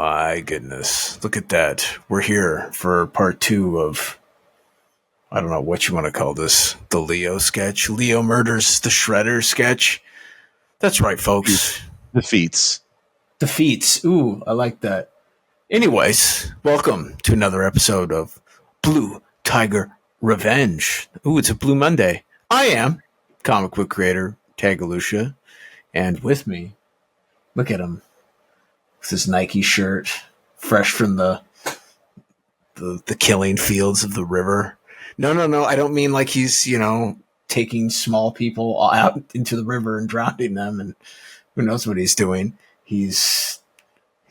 my goodness. Look at that. We're here for part 2 of, I don't know what you want to call this. The Leo sketch. Leo murders the Shredder sketch. That's right, folks. Defeats. Ooh, I like that. Anyways, welcome to another episode of Blue Tiger Revenge. Ooh, it's a Blue Monday. I am comic book creator Tagalucia, and with me, look at him with his Nike shirt, fresh from the killing fields of the river. No, I don't mean like he's, taking small people out into the river and drowning them, and who knows what he's doing. He's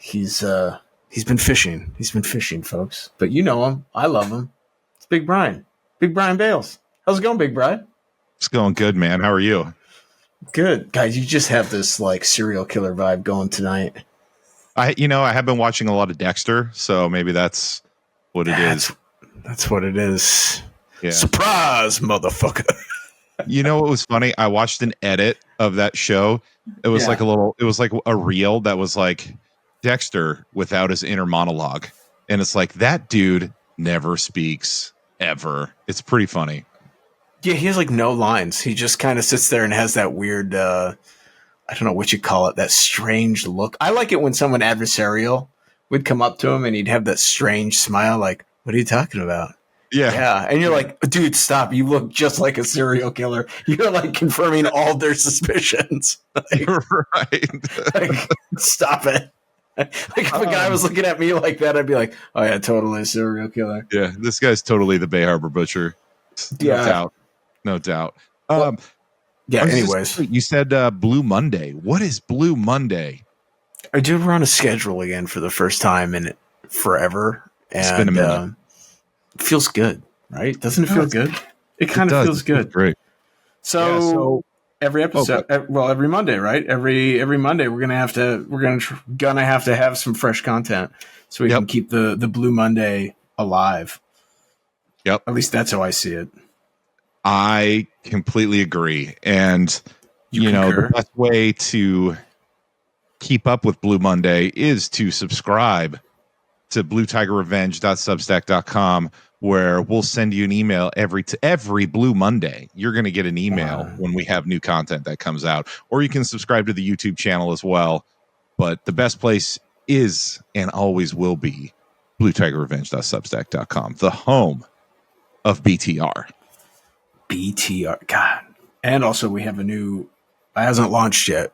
been fishing. He's been fishing, folks. But you know him. I love him. It's Big Brian. Big Brian Bales. How's it going, Big Brian? It's going good, man. How are you? Good. Guys, you just have this like serial killer vibe going tonight. I have been watching a lot of Dexter, so maybe that's what it is. That's what it is. Yeah. Surprise, motherfucker. You know what was funny? I watched an edit of that show. It was like a reel that was like Dexter without his inner monologue. And it's like, that dude never speaks ever. It's pretty funny. Yeah, he has like no lines. He just kind of sits there and has that weird, I don't know what you call it, that strange look. I like it when someone adversarial would come up to him and he'd have that strange smile like, what are you talking about? Yeah. And you're like, dude, stop. You look just like a serial killer. You're like confirming all their suspicions. Like, right. Like, stop it. Like if a guy was looking at me like that, I'd be like, oh yeah, totally a serial killer. Yeah, this guy's totally the Bay Harbor Butcher. No doubt. Anyways. You said Blue Monday. What is Blue Monday? I did run a schedule again for the first time in forever. And it's been a minute. It feels good, right? Doesn't it feel good? It kind of feels good. Great. So every episode, every Monday, right? Every Monday, we're gonna have to have some fresh content so we can keep the Blue Monday alive. Yep. At least that's how I see it. I completely agree. And, the best way to keep up with Blue Monday is to subscribe to bluetigerrevenge.substack.com, where we'll send you an email every Blue Monday. You're going to get an email when we have new content that comes out, or you can subscribe to the YouTube channel as well. But the best place is and always will be bluetigerrevenge.substack.com, the home of BTR. God. And also we have it hasn't launched yet,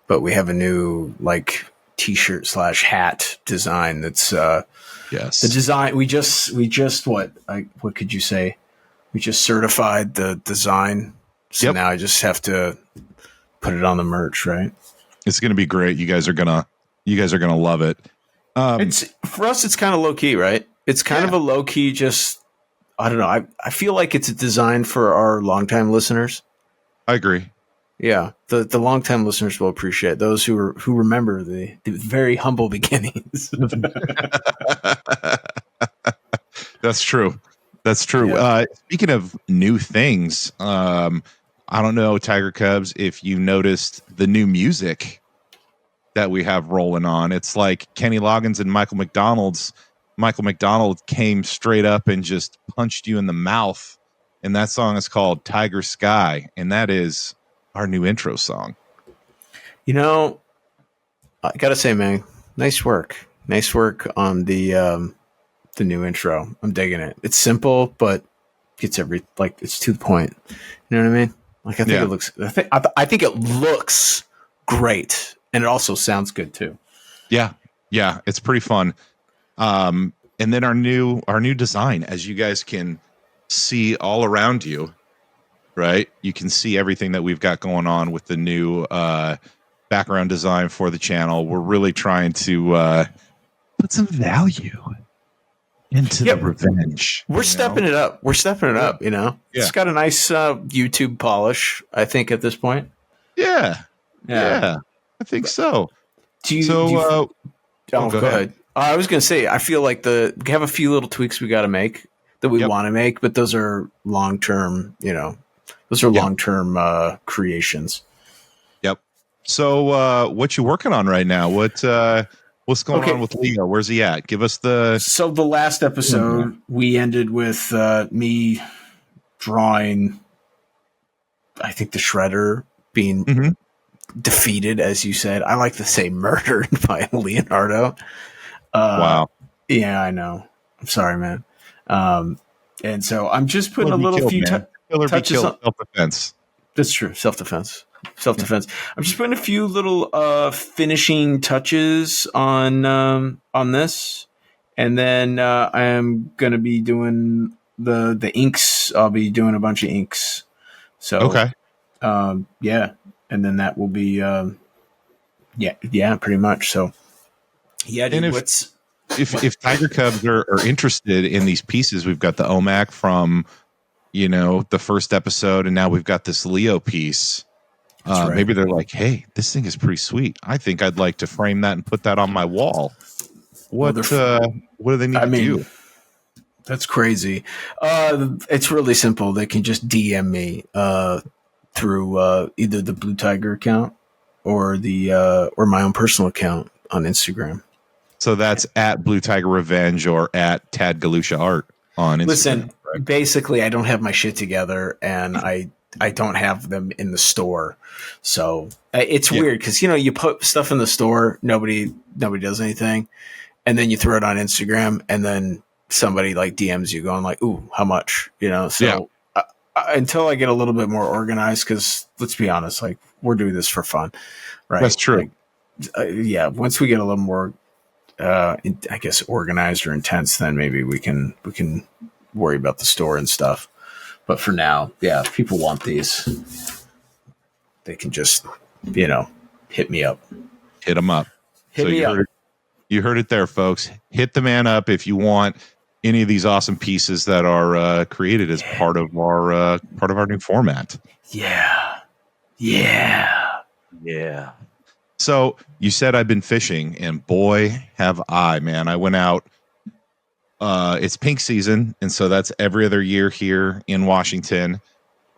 but we have a new like t-shirt / hat design. That's yes. The design we just what could you say? We just certified the design. So now I just have to put it on the merch, right? It's going to be great. You guys are going to love it. It's for us it's kind of low key, right? It's kind of a low key just I don't know. I feel like it's a design for our longtime listeners. I agree. Yeah, the longtime listeners will appreciate those who remember the very humble beginnings. That's true. Yeah. Speaking of new things, I don't know, Tiger Cubs, if you noticed the new music that we have rolling on. It's like Kenny Loggins and Michael McDonald came straight up and just punched you in the mouth. And that song is called Tiger Sky. And that is our new intro song. I gotta say, man, nice work on the new intro. I'm digging it. It's simple, but gets it's to the point. You know what I mean? Like I think it looks great, and it also sounds good too. Yeah, it's pretty fun. And then our new design, as you guys can see all around you. Right, you can see everything that we've got going on with the new background design for the channel. We're really trying to put some value into the revenge. We're stepping it up. It's got a nice YouTube polish, I think, at this point. Yeah, I think so. Go ahead. I was going to say, I feel like we have a few little tweaks we got to make that we want to make, but those are long-term, long-term creations. Yep. So what you working on right now? What What's going on Okay. with Leo? Where's he at? Give us the. So the last episode we ended with me drawing, I think, the Shredder being Mhm. defeated, as you said. I like to say murdered by Leonardo. Wow. Yeah, I know. I'm sorry, man. And so I'm just putting Killer a be little killed, few man. Killer be touches killed. on. Self-defense. That's true. Self defense. Self defense. I'm just putting a few little finishing touches on this, and then I am gonna be doing the inks. I'll be doing a bunch of inks. So Okay. yeah, and then that will be yeah, pretty much. So yeah, And dude. What's if Tiger Cubs are interested in these pieces, we've got the OMAC from the first episode, and now we've got this Leo piece. that's right. Maybe they're like, hey, this thing is pretty sweet. I think I'd like to frame that and put that on my wall. Well, What do they need I to mean, do? that's crazy. It's really simple. They can just DM me through either the Blue Tiger account or the or my own personal account on Instagram. So that's at Blue Tiger Revenge or at Tad Galusha Art on Instagram. Listen, Correct? basically, I don't have my shit together, and I don't have them in the store, so it's weird because you put stuff in the store, nobody does anything, and then you throw it on Instagram, and then somebody like DMs you going like, "Ooh, how much?" So until I get a little bit more organized, because let's be honest, like we're doing this for fun, right? That's true. Like, yeah. Once we get a little more, I guess, organized or intense, then maybe we can worry about the store and stuff. But for now, yeah, if people want these, they can just hit me up. Hit them up. Hit me up. You heard it there, folks. Hit the man up if you want any of these awesome pieces that are created as part of our new format. Yeah. So you said I've been fishing, and boy, have I, man. I went out. It's pink season, and so that's every other year here in Washington.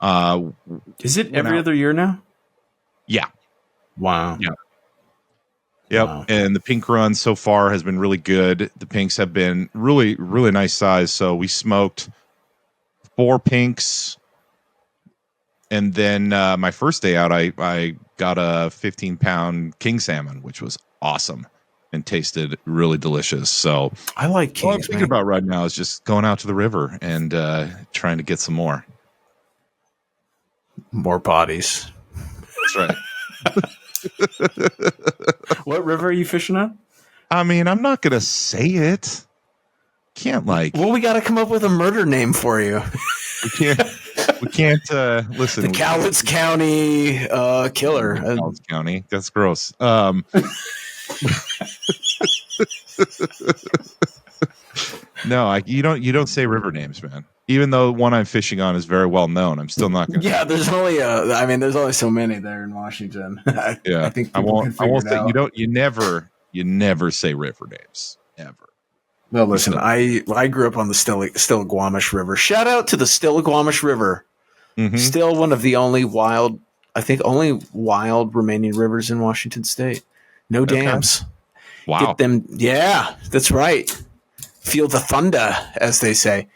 Is it every other year now? Yeah. Wow. Yeah. Yep. Wow. And the pink run so far has been really good. The pinks have been really, really nice size. So we smoked 4 pinks. And then my first day out, I got a 15-pound king salmon, which was awesome and tasted really delicious. So I like kings. What I'm thinking about right now is just going out to the river and trying to get some more. More bodies. That's right. What river are you fishing on? I mean, I'm not gonna say it. Can't like. Well, we got to come up with a murder name for you. We can't. Listen. The Cowlitz County killer. Cowlitz County. That's gross. No, you don't say river names, man. Even though one I'm fishing on is very well known, I'm still not going to. Yeah, there's only there's only so many there in Washington. Yeah, I think I won't say out. you never say river names ever. No, listen, I grew up on the Stillaguamish River. Shout out to the Stillaguamish River. Mm-hmm. Still one of the only wild remaining rivers in Washington State. No dams. Wow. Get them. Yeah, that's right. Feel the thunder, as they say.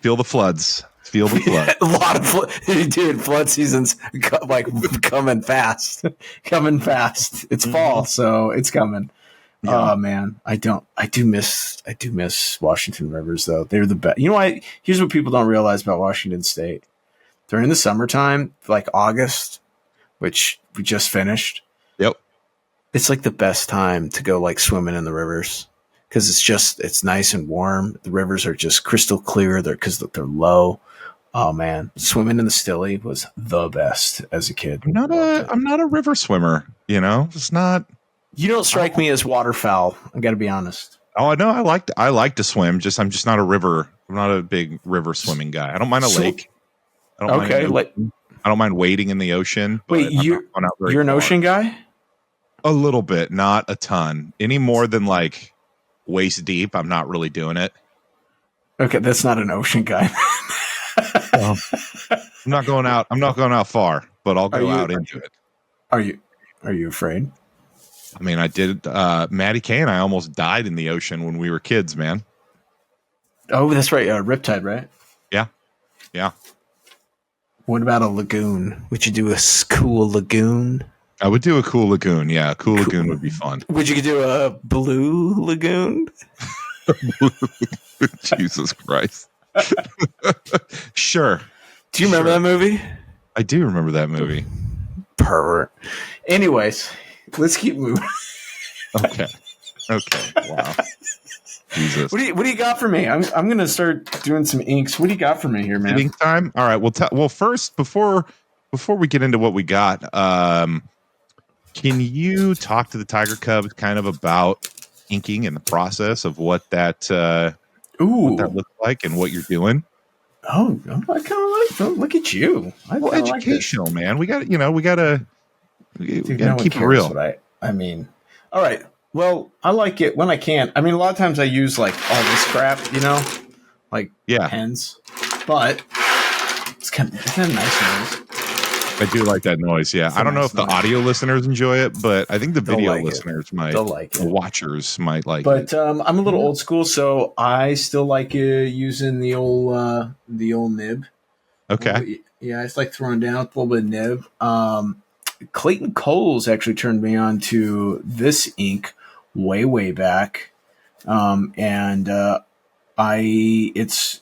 Feel the floods. Feel the flood. A lot of dude. Flood season's coming fast. It's fall, so it's coming. Yeah. Oh man, I do miss Washington rivers though. They're the best. You know what? Here's what people don't realize about Washington State. During the summertime, like August, which we just finished. Yep. It's like the best time to go like swimming in the rivers. Because it's nice and warm. The rivers are just crystal clear. Because they're low. Oh man, swimming in the Stilly was the best as a kid. I'm not a river swimmer. It's not. You don't strike me as waterfowl. I got to be honest. Oh no, I like to swim. I'm just not a river. I'm not a big river swimming guy. I don't mind a lake. I don't mind wading in the ocean. Wait, you're an ocean guy? A little bit, not a ton. Any more than like waist deep, I'm not really doing it. Okay, that's not an ocean guy. I'm not going out. I'm not going out far, but I'll go out into it. Are you afraid? I mean, I did. Maddie Kay and I almost died in the ocean when we were kids, man. Oh, that's right. Riptide, right? Yeah, yeah. What about a lagoon? Would you do a cool lagoon? I would do a cool lagoon. Yeah, a cool lagoon would be fun. Would you do a blue lagoon? Jesus Christ. Sure. Do you remember that movie? I do remember that movie. Pervert. Anyways, let's keep moving. Okay. Wow. Jesus. What do you got for me? I'm gonna start doing some inks. What do you got for me here, man? Ink time. All right. Well, first, before we get into what we got, can you talk to the Tiger Cubs kind of about inking and the process of what that looks like and what you're doing? Oh, I kind of like them. Look at you. Well, educational, man. We got to keep it real. I mean, all right. Well, I like it when I can. I mean, a lot of times I use like all this crap, like pens, but it's kind of nice noise. I do like that noise. Yeah, I don't know if the audio listeners enjoy it, but I think the video listeners might. They'll like it. The watchers might like it. But I'm a little old school, so I still like using the old nib. Okay. Yeah, it's like throwing down with a little bit of nib. Clayton Coles actually turned me on to this ink way back, and it's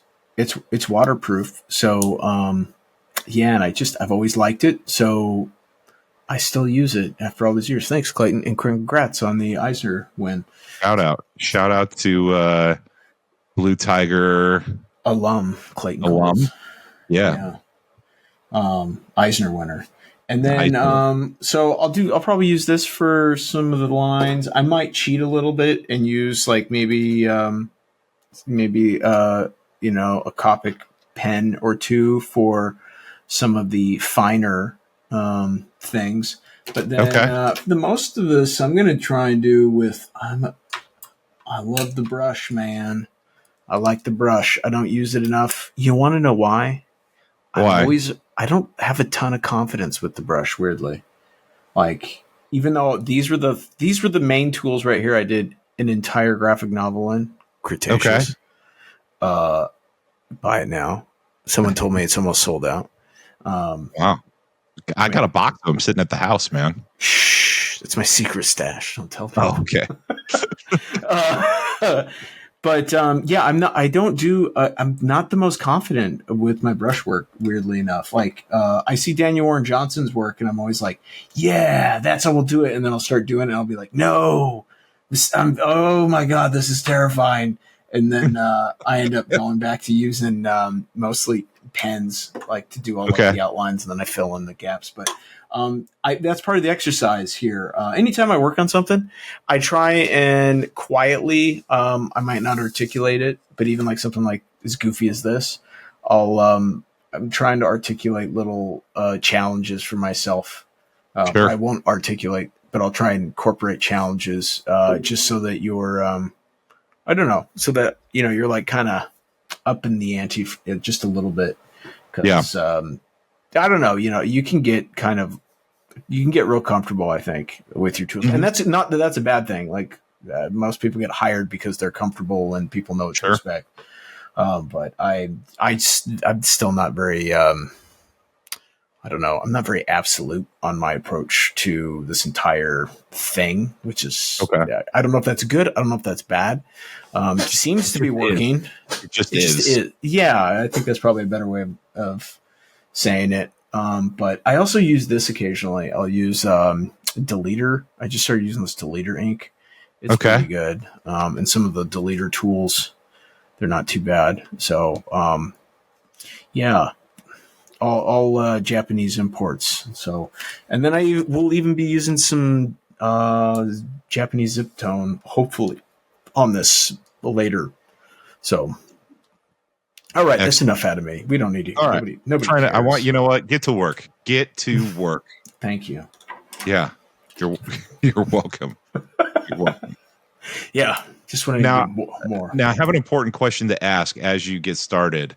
waterproof. So and I've always liked it. So I still use it after all these years. Thanks, Clayton, and congrats on the Eisner win. Shout out to Blue Tiger alum Clayton Coles. Yeah. Eisner winner. And then, so I'll probably use this for some of the lines. I might cheat a little bit and use like maybe a Copic pen or two for some of the finer things. But then for the most of this, I'm going to try and do with, I love the brush, man. I like the brush. I don't use it enough. You want to know why? Why? I don't have a ton of confidence with the brush, weirdly. Like, even though these were the main tools right here, I did an entire graphic novel in Cretaceous. Okay. Buy it now. Someone told me it's almost sold out. Wow. I got a box of them sitting at the house, man. Shh. It's my secret stash. Don't tell people. Oh, okay. But I'm not the most confident with my brushwork, weirdly enough. Like I see Daniel Warren Johnson's work and I'm always like, yeah, that's how we'll do it. And then I'll start doing it and I'll be like, no, oh my God, this is terrifying. And then I end up going back to using mostly pens, like to do all like, the outlines, and then I fill in the gaps. But that's part of the exercise here. Anytime I work on something, I try and quietly, I might not articulate it, but even like something like as goofy as this, I'm trying to articulate little challenges for myself. Sure. I won't articulate, but I'll try and incorporate challenges just so that you're, I don't know, so that, you're like kind of up in the ante just a little bit. Because, I don't know, you can get real comfortable, I think, with your tools. Mm-hmm. And that's not that that's a bad thing. Like most people get hired because they're comfortable and people know what to expect. But I'm still not very, I don't know. I'm not very absolute on my approach to this entire thing, which is, I don't know if that's good. I don't know if that's bad. It seems to be working. It just is. Yeah, I think that's probably a better way of saying it. But I also use this occasionally. I'll use Deleter. I just started using this Deleter ink. It's pretty good. And some of the Deleter tools, they're not too bad. So, all Japanese imports. So, and then I will even be using some Japanese zip tone, hopefully, on this later. So, all right, that's enough out of me. We don't need to. All right, nobody cares. I want get to work. Get to work. Thank you. Yeah, you're welcome. You're welcome. Yeah, just want to do more. Now, I have an important question to ask as you get started.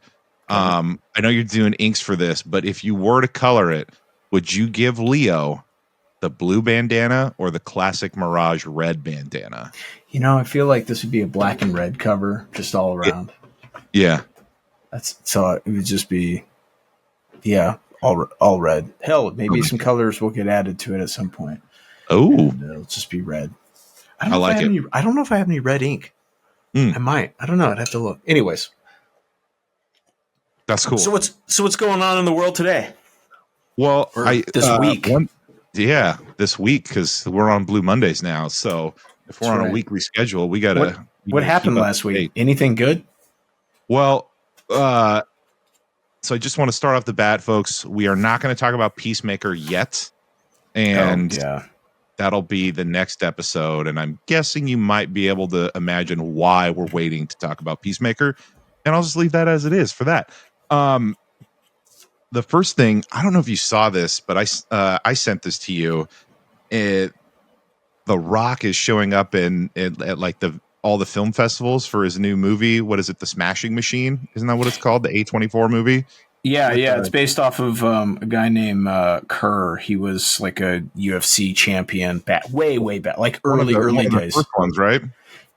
I know you're doing inks for this, but if you were to color it, would you give Leo the blue bandana or the classic Mirage red bandana? I feel like this would be a black and red cover, just all around. Yeah. That's so it would just be, yeah, all red. Hell, maybe some colors will get added to it at some point. Oh, And it'll just be red. I don't I know if I like have it. any. I don't know if I have any red ink. I might. I don't know. I'd have to look. Anyways, that's cool. So what's going on in the world today? Well, This week. This week, because we're on Blue Mondays now. So if we're That's on right. a weekly schedule, we gotta. What happened last week? Anything good? Well, so I just want to start off the bat, folks. We are not going to talk about Peacemaker yet, and that'll be the next episode. And I'm guessing you might be able to imagine why we're waiting to talk about Peacemaker, and I'll just leave that as it is for that. The first thing, I don't know if you saw this, but I sent this to you. The Rock is showing up at like all the film festivals for his new movie. What is it? The Smashing Machine? Isn't that what it's called? The A24 movie? Yeah, it's based off of a guy named Kerr. He was like a UFC champion way back, like early days. First ones, right?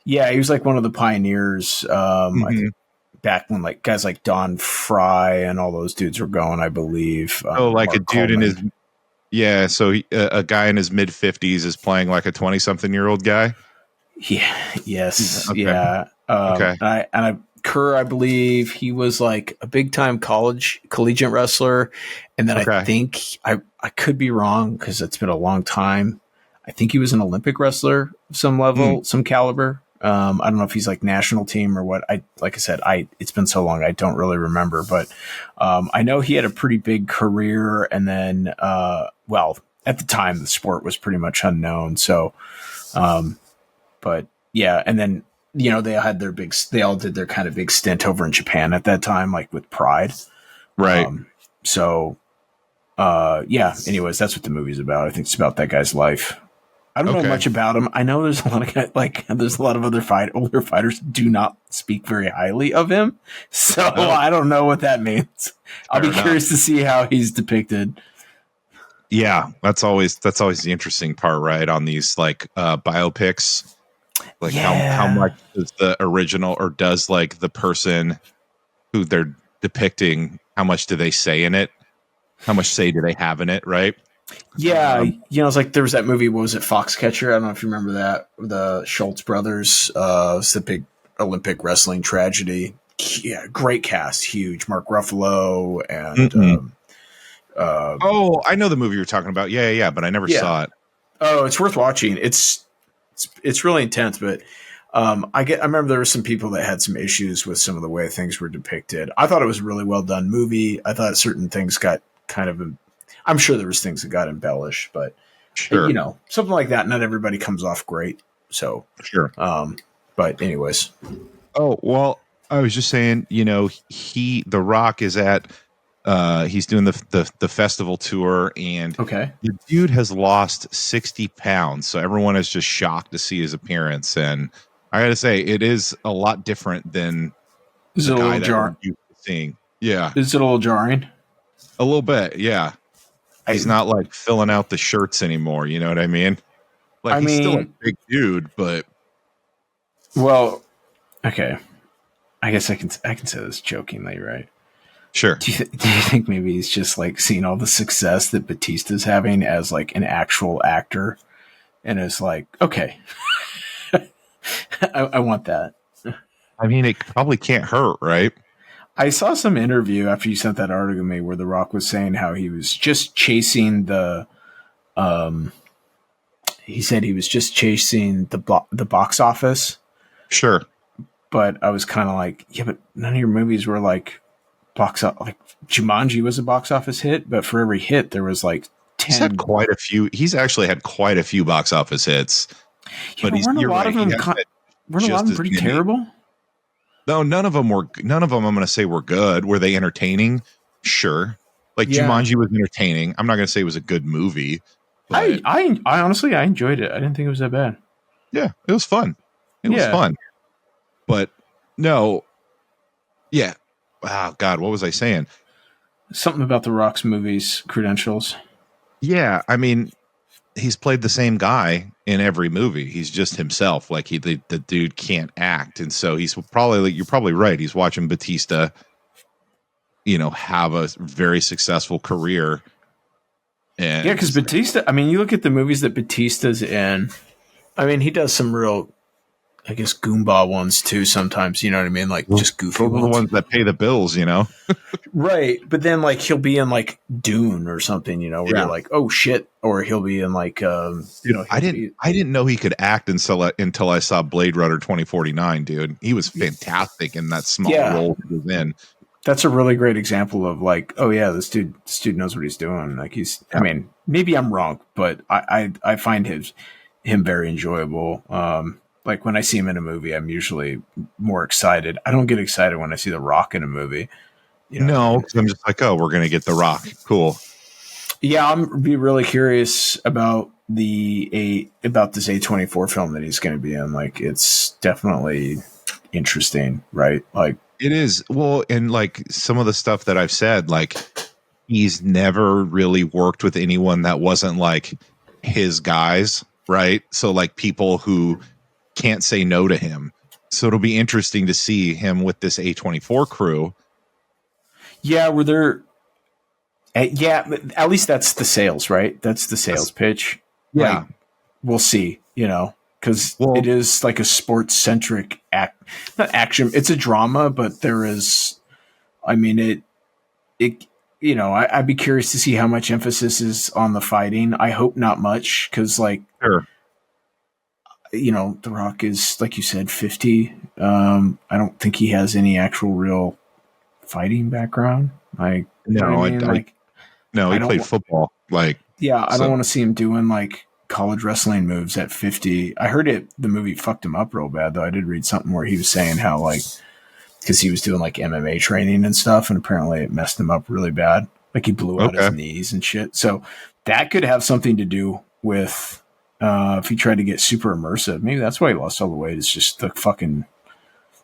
Yeah, he was like one of the pioneers. I think back when like guys like Don Fry and all those dudes were going, I believe. Like Mark a dude Coleman. so a guy in his mid 50s is playing like a 20-something-year-old guy. Yeah. Yes. Okay. Yeah. Okay. Kerr, I believe he was like a big time collegiate wrestler, and then I think I could be wrong because it's been a long time. I think he was an Olympic wrestler of some level, some caliber. I don't know if he's like national team or what. Like I said, it's been so long I don't really remember, but I know he had a pretty big career, and then at the time the sport was pretty much unknown. So, but yeah, and then they all did their kind of big stint over in Japan at that time, like with Pride, right? Anyways, that's what the movie's about. I think it's about that guy's life. I don't know much about him. I know there's a lot of guys, there's a lot of other older fighters do not speak very highly of him. So I don't know what that means. I'll be curious to see how he's depicted. Yeah, that's always the interesting part, right? On these like biopics, like how much does the original or does like the person who they're depicting, how much do they say in it? How much say do they have in it, right? Yeah, it's like there was that movie. What was it, Foxcatcher? I don't know if you remember that. The Schultz brothers. It's the big Olympic wrestling tragedy. Yeah, great cast, huge. Mark Ruffalo and. I know the movie you're talking about. Yeah, but I never saw it. Oh, it's worth watching. It's really intense, but I remember there were some people that had some issues with some of the way things were depicted. I thought it was a really well done movie. I thought certain things got kind of. I'm sure there was things that got embellished, but something like that. Not everybody comes off great. So sure. But anyways. Oh well, I was just saying. The Rock is at. He's doing the festival tour, and the dude has lost 60 pounds. So everyone is just shocked to see his appearance, and I got to say, it is a lot different than the guy that we're used to seeing. Yeah, is it a little jarring? A little bit, yeah. He's not like filling out the shirts anymore. You know what I mean? Like he's still a big dude, but okay. I guess I can say this jokingly, right? Sure. Do you think maybe he's just like seeing all the success that Batista's having as like an actual actor, and is like, okay, I want that. I mean, it probably can't hurt, right? I saw some interview after you sent that article to me where The Rock was saying how he was just chasing the. He said he was just chasing the box office. Sure. But I was kind of like, yeah, but none of your movies were like like Jumanji was a box office hit, but for every hit there was like 10. He's had quite a few. He's actually had quite a few box office hits. Yeah, but weren't a lot of them pretty terrible? No, none of them were. None of them I'm going to say were good. Were they entertaining? Sure. Like Jumanji was entertaining. I'm not going to say it was a good movie. I honestly I enjoyed it. I didn't think it was that bad. Yeah, it was fun. It was fun. But no. Yeah. Wow, God, what was I saying? Something about The Rock's movies credentials. Yeah, I mean, he's played the same guy in every movie. He's just himself. Like the dude can't act, and so he's probably you're probably right. He's watching Batista, have a very successful career. And Yeah, because Batista. I mean, you look at the movies that Batista's in. I mean, he does some real, I guess, goomba ones too. Sometimes, you know what I mean, like just goofy those are the ones. ones that pay the bills. Right, but then like he'll be in like Dune or something, where you're like, oh shit, or he'll be in like, I didn't know he could act until I saw Blade Runner 2049, dude. He was fantastic in that small role he was in. That's a really great example of like, oh yeah, this dude knows what he's doing. Like I mean, maybe I'm wrong, but I find him very enjoyable. Like when I see him in a movie, I'm usually more excited. I don't get excited when I see The Rock in a movie. No, because I'm just like, oh, we're gonna get The Rock. Cool. Yeah, I'm be really curious about about this A24 film that he's going to be in. Like, it's definitely interesting, right? Like, it is. Well, and like some of the stuff that I've said, like he's never really worked with anyone that wasn't like his guys, right? So like people who can't say no to him. So it'll be interesting to see him with this A24 crew. Yeah, were there? Yeah, at least that's the sales, right? That's the sales pitch. Yeah, like, we'll see. Because it is like a sports centric not action. It's a drama, but there is. I mean it. I'd be curious to see how much emphasis is on the fighting. I hope not much, because like, sure. The Rock is, like you said, 50. I don't think he has any actual real fighting background. Like, no, I mean? No, he played football. Like, yeah, I don't want to see him doing like college wrestling moves at 50. I heard the movie fucked him up real bad, though. I did read something where he was saying how, like, because he was doing like MMA training and stuff, and apparently it messed him up really bad. Like, he blew out his knees and shit. So that could have something to do with if he tried to get super immersive. Maybe that's why he lost all the weight. It's just the fucking,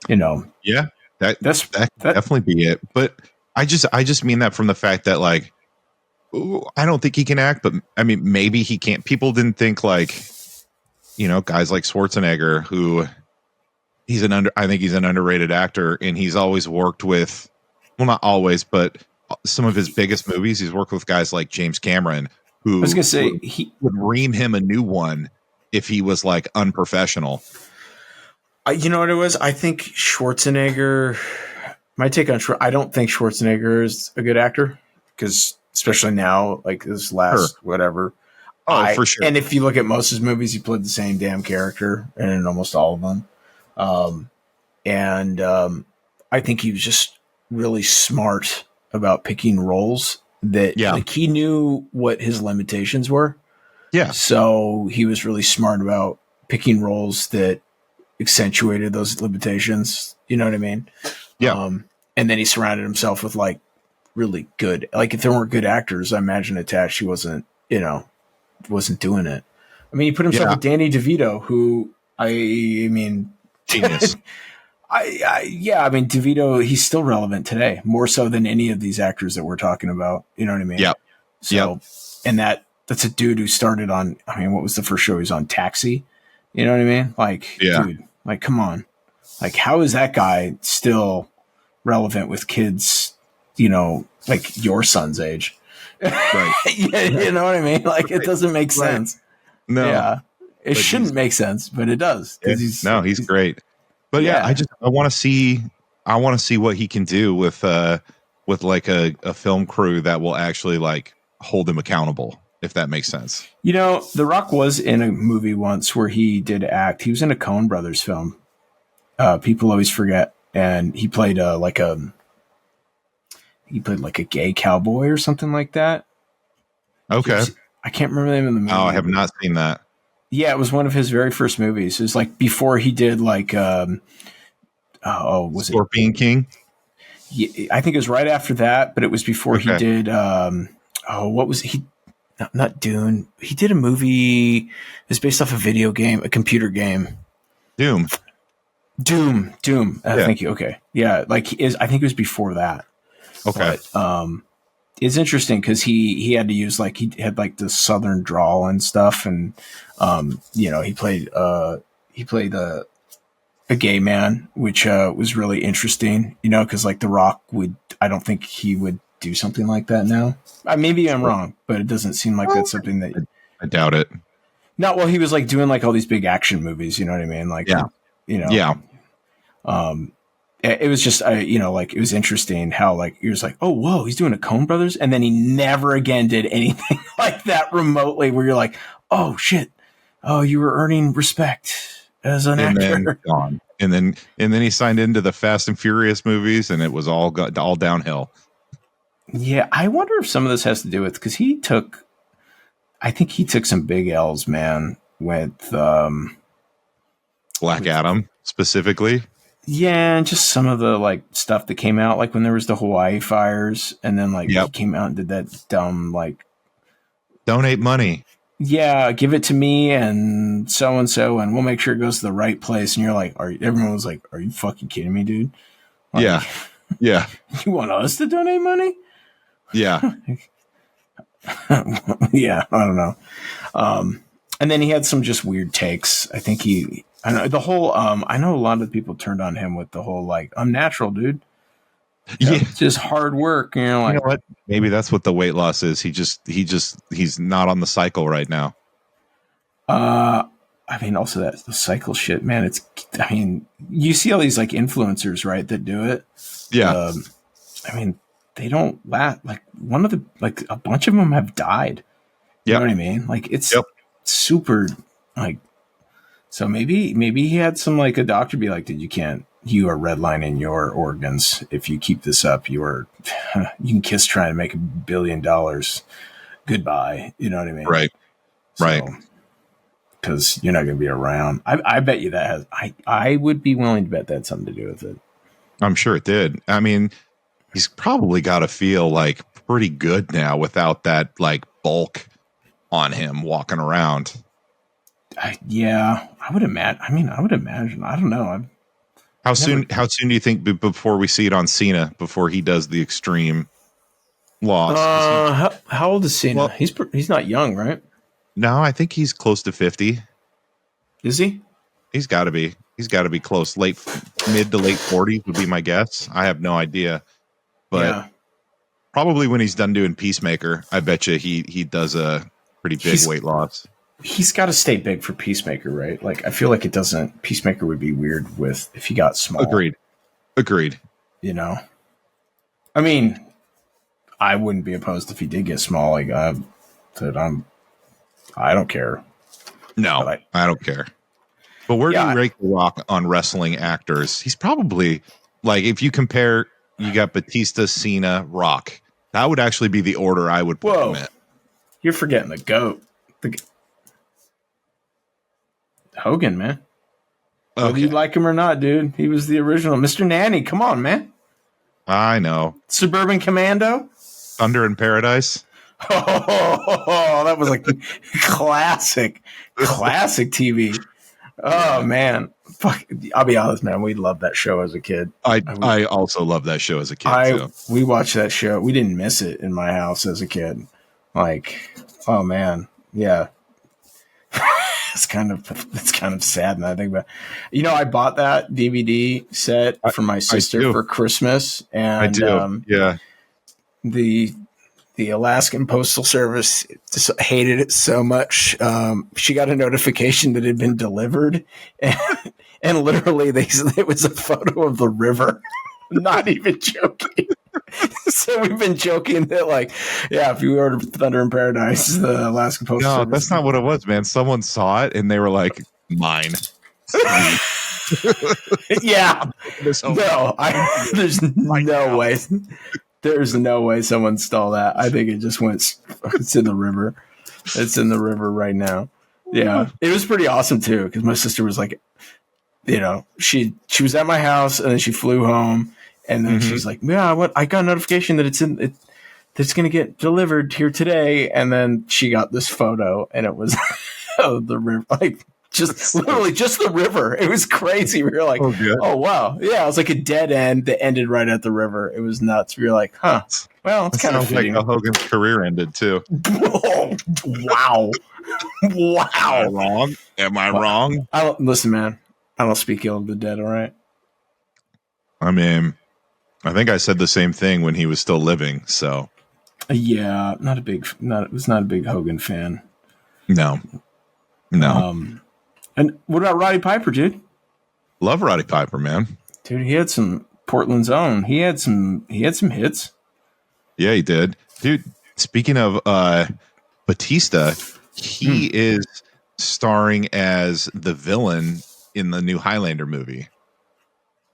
Yeah, that could definitely be it. But I just mean that from the fact that, like, I don't think he can act, but I mean, maybe he can't. People didn't think like, guys like Schwarzenegger, who I think he's an underrated actor, and he's always worked with, well, not always, but some of his biggest movies, he's worked with guys like James Cameron, who I was gonna say he would ream him a new one if he was like unprofessional. You know what it was? I think Schwarzenegger. My take on I don't think Schwarzenegger is a good actor, because especially now, like this last whatever. For sure. And if you look at most of his movies, he played the same damn character in almost all of them. I think he was just really smart about picking roles that like he knew what his limitations were. Yeah. So he was really smart about picking roles that accentuated those limitations. You know what I mean? Yeah. And then he surrounded himself with like really good, like if there weren't good actors, I imagine attached, he wasn't doing it. I mean, he put himself with Danny DeVito, who I mean, genius. I mean, DeVito, he's still relevant today, more so than any of these actors that we're talking about. You know what I mean? Yeah. So, and that's a dude who started on, I mean, what was the first show he was on? Taxi. You know what I mean? Like, dude, like, come on. Like, how is that guy still relevant with kids, like your son's age? Right. You know what I mean? Like, it doesn't make sense. No. Yeah. It shouldn't make sense, but it does. He's great. But I want to see what he can do with like a film crew that will actually like hold him accountable, if that makes sense. The Rock was in a movie once where he did act. He was in a Coen Brothers film. People always forget, and he played like a gay cowboy or something like that. Okay. I can't remember the name of the movie. Oh, I have not seen that. Yeah, it was one of his very first movies. It was like before he did like was Scorpion King? Yeah, I think it was right after that, but it was before he did what was he? Not Dune. He did a movie. It's based off a video game, a computer game. Doom. Thank you. Okay. Yeah, like I think it was before that. Okay. But, it's interesting because he had to use like he had like the southern drawl and stuff, and he played a gay man, which was really interesting, because like The Rock would, I don't think he would do something like that now. Maybe I'm wrong, but it doesn't seem like that's something that. I doubt it. Not well. He was like doing like all these big action movies. You know what I mean? Like, Yeah. Yeah. It was just, like it was interesting how like he was like, oh, whoa, he's doing a Coen Brothers, and then he never again did anything like that remotely. Where you're like, oh shit, oh, you were earning respect as an actor. Then gone. And then he signed into the Fast and Furious movies, and it was all downhill. Yeah, I wonder if some of this has to do with because I think he took some big L's, man, with Black Adam specifically. Yeah, and just some of the like stuff that came out, like when there was the Hawaii fires, and then like he came out and did that dumb like donate money. Yeah, give it to me and so, and we'll make sure it goes to the right place. And you're like, everyone was like, are you fucking kidding me, dude? Like, yeah. You want us to donate money? Yeah. Yeah, I don't know. And then he had some just weird takes. I think I know the whole, I know a lot of people turned on him with the whole, like, I'm natural, dude. Yeah. Just hard work. And you're like, you know what? Maybe that's what the weight loss is. He's not on the cycle right now. I mean, also the cycle shit, man. You see all these like influencers, right, that do it. Yeah. I mean, they don't last. Like a bunch of them have died. You know what I mean? Like it's super like. So maybe he had some like a doctor be like, dude, you are redlining your organs. If you keep this up, you can kiss trying to make $1 billion. Goodbye. You know what I mean? Right. Right. Because you're not going to be around. I bet you that has. I would be willing to bet that had something to do with it. I'm sure it did. I mean, he's probably got to feel like pretty good now without that like bulk on him walking around. I would imagine. I would imagine. I don't know. How soon do you think before we see it on Cena, before he does the extreme loss? How old is Cena? Well, he's not young, right? No, I think he's close to 50. Is he? He's got to be. He's got to be close. Mid to late 40s would be my guess. I have no idea. But probably when he's done doing Peacemaker, I bet you he does a pretty big weight loss. He's got to stay big for Peacemaker, right? Like, I feel like it doesn't. Peacemaker would be weird if he got small. Agreed. You know? I mean, I wouldn't be opposed if he did get small. Like, I don't care. No, I don't care. But where do you rate The Rock on wrestling actors? He's probably, like, if you compare, you got Batista, Cena, Rock. That would actually be the order I would put him in. You're forgetting the GOAT. Hogan, man. Okay. Whether you like him or not, dude, he was the original. Mr. Nanny, come on, man. I know. Suburban Commando? Thunder in Paradise? Oh, that was like classic TV. Oh, man. Fuck, I'll be honest, man. We loved that show as a kid. I also loved that show as a kid, too. We watched that show. We didn't miss it in my house as a kid. Like, oh, man. Yeah. It's kind of sad now I think about it. I bought that DVD set for my sister for Christmas, and I do. The Alaskan Postal Service just hated it so much. She got a notification that it had been delivered, and literally it was a photo of the river. Not even joking. So we've been joking that, like, if you order Thunder in Paradise, the Alaskan Postal Service. No, that's not what it was, man. Someone saw it and they were like, mine. Yeah. No, there's no way. There's no way someone stole that. I think it just went. It's in the river. It's in the river right now. Yeah, it was pretty awesome too because my sister was like, she was at my house and then she flew home and then she's like, I got a notification that it's going to get delivered here today, and then she got this photo and it was the river, like literally just the river. It was crazy. We were like, oh wow, yeah, it was like a dead end that ended right at the river. It was nuts. We were like, huh, Well, it's It kind of sounds like fitting. how Hogan's career ended too. Oh, wow. Am I Wow. wrong? Am I Wow. wrong? Listen, man. I don't speak ill of the dead, all right? I mean, I think I said the same thing when he was still living. So Yeah, was not a big Hogan fan. no, no. And what about Roddy Piper, dude? Love Roddy Piper, man. Dude, he had some Portland's own. He had some hits. Yeah, he did. Dude, speaking of Batista, he is starring as the villain in the new Highlander movie.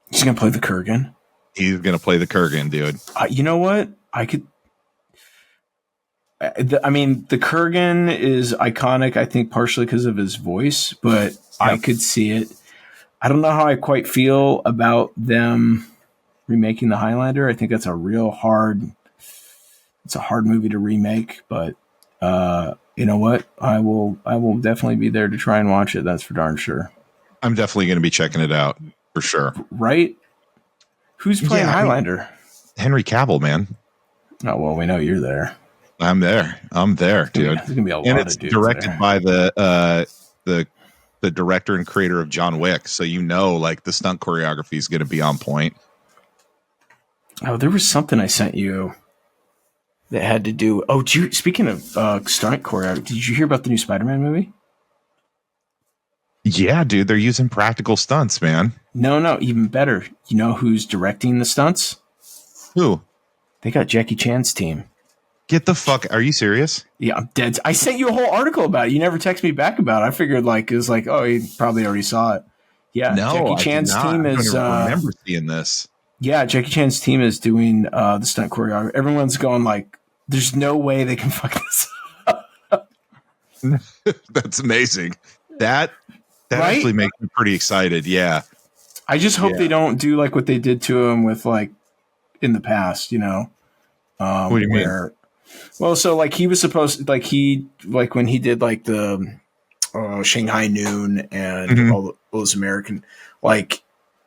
He's gonna play the Kurgan. He's going to play the Kurgan, dude. You know what? I could. I mean, the Kurgan is iconic. I think partially because of his voice, but Yeah. I could see it. I don't know how I quite feel about them remaking the Highlander. I think that's a real hard. It's a hard movie to remake, but you know what? I will definitely be there to try and watch it. That's for darn sure. I'm definitely going to be checking it out for sure. Right? Who's playing Yeah, I mean, Highlander? Henry Cavill, man. Oh well, we know you're there. I'm there, dude. There's gonna be a And lot it's of dudes directed there. by the director and creator of John Wick, so you know, like the stunt choreography is going to be on point. Oh, there was something I sent you that had to do. Oh, speaking of stunt choreography, did you hear about the new Spider-Man movie? Yeah, dude, they're using practical stunts, man. No, even better. You know who's directing the stunts? Who? They got Jackie Chan's team. Get the fuck? Are you serious? Yeah, I'm dead. I sent you a whole article about it. You never text me back about it. I figured it was like, oh, you probably already saw it. Yeah, No, Jackie I did Chan's not. team I don't is. even remember seeing this. Yeah, Jackie Chan's team is doing the stunt choreography. Everyone's going like, "There's no way they can fuck this up." That's amazing. That Right? actually makes me pretty excited. Yeah. I just hope Yeah. they don't do like what they did to him with like in the past. You know, What do you mean? Well, so like he was supposed like when he did like the Shanghai Noon and Mhm. all those American like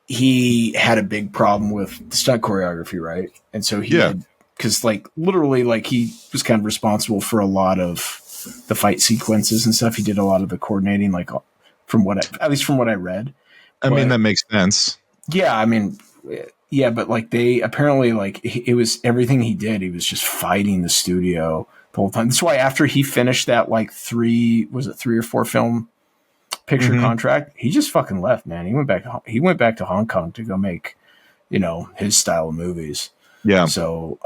he had a big problem with the stunt choreography, right? And so he Yeah. because like literally like he was kind of responsible for a lot of the fight sequences and stuff. He did a lot of the coordinating, like at least from what I read. I mean, that makes sense. Yeah, I mean, yeah, but like they apparently like it was everything he did. He was just fighting the studio the whole time. That's why after he finished that like 3 or 4 film picture contract, he just fucking left, man. He went back to Hong Kong to go make, his style of movies. Yeah. So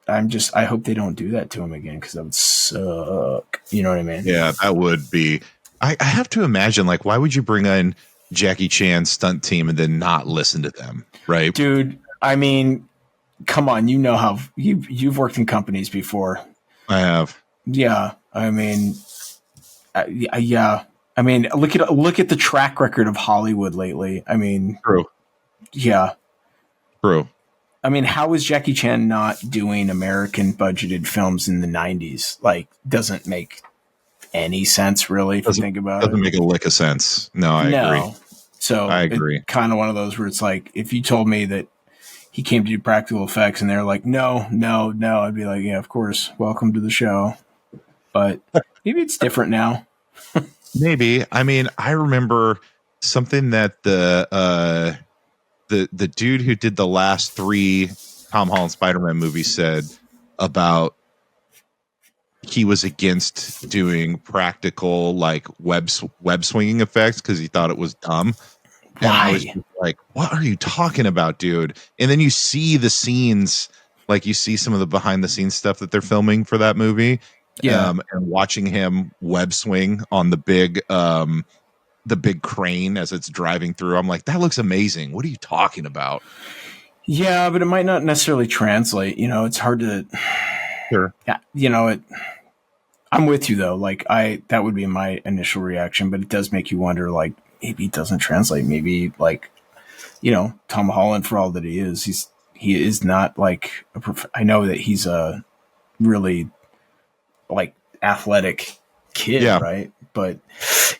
I hope they don't do that to him again because that would suck. You know what I mean? Yeah, that would be. I have to imagine, like, why would you bring in Jackie Chan's stunt team and then not listen to them, right? Dude, I mean, come on, you know how you've worked in companies before. I have. Yeah, I mean, yeah. I mean, look at the track record of Hollywood lately. I mean, True. Yeah. True. I mean, how is Jackie Chan not doing American budgeted films in the 90s? Like, doesn't make any sense, really, if you think about it. Doesn't make a lick of sense. No, I agree. So I agree. Kind of one of those where it's like, if you told me that he came to do practical effects and they're like, no, I'd be like, yeah, of course, welcome to the show. But maybe it's different now. Maybe. I mean, I remember something that the dude who did the last 3 Tom Holland Spider-Man movies said about he was against doing practical like web swinging effects because he thought it was dumb. Why? And I was like, what are you talking about, dude? And then you see the scenes, like you see some of the behind the scenes stuff that they're filming for that movie. Yeah. And watching him web swing on the big crane as it's driving through. I'm like, that looks amazing. What are you talking about? Yeah, but it might not necessarily translate. It's hard to. Sure. Yeah, I'm with you though. Like that would be my initial reaction, but it does make you wonder. Like maybe it doesn't translate. Maybe like, Tom Holland for all that he is not like I know that he's a really like athletic kid, Yeah. right? But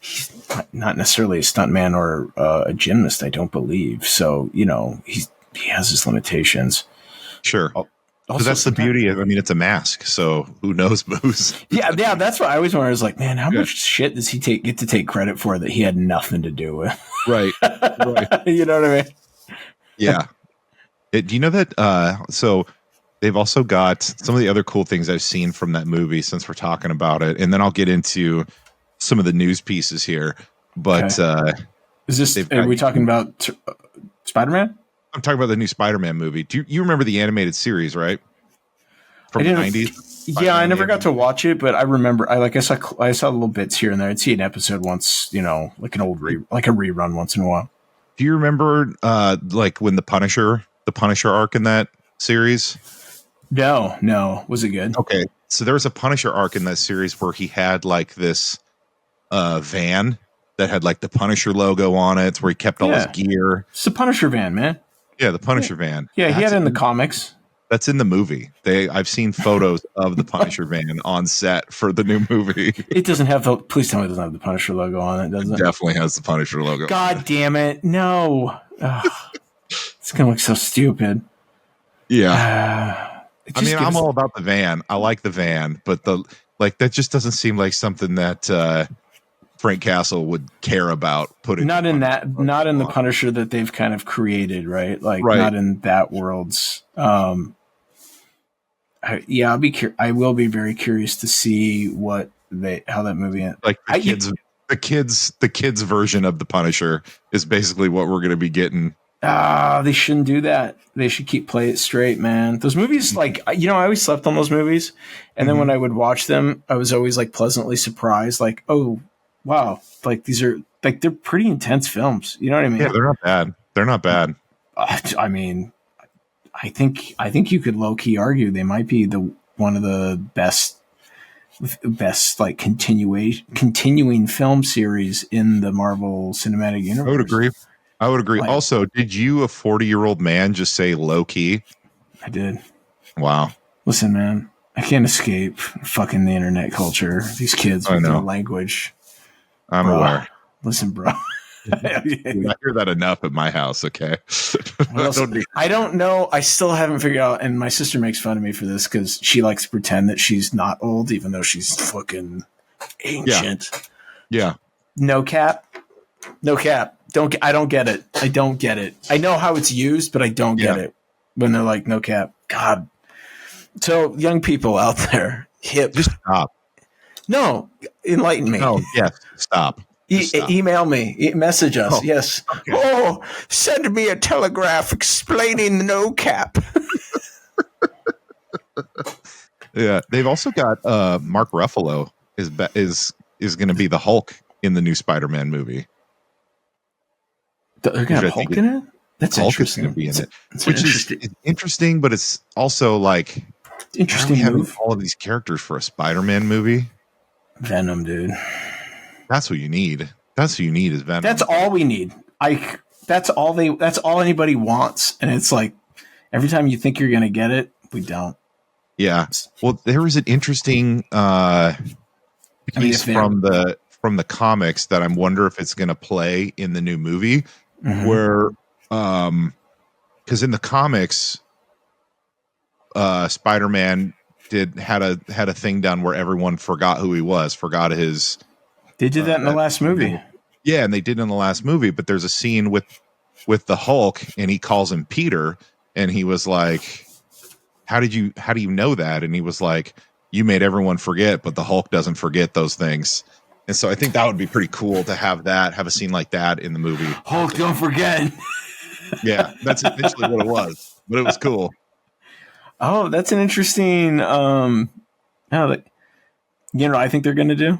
he's not necessarily a stuntman or a gymnast. I don't believe so. He has his limitations. Sure. So that's the beauty of, I mean, it's a mask, so who knows moves. Yeah, that's what I always wonder. Is like, man, how Yeah. much shit does he get to take credit for that he had nothing to do with? Right. You know what I mean? Yeah. Do you know that? So they've also got some of the other cool things I've seen from that movie since we're talking about it, and then I'll get into some of the news pieces here. But is this? Are we talking about Spider-Man? I'm talking about the new Spider-Man movie. Do you remember the animated series, right? From the 90s? Yeah, I never got to watch it, but I remember. I saw little bits here and there. I'd see an episode once, like an old like a rerun once in a while. Do you remember like when the Punisher arc in that series? No. Was it good? Okay. So there was a Punisher arc in that series where he had like this van that had like the Punisher logo on it. It's where he kept all his gear. It's the Punisher van, man. Yeah, the Punisher van. Yeah, he had it in the comics. That's in the movie. I've seen photos of the Punisher van on set for the new movie. It doesn't have please tell me it doesn't have the Punisher logo on it, does it? Definitely has the Punisher logo. God damn it. No. It's going to look so stupid. Yeah. I'm all about the van. I like the van, but that just doesn't seem like something that Frank Castle would care about putting. Not in the Punisher that they've kind of created, right? Like not in that world's. I will be very curious to see how that movie ends. Like the kids version of the Punisher is basically what we're going to be getting. They shouldn't do that. They should play it straight, man. Those movies, like, I always slept on those movies. And then when I would watch them, I was always like pleasantly surprised. Like, oh, wow. Like these are like, they're pretty intense films. You know what I mean? Yeah, they're not bad. They're not bad. I mean, I think you could low key argue they might be one of the best like continuing film series in the Marvel Cinematic Universe. I would agree. Like, also, did you, a 40-year-old man, just say low key? I did. Wow. Listen, man, I can't escape fucking the internet culture. These kids with their language. I'm aware. Listen, bro. I hear that enough at my house. Okay. I don't know. I still haven't figured out. And my sister makes fun of me for this because she likes to pretend that she's not old, even though she's fucking ancient. Yeah. No cap. I don't get it. I don't get it. I know how it's used, but I don't get it when they're like, no cap. God. So young people out there, hip. Just stop. No, enlighten me. No, yes, stop. Email me, message us. Oh, yes. Okay. Oh, send me a telegraph explaining the no cap. Yeah, they've also got Mark Ruffalo is going to be the Hulk in the new Spider-Man movie. They're going to have Hulk in it? That's Hulk interesting. Is going to be in it, which is interesting, but it's also like interesting. Having all of these characters for a Spider-Man movie. Venom, dude. That's what you need. That's what you need is Venom. That's all we need. That's all anybody wants. And it's like every time you think you're going to get it, we don't. Yeah. Well, there was an interesting piece from the comics that I wonder if it's going to play in the new movie, where because in the comics, Spider-Man had a thing done where everyone forgot who he was, forgot his. They did that in the last movie. Yeah, and they did in the last movie, but there's a scene with the Hulk and he calls him Peter and he was like, how do you know that? And he was like, you made everyone forget, but the Hulk doesn't forget those things. And so I think that would be pretty cool to have a scene like that in the movie. Hulk, don't forget. Yeah, that's essentially what it was, but it was cool. Oh, that's an interesting I think they're going to do.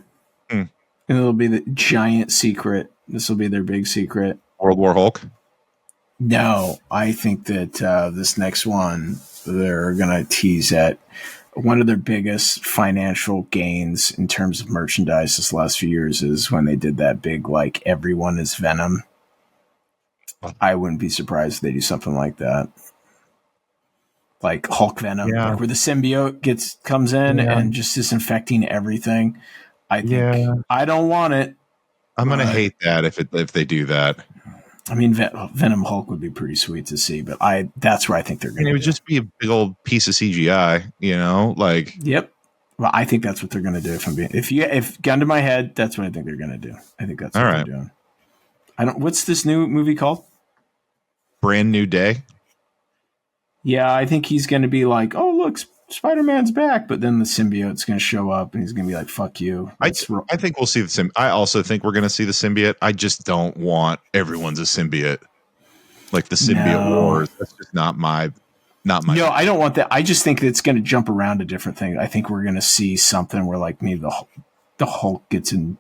And it'll be the giant secret. This will be their big secret. World War Hulk? No, I think that this next one, they're going to tease at one of their biggest financial gains in terms of merchandise this last few years is when they did that big, like, everyone is Venom. I wouldn't be surprised if they do something like that. Like Hulk Venom, like where the symbiote comes in and just is infecting everything. I think I don't want it. I'm gonna hate that if they do that. I mean, Venom Hulk would be pretty sweet to see, but that's where I think they're going And it to would do. just be a big old piece of CGI, like. Yep. Well, I think that's what they're going to do. If gun to my head, that's what I think they're going to do. I think that's All what right. they're doing. What's this new movie called? Brand New Day. Yeah, I think he's going to be like, oh, look, Spider-Man's back. But then the symbiote's going to show up and he's going to be like, fuck you. I think we'll see the symbiote. I also think we're going to see the symbiote. I just don't want everyone's a symbiote. Like the symbiote wars. That's just not my. No, I don't want that. I just think it's going to jump around to different things. I think we're going to see something where like maybe the Hulk gets in.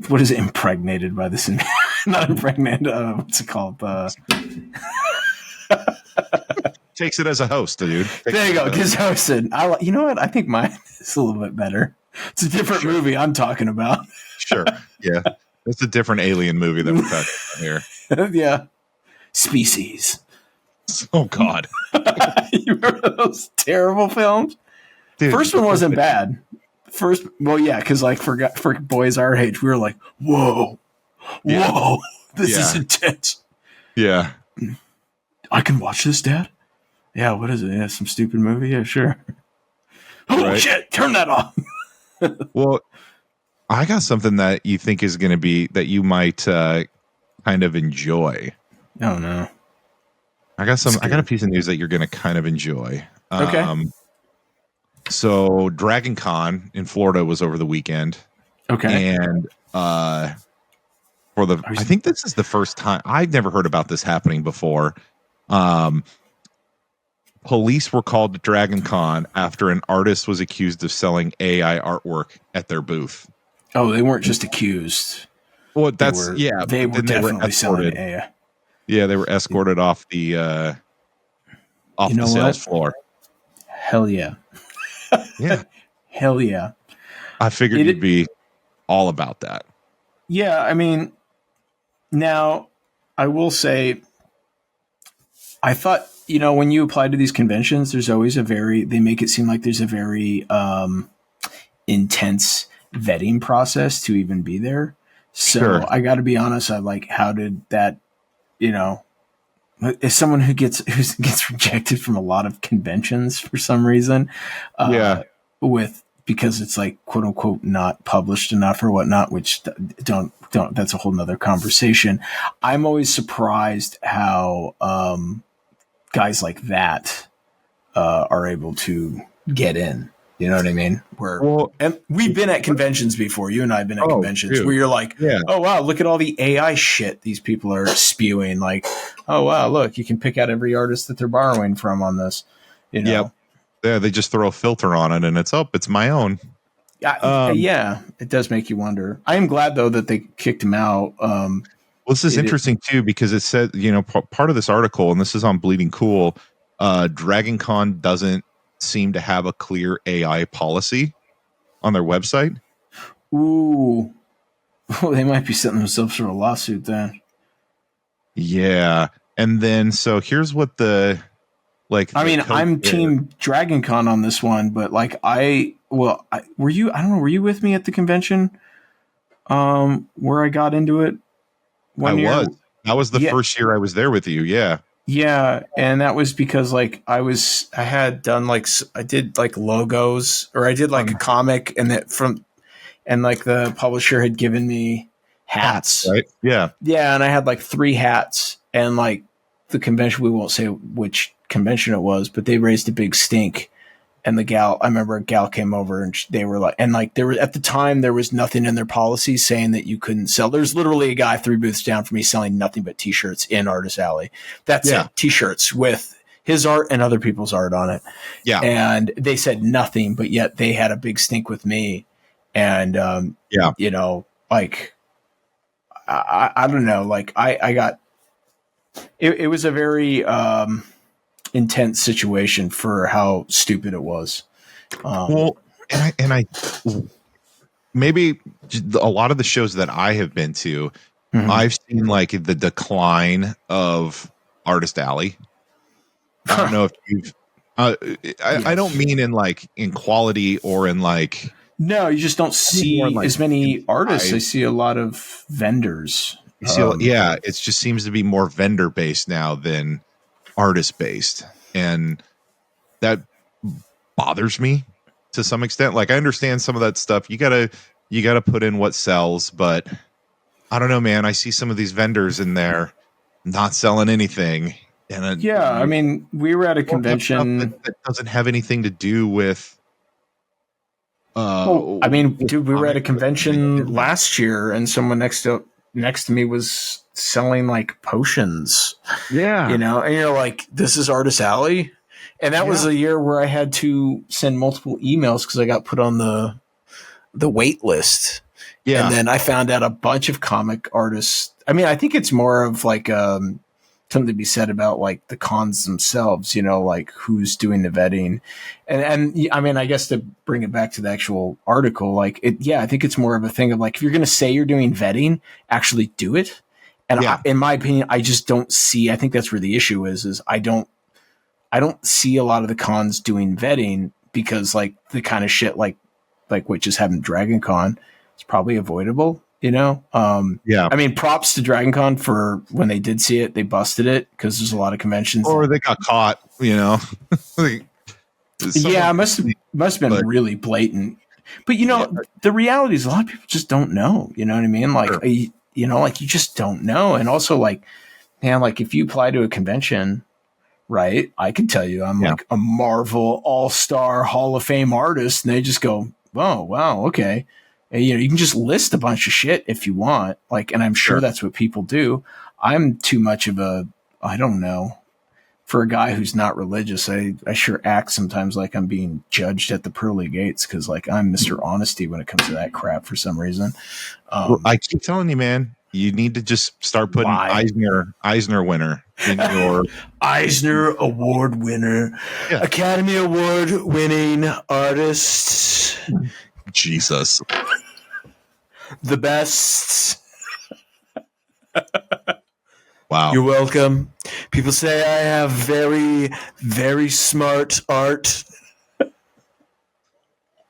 What is it? Impregnated by the symbiote? Not impregnated. What's it called? Takes it as a host, dude. There you go. Gets hosted. You know what? I think mine is a little bit better. It's a different movie I'm talking about. Sure. Yeah. It's a different alien movie that we're talking about here. Yeah. Species. Oh, God. You remember those terrible films? Dude, first one wasn't bad. Well, yeah, because like for boys our age, we were like, whoa, this is intense. Yeah. I can watch this, Dad? Yeah, what is it? Yeah, some stupid movie? Yeah, sure. Oh, shit, turn that off. Well, I got something that you think is going to be, that you might kind of enjoy. Oh, no. I got a piece of news that you're going to kind of enjoy. Okay. So Dragon Con in Florida was over the weekend. Okay. And I think this is the first time. I've never heard about this happening before. Police were called to Dragon Con after an artist was accused of selling AI artwork at their booth. Oh, they weren't just accused. Well, they were definitely selling AI. Yeah, they were escorted off the sales floor. Hell yeah. Yeah. Hell yeah. I figured you'd be all about that. Yeah, I mean, now I will say, I thought, when you apply to these conventions, there's always they make it seem like there's a very intense vetting process to even be there. So sure. I got to be honest, how did that, as someone who gets rejected from a lot of conventions for some reason, because it's like quote unquote not published enough or whatnot, which don't that's a whole nother conversation. I'm always surprised how guys like that are able to get in. You know what I mean? And we've been at conventions before. You and I have been at conventions where you're like, oh, wow, look at all the AI shit these people are spewing. Like, oh, wow, look, you can pick out every artist that they're borrowing from on this. Yep. Yeah, they just throw a filter on it and it's my own. Yeah, it does make you wonder. I am glad, though, that they kicked him out. Well, this is interesting, too, because it said, part of this article, and this is on Bleeding Cool, Dragon Con doesn't seem to have a clear AI policy on their website. Ooh. They might be setting themselves for a lawsuit then. Yeah. And then, so here's what I'm team Dragon Con on this one, but were you with me at the convention? Where I got into it? That was the first year I was there with you. Yeah. Yeah. And that was because I did logos, or I did a comic, and the publisher had given me hats. Right. Yeah. Yeah. And I had 3 hats, and the convention, we won't say which convention it was, but they raised a big stink. And I remember a gal came over, and they were there were, at the time, there was nothing in their policy saying that you couldn't sell. There's literally a guy 3 booths down from me selling nothing but t-shirts in Artist Alley. That's it. T-shirts with his art and other people's art on it. Yeah. And they said nothing, but yet they had a big stink with me. And, I don't know, I got, it was a very, intense situation for how stupid it was. Maybe a lot of the shows that I have been to, I've seen the decline of Artist Alley. I don't know if you've, I don't mean in quality or in no, you just don't see as many artists. I see a lot of vendors. You see, yeah, it just seems to be more vendor based now than artist based, and that bothers me to some extent. Like I understand some of that stuff. You gotta put in what sells, but I don't know, man. I see some of these vendors in there not selling anything, and Yeah, I mean, we were at a have stuff convention. that doesn't have anything to do with. Well, I mean, With dude, we were at a comic book convention convention. last year, and someone next to me was selling like potions, Yeah, and you're like, "This is Artist Alley," and that was yeah, a year where I had to send multiple emails because I got put on the wait list, and yeah. then I found out a bunch of comic artists. I mean, I think it's more of like something to be said about like the cons themselves, like who's doing the vetting. And I mean, I guess to bring it back to the actual article, like I think it's more of a thing of like, if you're going to say you're doing vetting, actually do it. And Yeah. in my opinion, I just don't see, I think that's where the issue is I don't see a lot of the cons doing vetting because like the kind of shit like what just happened at Dragon Con is probably avoidable, Yeah. I mean, props to Dragon Con for when they did see it, they busted it because there's a lot of conventions. Or they got caught, Like, Yeah, it someone- must have been but- really blatant. But Yeah. the reality is a lot of people just don't know. You know what I mean? Like, Sure. like you just don't know. And also, like, man, like if you apply to a convention, right? I can tell you, I'm like a Marvel All-Star Hall of Fame artist, and they just go, "Oh, wow, okay." And, you can just list a bunch of shit if you want, like, and I'm sure that's what people do. I'm too much of I don't know. For a guy who's not religious, I sure act sometimes like I'm being judged at the pearly gates because like I'm Mr. Honesty when it comes to that crap for some reason. I keep telling you, man, you need to just start putting Eisner winner in your Eisner Award winner, Academy Award winning artist, Jesus, the best. Wow. You're welcome. People say I have very, very smart art.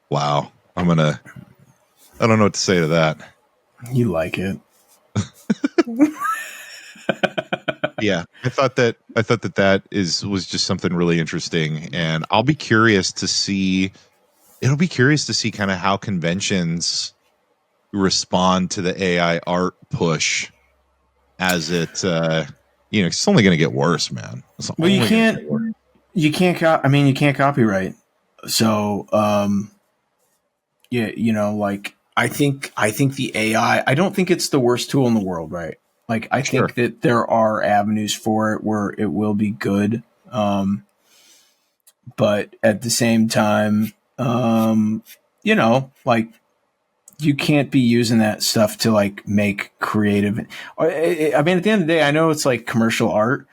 Wow. I don't know what to say to that. You like it. Yeah. I thought that was just something really interesting. And it'll be curious to see kind of how conventions respond to the AI art push as it's only going to get worse, man. Well, you can't copyright. So, like I think the AI, I don't think it's the worst tool in the world, right? Like I think that there are avenues for it where it will be good. But at the same time, like you can't be using that stuff to like make creative. I mean, at the end of the day, I know it's like commercial art,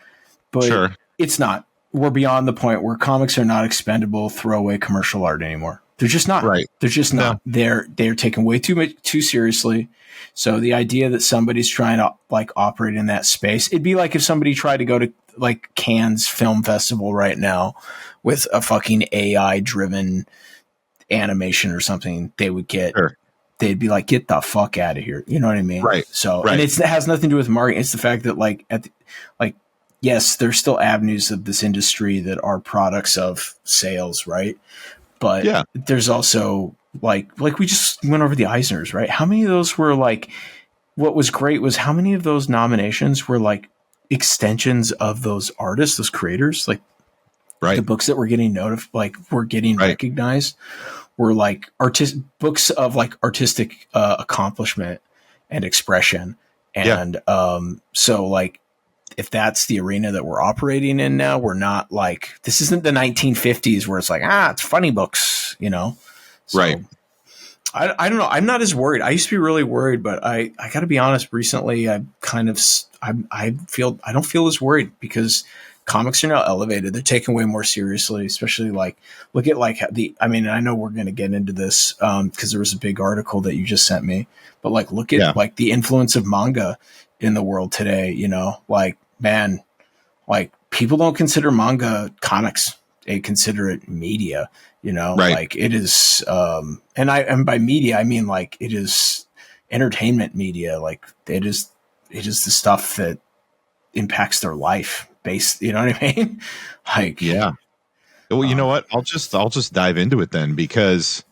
but it's not. We're beyond the point where comics are not expendable, throwaway commercial art anymore. They're just not. Right. They're just not. They're taken way too seriously. So the idea that somebody's trying to like operate in that space, it'd be like if somebody tried to go to like Cannes Film Festival right now with a fucking AI driven animation or something, they would get. They'd be like, "Get the fuck out of here!" You know what I mean? Right. So, and it has nothing to do with marketing. It's the fact that, like, yes, there's still avenues of this industry that are products of sales, right? But there's also like we just went over the Eisners, right? How many of those were like? What was great was how many of those nominations were like extensions of those artists, those creators, like the books that were getting recognized. Were like books of like artistic accomplishment and expression. And so like if that's the arena that we're operating in now, we're not like, this isn't the 1950s where it's like, it's funny books, So, right. I don't know. I'm not as worried. I used to be really worried, but I got to be honest. Recently, I don't feel as worried because comics are now elevated. They're taken way more seriously, especially like look at like I know we're going to get into this because there was a big article that you just sent me, but like look at like the influence of manga in the world today. Like man, like people don't consider manga comics; they consider it media. Like it is, and by media I mean like it is entertainment media. Like it is it is the stuff that impacts their life based, you know what I mean? Like, Yeah. Well, you know what? I'll just dive into it then, because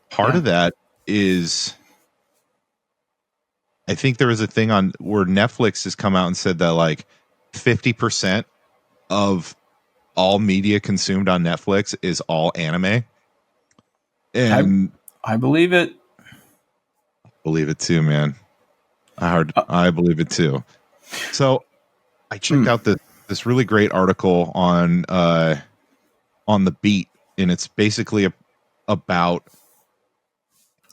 part yeah. of that is, I think there was a thing on where Netflix has come out and said that like 50% of all media consumed on Netflix is all anime. I And I believe it. believe it too, man. Uh, I believe it too. So I checked mm, out this really great article on the Beat, and it's basically about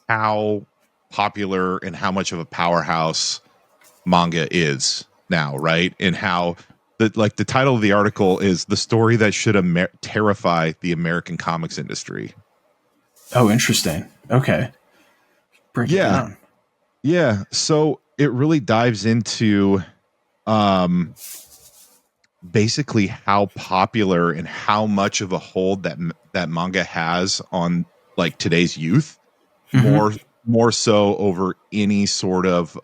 how popular and how much of a powerhouse manga is now, right? And how the title of the article is "The Story That Should Terrify the American Comics Industry." oh, interesting. Okay. Break it Yeah, down. yeah. So it really dives into um basically how popular and how much of a hold that manga has on like today's youth, Mm-hmm. more so over any sort of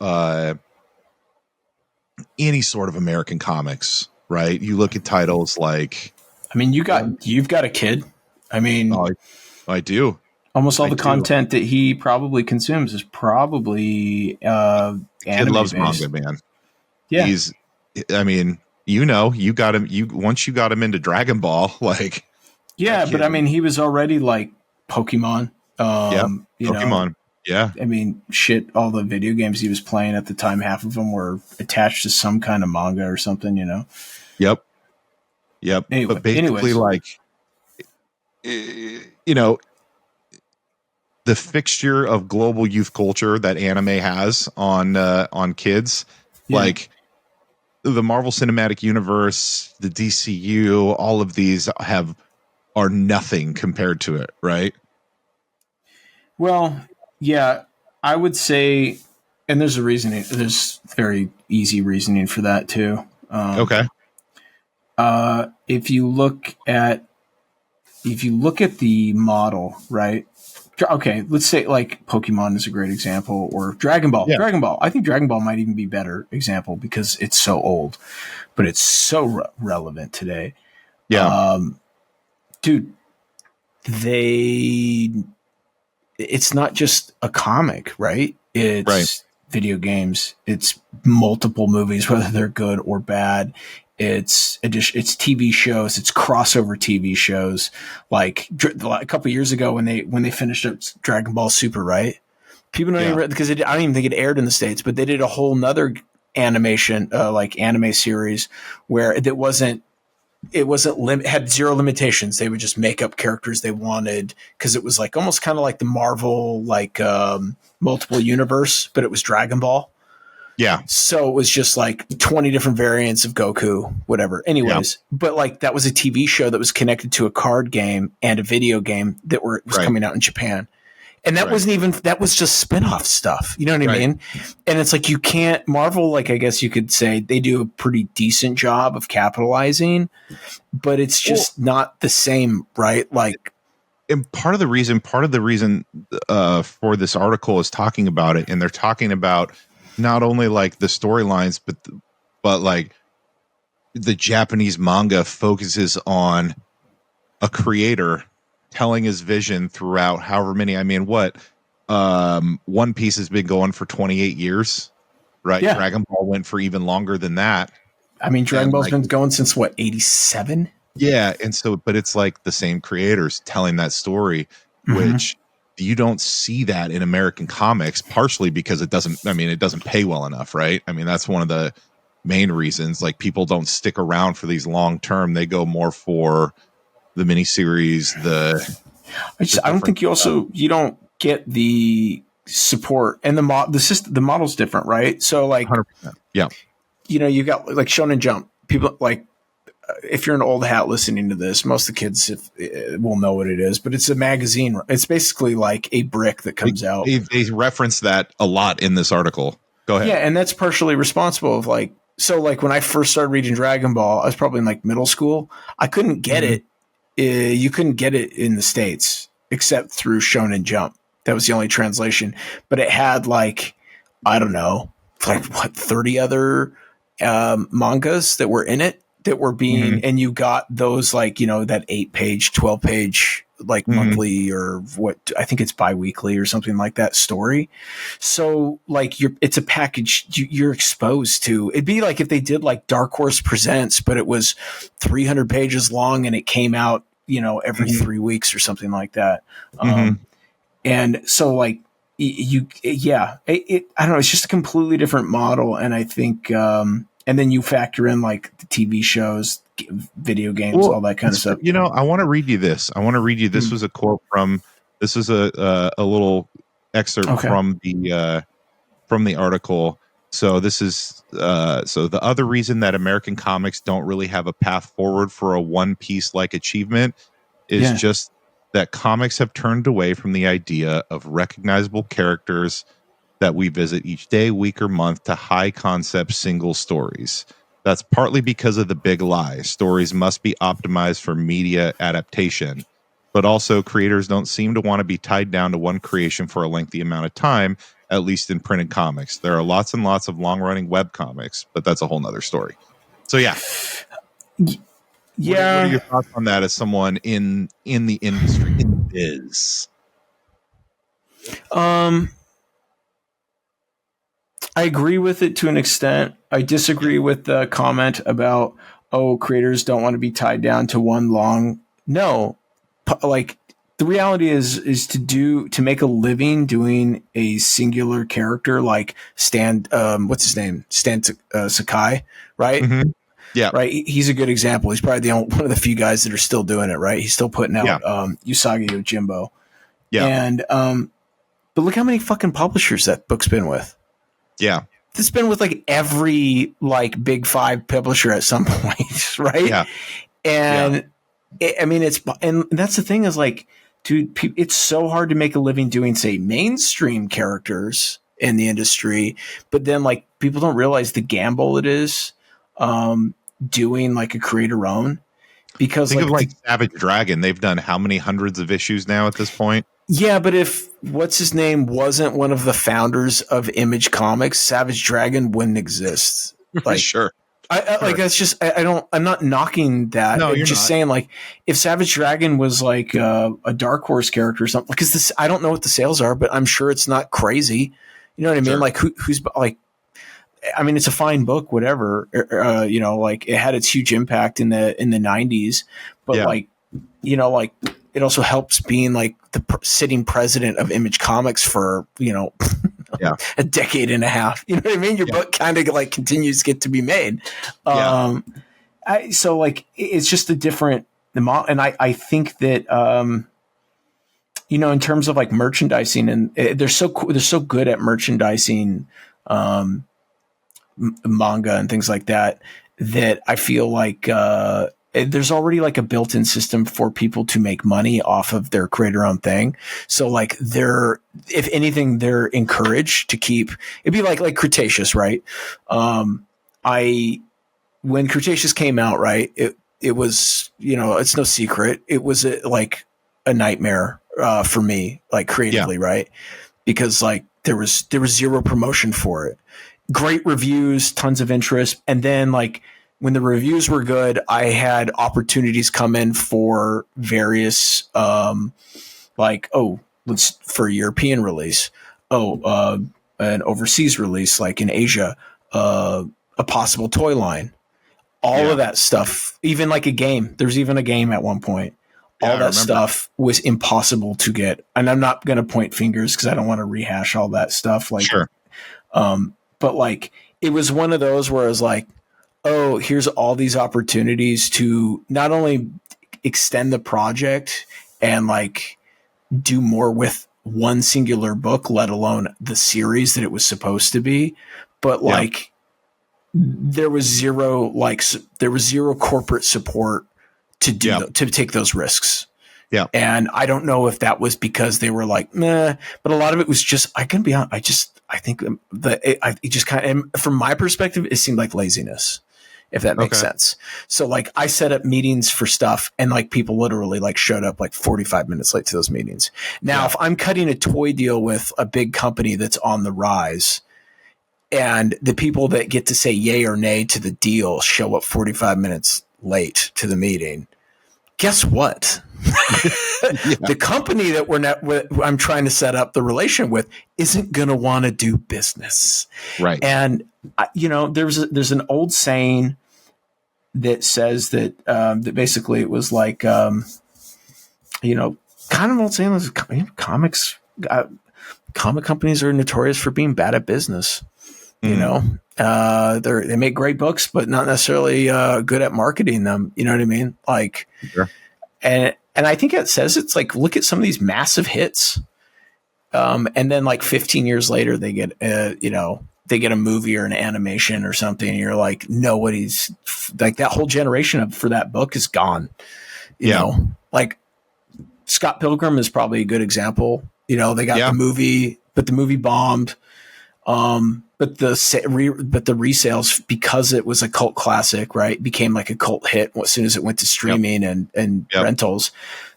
American comics, right? You look at titles like I mean, one. you've got a kid. I mean, Oh, I do. almost all I the do. content that he probably consumes is probably Kid anime loves manga, based. man. Yeah. He's, I mean, you got him. Once you got him into Dragon Ball, like that Yeah, but kid. I mean, he was already like Pokemon. Yeah, You know, Pokemon. Yeah. I mean, shit, all the video games he was playing at the time, half of them were attached to some kind of manga or something, you know? Yep. Yep. Anyway, But basically, anyways. like, you know, the fixture of global youth culture that anime has on kids, Yeah. like the Marvel Cinematic Universe, the DCU, all of these are nothing compared to it, right? Well, yeah, I would say, and there's a reasoning, there's very easy reasoning for that too. Okay. If you look at the model, right? Okay, let's say like Pokemon is a great example, or Dragon Ball. Yeah. Dragon Ball. I think Dragon Ball might even be a better example because it's so old, but it's so relevant today. Yeah. Dude, they it's not just a comic, right? Right. It's video games. It's multiple movies, whether they're good or bad. It's TV shows. It's crossover TV shows. Like a couple of years ago when they finished up Dragon Ball Super, right? People don't Yeah. even because I don't even think it aired in the States, but they did a whole nother animation, like anime series where had zero limitations. They would just make up characters they wanted because it was like almost kind of like the Marvel multiple universe, but it was Dragon Ball. Yeah. So it was just like 20 different variants of Goku, whatever. Yeah. Anyways, but like that was a TV show that was connected to a card game and a video game that was Right. coming out in Japan. And that Right. wasn't even, that was just spin-off stuff. You know what I Right. mean? And it's like, you can't, Marvel, like, I guess you could say they do a pretty decent job of capitalizing, but it's just not the same, right? Like, And part of the reason for this article is talking about it, and they're talking about not only like the storylines, but like the Japanese manga focuses on a creator telling his vision throughout however many, I mean, what One Piece has been going for 28 years, right? yeah. Dragon Ball went for even longer than that. I mean, Dragon And Ball's like, been going since what, 87? yeah, and so but it's like the same creators telling that story, Mm-hmm. which you don't see that in American comics, partially because it doesn't pay well enough, right? I mean, that's one of the main reasons. Like, people don't stick around for these long term. They go more for the miniseries, I don't different think you don't get the support and the model's different, right? So like, 100%. Yeah. you got like Shonen Jump. People like, if you're an old hat listening to this, most of the kids will know what it is, but it's a magazine. It's basically like a brick that comes out. They reference that a lot in this article. Go ahead. Yeah, and that's partially responsible of like, so like when I first started reading Dragon Ball, I was probably in like middle school. I couldn't get Mhm. it. You couldn't get it in the States except through Shonen Jump. That was the only translation, but it had like, I don't know, like what 30 other mangas that were in it that were being, and you got those like, that 8-page, 12-page, like monthly or what I think it's biweekly or something like that story. So like it's a package you're exposed to. It'd be like if they did like Dark Horse Presents, but it was 300 pages long and it came out, every 3 weeks or something like that. And so like I don't know. It's just a completely different model. And I think, and then you factor in like the TV shows, video games, all that kind of stuff. I want to read you this. This was a quote from, this is a little excerpt from the article. So this is, so the other reason that American comics don't really have a path forward for a One Piece like achievement is just that comics have turned away from the idea of recognizable characters that we visit each day, week, or month to high concept single stories. That's partly because of the big lie. Stories must be optimized for media adaptation, but also creators don't seem to want to be tied down to one creation for a lengthy amount of time, at least in printed comics. There are lots and lots of long running web comics, but that's a whole nother story. So yeah. What are your thoughts on that as someone in the industry, in biz? I agree with it to an extent. I disagree with the comment about, creators don't want to be tied down to one long. No, like the reality is to make a living doing a singular character like Stan, what's his name? Stan Sakai, right? Mm-hmm. Yeah. Right. He's a good example. He's probably one of the few guys that are still doing it, right? He's still putting out Usagi Yojimbo. Yeah. And but look how many fucking publishers that book's been with. Yeah. It's been with like every like big 5 publisher at some point, right? Yeah. And and that's the thing is like, dude, it's so hard to make a living doing, say, mainstream characters in the industry, but then like people don't realize the gamble it is doing like a creator own. Because think of like Savage Dragon. They've done how many hundreds of issues now at this point? Yeah, but if what's his name wasn't one of the founders of Image Comics, Savage Dragon wouldn't exist. Like, sure. Like that's just I'm not knocking that. No, I'm just saying like if Savage Dragon was like a Dark Horse character or something, because this I don't know what the sales are, but I'm sure it's not crazy. You know what I mean? Like who's like. I mean, it's a fine book, whatever. Like it had its huge impact in the 90s, but like it also helps being like the sitting president of Image Comics for a decade and a half. You know what I mean? Your book kind of like continues to get to be made. So like it's just a different and I think that in terms of like merchandising, and they're so good at merchandising. Manga and things like that I feel like there's already like a built-in system for people to make money off of their creator-owned thing. So like if anything, they're encouraged to keep. It'd be like Cretaceous, right? When Cretaceous came out, right, it was it's no secret it was like a nightmare for me, like creatively, right? Because like there was zero promotion for it. Great reviews, tons of interest. And then like when the reviews were good, I had opportunities come in for various, let's for a European release. An overseas release, like in Asia, a possible toy line, all of that stuff, even like a game. There's even a game at one point. All that stuff was impossible to get. And I'm not going to point fingers because I don't want to rehash all that stuff. Like, but like, it was one of those where I was like, oh, here's all these opportunities to not only extend the project and like do more with one singular book, let alone the series that it was supposed to be. But like, there was zero corporate support to do to take those risks. Yeah. And I don't know if that was because they were like, meh, but a lot of it was just, I can be honest. I think it just kind of, from my perspective, it seemed like laziness, if that makes sense. So like I set up meetings for stuff and like people literally like showed up like 45 minutes late to those meetings. Now, if I'm cutting a toy deal with a big company that's on the rise, and the people that get to say yay or nay to the deal show up 45 minutes late to the meeting. Guess what? Yeah. The company that I'm trying to set up the relation with isn't going to want to do business. Right. And there's an old saying that says that that basically it was like kind of old saying is comics. Comic companies are notorious for being bad at business. You know, they make great books, but not necessarily good at marketing them. You know what I mean? Like, Sure. and I think it says it's like, look at some of these massive hits. And then like 15 years later, they get, they get a movie or an animation or something. And you're like, nobody's like that whole generation for that book is gone. You know, like Scott Pilgrim is probably a good example. You know, they got the movie, but the movie bombed. But the resales, because it was a cult classic, right, became like a cult hit as soon as it went to streaming and rentals.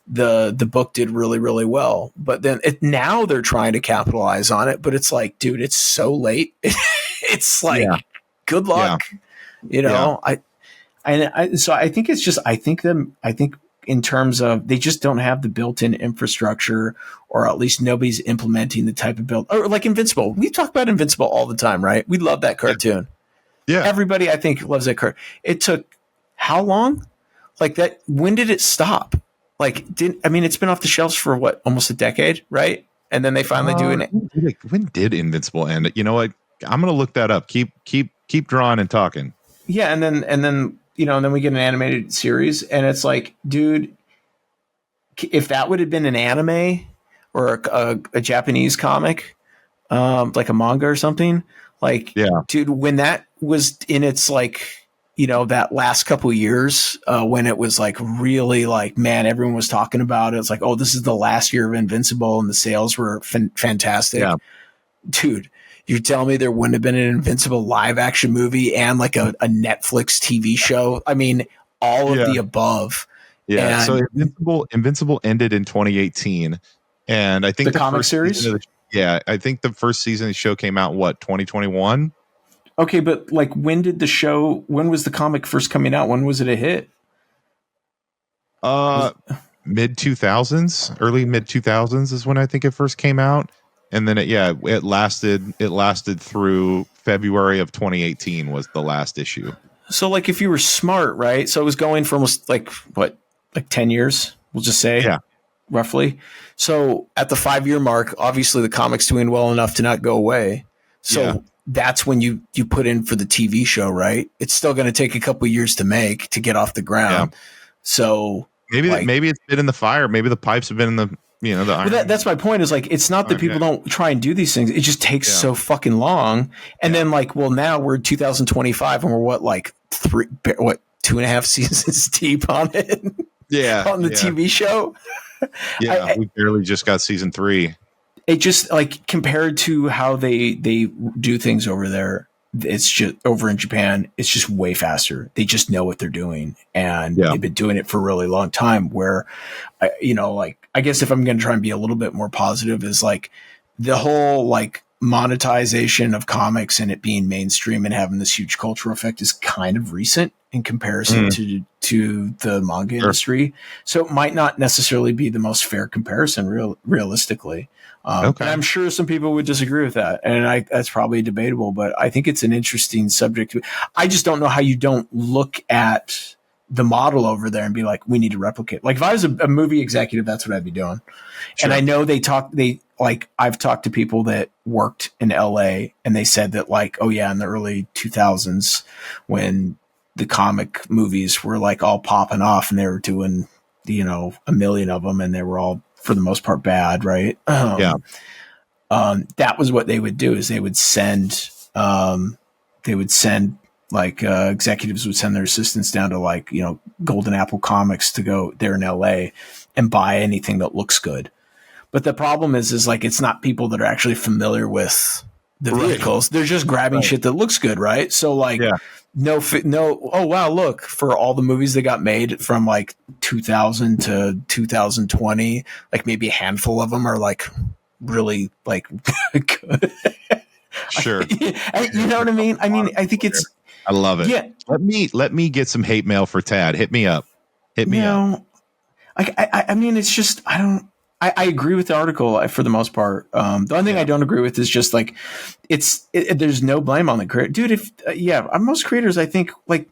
The book did really, really well. But then now they're trying to capitalize on it. But it's like, dude, it's so late. It's like, good luck. You know, so I think it's just, I think in terms of they just don't have the built-in infrastructure, or at least nobody's implementing the type of build, or like Invincible. We talk about Invincible all the time, right? We love that cartoon. Yeah. Everybody I think loves that cartoon. It took how long? Like that. When did it stop? Like, it's been off the shelves for what, almost a decade, right? And then they finally do it. When did Invincible end? You know what? I'm going to look that up. Keep drawing and talking. Yeah. And then, and then we get an animated series, and it's like, dude, if that would have been an anime or a Japanese comic, like a manga or something, like, dude, when that was in its like, that last couple of years, when it was like really like, man, everyone was talking about it. It's like, oh, this is the last year of Invincible, and the sales were fantastic. Yeah. Dude, you're telling me there wouldn't have been an Invincible live action movie and like a Netflix TV show? I mean, all of the above. Yeah. And so Invincible ended in 2018, and I think the comic series. I think the first season of the show came out 2021. Okay, but like, when was the comic first coming out? When was it a hit? Mid 2000s, early mid 2000s is when I think it first came out. And then it lasted through February of 2018 was the last issue. So like, if you were smart, right? So it was going for almost like 10 years, we'll just say, roughly. So at the 5-year mark, obviously the comic's doing well enough to not go away. So that's when you put in for the TV show, right? It's still going to take a couple of years to get off the ground. Yeah. So maybe it's been in the fire. Maybe the pipes have been in the the iron. Well, that's my point, is like, it's not that people don't try and do these things. It just takes so fucking long. And then like, well, now we're 2025 and we're 2.5 seasons deep on it. Yeah. On the TV show. Yeah. We barely just got season 3. It just, like, compared to how they do things over there, it's just over in Japan, it's just way faster. They just know what they're doing, and they've been doing it for a really long time, where, I guess if I'm going to try and be a little bit more positive, is like the whole like monetization of comics and it being mainstream and having this huge cultural effect is kind of recent in comparison to the manga industry. So it might not necessarily be the most fair comparison realistically. And I'm sure some people would disagree with that, and that's probably debatable, but I think it's an interesting subject. I just don't know how you don't look at the model over there and be like, we need to replicate. Like, if I was a movie executive, that's what I'd be doing. Sure. And I know I've talked to people that worked in LA, and they said that, like, oh yeah, in the early 2000s when the comic movies were like all popping off and they were doing, a million of them, and they were all, for the most part, bad. Right. That was what they would do, is they would send like executives would send their assistants down to like, Golden Apple Comics to go there in LA and buy anything that looks good. But the problem is like, it's not people that are actually familiar with the vehicles. They're just grabbing shit that looks good. Right. So like, oh wow, look, for all the movies that got made from like 2000 to 2020, like maybe a handful of them are like really like good. Sure. You know what I mean? I mean, I think it's, I love it. yeah, Let me get some hate mail for Tad. Hit me up. Hit me up. no, I mean, it's just, I agree with the article for the most part. The only thing I don't agree with is just like, there's no blame on the creator. Dude, most creators, I think, like,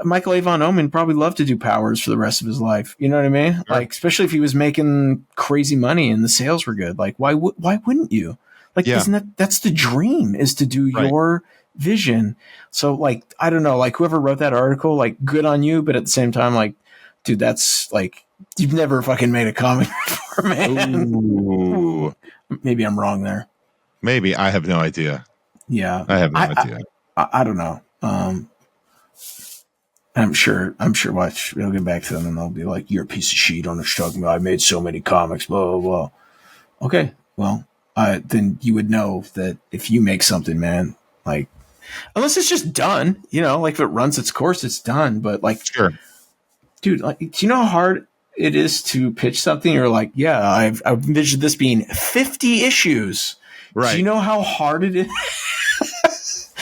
Michael Avon Omen probably loved to do powers for the rest of his life. You know what I mean? Sure. Like, especially if he was making crazy money and the sales were good. Like, why wouldn't you? Like, isn't that's the dream, is to do your vision. So, like, I don't know, like, whoever wrote that article, like, good on you. But at the same time, like, dude, that's like, you've never fucking made a comic before, man. Ooh. Maybe I'm wrong there. Maybe. I have no idea. Yeah. I have no idea. I don't know. I'm sure watch, we'll get back to them and they'll be like, you're a piece of shit on the talking about. I made so many comics, blah, blah, blah. Okay. Well, then you would know that if you make something, man, like, unless it's just done, you know, like if it runs its course, it's done. But like, sure, dude, like, do you know how hard it is to pitch something? You're like, yeah, I've envisioned this being 50 issues. Right. Do you know how hard it is?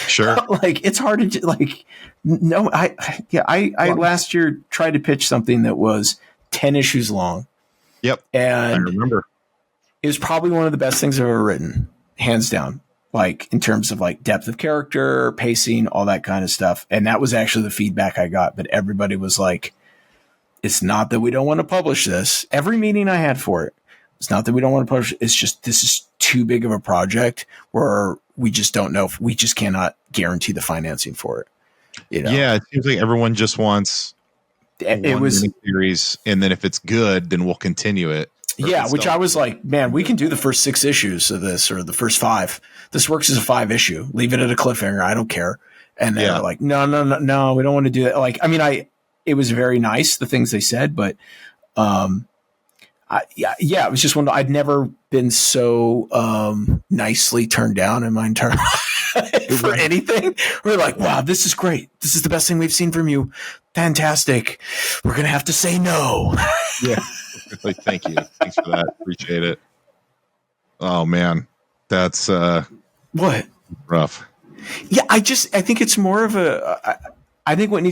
Sure. Like, it's hard to, like, no, I last year tried to pitch something that was 10 issues long. Yep. And I remember. It was probably one of the best things I've ever written, hands down, like in terms of like depth of character, pacing, all that kind of stuff. And that was actually the feedback I got. But everybody was like, it's not that we don't want to publish this. Every meeting I had for it, it's not that we don't want to publish it. It's just, this is too big of a project where we just don't know if we just cannot guarantee the financing for it. You know? Yeah, it seems like everyone just wants it was series, and then if it's good, then we'll continue it. Yeah, which I was like, man, we can do the first 6 issues of this, or the first 5. This works as a 5 issue. Leave it at a cliffhanger. I don't care. And they were like, no, we don't want to do that. Like, I mean, it was very nice, the things they said, but it was just one. I'd never been so nicely turned down in my entire life for anything. We're like, wow, this is great. This is the best thing we've seen from you. Fantastic. We're gonna have to say no. Yeah. Like, thank you. Thanks for that. Appreciate it. Oh man, that's what rough. Yeah, I think it's more of I think what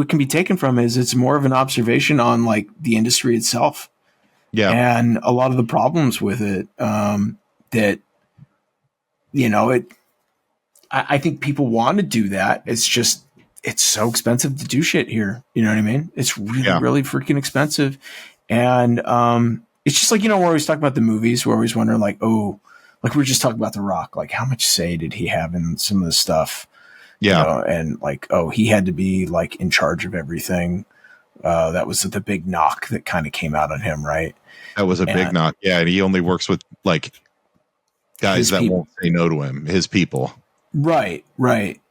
can be taken from is it's more of an observation on like the industry itself. Yeah. And a lot of the problems with it, that, you know, I think people want to do that. It's just, it's so expensive to do shit here. You know what I mean? It's really, really freaking expensive. And it's just like, you know, we're always talking about the movies. We're always wondering like, oh, like we were just talking about The Rock. Like, how much say did he have in some of the stuff? Yeah. You know, and like, oh, he had to be like in charge of everything. That was the big knock that kind of came out on him, right? That was a big knock. Yeah. And he only works with like guys that won't say no to him, his people. Right.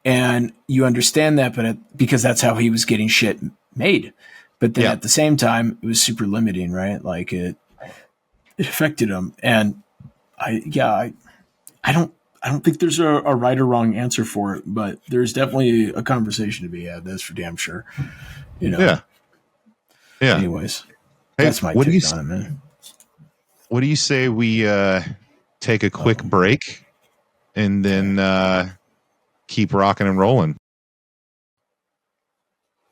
And you understand that, but because that's how he was getting shit made. But then at the same time, it was super limiting, right? Like it affected him. And I don't think there's a right or wrong answer for it, but there's definitely a conversation to be had. That's for damn sure. You know? Yeah. Anyways, that's my take on it, man. What do you say we take a quick break and then keep rocking and rolling?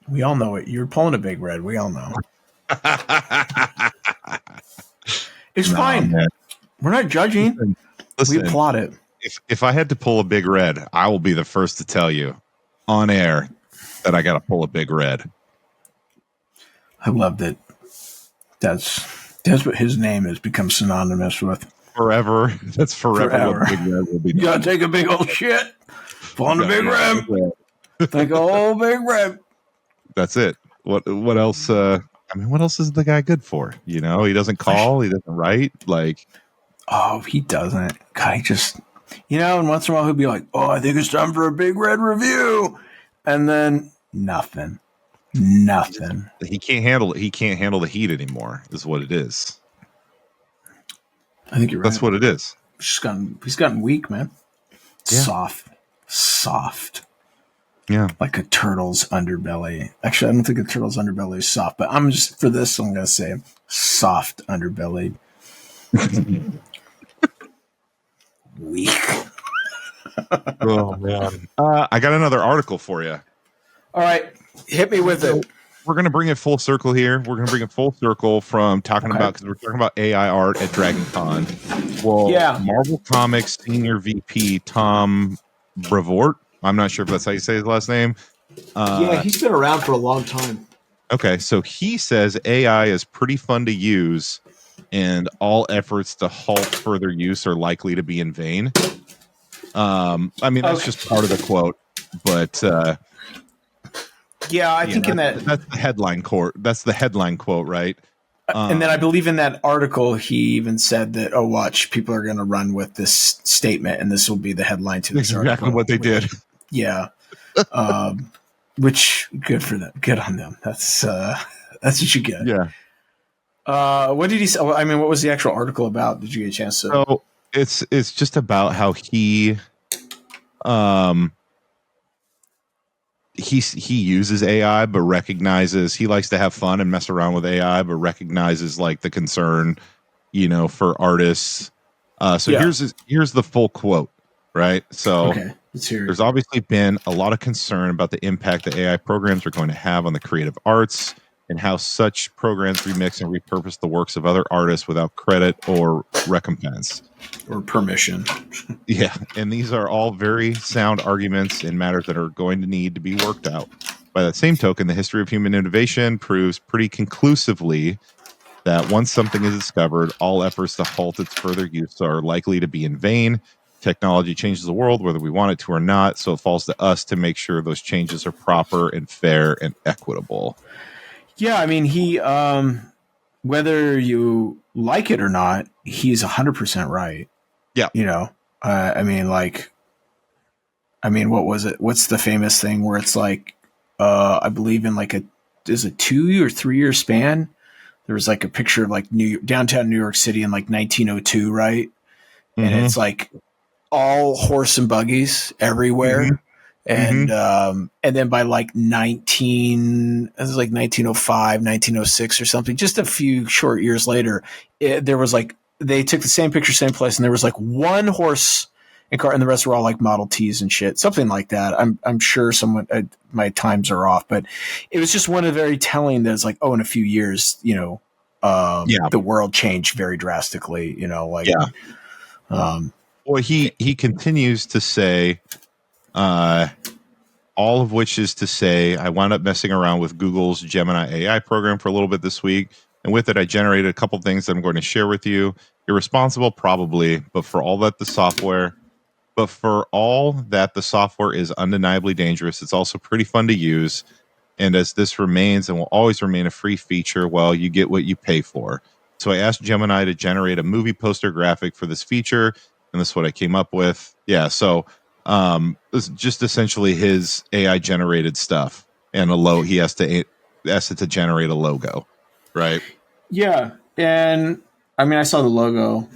We all know it. You're pulling a big red. We all know. It's fine. Man. We're not judging. Listen, we applaud it. If I had to pull a big red, I will be the first to tell you on air that I got to pull a big red. I love that. That's what his name has become synonymous with. Forever. That's forever. What big red will be. You gotta take a big old shit. Pull on a big red. Take a whole big red. That's it. What else? I mean, what else is the guy good for? You know, he doesn't call. He doesn't write. Like, oh, he doesn't. God, he just, you know, and once in a while he'll be like, oh, I think it's time for a big red review. And then nothing. He can't handle it. He can't handle the heat anymore, is what it is. I think you're right. That's what it is. He's gotten weak, man. Yeah. Soft. Yeah. Like a turtle's underbelly. Actually, I don't think a turtle's underbelly is soft, but I'm going to say soft underbelly. Weak. Oh man. I got another article for you. All right, hit me with it. So we're going to bring it full circle here. We're going to bring it full circle from talking Okay. about, because we're talking about AI art at Dragon Con. Well, Yeah. Marvel Comics senior VP Tom Brevoort, I'm not sure if that's how you say his last name. Yeah, he's been around for a long time. Okay, so he says AI is pretty fun to use, and all efforts to halt further use are likely to be in vain. I mean, that's Okay. just part of the quote, but Yeah, I yeah, think in that, that's the headline quote. That's the headline quote, right? and then I Um, believe in that article, he even said that, oh, watch, people are going to run with this statement, and this will be the headline to that's this exactly article. what they did. Yeah. Um, which good for them. Good on them. That's what you get. Yeah. What did he say? I mean, what was the actual article about? Did you get a chance to? So it's just about how um he uses AI, but recognizes he likes to have fun and mess around with AI, but recognizes like the concern, for artists. So Yeah. here's the full quote, right? So Okay. Let's hear it. there's obviously been a lot of concern about the impact that AI programs are going to have on the creative arts and how such programs remix and repurpose the works of other artists without credit or recompense. Or permission. Yeah, and these are all very sound arguments in matters that are going to need to be worked out. By that same token, the history of human innovation proves pretty conclusively that once something is discovered, all efforts to halt its further use are likely to be in vain. Technology changes the world whether we want it to or not, so it falls to us to make sure those changes are proper and fair and equitable. Yeah, I mean, whether you like it or not, he's 100% right. Yeah, You know, I mean, what was it? What's the famous thing where it's like, I believe in like is a 2 or 3 year span. There was like a picture of like downtown New York City in like 1902, right? And mm-hmm, it's like all horse and buggies mm-hmm, everywhere. mm-hmm. And then by like 1905, 1906 or something, just a few short years later, there was like, they took the same picture, same place, and there was like one horse and car, and the rest were all like Model Ts and shit, something like that. I'm sure someone, my times are off, but it was just one of the very telling that it's like, oh, in a few years, Yeah, the world changed very drastically, yeah. um, Well, he continues to say, uh, all of which is to say, I wound up messing around with Google's Gemini AI program for a little bit this week. And with it, I generated a couple things that I'm going to share with you. Irresponsible, probably, but for all that the software is undeniably dangerous, it's also pretty fun to use. And as this remains and will always remain a free feature, well, you get what you pay for. So I asked Gemini to generate a movie poster graphic for this feature, and this is what I came up with. Yeah, so this is just essentially his AI generated stuff, and he has to ask it to generate a logo, right? yeah. And I mean, I saw the logo.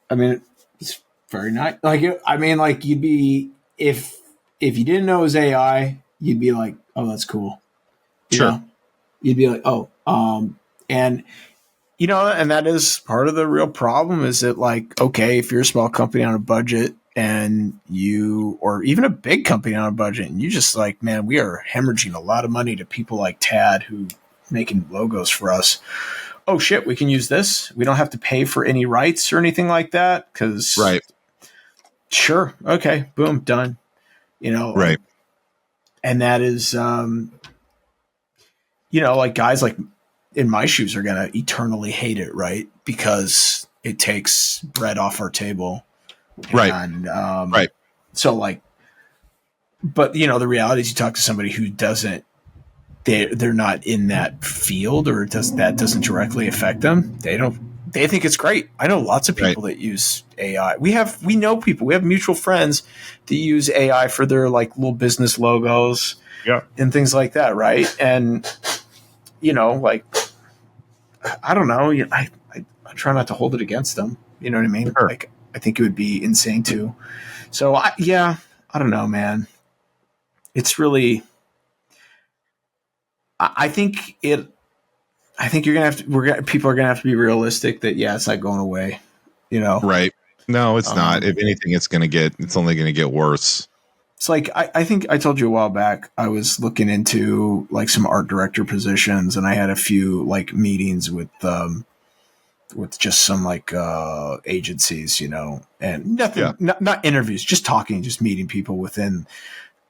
I mean, it's very nice. I mean, like you'd be, if you didn't know it was AI, you'd be like, oh, that's cool. You Sure. know, you'd be like, oh, and and that is part of the real problem is that like, okay, if you're a small company on a budget or even a big company on a budget and you just like, man, we are hemorrhaging a lot of money to people like Tad who making logos for us. Oh shit, we can use this. We don't have to pay for any rights or anything like that. Cause Right. sure. Okay. Boom. Done. Like, Right. and that is, like guys like in my shoes are going to eternally hate it. Right. Because it takes bread off our table. Right. And, Right. so like, but the reality is you talk to somebody who doesn't, they're not in that field or doesn't directly affect them. They think it's great. I know lots of Right. people that use AI. We know people, we have mutual friends that use AI for their like little business logos Yeah. and things like that. Right. And, like, I don't know. I try not to hold it against them. You know what I mean? Sure. Like, I think it would be insane too. So I don't know, man. It's really, I think it, I think you're gonna have to. People are gonna have to be realistic that it's not going away. Right. No, it's not. If Um, anything, it's only going to get worse. it's like I think I told you a while back I was looking into like some art director positions, and I had a few like meetings with just some like agencies, and Yeah. nothing, not interviews, just talking, just meeting people within.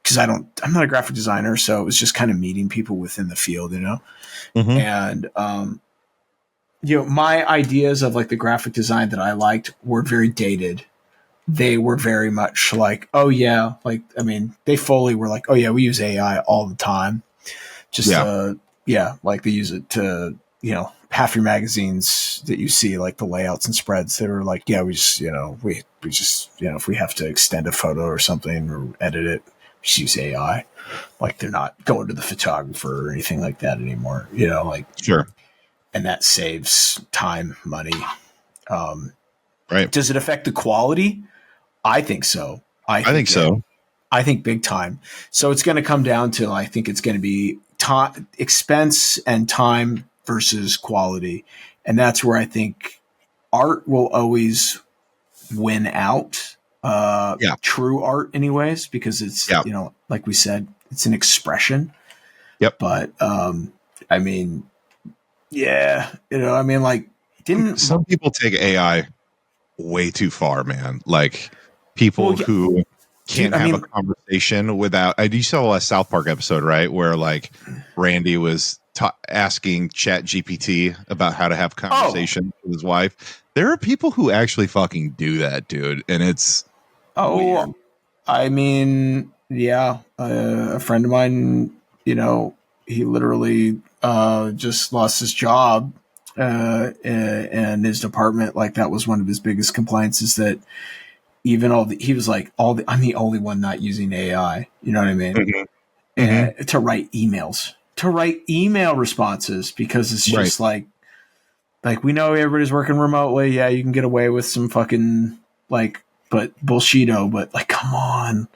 Because I'm not a graphic designer, so it was just kind of meeting people within the field. Hmm. And my ideas of like the graphic design that I liked were very dated. They were very much like, oh yeah, like I mean, they fully were like, oh yeah, we use AI all the time. Just Yeah. yeah, like they use it to half your magazines that you see, like the layouts and spreads, they were like, yeah, we just we just if we have to extend a photo or something or edit it, we just use AI. Like they're not going to the photographer or anything like that anymore. Like, Sure. and that saves time, money. Um, Right. does it affect the quality? I think so. I I think think it. so. I think big time. So it's going to come down to, I think it's going to be time, expense and time versus quality. And that's where I think art will always win out. Yeah. True art anyways, because it's, Yeah. like we said, it's an expression. Yep. But, I mean, yeah, I mean, like didn't, Some people take AI way too far, man. Like well, people yeah, who dude, can't I have a mean, conversation without. You saw a South Park episode, right, where like Randy was asking Chat GPT about how to have oh, conversations with his wife. There are people who actually fucking do that, dude, and it's weird. oh, I mean, yeah, a friend of mine, he literally just lost his job, and his department, like that was one of his biggest complaints is that even he was like, I'm the only one not using AI. You know what I mean? Hmm. Hmm. To write email responses because it's Right. just like we know everybody's working remotely. Yeah, you can get away with some fucking like, but bullshito. But like, come on,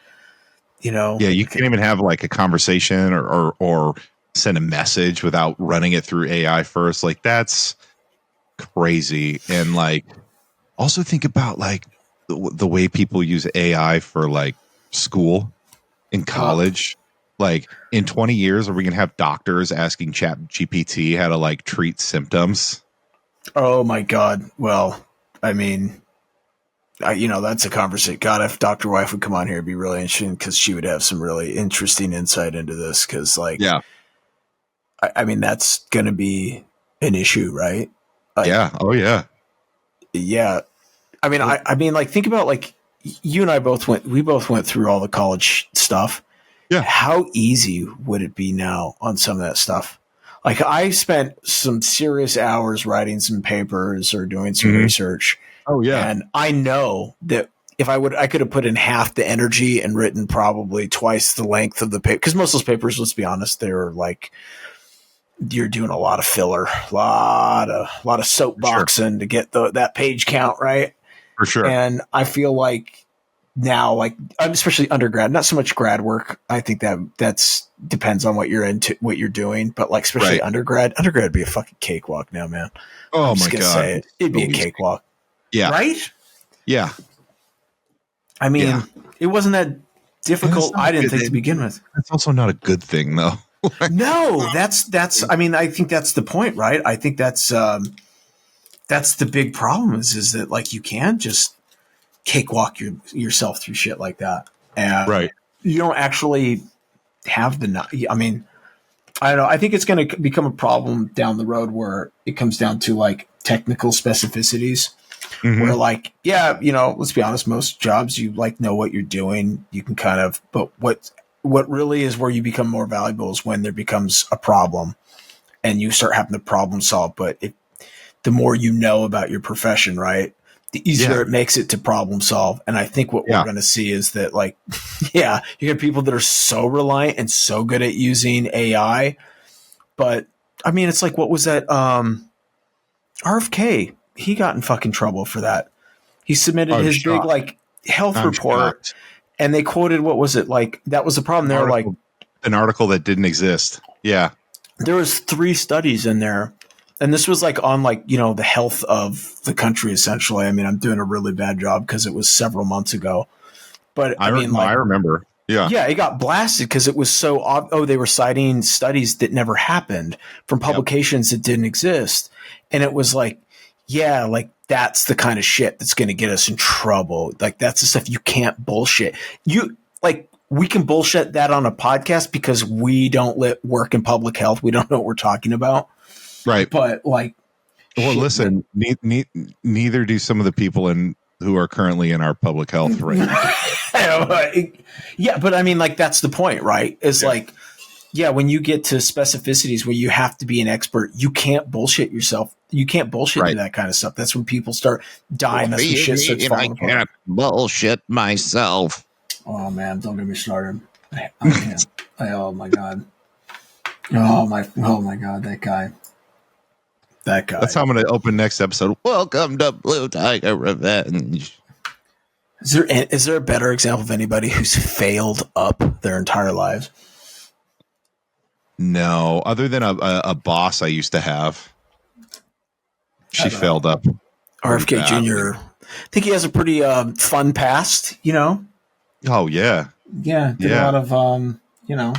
Yeah, you like, can't even have like a conversation or send a message without running it through AI first. Like that's crazy. And like also think about like the way people use AI for like school in uh, college. Like in 20 years, are we gonna have doctors asking Chat GPT how to like treat symptoms? oh my god. Well, I mean, that's a conversation. God, if Doctor Wife would come on here, it'd be really interesting because she would have some really interesting insight into this. Because like, Yeah. I mean, that's gonna be an issue, right? Like, Yeah. Oh yeah. yeah. I mean, Well, I mean, like, think about like you and I both went through all the college stuff. yeah. How easy would it be now on some of that stuff? Like I spent some serious hours writing some papers or doing some Hmm. research, Oh yeah. and I know that if I could have put in half the energy and written probably twice the length of the paper. Because most of those papers, let's be honest, they're like you're doing a lot of filler, lot of For sure. soapboxing to get that page count right. For sure. And I feel like now, like especially undergrad, not so much grad work. I think that's depends on what you're into, what you're doing. But like especially Right. undergrad would be a fucking cakewalk now, man. I'm Oh just my gonna God. say it. It's It'd be so a easy. cakewalk, Yeah. right? Yeah. I Yeah. mean, it wasn't that And it's difficult. not I didn't good. think to begin with. It's also not a good thing though. No, that's. I mean, I think that's the point, right? I think that's the big problem is that like you can just cakewalk yourself through shit like that, and Right. you don't actually have the. I mean, I don't know. I think it's going to become a problem down the road where it comes down to like technical specificities. Where Hmm. like, yeah, let's be honest, most jobs you like know what you're doing. You can kind of, but what really is where you become more valuable is when there becomes a problem and you start having to problem solve. But the more you know about your profession, right, the easier Yeah. it makes it to problem solve. And I think what we're Yeah. going to see is that like, yeah, you get people that are so reliant and so good at using AI. But I mean, it's like, what was that? RFK, he got in fucking trouble for that. He submitted I'm his big shocked. like health I'm report, shocked. and they quoted, what was it, like that was the problem. An They're like, article, an article that didn't exist. Yeah. there was 3 studies in there and this was like on like, you know, the health of the country, essentially. I mean, I'm doing a really bad job because it was several months ago, but I mean, I like, remember. Yeah. yeah, it got blasted because it was so they were citing studies that never happened from Yep. publications that didn't exist. And it was like, yeah, like that's the kind of shit that's going to get us in trouble. Like that's the stuff you can't bullshit. You like we can bullshit that on a podcast because we don't work in public health. We don't know what we're talking about. Right. But like, Well, listen, neither do some of the people who are currently in our public health right now. Yeah, but I mean, like that's the point, right? It's like, yeah, when you get to specificities where you have to be an expert, you can't bullshit yourself. You can't bullshit through that kind of stuff. That's when people start dying. That's when shit starts falling apart. I can't bullshit myself. Oh man, don't get me started. I can't. Oh my god. Oh my god, that guy. That guy. That's how I'm going to open next episode. Welcome to Blue Tiger Revenge. Is there a better example of anybody who's failed up their entire lives? No, other than a boss I used to have. She failed up. RFK Jr. I think he has a pretty fun past, you know? Oh, yeah. Yeah. Did a lot of, you know,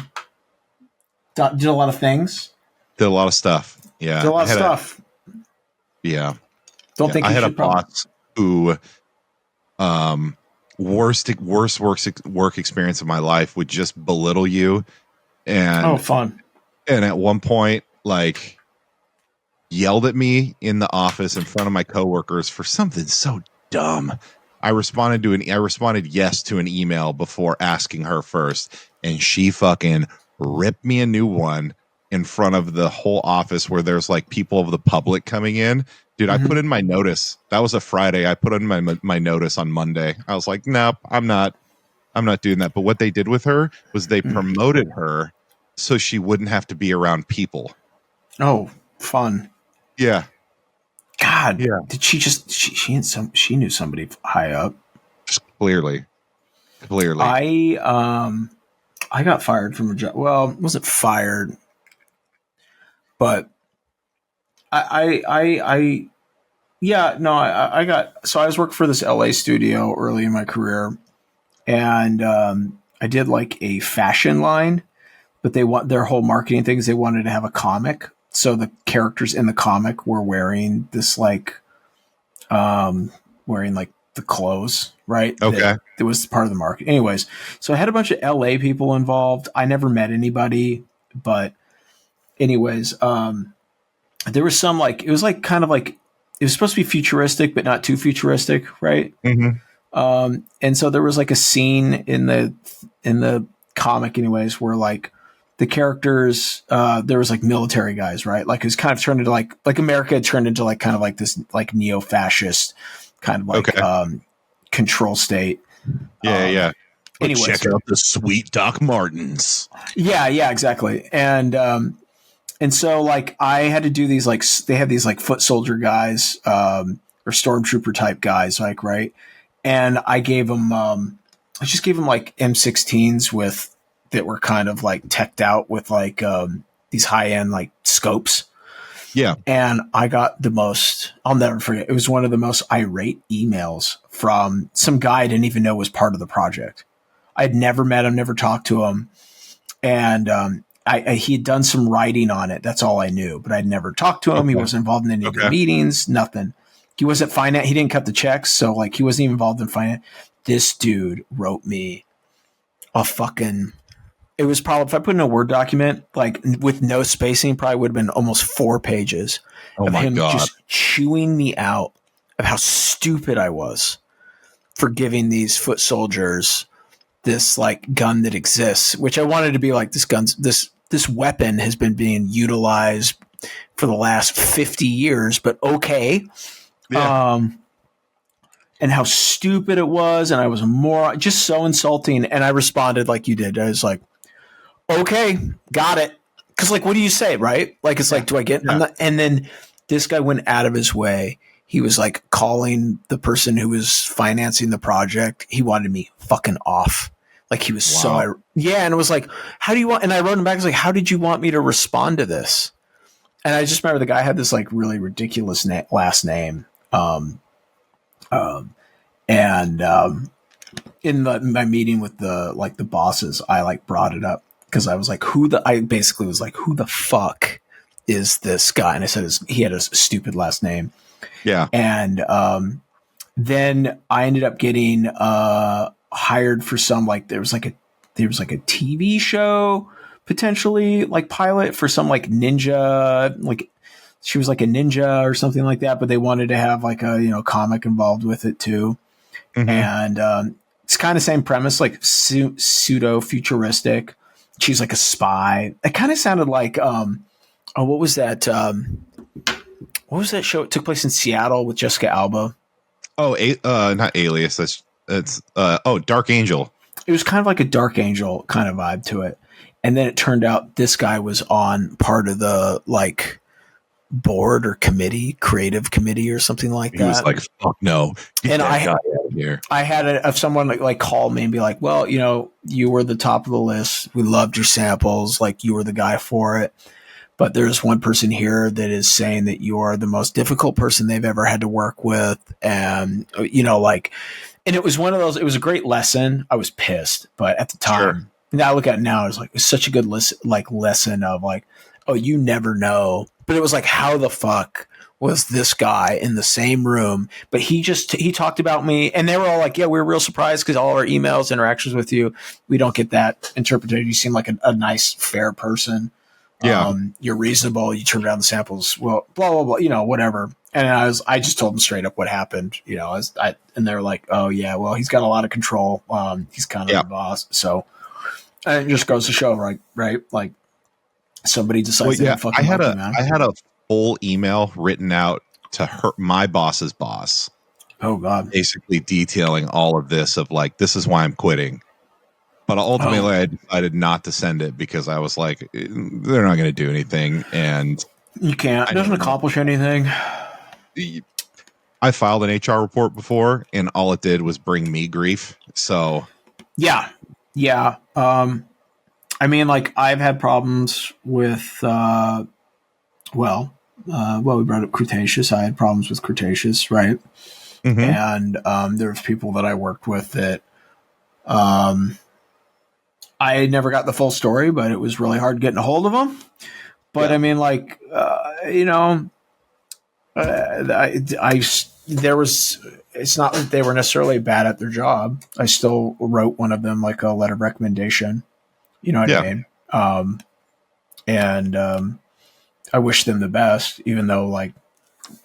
did a lot of things. Did a lot of stuff. Yeah. Did a lot of stuff. Yeah. Don't think I had a boss who, worst work experience of my life would just belittle you. And fun. And at one point, like, yelled at me in the office in front of my coworkers for something so dumb. I responded yes to an email before asking her first, and she fucking ripped me a new one in front of the whole office where there's like people of the public coming in. Dude, I put in my notice. That was a Friday. I put in my notice on Monday. I was like, nope, I'm not doing that. But what they did with her was they promoted her so she wouldn't have to be around people. Oh, fun. Yeah. God. Yeah. Did she just she knew somebody high up? Just clearly. I got fired from a job. Well, wasn't fired, but I got, so I was working for this LA studio early in my career, and I did like a fashion line, but they want their whole marketing things. They wanted to have a comic. So the characters in the comic were wearing this like, wearing like the clothes, right? Okay. It was part of the market. Anyways, so I had a bunch of LA people involved. I never met anybody, but anyways, there was some like, it was like kind of like, it was supposed to be futuristic, but not too futuristic, right? Mm-hmm. And so there was like a scene in the comic anyways, where like the characters, there was like military guys, right? Like it was kind of turned into like America had turned into like kind of like this like neo-fascist kind of like control state. Yeah. Anyways, check out the sweet Doc Martens. Yeah, exactly. And so like I had to do these, like they have these like foot soldier guys, or stormtrooper type guys, like, right. And I gave them, I just gave them like M16s that were kind of like teched out with like, these high end like scopes. Yeah. And I got I'll never forget. It was one of the most irate emails from some guy I didn't even know was part of the project. I'd never met him, never talked to him. And, he had done some writing on it. That's all I knew, but I'd never talked to him. Okay. He wasn't involved in any of the meetings, nothing. He wasn't finance. He didn't cut the checks. So like he wasn't even involved in finance. This dude wrote me it was probably, if I put in a Word document, like with no spacing, probably would have been almost 4 pages of him just chewing me out of how stupid I was for giving these foot soldiers this like gun that exists, which I wanted to be like, this weapon has been being utilized for the last 50 years, but okay. Yeah. And how stupid it was. And I was just so insulting. And I responded like you did. I was like, okay, got it. Cause like, what do you say? Right. Like, it's like, do I get, and then this guy went out of his way. He was like calling the person who was financing the project. He wanted me fucking off. Like he was and it was like, how do you want, and I wrote him back, I was like, how did you want me to respond to this? And I just remember the guy had this like really ridiculous last name. And in my meeting with the bosses, I like brought it up because I was like, I basically was like, who the fuck is this guy? And I said he had a stupid last name. Yeah. And then I ended up getting hired for some like there was like a TV show potentially like pilot for some like ninja, like she was like a ninja or something like that, but they wanted to have like a comic involved with it too. Mm-hmm. And it's kind of same premise, like pseudo futuristic. She's like a spy. It kind of sounded like what was that? What was that show? It took place in Seattle with Jessica Alba. Oh, not Alias. It's Dark Angel. It was kind of like a Dark Angel kind of vibe to it. And then it turned out this guy was on part of the like board or creative committee or something like that. He was like, "Fuck no!" And I got out of here. I had someone like call me and be like, "Well, you were the top of the list. We loved your samples. Like you were the guy for it. But there's one person here that is saying that you are the most difficult person they've ever had to work with." And, and it was one of those, it was a great lesson. I was pissed, but at the time, now I look at it now, it's like, it's such a good lesson of like, oh, you never know. But it was like, how the fuck was this guy in the same room? But he talked about me and they were all like, yeah, we were real surprised because all our emails, interactions with you, we don't get that interpreted. You seem like a nice, fair person. Yeah. You're reasonable. You turn around the samples. Well, blah, blah, blah, whatever. And I just told them straight up what happened, and they're like, oh yeah, well, he's got a lot of control. He's kind of the boss. So and it just goes to show, right? Like somebody decides they fucking I had a a full email written out to my boss's boss. Oh God. Basically detailing all of this of like, this is why I'm quitting. But ultimately, I decided not to send it because I was like, they're not going to do anything. And you can't. It doesn't accomplish anything. I filed an HR report before, and all it did was bring me grief. So, yeah. I mean, like, I've had problems with, we brought up Cretaceous. I had problems with Cretaceous, right? Mm-hmm. And there was people that I worked with that I never got the full story, but it was really hard getting a hold of them. But I mean, like, it's not that they were necessarily bad at their job. I still wrote one of them like a letter of recommendation. You know what I mean? I wish them the best, even though like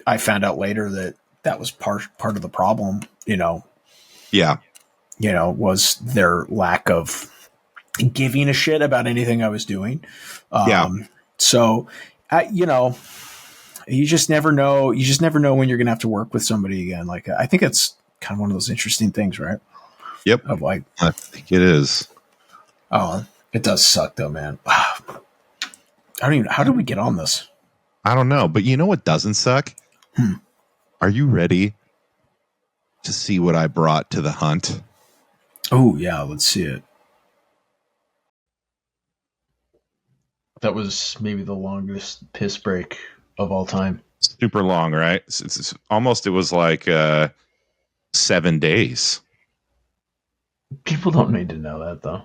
I found out later that was part of the problem, was their lack of giving a shit about anything I was doing. So, you just never know. You just never know when you're going to have to work with somebody again. Like, I think it's kind of one of those interesting things, right? Yep. Of like, I think it is. Oh, it does suck though, man. I don't even, how did we get on this? I don't know, but you know what doesn't suck? Are you ready to see what I brought to the hunt? Oh yeah. Let's see it. That was maybe the longest piss break of all time. Super long, right? It's almost, it was like 7 days. People don't need to know that, though.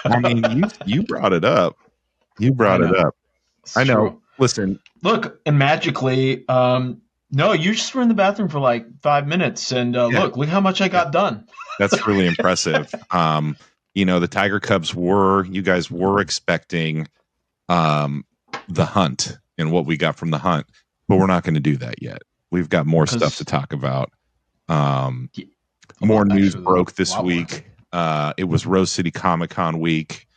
I mean, you brought it up. You brought it up. I know. True. Listen. Look, and magically, no, you just were in the bathroom for like 5 minutes, and look how much I got done. That's really impressive. The Tiger Cubs you guys were expecting the hunt and what we got from the hunt, but we're not going to do that yet. We've got more stuff to talk about. More news broke this week. It was Rose City Comic Con week,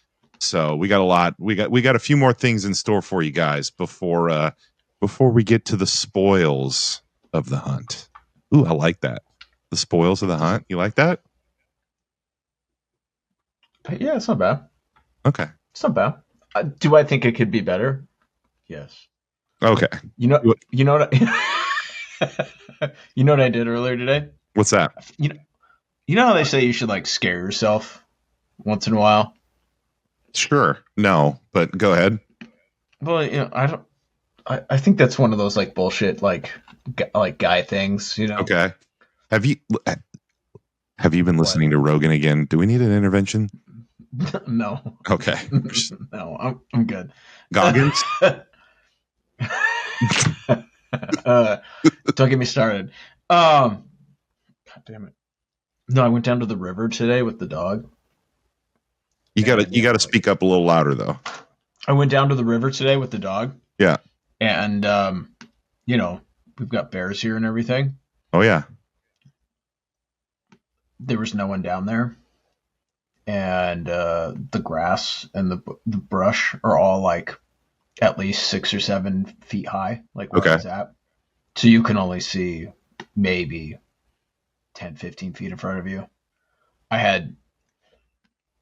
so we got a lot. We got a few more things in store for you guys before we get to the spoils of the hunt. Ooh, I like that. The spoils of the hunt. You like that? Yeah, it's not bad. Okay, it's not bad. Do I think it could be better? Yes. Okay. You know what? you know what I did earlier today? What's that? You know how they say you should like scare yourself once in a while? Sure. No, but go ahead. Well, I think that's one of those like bullshit like guy things, you know. Okay. Have you have you been What? listening to Rogan again? Do we need an intervention? No. Okay. No, I'm good. Goggins? uh, don't get me started. God damn it. No, I went down to the river today with the dog. And You gotta speak up a little louder though. I went down to the river today with the dog. Yeah. And you know, we've got bears here and everything. Oh yeah. There was no one down there. And the grass and the brush are all like at least 6 or 7 feet high, like where I Okay. was at. So you can only see maybe 10, 15 feet in front of you. I had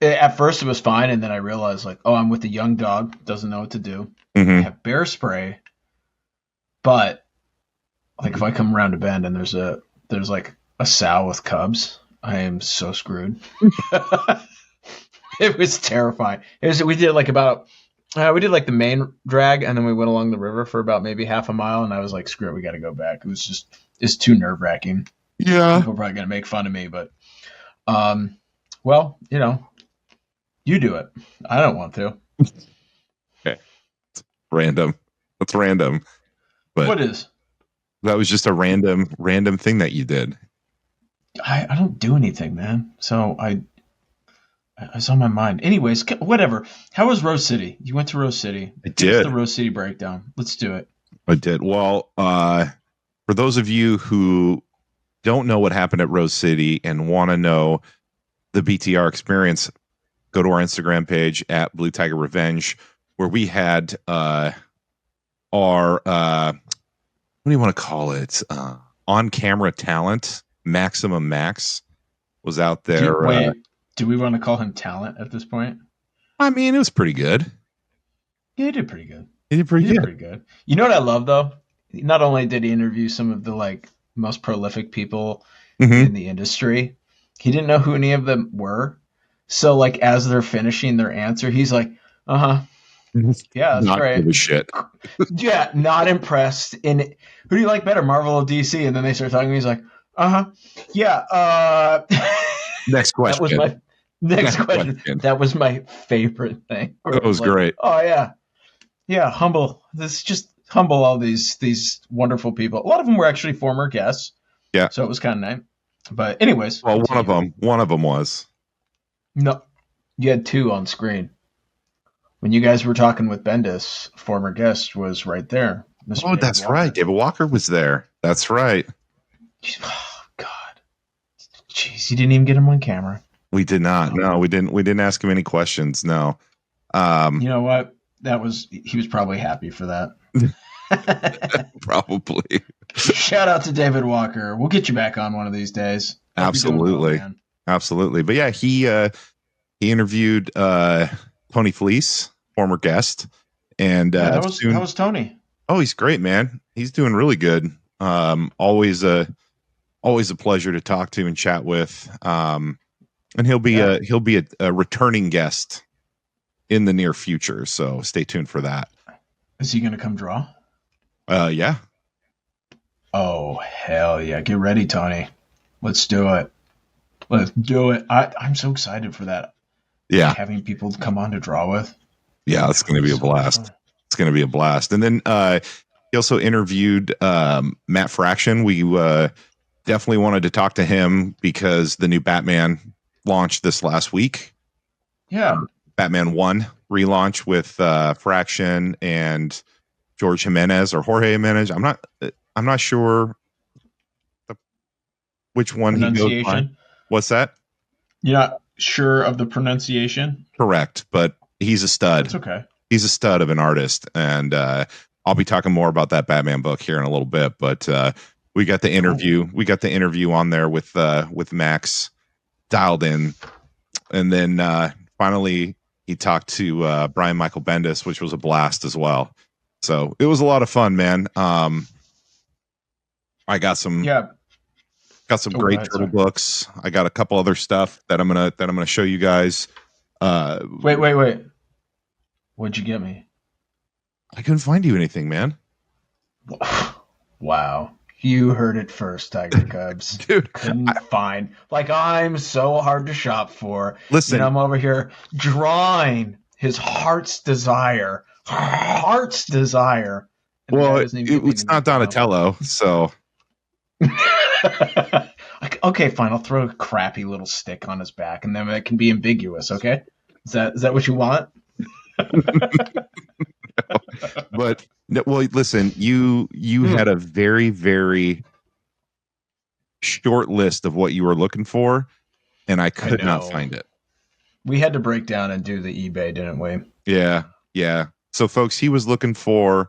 at first it was fine, and then I realized like, oh, I'm with a young dog, doesn't know what to do. I Mm-hmm. have bear spray, but like if I come around a bend and there's like a sow with cubs, I am so screwed. It was terrifying. We did like about we did like the main drag, and then we went along the river for about maybe half a mile, and I was like, screw it, we got to go back. It's too nerve wracking. Yeah. People are probably gonna make fun of me, but well, you know, you do it. I don't want to. Okay. Random. That's random. But What is? that was just a random thing that you did. I don't do anything, man. So it's on my mind. Anyways, whatever. How was Rose City? You went to Rose City. I Give us did. the Rose City breakdown. Let's do it. I did. Well, for those of you who don't know what happened at Rose City and want to know the BTR experience, go to our Instagram page at Blue Tiger Revenge, where we had our what do you want to call it? On camera talent, Maximum Max was out there. Wait, do we want to call him talent at this point? I mean, it was pretty good. Yeah, he did pretty good. He did pretty good. You know what I love though? Not only did he interview some of the like most prolific people Mhm. in the industry, he didn't know who any of them were. So like as they're finishing their answer, he's like, "Uh-huh. Yeah, that's Not great." give a shit. Yeah, not impressed. In who do you like better, Marvel or DC? And then they start talking. He's like, yeah. Next question. That was my next question. That was my favorite thing. That was like, great. Oh yeah. Humble. This is just humble. All these wonderful people. A lot of them were actually former guests. Yeah. So it was kind of nice. But anyways, well, one of them was. No, you had two on screen. When you guys were talking with Bendis, former guest was right there. Mr. Oh, that's Walker. Right. David Walker was there. That's right. Oh God, jeez, you didn't even get him on camera. We did not. No, we didn't. We didn't ask him any questions. No. You know what? He was probably happy for that. Probably. Shout out to David Walker. We'll get you back on one of these days. Absolutely. Well, absolutely. But yeah, he interviewed Tony Fleece, former guest, and how was Tony? Oh, he's great, man. He's doing really good. Always a pleasure to talk to and chat with. And he'll be a returning guest in the near future. So stay tuned for that. Is he going to come draw? Yeah. Oh hell yeah! Get ready, Tony. Let's do it. Let's do it. I'm so excited for that. Yeah. Like having people come on to draw with. Yeah, it's going to be a blast. Fun. It's going to be a blast. And then he also interviewed Matt Fraction. We definitely wanted to talk to him because the new Batman launched this last week. Yeah. Batman 1 relaunch with Fraction and George Jimenez or Jorge Jimenez. I'm not sure which one he goes by. What's that? You're not sure of the pronunciation? Correct, but he's a stud. It's okay. He's a stud of an artist, and I'll be talking more about that Batman book here in a little bit. But we got the interview. We got the interview on there with Max dialed in, and then finally he talked to Brian Michael Bendis, which was a blast as well. So it was a lot of fun, man. I got some great turtle books. I got a couple other stuff that I'm gonna show you guys. Wait. What'd you get me? I couldn't find you anything, man. Wow. You heard it first, Tiger Cubs. Dude. Couldn't find. Like, I'm so hard to shop for. Listen, I'm over here drawing his heart's desire. Heart's desire. And the guy well, doesn't even give me it's not anything for it. Donatello, so Okay, fine. I'll throw a crappy little stick on his back, and then it can be ambiguous. Okay, is that what you want? but well, listen, you had Mm, a very, very short list of what you were looking for, and I I could not know. find it. We had to break down and do the eBay, didn't we? Yeah, yeah. So, folks, he was looking for.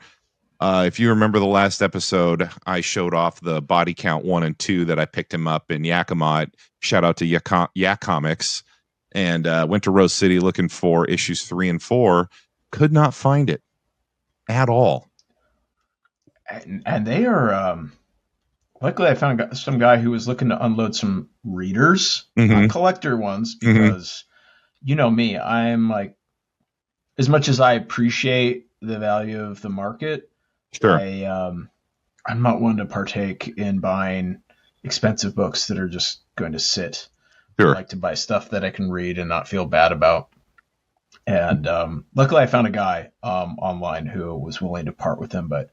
If you remember the last episode, I showed off the body count 1 and 2 that I picked him up in Yakima. Shout out to Yak Comics, and went to Rose City looking for issues 3 and 4. Could not find it at all. And they are. Luckily, I found some guy who was looking to unload some readers, not Mm-hmm. collector ones, Mm-hmm. because you know me, I'm like, as much as I appreciate the value of the market, Sure, I'm not one to partake in buying expensive books that are just going to sit. I sure. like to buy stuff that I can read and not feel bad about. And luckily, I found a guy online who was willing to part with him. But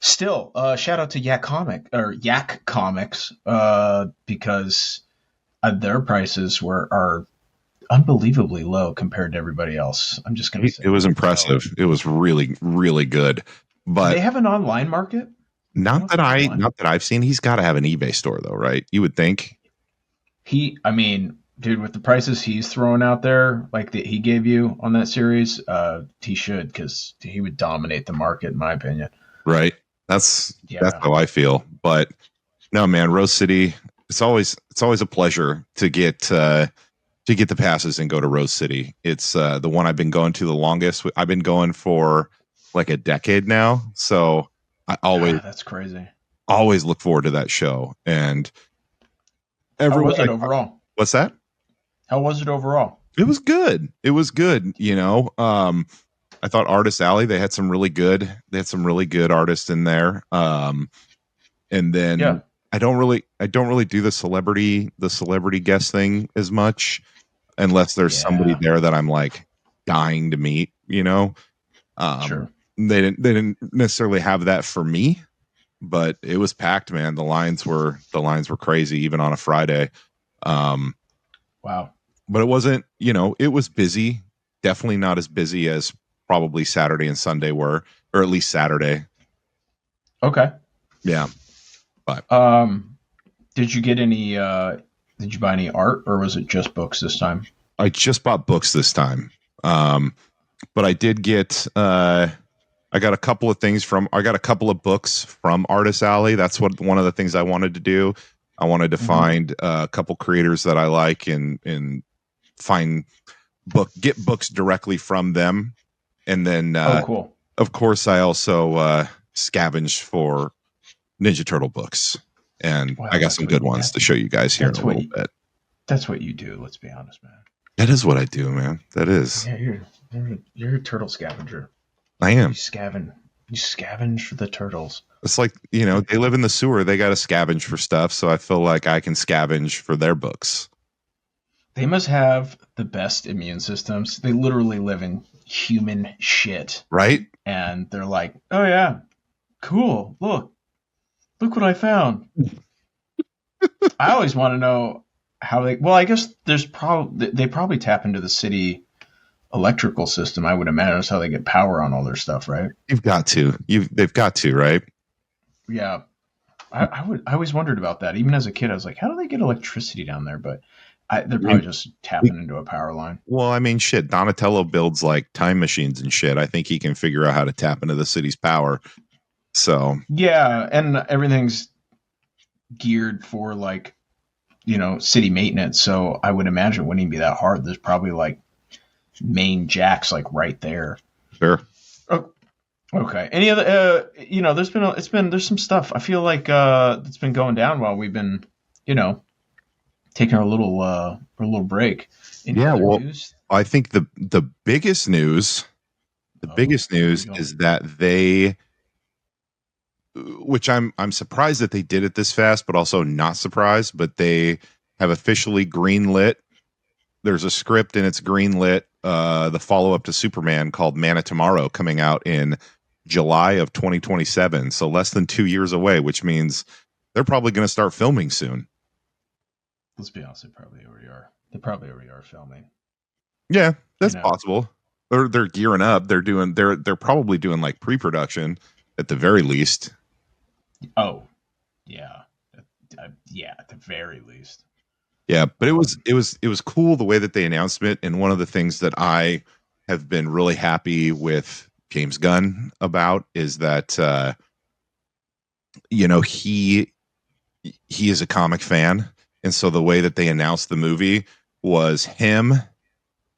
still, shout out to Yak Comics because their prices are unbelievably low compared to everybody else. I'm just going to say It was that. So, impressive. It was really, really good. do But they have an online market? I don't know if they have online. not that I've seen. He's got to have an eBay store though, right? You would think, I mean, dude, with the prices he's throwing out there, like that he gave you on that series, he should because he would dominate the market, in my opinion. right? That's Yeah, how I feel. But no, man, Rose City. It's always a pleasure to get the passes and go to Rose City. It's the one I've been going to the longest. I've been going for like a decade now, so I that's crazy. always look forward to that show. And How everyone, was it overall? what's that? How was it overall? It was good. It was good. I thought Artist Alley. They had some really good artists in there. And then Yeah, I don't really do the celebrity guest thing as much unless there's somebody yeah, there that I'm like dying to meet, sure. they didn't necessarily have that for me, but it was packed, man. The lines were crazy even on a Friday. Um, Wow. but it wasn't, it was busy, definitely not as busy as probably Saturday and Sunday were, or at least Saturday. Okay. Yeah, but Um, did you get any? Did you buy any art, or was it just books this time? I just bought books this time. But I did get I got a couple of books from Artist Alley. That's what one of the things I wanted to do. I wanted to Mm-hmm. find a couple creators that I like and find get books directly from them. And then Oh, cool. of course I also scavenged for Ninja Turtle books. And I Well, got some good ones to show you guys here in that's a what little bit. that's what you do. Let's be honest, man. That is what I do, man. That is. Yeah, you're a turtle scavenger. I You am. scavenge. You scavenge for the turtles. It's like, they live in the sewer. They got to scavenge for stuff. So I feel like I can scavenge for their books. They must have the best immune systems. They literally live in human shit. Right? And they're like, oh, yeah, cool. Look what I found. I always want to know how well, I guess they probably tap into the city electrical system. I would imagine that's how they get power on all their stuff, right? You've got to. They've got to, right? Yeah. I always wondered about that. Even as a kid, I was like, how do they get electricity down there? But they're I mean, probably just tapping into a power line. well, I mean, shit. Donatello builds like time machines and shit. I think he can figure out how to tap into the city's power. So, Yeah, and everything's geared for like, city maintenance. So I would imagine it wouldn't even be that hard. There's probably like main jacks like right there. sure. Oh, okay. Any other? There's some stuff. I feel like it's been going down while we've been, you know, taking our little break. Any Yeah. other Well, news? I think the biggest news, Oh, here we go. is that they which I'm surprised that they did it this fast, but also not surprised. But they have officially greenlit. There's a script and it's greenlit. The follow up to Superman called Man of Tomorrow coming out in July of 2027, so less than 2 years away, which means they're probably going to start filming soon. Let's be honest, they probably already are. They probably already are filming. Yeah, that's possible. They're gearing up. They're probably doing like pre-production at the very least. Oh, yeah, yeah, at the very least. Yeah, but it was cool the way that they announced it. And one of the things that I have been really happy with James Gunn about is that he is a comic fan, and so the way that they announced the movie was him,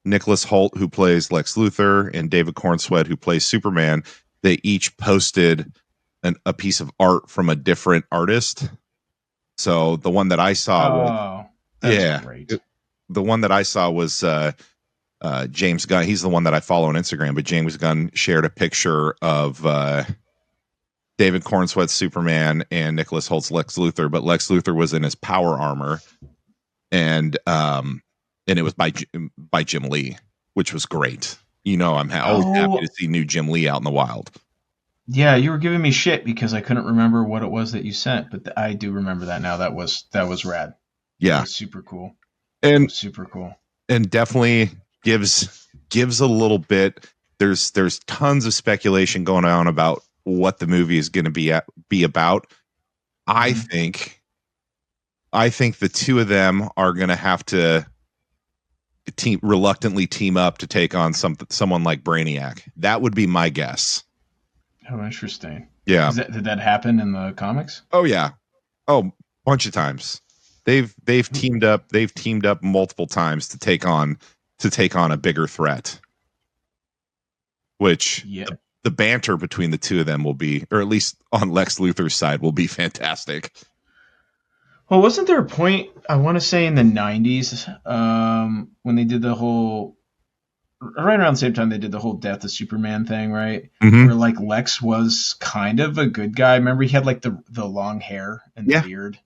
Nicholas Hoult, who plays Lex Luthor, and David Cornsweet, who plays Superman. They each posted a piece of art from a different artist. So the one that I saw was, that's great. The one that I saw was James Gunn. He's the one that I follow on Instagram, but James Gunn shared a picture of David Cornsweet's Superman and Nicholas Holt's Lex Luthor, but Lex Luthor was in his power armor, and it was by Jim Lee, which was great. I'm always happy to see new Jim Lee out in the wild. Yeah, you were giving me shit because I couldn't remember what it was that you sent, but I do remember that now. That was rad. Yeah, that was super cool. And super cool, and definitely gives a little bit. There's tons of speculation going on about what the movie is going to be about. Mm-hmm. I think the two of them are going to have to reluctantly team up to take on someone like Brainiac. That would be my guess. Oh, interesting. Yeah. Did that happen in the comics? Oh yeah. Oh, bunch of times. They've teamed up. They've teamed up multiple times to take on a bigger threat. Which the banter between the two of them will be, or at least on Lex Luthor's side, will be fantastic. Well, wasn't there a point, I want to say in the 90s, when they did the whole, right around the same time they did the whole Death of Superman thing, right? Mm-hmm. Where like Lex was kind of a good guy. Remember he had like the long hair and the beard.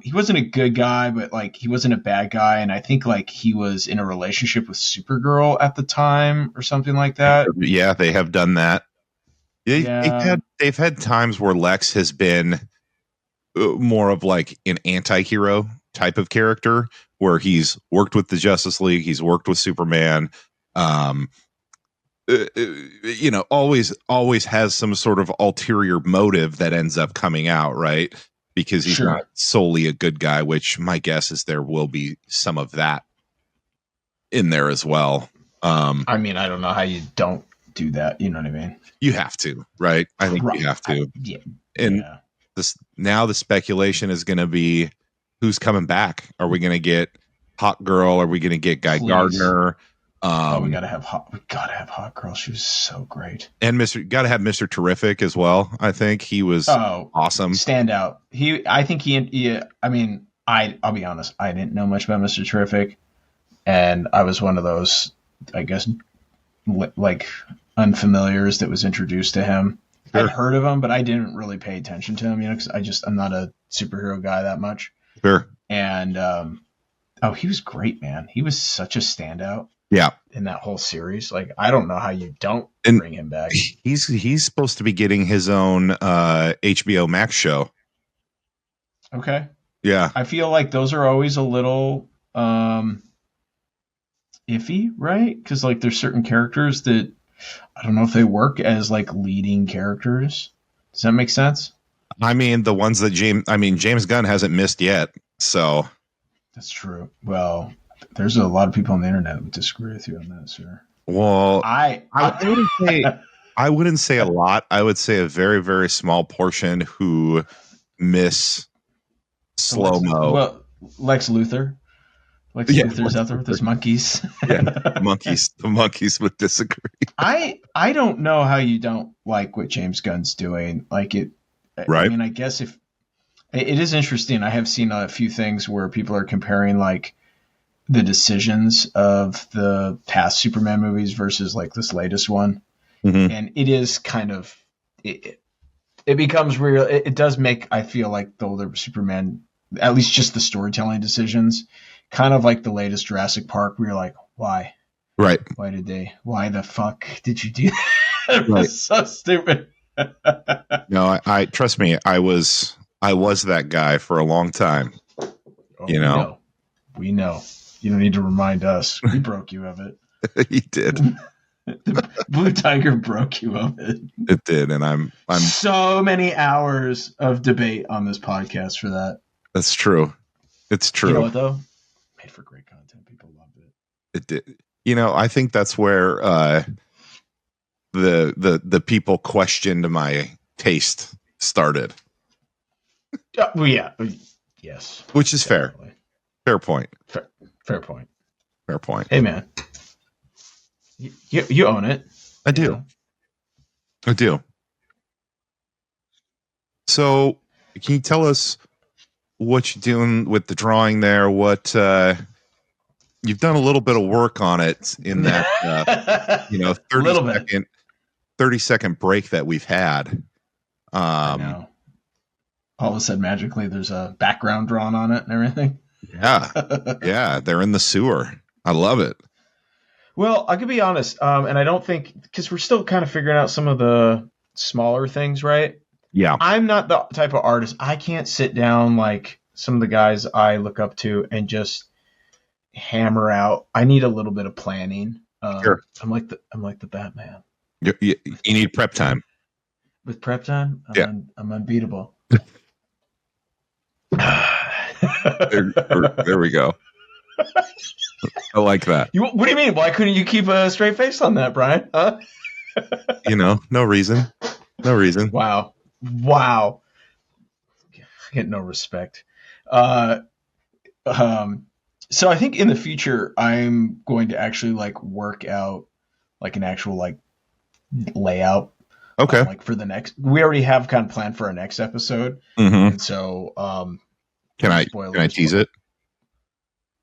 He wasn't a good guy, but like he wasn't a bad guy. And I think like he was in a relationship with Supergirl at the time or something like that. Yeah, they have done that. They've had times where Lex has been more of like an anti-hero type of character, where he's worked with the Justice League, he's worked with Superman, always has some sort of ulterior motive that ends up coming out, right? Because he's not solely a good guy, which my guess is there will be some of that in there as well. I mean, I don't know how you don't do that. You know what I mean? You have to, right? I think you have to. Now the speculation is going to be who's coming back. Are we going to get Hot Girl? Are we going to get Guy Gardner? We gotta have Hot Girl. She was so great. And gotta have Mr. Terrific as well. I think he was awesome. Standout. I'll be honest. I didn't know much about Mr. Terrific, and I was one of those, I guess, like unfamiliars that was introduced to him. Sure. I'd heard of him, but I didn't really pay attention to him, because I'm not a superhero guy that much. Sure. And he was great, man. He was such a standout. Yeah. In that whole series. Like, I don't know how you don't bring him back. He's supposed to be getting his own HBO Max show. Okay. Yeah. I feel like those are always a little iffy, right? Because like there's certain characters that I don't know if they work as like leading characters. Does that make sense? I mean, the ones that James Gunn hasn't missed yet. So that's true. Well, there's a lot of people on the internet who disagree with you on that, sir. Well, I wouldn't say a lot. I would say a very, very small portion who miss slow-mo. Well, Lex Luthor. Luthor's out there with his monkeys. Yeah, the monkeys would disagree. I don't know how you don't like what James Gunn's doing. Like it, right? I mean, I guess if it is interesting. I have seen a few things where people are comparing like the decisions of the past Superman movies versus like this latest one. Mm-hmm. And it is kind of, it becomes real. It does make, I feel like, the older Superman, at least just the storytelling decisions, kind of like the latest Jurassic Park, where you're like, why? Right. Why the fuck did you do that? It Right. was so stupid. No, I trust me, I was that guy for a long time. Oh, You know, we know. You don't need to remind us. We broke you of it. he did. The Blue Tiger broke you of it. It did, and I'm so many hours of debate on this podcast for that. That's true. It's true. You know what though? Made for great content. People loved it. It did. You know, I think that's where the people questioned my taste started. Well, yeah. Yes. Which is definitely fair. Fair point. Fair point. Fair point. Hey man. You own it. I do. Know? I do. So, can you tell us what you're doing with the drawing there? What you've done a little bit of work on it in that 30-second break that we've had. I know. All of a sudden, magically, there's a background drawn on it and everything. Yeah. Yeah, they're in the sewer. I love it. Well, I could be honest, and I don't think, because we're still kind of figuring out some of the smaller things, right? Yeah. I'm not the type of artist. I can't sit down like some of the guys I look up to and just hammer out. I need a little bit of planning. Sure. I'm like the Batman. You need prep time. With prep time, I'm unbeatable. there we go. I like that. What do you mean? Why couldn't you keep a straight face on that, Brian? Huh? No reason. No reason. Wow. I get no respect. So I think in the future, I'm going to actually like work out like an actual like layout. Okay. Like for the next, we already have kind of planned for our next episode. Mm-hmm. And so, can I tease it?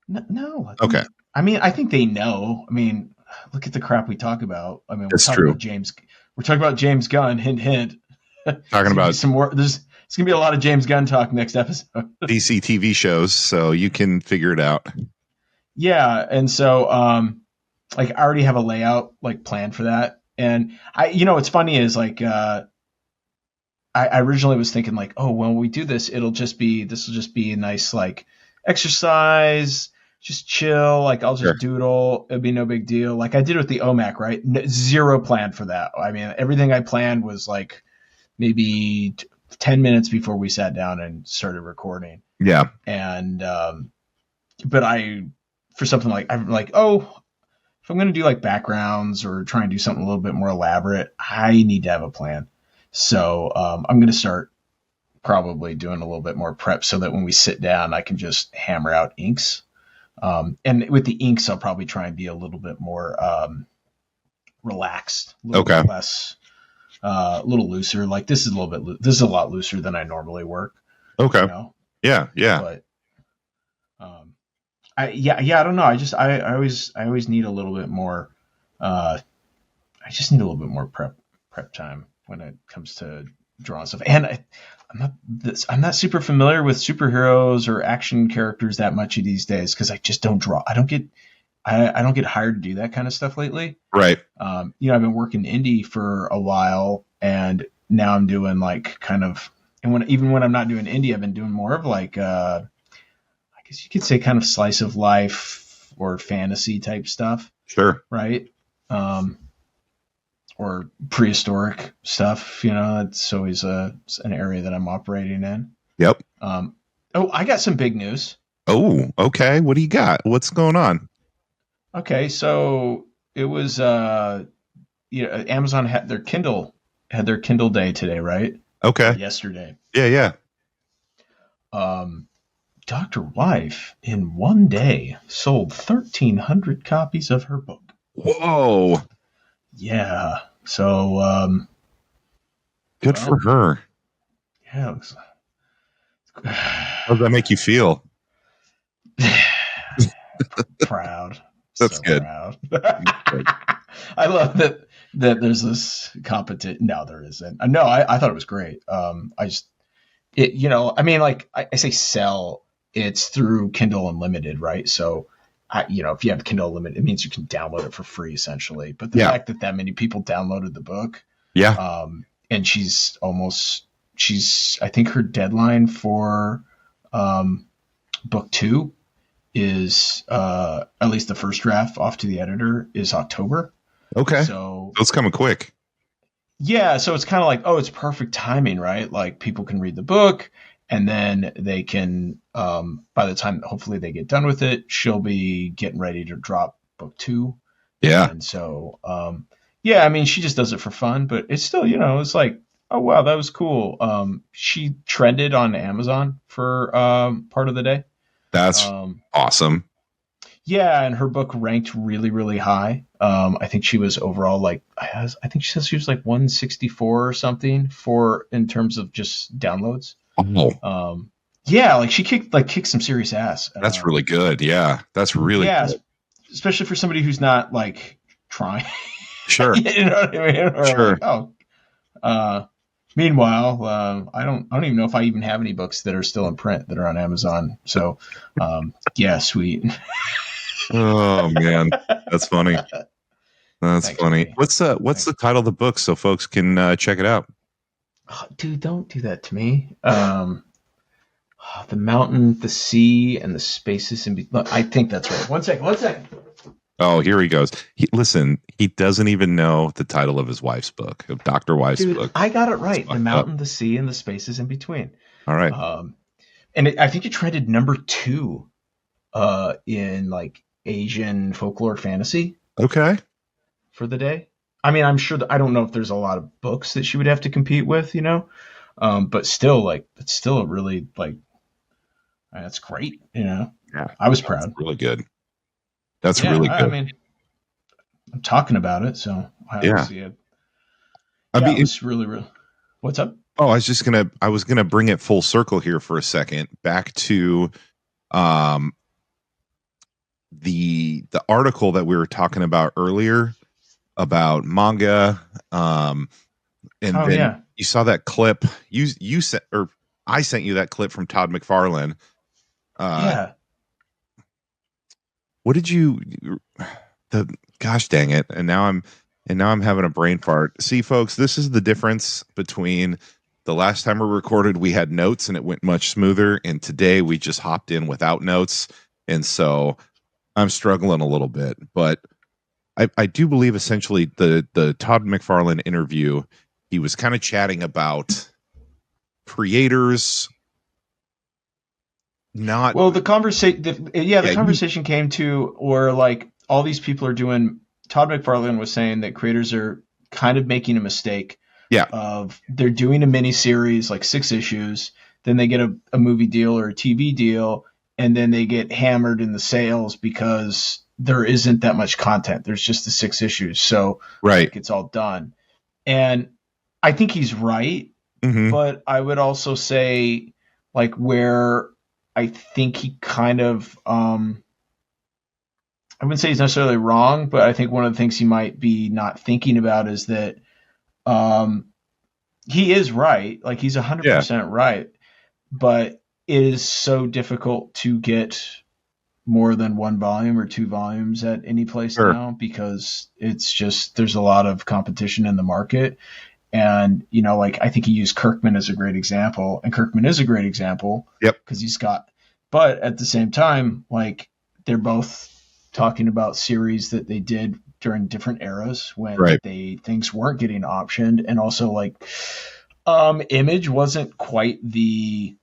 No. Okay. I mean, I think they know. I mean, look at the crap we talk about. I mean, we're talking about James Gunn. Hint, hint. Talking about some more. It's gonna be a lot of James Gunn talk next episode. DC TV shows, so you can figure it out. Yeah, and so like I already have a layout like planned for that, and what's funny is like I originally was thinking like, oh, when we do this, this will just be a nice like exercise, just chill, like I'll just doodle, it'll be no big deal, like I did with the OMAC, right? Zero plan for that. I mean, everything I planned was like maybe 10 minutes before we sat down and started recording. Yeah. And but for something like, I'm like, oh, if I'm going to do like backgrounds or try and do something a little bit more elaborate, I need to have a plan. So I'm going to start probably doing a little bit more prep so that when we sit down, I can just hammer out inks. And with the inks, I'll probably try and be a little bit more relaxed, a little bit less, a little looser. Like this is a lot looser than I normally work. Okay. Yeah. But I don't know. I always need a little bit more. I just need a little bit more prep time when it comes to drawing stuff. And I'm not super familiar with superheroes or action characters that much these days because I just don't draw. I don't get hired to do that kind of stuff lately. Right. I've been working indie for a while, and now I'm doing like kind of, and when I'm not doing indie, I've been doing more of like I guess you could say kind of slice of life or fantasy type stuff. Sure. Right. Or prehistoric stuff, it's always an area that I'm operating in. Yep. I got some big news. Oh, okay. What do you got? What's going on? Okay, so it was Amazon had their Kindle day today, right? Okay. Yesterday. Yeah. Dr. Wife in one day sold 1,300 copies of her book. Whoa. Yeah. So good for her. Yeah. How does that make you feel? Proud. That's so good. Proud. I love that that there's this competition. No, there isn't. No, I thought it was great. I just it I mean, like I say sell, it's through Kindle Unlimited, right? So if you have Kindle Unlimited, it means you can download it for free essentially. But the Yeah. fact that many people downloaded the book, Yeah. and I think her deadline for book two is at least the first draft off to the editor is October. Okay. So So it's coming quick. yeah, so it's kind of like, oh, it's perfect timing, right? Like people can read the book and then they can, by the time hopefully they get done with it, she'll be getting ready to drop book two. Yeah. And so, yeah, I mean, she just does it for fun, but it's still, it's like, oh, wow, that was cool. She trended on Amazon for part of the day. That's Um, awesome. yeah, and her book ranked really, really high. I think she was overall like I think she says she was like 164 or something for in terms of just downloads. Oh, Yeah, like she kicked some serious ass. that's really good. Yeah. That's really Yeah, good. especially for somebody who's not like trying. Sure. You know what I mean? Or Sure. like, oh. Uh, Meanwhile, I don't even know if I even have any books that are still in print that are on Amazon. So, yeah, sweet. Oh man. That's funny. That's Thanks, funny. buddy. What's Thanks. the title of the book so folks can check it out? Oh, dude, don't do that to me. The mountain, the sea, and the spaces in between. I think that's right. One second. One second. Oh, here he goes. Listen, he doesn't even know the title of his wife's book, of Dr. Wife's Dude, book. I got it It's right. The fucked up. mountain, the sea, and the spaces in between. All right. And I think it trended number two in like Asian folklore fantasy Okay. for the day. I mean, I'm sure that I don't know if there's a lot of books that she would have to compete with, but still, like, it's still a really like that's great. Yeah. I was That's proud. really good. That's Yeah, really I good. mean, I'm talking about it, so I Yeah. obviously, I yeah, it mean, was really, really. What's up? oh, I was gonna bring it full circle here for a second, back to um the article that we were talking about earlier about manga. And Oh then yeah, you saw that clip. You sent, or I sent you that clip from Todd McFarlane. Uh, yeah. what did you? The gosh dang it! And now I'm having a brain fart. See, folks, this is the difference between the last time we recorded. We had notes and it went much smoother, and today we just hopped in without notes, and so I'm struggling a little bit. But I do believe essentially the Todd McFarlane interview, he was kind of chatting about creators not. Well, the Yeah, conversation came to where like all these people are doing. Todd McFarlane was saying that creators are kind of making a mistake yeah, of they're doing a mini series like 6 issues, then they get a movie deal or a TV deal, and then they get hammered in the sales because there isn't that much content. There's just the 6 issues, so right. like it's all done. And I think he's right, Hmm. but I would also say like where I think he kind of I wouldn't say he's necessarily wrong, but I think one of the things he might be not thinking about is that um, he is right. Like he's Yeah, 100% right, but it is so difficult to get more than one volume or two volumes at any place sure. now because it's just there's a lot of competition in the market. And like I think he used Kirkman as a great example, and Kirkman is a great example Yep. because he's got. But at the same time, like they're both talking about series that they did during different eras when Right. things weren't getting optioned, and also like Image wasn't quite the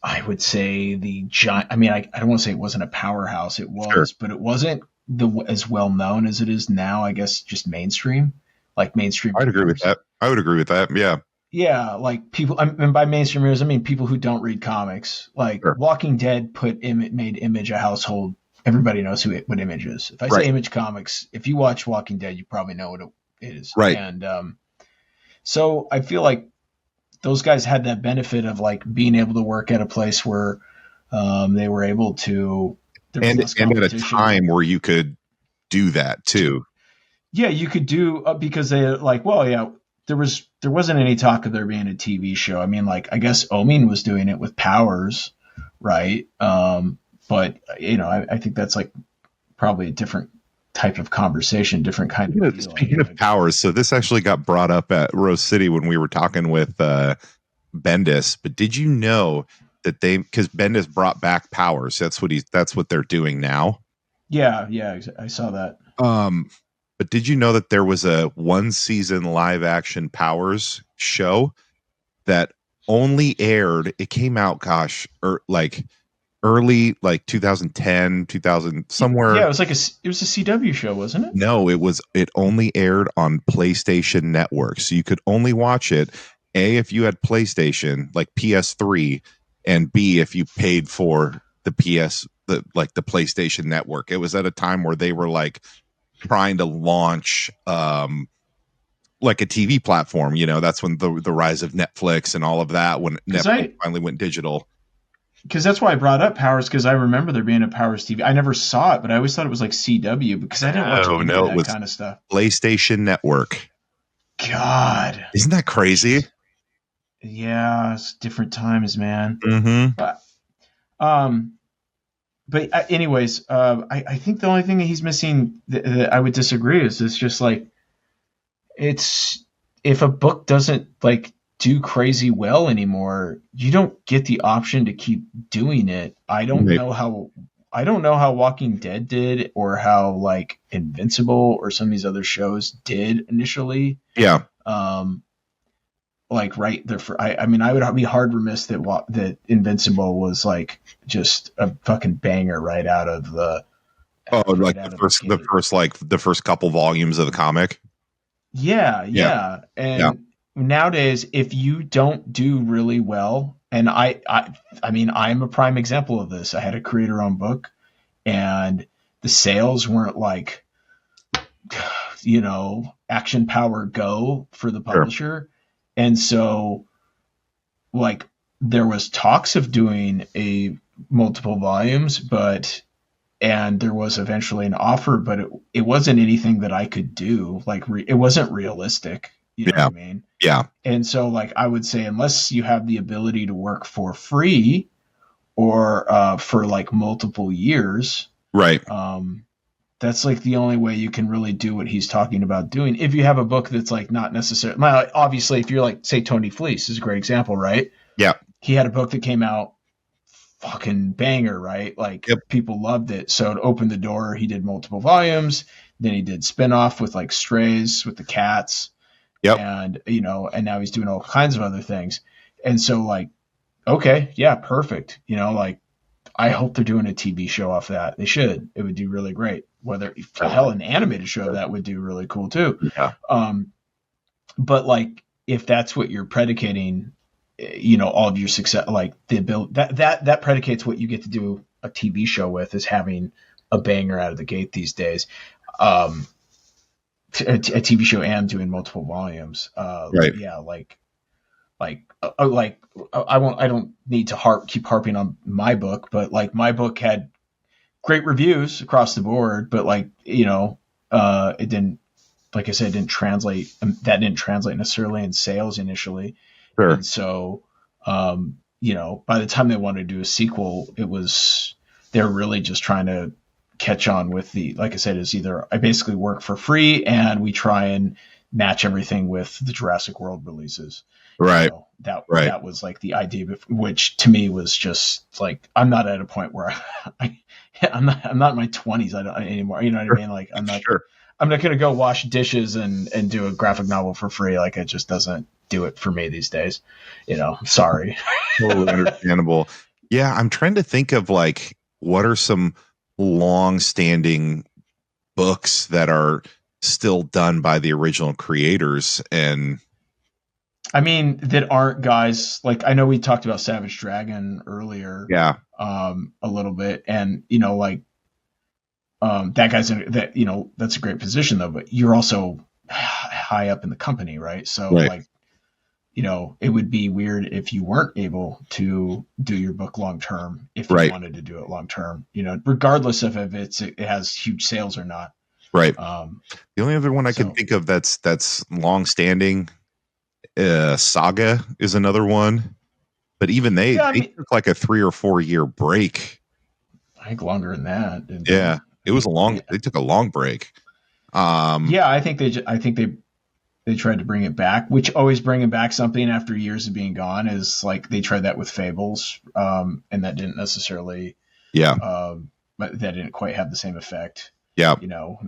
I would say the giant. I mean, I don't want to say it wasn't a powerhouse. It Sure. was, but it wasn't as well known as it is now. I guess just mainstream, like mainstream I'd agree with readers. that. I would agree with that. Yeah. Yeah, like people. And by mainstream readers, I mean people who don't read comics. Like Sure. Walking Dead made Image a household. Everybody knows what Image is. If I say Right. Image Comics, if you watch Walking Dead, you probably know what it is. Right. And so I feel like those guys had that benefit of like being able to work at a place where they were able to. There was less And at a competition. time where you could do that too. Yeah, you could do because they like, well, yeah, there wasn't any talk of there being a TV show. I mean, like I guess Omin was doing it with Powers, right? But I think that's like probably a different type of conversation, different kind of deal. I Speaking mean, of like, powers, so this actually got brought up at Rose City when we were talking with Bendis. But did you know that because Bendis brought back powers? That's what they're doing now. yeah, yeah, I saw that. Um, but did you know that there was a one season live action Powers show that only aired? It came out, gosh, like early, like 2010, 2000, Yeah, somewhere. it was a CW show, wasn't it? No, it only aired on PlayStation Network. So you could only watch it A if you had PlayStation, like PS3, and B if you paid for the PlayStation Network. It was at a time where they were like trying to launch like a TV platform. That's when the rise of Netflix and all of that, when Because Netflix I finally went digital. because that's why I brought up Powers because I remember there being a Powers TV. I never saw it, but I always thought it was like CW because I didn't watch Oh any of no, it that was kind of stuff. PlayStation Network. God, Isn't that crazy? yeah, it's different times, man. Mm-hmm. But um, but anyways, I think the only thing that he's missing that I would disagree is it's just like it's if a book doesn't like do crazy well anymore, you don't get the option to keep doing it. Right. I don't know how Walking Dead did or how like Invincible or some of these other shows did initially. Yeah. Um, like right there for I mean I would be hard remiss that Invincible was like just a fucking banger Oh, like right out of the gate. the first couple volumes of the comic. Yeah, Yeah. yeah. Yeah. And nowadays, if you don't do really well, and I mean, I'm a prime example of this. I had a creator-owned book, and the sales weren't like, action power go for the Sure. publisher, and so like there was talks of doing a multiple volumes, and there was eventually an offer, but it wasn't anything that I could do. Like it wasn't realistic. You know what Yeah. I mean? Yeah. And so, like, I would say, unless you have the ability to work for free or for like multiple years, Right. that's like the only way you can really do what he's talking about doing. If you have a book that's like not necessarily, well, obviously, if you're like, say, Tony Fleece is a great example, right? Yeah. He had a book that came out fucking banger, right? Like Yep. people loved it. So it opened the door. He did multiple volumes. Then he did spin-off with like Strays with the cats. Yep. And now he's doing all kinds of other things. And so like, okay, yeah, perfect. Like I hope they're doing a TV show off that. They should. It would do really great. Whether hell, an animated show of that would do really cool too. Yeah. But like if that's what you're predicating, all of your success, like the ability that predicates what you get to do a TV show with is having a banger out of the gate these days. A TV show and doing multiple volumes. Right. Yeah, I don't need to keep harping on my book, but like my book had great reviews across the board, but like it didn't, like I said, it didn't translate. That didn't translate necessarily in sales initially, Sure. and so by the time they wanted to do a sequel, they're really just trying to catch on with like I said, is either I basically work for free and we try and match everything with the Jurassic World releases. Right. Right. That was like the idea, which to me was just like I'm not at a point where I'm not in my 20s. I don't anymore. You know what I mean? Like Sure. I'm not gonna go wash dishes and do a graphic novel for free. Like it just doesn't do it for me these days. Sorry. Totally understandable. Yeah, I'm trying to think of like what are some long-standing books that are still done by the original creators. And I mean, that aren't guys like I know we talked about Savage Dragon earlier, yeah. a little bit, and that guy's that's a great position though, but you're also high up in the company, right? So Right. like, it would be weird if you weren't able to do your book long term if you Right. wanted to do it long term, regardless of if it has huge sales or not. Right. Um, The only other one I can so think of that's long standing, Saga is another one. But even they yeah, I they mean, took like a 3 or 4 year break. I think longer than that, didn't Yeah, they? it I was think a long. yeah, They took a long break. Um, yeah. I think they tried to bring it back, which always bringing back something after years of being gone is like they tried that with Fables, and that didn't necessarily, yeah, but that didn't quite have the same effect, yeah. you know.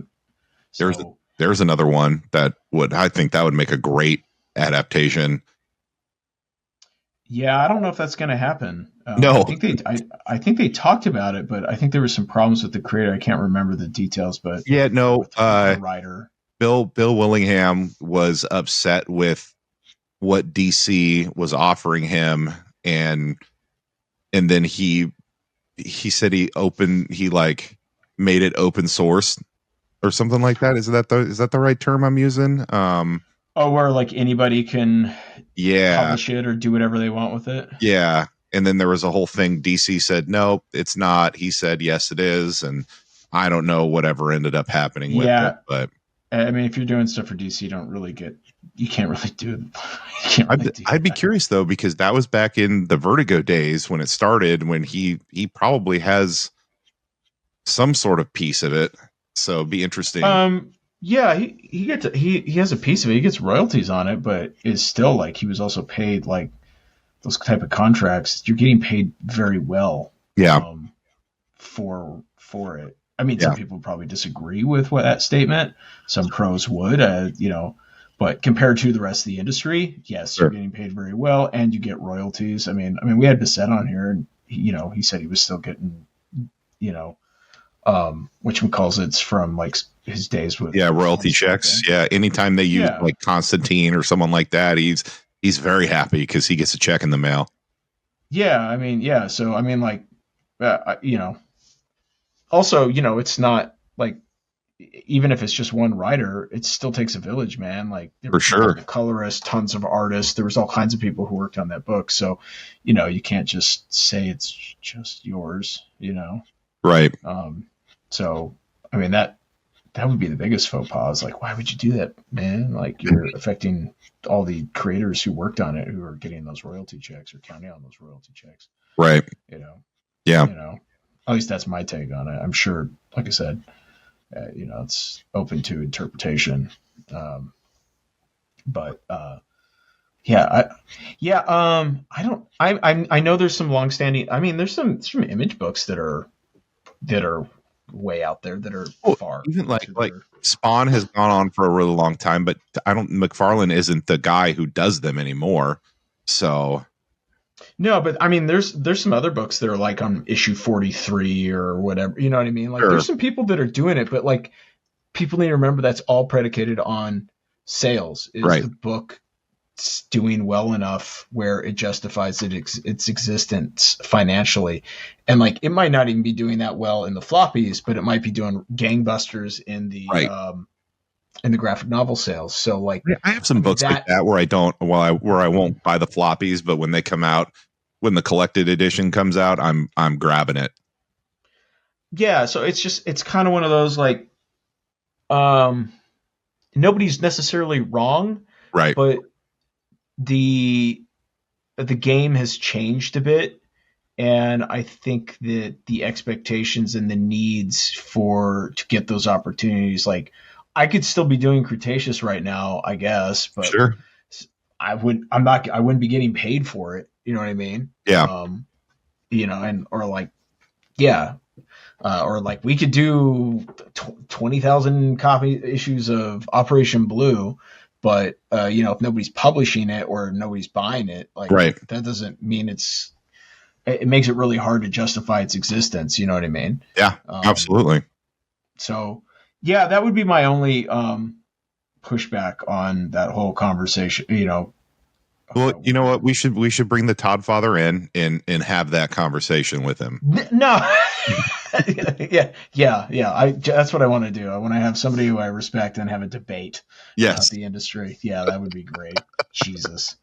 There's So there's another one that would I think that would make a great adaptation. yeah, I don't know if that's going to happen. No, I think they talked about it, but I think there were some problems with the creator. I can't remember the details, but yeah, no. with the writer. Bill Willingham was upset with what DC was offering him, and then he said he like made it open source or something like that. Is that the right term I'm using? Oh, where like anybody can Yeah, publish it or do whatever they want with it. yeah. And then there was a whole thing. DC said no, it's not. He said yes, it is, and I don't know whatever ended up happening with it, Yeah, but I mean, if you're doing stuff for DC, you can't really do, you can't really do I'd be that. curious though because that was back in the Vertigo days when it started. When he probably has some sort of piece of it, so it'd be interesting. Yeah, he has a piece of it. He gets royalties on it, but is still like he was also paid like those type of contracts. You're getting paid very well, Yeah, for it. I mean, some yeah, people probably disagree with what that statement. Some pros would, but compared to the rest of the industry, yes, you're sure. getting paid very well, and you get royalties. I mean, we had Bissett on here, and he said he was still getting, you know, which calls it's from like his days with Yeah, royalty Fantasy, I checks. think. Yeah, anytime they use Yeah, like Constantine or someone like that, he's very happy because he gets a check in the mail. yeah. I mean, yeah. So I mean, like, you know, also, it's not like even if it's just one writer, it still takes a village, man. Like there For was sure. multiple colorists, tons of artists. There was all kinds of people who worked on that book. So, you can't just say it's just yours. Right. Um, so, I mean that would be the biggest faux pas. Like, why would you do that, man? Like you're affecting all the creators who worked on it, who are getting those royalty checks or counting on those royalty checks. Right. You know, Yeah. you know. At least that's my take on it. I'm sure, like I said, it's open to interpretation. Um, but yeah, I don't. I know there's some longstanding. I mean, there's some image books that are way out there that are Well, far even into like their. Spawn has gone on for a really long time, but I don't. McFarlane isn't the guy who does them anymore. So No, but I mean, there's some other books that are like on issue 43 or whatever. You know what I mean? Like, sure. there's some people that are doing it, but like, people need to remember that's all predicated on sales. Is Right. the book doing well enough where it justifies its existence financially, and like it might not even be doing that well in the floppies, but it might be doing gangbusters Right. in the graphic novel sales. So like Yeah, I have some books like that, that where I don't. Well, where I won't buy the floppies, but when they come out, when the collected edition comes out, I'm grabbing it. yeah. So it's kind of one of those like um, nobody's necessarily wrong, Right. but the the game has changed a bit, and I think that the expectations and the needs for to get those opportunities, like I could still be doing Cretaceous right now, I guess, but Sure. I wouldn't be getting paid for it. You know what I mean? Yeah. And or like yeah, or like we could do 20,000 copy issues of Operation Blue, but if nobody's publishing it or nobody's buying it, like Right. that doesn't mean it makes it really hard to justify its existence. You know what I mean? Yeah. Um, Absolutely. so yeah, that would be my only pushback on that whole conversation. Well, you know what? Whatever. We should bring the Todd father in and have that conversation with him. No. Yeah. That's what I want to do. I want to have somebody who I respect and have a debate about Yes. the industry. Yeah, that would be great. Jesus.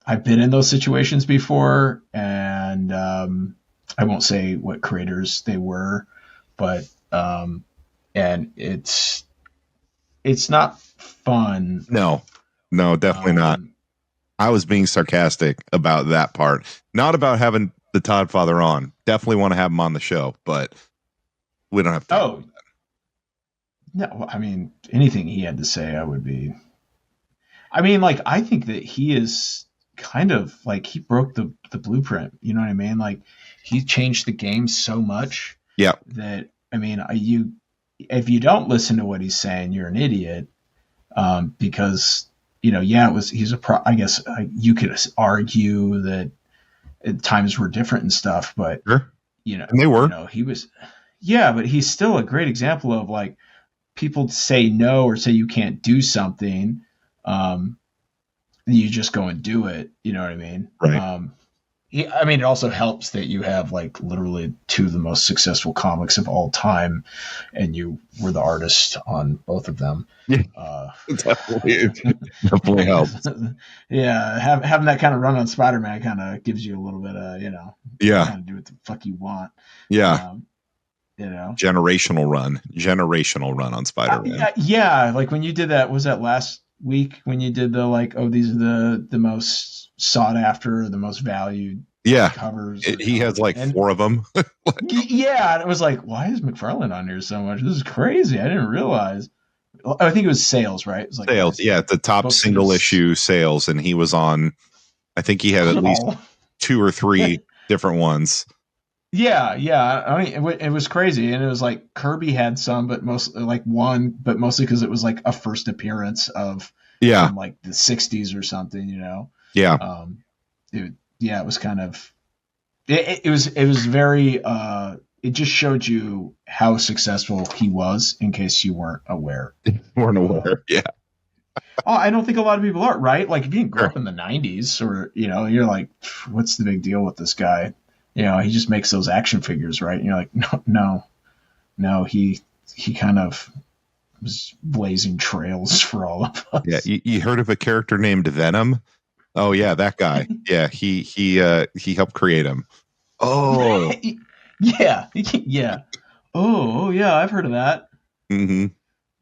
I've been in those situations before, and I won't say what creators they were, but and it's not fun. No, no, definitely not. Um, I was being sarcastic about that part, not about having the Todd Father on. Definitely want to have him on the show, but we don't have time. oh no, I mean anything he had to say, I would be. I mean, like I think that he is kind of like he broke the blueprint. You know what I mean? Like he changed the game so much Yeah, that I mean, you if you don't listen to what he's saying, you're an idiot. Because yeah, it was he's a pro. I guess you could argue that times were different and stuff, but sure. And they were. he was, yeah, but he's still a great example of like people say no or say you can't do something, um, you just go and do it. You know what I mean? Right. I mean, it also helps that you have like literally two of the most successful comics of all time, and you were the artist on both of them. Yeah, Uh, definitely, definitely helps. yeah, having that kind of run on Spider-Man kind of gives you a little bit of, you can Yeah, kind of do what the fuck you want. yeah. Um, you know, Generational run on Spider-Man. yeah, like when you did that, was that last week when you did the like, oh, these are the most sought after, the most valued Yeah, covers or he has comic, like and four of them. yeah, and it was like, why is McFarlane on here so much? This is crazy. I didn't realize. I think it was sales, right? It was like Sales, yeah, the top books that single is issue sales, and he was on. I think he had at least all. two or three different ones. Yeah. I mean, it was crazy, and it was like Kirby had some, but most like one, but mostly because it was like a first appearance of Yeah, from like the '60s or something, yeah, Um, yeah, it was kind of it was very it just showed you how successful he was in case you weren't aware. weren't Uh, aware. Yeah, oh, I don't think a lot of people are, right? Like if you didn't grow sure. up in the '90s, or you're like, what's the big deal with this guy? He just makes those action figures, right? And you're like, no, he kind of was blazing trails for all of Yeah, us. you heard of a character named Venom? Oh yeah, that guy. Yeah, he helped create him. Oh, Yeah, yeah. Oh, yeah, I've heard of that. mm-hmm. That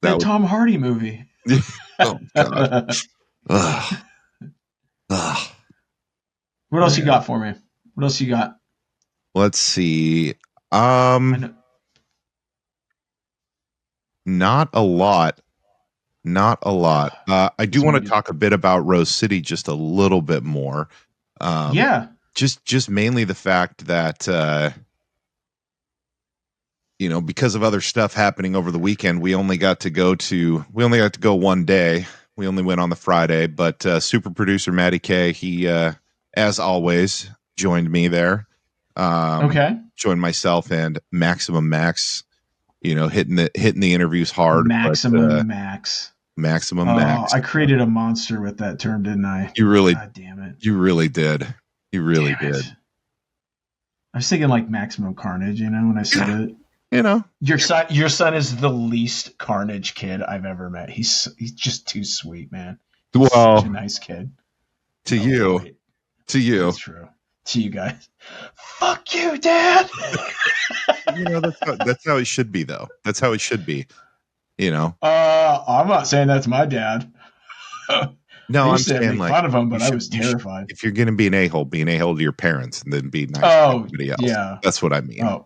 That was. Tom Hardy movie. Oh God. What Ugh. Ugh. else you Man. got for me? What else you got? Let's see. I know. Not a lot. Not a lot. I do This want one to you. talk a bit about Rose City just a little bit more. Um, Yeah. just mainly the fact that because of other stuff happening over the weekend, we only got to go one day. We only went on the Friday, but super producer Matty K, he as always joined me there. Okay. Joined myself and Maximum Max, hitting the interviews hard, but Maximum Max. Maximum Oh, Max. I created a monster with that term, didn't I? You really, God damn it. you really did. You really Damn it. did. I was thinking like Maximum Carnage, when I said Yeah. it. You know, Your son is the least Carnage kid I've ever met. He's just too sweet, man. He's such a well, nice kid. to Oh you, wait, to that's you, true. To you guys, fuck you, Dad. that's how it should be, though. That's how it should be. You know. I'm not saying that's my dad. I No, I'm used to saying make like fun of him, you but I should, was you should, terrified. if you're gonna be an a-hole to your parents, and then be nice to Oh everybody else. yeah. That's what I mean. Oh,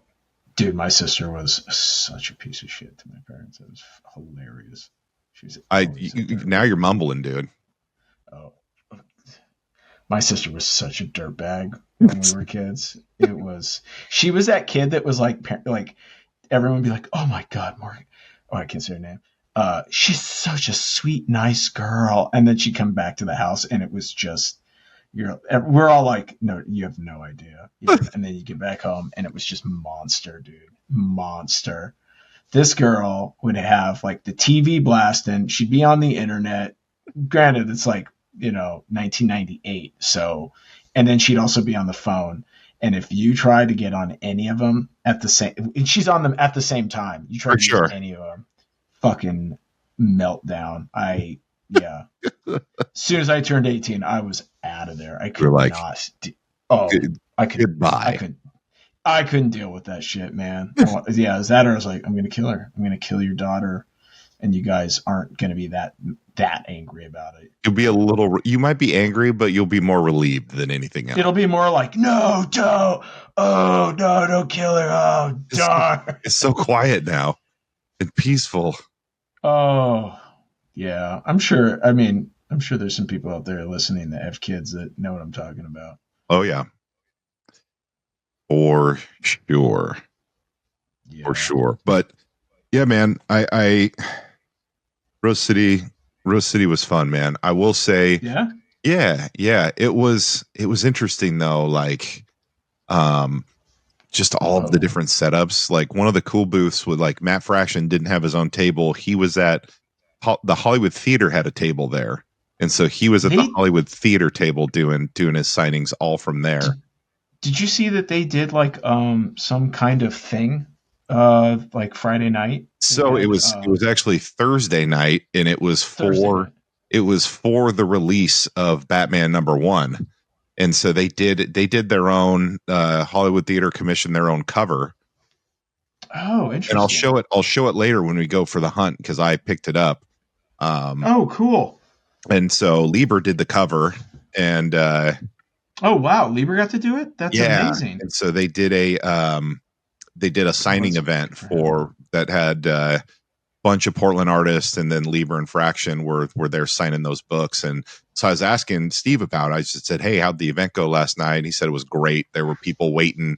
dude, my sister was such a piece of shit to my parents. It was hilarious. She was always a dirt Now you're bag. mumbling, dude. Oh, my sister was such a dirtbag when we were kids. She was that kid that was like everyone would be like, oh my god, Morgan. Oh, I can't say her name. She's such a sweet, nice girl, and then she'd come back to the house, and it was just we're all like, no, you have no idea. And then you get back home, and it was just monster, dude, monster. This girl would have like the TV blasting. She'd be on the internet. Granted, it's like 1998. So, and then she'd also be on the phone. And if you try to get on any of them at the same, and she's on them at the same time, you try For to use sure. any of them, fucking meltdown. Yeah. As soon as I turned 18, I was out of there. I You're could like, not. Oh, good, I could. I goodbye. could. I couldn't deal with that shit, man. Yeah, is that or I was like, I'm gonna kill her. I'm gonna kill your daughter, and you guys aren't gonna be that angry about it. You'll be a little. You might be angry, but you'll be more relieved than anything else. It'll be more like, no, don't. Oh no, don't kill her. Oh It's so, darn. it's so quiet now and peaceful. Oh yeah, I'm sure. I mean, I'm sure there's some people out there listening that have kids that know what I'm talking about. Oh yeah, for sure, for Yeah. sure. But yeah, man, I Rose City, Rose City was fun, man. I will say, Yeah. yeah, yeah. It was interesting though, like um just all of the Oh, different setups. Like one of the cool booths with like Matt Fraction didn't have his own table. He was at the Hollywood Theater had a table there. And so he was at the they Hollywood Theater table doing his signings all from there. did you see that they did like some kind of thing like Friday night? They So it had was it was actually Thursday night and Thursday night. it was for the release of Batman #1. And so they did their own Hollywood Theater commissioned their own cover. Oh, And interesting. I'll show it later when we go for the hunt because I picked it up. Um Oh, cool. and so Lieber did the cover and Oh, wow. Lieber got to do it? That's yeah, amazing. and so they did a Oh, signing that's event good for him. for that had bunch of Portland artists, and then Lieber and Fraction were there signing those books. And so I was asking Steve about it. I just said, "Hey, how'd the event go last night?" And he said it was great. There were people waiting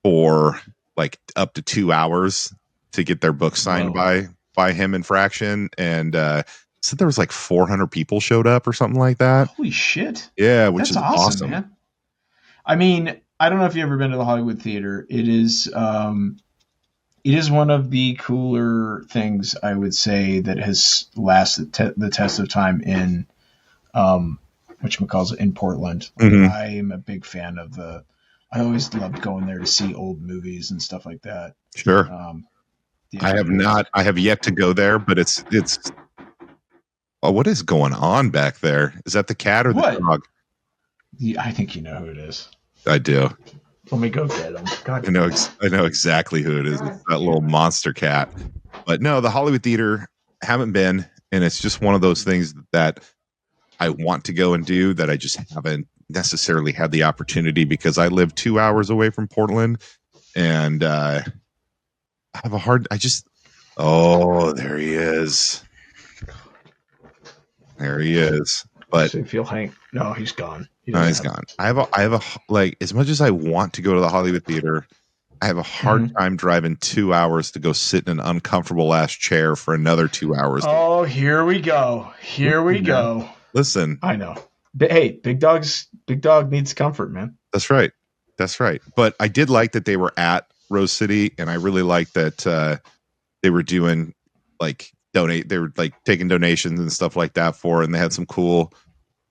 for like up to 2 hours to get their book signed Whoa. by him and Fraction, and said there was like 400 people showed up or something like that. Holy shit. Yeah, which That's is awesome, awesome. man. I mean, I don't know if you've ever been to the Hollywood Theater. It is one of the cooler things I would say that has lasted the test of time in whatchamacallit, in Portland. Like Hmm. I'm a big fan of the. I always loved going there to see old movies and stuff like that. Sure. Um, I yeah, have not. I have yet to go there, but it's. Oh, what is going on back there? Is that the cat or the what? dog? Yeah, I think you know who it is. I do. Let me go get him. God I know. damn it. I know exactly who it is. It's God that little damn it. monster cat. But no, the Hollywood Theater haven't been, and it's just one of those things that I want to go and do that I just haven't necessarily had the opportunity because I live 2 hours away from Portland, and I have a hard. I just. Oh, there he is. There he is. But See if he'll hang. No, he's gone. He no, doesn't he's have. gone. I have a like as much as I want to go to the Hollywood Theater, I have a hard Mhm. time driving 2 hours to go sit in an uncomfortable ass chair for another 2 hours. Oh, here we go. Here we Listen, man. go. Listen, I know. Hey, big dog needs comfort, man. that's right. That's right. But I did like that they were at Rose City, and I really liked that they were doing like donate. They were like taking donations and stuff like that for, it, and they had some cool.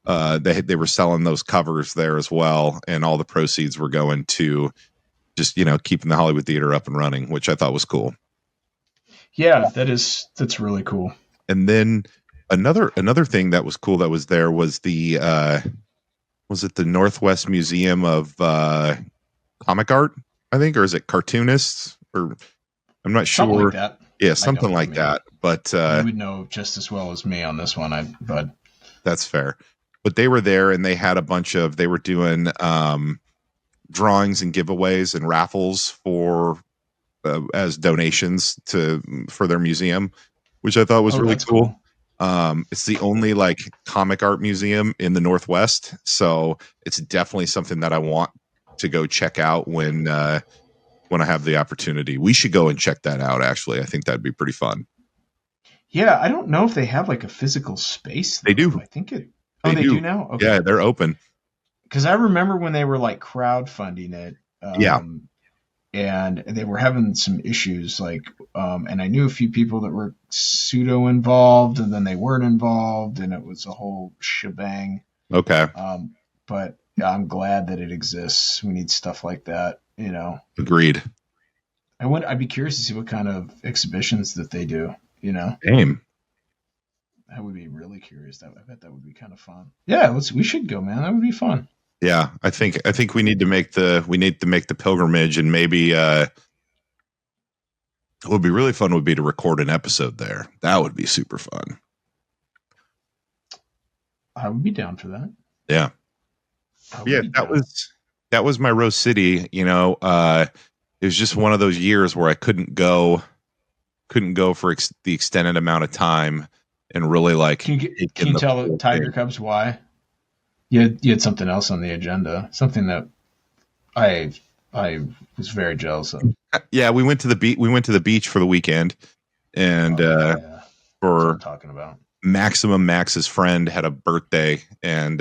They were selling those covers there as well, and all the proceeds were going to just keeping the Hollywood Theater up and running, which I thought was cool. Yeah, that's really cool. And then another thing that was cool that was there was the was it the Northwest Museum of Comic Art, I think, or is it cartoonists, or I'm not Something like sure. that. Yeah, I something don't. I like mean, that. But you would know just as well as me on this one. But that's fair. But they were there and they had a bunch of they were doing drawings and giveaways and raffles for as donations to for their museum, which I thought was oh, really that's cool. cool. It's the only like comic art museum in the Northwest, so it's definitely something that I want to go check out when I have the opportunity. We should go and check that out. Actually, I think that'd be pretty fun. Yeah, I don't know if they have like a physical space They though. do. I think it. Oh, They they do do. now. Yeah, Okay. they're open. Because I remember when they were like crowdfunding it. Yeah. And they were having some issues and I knew a few people that were pseudo involved and then they weren't involved and it was a whole shebang. Okay. But I'm glad that it exists. We need stuff like that. Agreed. I'd be curious to see what kind of exhibitions that they do. Same. I would be really curious. I bet that would be kind of fun. Yeah, we should go, man. That would be fun. Yeah, I think we need to make the pilgrimage, and maybe what would be really fun would be to record an episode there. That would be super fun. I would be down for that. Yeah. I would Yeah, be down. that was my Rose City, it was just one of those years where I couldn't go for the extended amount of time and really like take Can in you the tell the full Tiger thing. Cubs why? You had something else on the agenda, something that I I was very jealous of. Yeah, we went to the beach for the weekend, and Oh yeah, that's what I'm for talking about. Maximum Max's friend had a birthday, and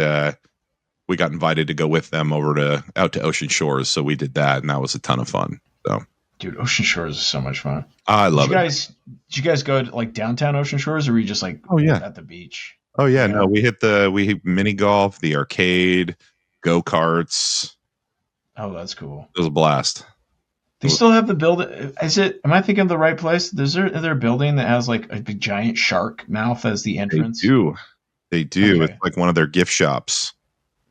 we got invited to go with them out to Ocean Shores, so we did that, and that was a ton of fun. So Dude, Ocean Shores is so much fun. I Did you love it. guys did you guys go to like downtown Ocean Shores, or were you just like Oh yeah. at the beach? Oh yeah. No, Yeah. we hit mini golf, the arcade, go karts. Oh, that's cool. It was a blast. They still have the building. Is it? Am I thinking of the right place? Is there a building that has like a big giant shark mouth as the They entrance? do. They do. It's Okay. like one of their gift shops.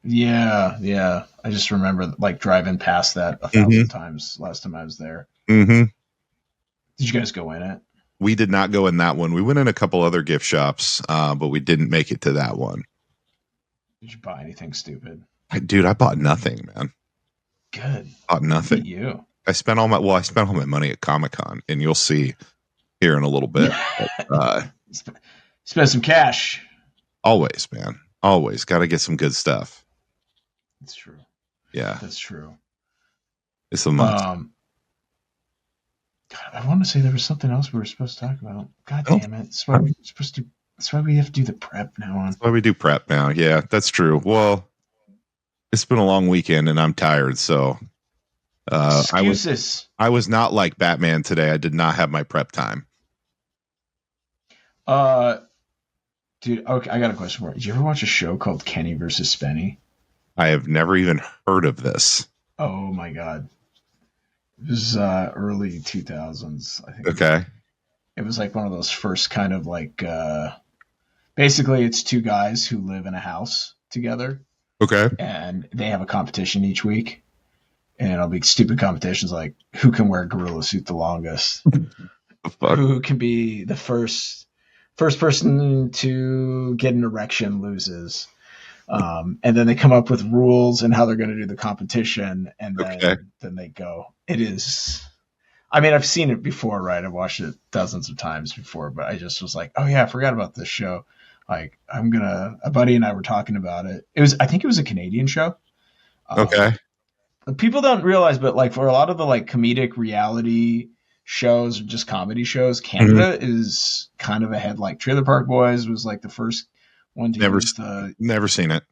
Yeah, yeah. I just remember like driving past that a Mm-hmm. thousand times last time I was there. Mm-hmm. Did you guys go in it? We did not go in that one. We went in a couple other gift shops, but we didn't make it to that one. Did you buy anything stupid? Dude, I bought nothing, man. Good. Bought Look nothing. at you. I spent all my money at Comic-Con, and you'll see here in a little bit. But, Spend some cash. always, man. Always got to get some good stuff. That's true. Yeah, That's true. it's a must. God, I want to say there was something else we were supposed to talk about. God Oh, damn it! That's why we're supposed to. That's why we have to do the prep now on. That's why we do prep now. Yeah, that's true. Well, it's been a long weekend, and I'm tired, so Excuses. I was not like Batman today. I did not have my prep time. Uh, dude. Okay, I got a question for you. Did you ever watch a show called Kenny versus Spenny? I have never even heard of this. Oh my god. It was early 2000s, I think. Okay. It was like one of those first kind of like basically it's two guys who live in a house together Okay. and they have a competition each week. And it'll be stupid competitions like who can wear a gorilla suit the longest, The fuck? who can be the first person to get an erection loses. And then they come up with rules and how they're going to do the competition, and Okay. then they go. It is. I mean, I've seen it before, right? I've watched it dozens of times before, but I just was like, oh yeah, I forgot about this show. Like, a buddy and I were talking about it. I think it was a Canadian show. Okay. People don't realize, but like for a lot of the like comedic reality shows or just comedy shows, Canada is kind of ahead. Like Trailer Park Boys was like the first one to Never, use the. never seen it.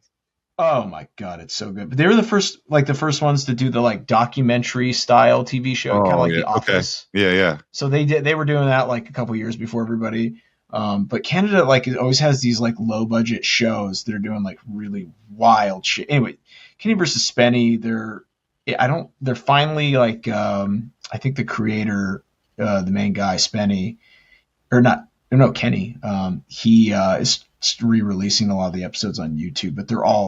Oh my god, it's so good. But they were the first ones to do the like documentary style TV show, kind of Oh like yeah. The Okay. Office. Yeah. Yeah. So they were doing that like a couple years before everybody. But Canada like it always has these like low budget shows that are doing like really wild shit. Anyway, Kenny versus Spenny, they're finally like I think the creator, the main guy Spenny, or not, or no Kenny, he is re-releasing a lot of the episodes on YouTube, but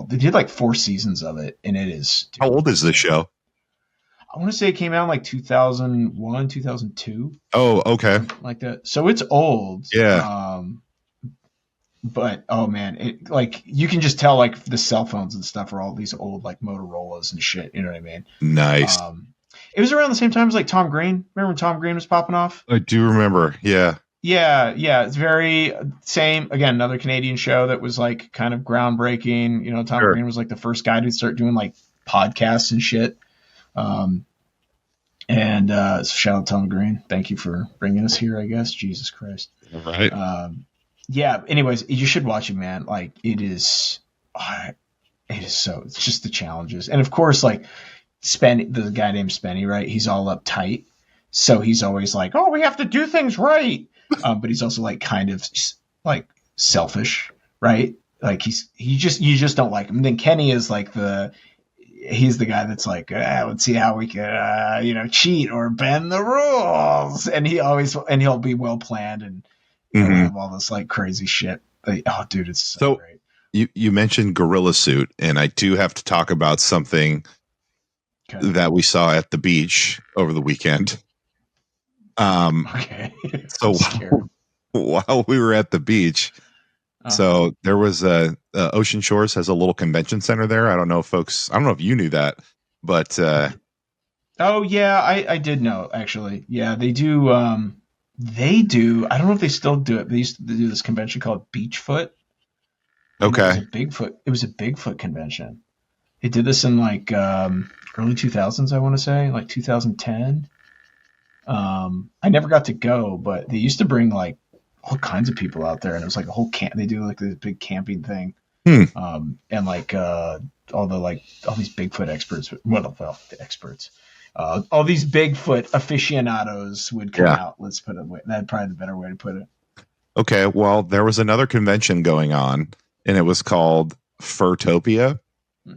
they did like 4 seasons of it, and it is. Dude, How old is this show? I want to say it came out in like 2001, 2002. Oh, okay. Like that. So it's old. Yeah. But oh man, it like you can just tell like the cell phones and stuff are all these old like Motorola's and shit. You know what I mean? Nice. It was around the same time as like Tom Green. Remember when Tom Green was popping off? I do remember. Yeah. Yeah, yeah. It's very same. Again, another Canadian show that was like kind of groundbreaking. You know, Tom Sure. Green was like the first guy to start doing like podcasts and shit. And shout out Tom Green. Thank you for bringing us here. I guess Jesus Christ. All right. Yeah. Anyways, you should watch it, man. Like it is so. It's just the challenges, and of course, like the guy named Spenny, right? He's all uptight, so he's always like, "Oh, we have to do things right," but he's also like kind of like selfish, right? Like you just don't like him. And then Kenny is like he's the guy that's like, let's see how we can, cheat or bend the rules, and he'll be well planned and he'll have all this like crazy shit. Oh, dude, it's so great. You mentioned Gorilla Suit, and I do have to talk about something Okay. that we saw at the beach over the weekend. Okay. So I'm scared. while we were at the beach, Uh-huh. so there was Ocean Shores has a little convention center there. I don't know if folks, I don't know if you knew that, but Oh yeah, I did know actually. Yeah, they do. They do. I don't know if they still do it. But they used to do this convention called Beachfoot, and it was okay, a Bigfoot. It was a Bigfoot convention. They did this in like early 2000s, I want to say, like 2010. I never got to go, but they used to bring like all kinds of people out there, and it was like a whole camp. They do like this big camping thing, hmm, and like all these Bigfoot experts. Well, the experts. All these Bigfoot aficionados would come yeah, out. Let's put it. That's probably the better way to put it. okay. Well, there was another convention going on, and it was called Furtopia.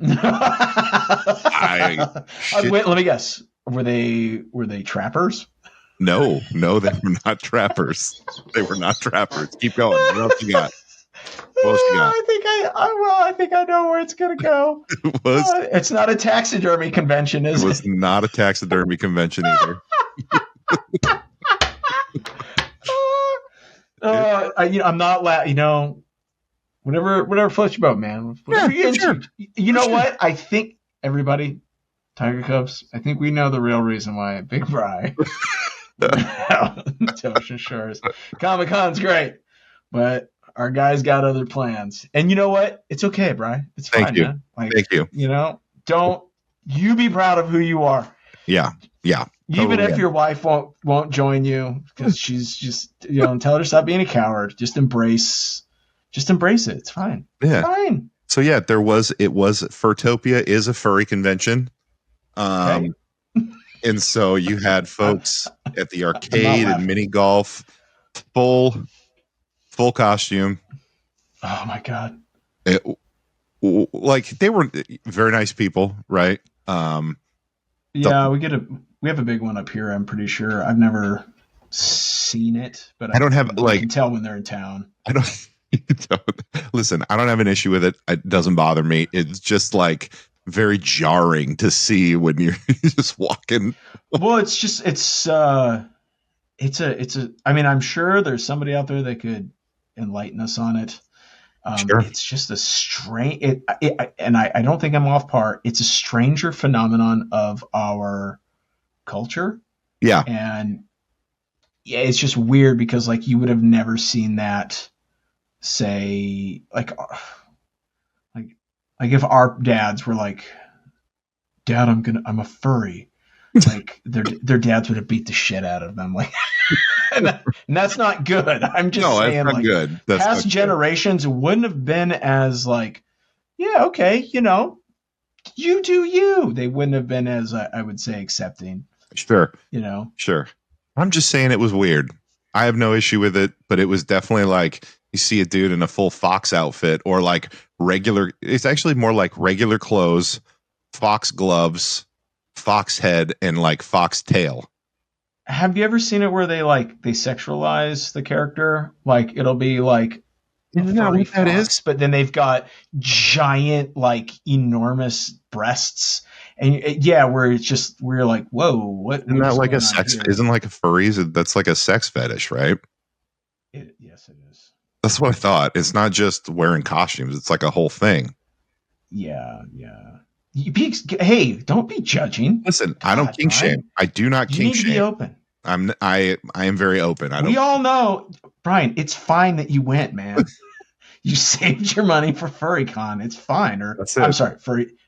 I shit. Wait, let me guess. Were they trappers? No, they were not trappers. They were not trappers. Keep going. What else you got? What else you got? I think I know where it's gonna go. It was It's not a taxidermy convention, it is was it? not a taxidermy convention either. It, I'm not whatever floats your boat, man. yeah, Whatever you're for sure, into. You for know sure. what? I think everybody, Tiger Cubs. I think we know the real reason why Big Bry to Ocean Shores. Comic Con's great, but our guys got other plans. And you know what? It's okay, Bry. It's Thank fine, you, man. Like, thank you. don't you be proud of who you are. Yeah, yeah, Even totally. if your wife won't join you because she's just tell her to stop being a coward. Just embrace it. It's fine. It's Yeah. fine. So yeah, it was Furtopia is a furry convention. Okay. Um, and so you had I'm, folks at the I'm not arcade and laughing. mini golf, full full costume. Oh my god. It, like they were very nice people, right? The, Yeah, we have a big one up here. I'm pretty sure. I've never seen it, but I don't have I like can tell when they're in town. I don't, listen. I don't have an issue with it. It doesn't bother me. It's just like very jarring to see when you're just walking. Well, it's a. I mean, I'm sure there's somebody out there that could enlighten us on it. Sure. It's just a strange, and I don't think I'm off par. It's a stranger phenomenon of our culture, Yeah. and yeah, it's just weird because like you would have never seen that, say, like like if our dads were like, "Dad, I'm a furry," like their dads would have beat the shit out of them, like, and that's not good. I'm just No, that's saying, not like, good. That's not past good. generations wouldn't have been as like, yeah, okay, you do you. They wouldn't have been as I would say accepting. Sure. You know. Sure. I'm just saying it was weird. I have no issue with it, but it was definitely like you see a dude in a full fox outfit or like regular. It's actually more like regular clothes, fox gloves, fox head, and like fox tail. Have you ever seen it where they sexualize the character? Like it'll be like a Isn't that furry what that is? fox, but then they've got giant, like enormous breasts, and yeah, where it's just we're like, whoa, Isn't what that is like a going on sex? here? Isn't like a furries? That's like a sex fetish, right? Yes, it is. That's what I thought. It's not just wearing costumes. It's like a whole thing. Yeah, yeah. Hey, don't be judging. Listen, I don't God, kink shame. Brian, I do not you kink need to be shame. open. I am very open. I We don't. all know, Brian. It's fine that you went, man. You saved your money for FurryCon. It's fine. Or That's I'm it. sorry,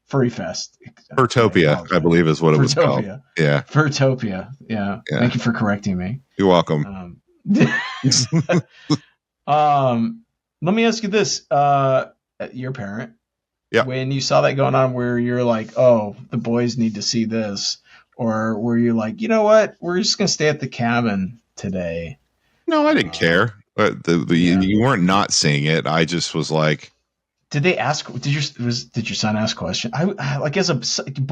Furry Fest. I Furtopia, I apologize. believe, is what it was called. Furtopia. Yeah, Furtopia. Yeah. yeah. Thank you for correcting me. You're welcome. Um, let me ask you this: your parent, Yeah. when you saw that going on, where you're like, "Oh, the boys need to see this," or were you like, "You know what? We're just gonna stay at the cabin today." No, I didn't Uh, care. yeah. You weren't not seeing it. I just was like, Did they ask? Did your son ask question? I like as a little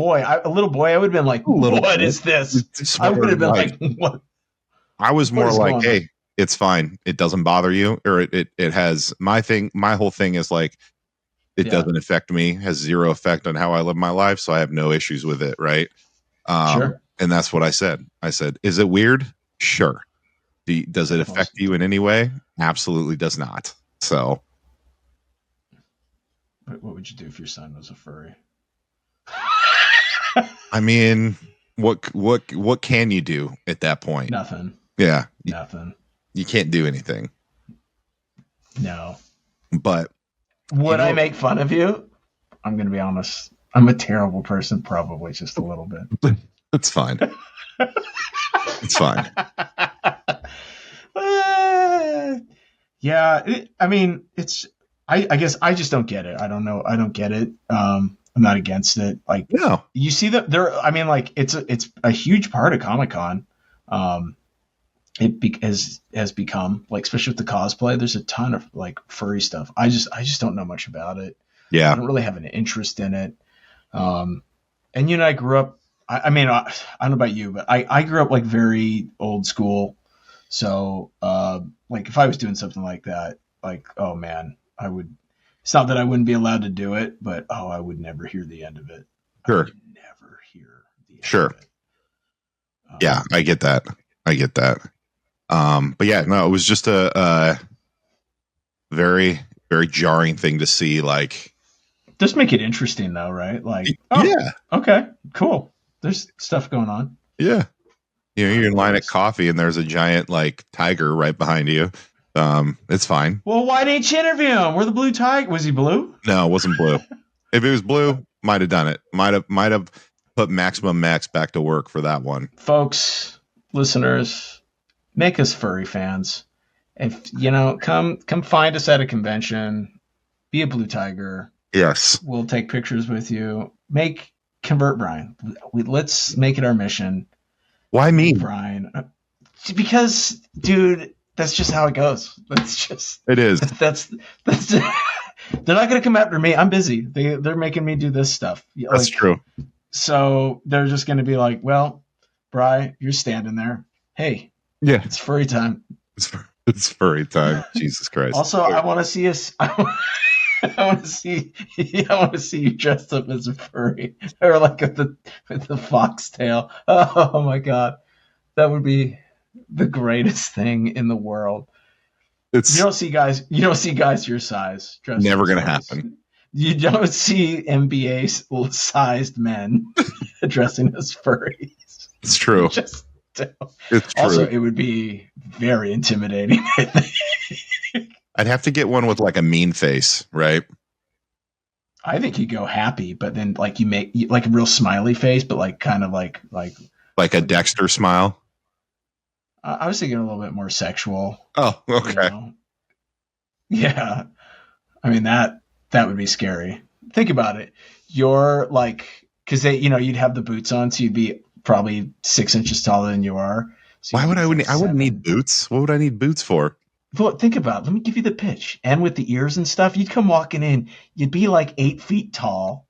boy, I would have been like, a little "What bit. is this?" It's just I would more have been like like, "What? I was What more is like, going on?" hey, it's fine. It doesn't bother you, or it has my thing. My whole thing is like It Yeah. doesn't affect me, has zero effect on how I live my life, so I have no issues with it, right? Sure. And that's what I said. I said, is it weird? Sure. Does it affect you in any way? Absolutely does not. So, What would you do if your son was a furry? I mean, what can you do at that point? Nothing. Yeah, Nothing. you can't do anything. No. But Would I make fun of you? I'm going to be honest. I'm a terrible person, probably just a little bit. It's fine. It's fine. Yeah, I mean, it's. I guess I just don't get it. I don't know. I don't get it. I'm not against it. Like, No. you see that there. I mean, like, it's a huge part of Comic-Con. Has become, like, especially with the cosplay. There's a ton of like furry stuff. I just don't know much about it. Yeah. I don't really have an interest in it. And you and I grew up. I mean, I don't know about you, but I grew up like very old school. So, like, if I was doing something like that, like, oh man, I would. It's not that I wouldn't be allowed to do it, but I would never hear the end of it. Sure. I would never hear the end Sure. of it. Yeah, I get that. I get that. But yeah, no, it was just a very, very jarring thing to see. Like, just make it interesting, though, right? Like, yeah, okay, cool. There's stuff going on. Yeah, you know, you're in line at coffee, and there's a giant like tiger right behind you. It's fine. Well, why didn't you interview him? We're the blue tiger. Was he blue? No, it wasn't blue. If it was blue, might have done it. Might have put Maximum Max back to work for that one. Folks, listeners, make us furry fans. If you know, come find us at a convention. Be a blue tiger. Yes, we'll take pictures with you. Convert Brian. Let's make it our mission. Why me, Brian? Because, dude, that's just how it goes. It is. That's. They're not going to come after me. I'm busy. They're making me do this stuff. That's true. So they're just going to be like, well, Bri, you're standing there. Hey, yeah, it's furry time. It's furry time. Jesus Christ. Also, I want to see us. I want to see you dressed up as a furry, or like with the foxtail. Oh my god, that would be the greatest thing in the world. You don't see guys your size dressed. Never gonna happen. You don't see NBA sized men dressing as furries. It's true. It's true. Also, it would be very intimidating. I'd have to get one with like a mean face, right? I think you go happy, but then like you make like a real smiley face, but like kind of like a Dexter smile. I was thinking a little bit more sexual. Oh, okay. You know? Yeah, I mean that would be scary. Think about it. You're like, because you'd have the boots on, so you'd be probably 6 inches taller than you are. So why would I wouldn't need boots? What would I need boots for? Well, think about it. Let me give you the pitch. And with the ears and stuff, you'd come walking in. You'd be like 8 feet tall,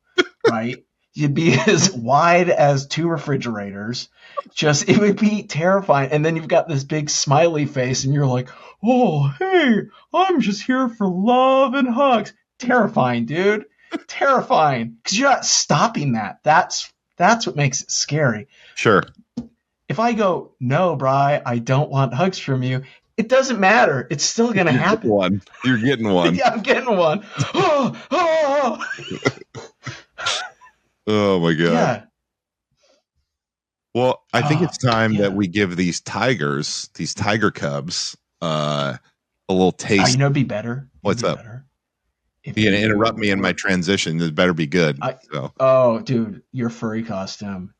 right? You'd be as wide as 2 refrigerators. It would be terrifying. And then you've got this big smiley face, and you're like, oh, hey, I'm just here for love and hugs. Terrifying, dude. Terrifying. Because you're not stopping that. That's what makes it scary. Sure. If I go, no, Bri, I don't want hugs from you, it doesn't matter. It's still going to happen. You're getting one. Yeah, I'm getting one. Oh my God. Yeah. Well, I think it's time that we give these tiger cubs, a little taste. It'd be better. What's up? You're going to interrupt me in my transition. It better be good. Oh, dude, your furry costume.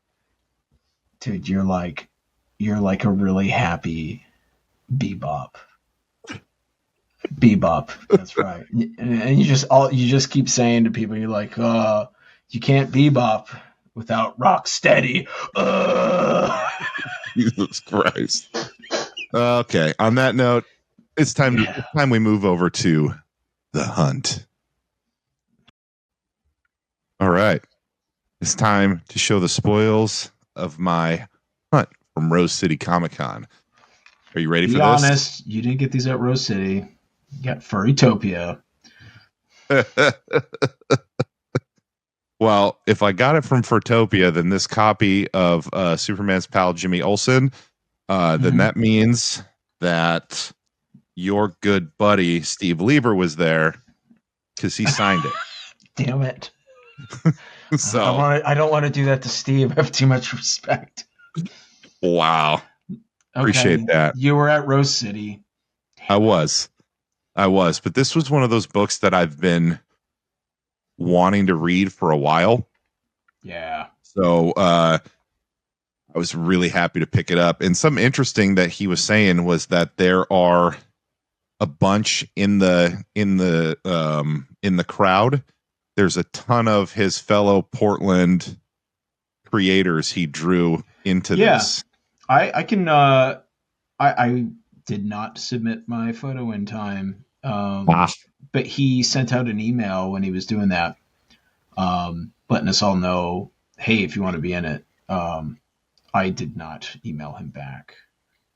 Dude, you're like a really happy Bebop. That's right. And you just keep saying to people, you're like, you can't Bebop without Rocksteady. Jesus Christ. Okay. On that note, it's time we move over to the hunt. All right. It's time to show the spoils of my hunt from Rose City Comic Con. Are you ready for this? Be honest, you didn't get these at Rose City. You got Furrytopia. Well, if I got it from Furtopia, then this copy of Superman's pal Jimmy Olsen, then that means that your good buddy Steve Lieber was there because he signed it. Damn it. So I don't want to do that to Steve. I have too much respect. wow. Appreciate that. You were at Rose City. I was, but this was one of those books that I've been wanting to read for a while. Yeah. So I was really happy to pick it up. And some interesting that he was saying was that there are a bunch in the crowd. There's a ton of his fellow Portland creators he drew into this. I can I did not submit my photo in time. But he sent out an email when he was doing that, letting us all know, hey, if you want to be in it. I did not email him back.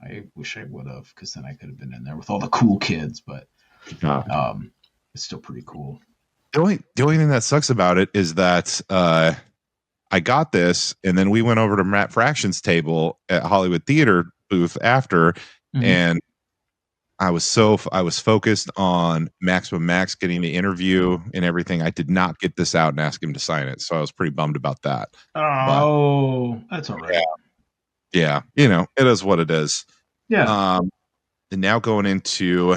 I wish I would have, because then I could have been in there with all the cool kids, but it's still pretty cool. The only thing that sucks about it is that I got this, and then we went over to Matt Fraction's table at Hollywood Theater booth after, and I was focused on Maximum Max getting the interview and everything. I did not get this out and ask him to sign it, so I was pretty bummed about that. Oh, that's all right. Yeah, it is what it is. Yeah. And now going into,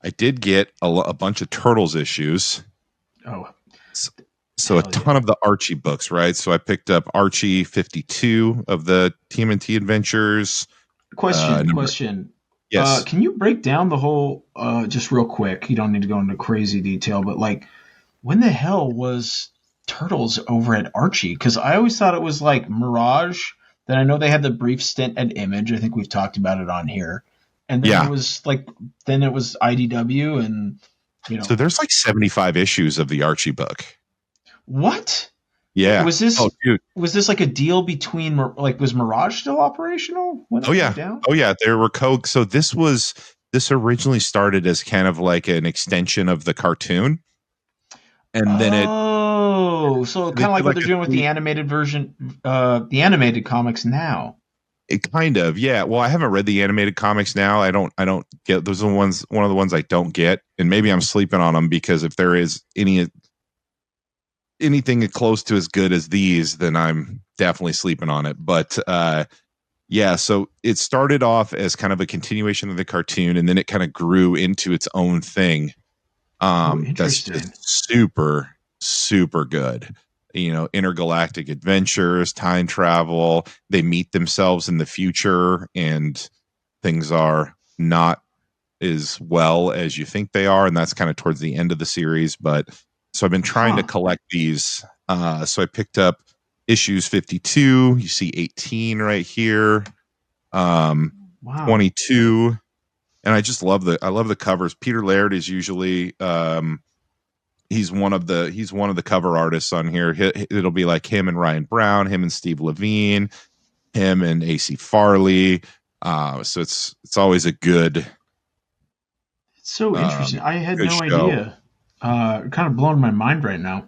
I did get a bunch of Turtles issues. Oh. So a ton of the Archie books, right? So I picked up Archie 52 of the TMNT Adventures. Question. Yes. Can you break down the whole, just real quick? You don't need to go into crazy detail, but like, when the hell was Turtles over at Archie? Because I always thought it was like Mirage. Then I know they had the brief stint at Image. I think we've talked about it on here. And then it was IDW, and So there's like 75 issues of the Archie book. What? Yeah. Was this like a deal between, like, was Mirage still operational when it went down? Oh yeah, there were So this originally started as kind of like an extension of the cartoon. And then so kind of like what they're doing with the animated version, the animated comics now. It kind of, yeah. Well, I haven't read the animated comics now. I don't get those. Are one of the ones I don't get, and maybe I'm sleeping on them, because if there is anything close to as good as these, then I'm definitely sleeping on it. But yeah, so it started off as kind of a continuation of the cartoon, and then it kind of grew into its own thing. That's just super, super good. Intergalactic adventures, time travel. They meet themselves in the future, and things are not as well as you think they are, and that's kind of towards the end of the series. But so I've been trying to collect these. So I picked up issues 52. You see 18 right here. 22. And I just love the covers. Peter Laird is usually he's one of the cover artists on here. It'll be like him and Ryan Brown, him and Steve Levine, him and AC Farley. So it's always a good. It's so interesting. I had no idea. Kind of blowing my mind right now.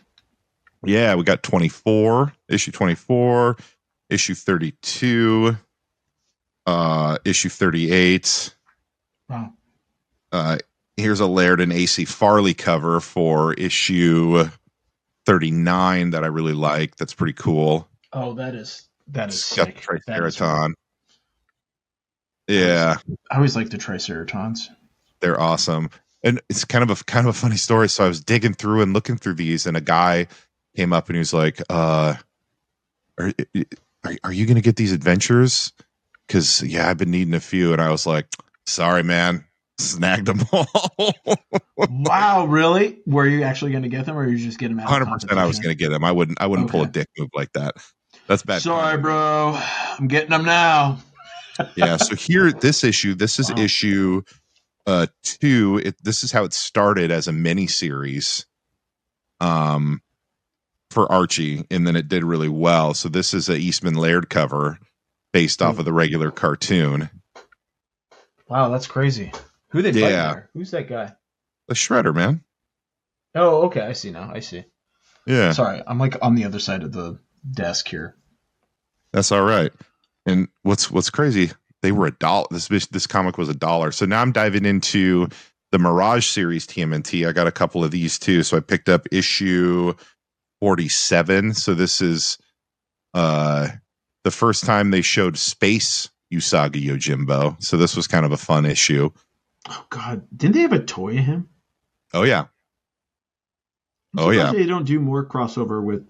Yeah, we got issue 24, issue 32, issue 38. Wow. Here's a Laird and AC Farley cover for issue 39 that I really like. That's pretty cool. Oh, that is sick. Triceraton. Yeah. I always like the Triceratons. They're awesome. And it's kind of a funny story. So I was digging through and looking through these, and a guy came up and he was like, are you going to get these adventures? Because, yeah, I've been needing a few. And I was like, sorry, man. Snagged them all. Wow, really? Were you actually going to get them, or you just get them out? 100%. I was going to get them. I wouldn't pull a dick move like that. That's bad. Sorry, bro. I'm getting them now. Yeah. So here, this is issue 2. This is how it started as a mini series, for Archie, and then it did really well. So this is a Eastman Laird cover based off of the regular cartoon. Wow, that's crazy. Who they fighting there? Who's that guy? The Shredder, man. Oh, okay. I see now. I see. Yeah, Sorry, I'm like on the other side of the desk here. that's all right. And what's crazy? They were $1. This comic was $1. So now I'm diving into the Mirage series TMNT. I got a couple of these too. So I picked up issue 47. So this is uh the first time they showed space Usagi Yojimbo. So this was kind of a fun issue. Oh God, didn't they have a toy of him? Oh yeah. I'm Oh surprised yeah. they don't do more crossover with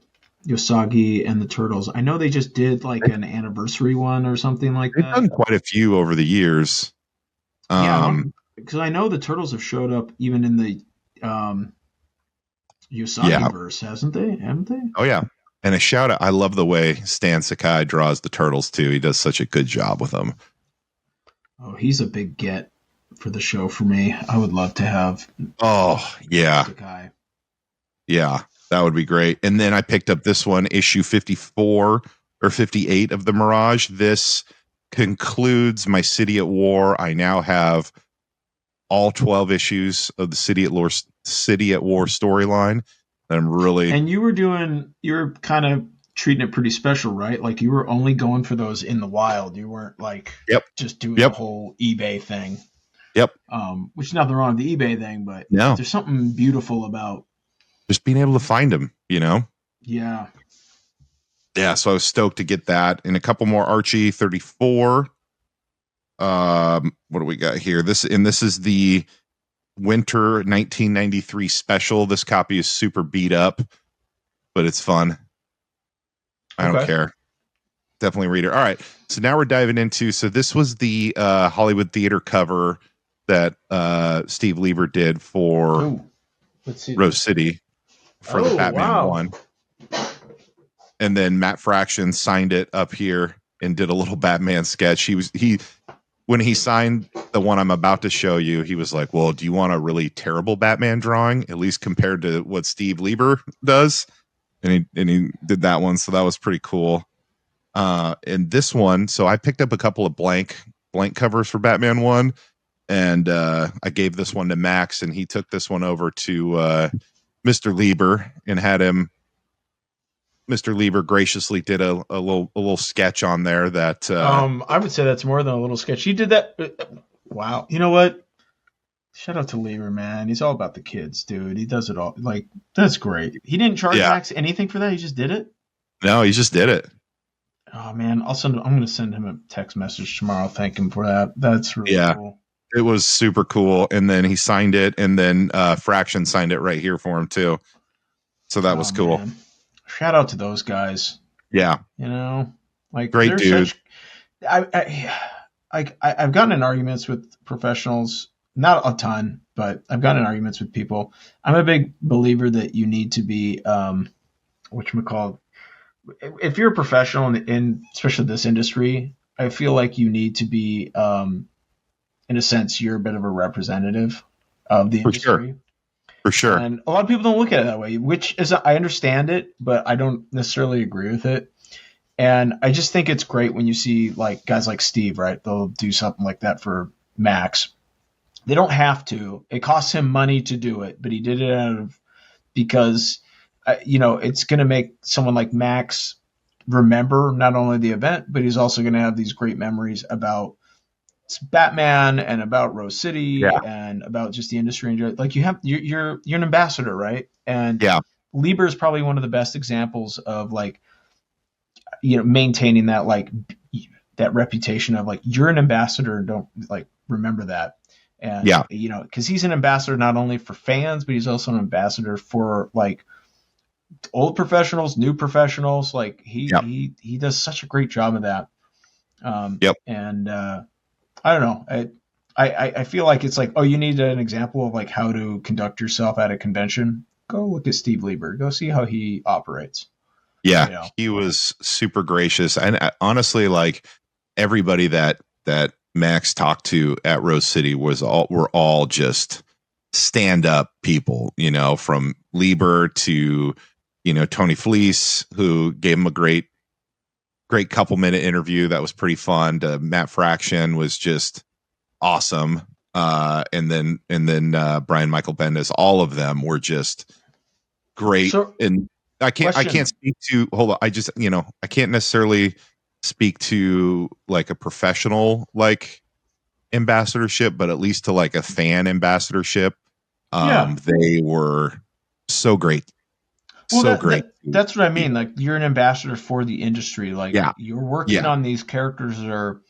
Yosagi and the Turtles. I know they just did like an anniversary one or something like They've done that. quite a few over the years. Yeah, I Um don't because I know the Turtles have showed up even in the um, Yosagi yeah. verse, hasn't they? Haven't they? Oh yeah. And a shout out, I love the way Stan Sakai draws the turtles too. He does such a good job with them. Oh, he's a big get for the show for me. I would love to have Oh, yeah. Sakai. Yeah. That would be great. And then I picked up this one, issue 54 or 58 of the Mirage. This concludes my City at War. I now have all 12 issues of the City at War storyline. I'm really And you were kind of treating it pretty special, right? Like you were only going for those in the wild. You weren't like Yep. just doing the Yep. whole eBay thing. Yep. Which is nothing wrong with the eBay thing, but No. there's something beautiful about Just being able to find them, you know? yeah. Yeah, so I was stoked to get that and a couple more Archie 34. What do we got here? This is the winter 1993 special. This copy is super beat up, but it's fun. I don't Okay. care. Definitely read it. All right. So now we're diving into this was the Hollywood theater cover that Steve Lieber did for Ooh, let's see Rose this. City for the Oh, Batman wow. one. And then Matt Fraction signed it up here and did a little Batman sketch. When he signed the one I'm about to show you, he was like, "Well, do you want a really terrible Batman drawing, at least compared to what Steve Lieber does?" And he did that one, so that was pretty cool. And this one, so I picked up a couple of blank covers for Batman one, and I gave this one to Max, and he took this one over to Mr. Lieber and had him. Mr. Lieber graciously did a little sketch on there that I would say that's more than a little sketch. He did that. Wow. You know what? Shout out to Lieber, man. He's all about the kids, dude. He does it all. Like, that's great. He didn't charge yeah, Max anything for that. He just did it. no, he just did it. Oh man, I'm going to send him a text message tomorrow. Thank him for that. That's really Yeah, cool. it was super cool. And then he signed it, and then Fraction signed it right here for him too. So that was Oh cool. man, shout out to those guys. Yeah, You know, like great they're dude. such. I've gotten in arguments with professionals, not a ton, but I've gotten in arguments with people. I'm a big believer that you need to be, whatchamacallit, if you're a professional in especially this industry, I feel like you need to be, in a sense, you're a bit of a representative of the For sure. industry. For sure. And a lot of people don't look at it that way, which is, I understand it, but I don't necessarily agree with it. And I just think it's great when you see like guys like Steve, right? They'll do something like that for Max. They don't have to. It costs him money to do it, but he did it out of because it's going to make someone like Max remember not only the event, but he's also going to have these great memories about Batman and about Rose City Yeah. and about just the industry. Like you're an ambassador, right? And Yeah. Lieber is probably one of the best examples of like maintaining that that reputation of like you're an ambassador and don't like remember that. And Yeah. because he's an ambassador not only for fans, but he's also an ambassador for like old professionals, new professionals. Like he does such a great job of that. Yep. And I don't know. I feel like it's like, oh, you need an example of like how to conduct yourself at a convention. Go look at Steve Lieber. Go see how he operates. Yeah, he was super gracious, and honestly, like everybody that Max talked to at Rose City were all just stand up people, from Lieber to Tony Fleece, who gave him a great couple minute interview that was pretty fun. To Matt Fraction was just awesome, and then Brian Michael Bendis. All of them were just great. So, And I can't speak to, hold on. I can't necessarily speak to like a professional like ambassadorship, but at least to like a fan ambassadorship. yeah. They were so great. Well, So great. that's what I mean. Like, you're an ambassador for the industry. Like, Yeah. you're working Yeah. on these characters they're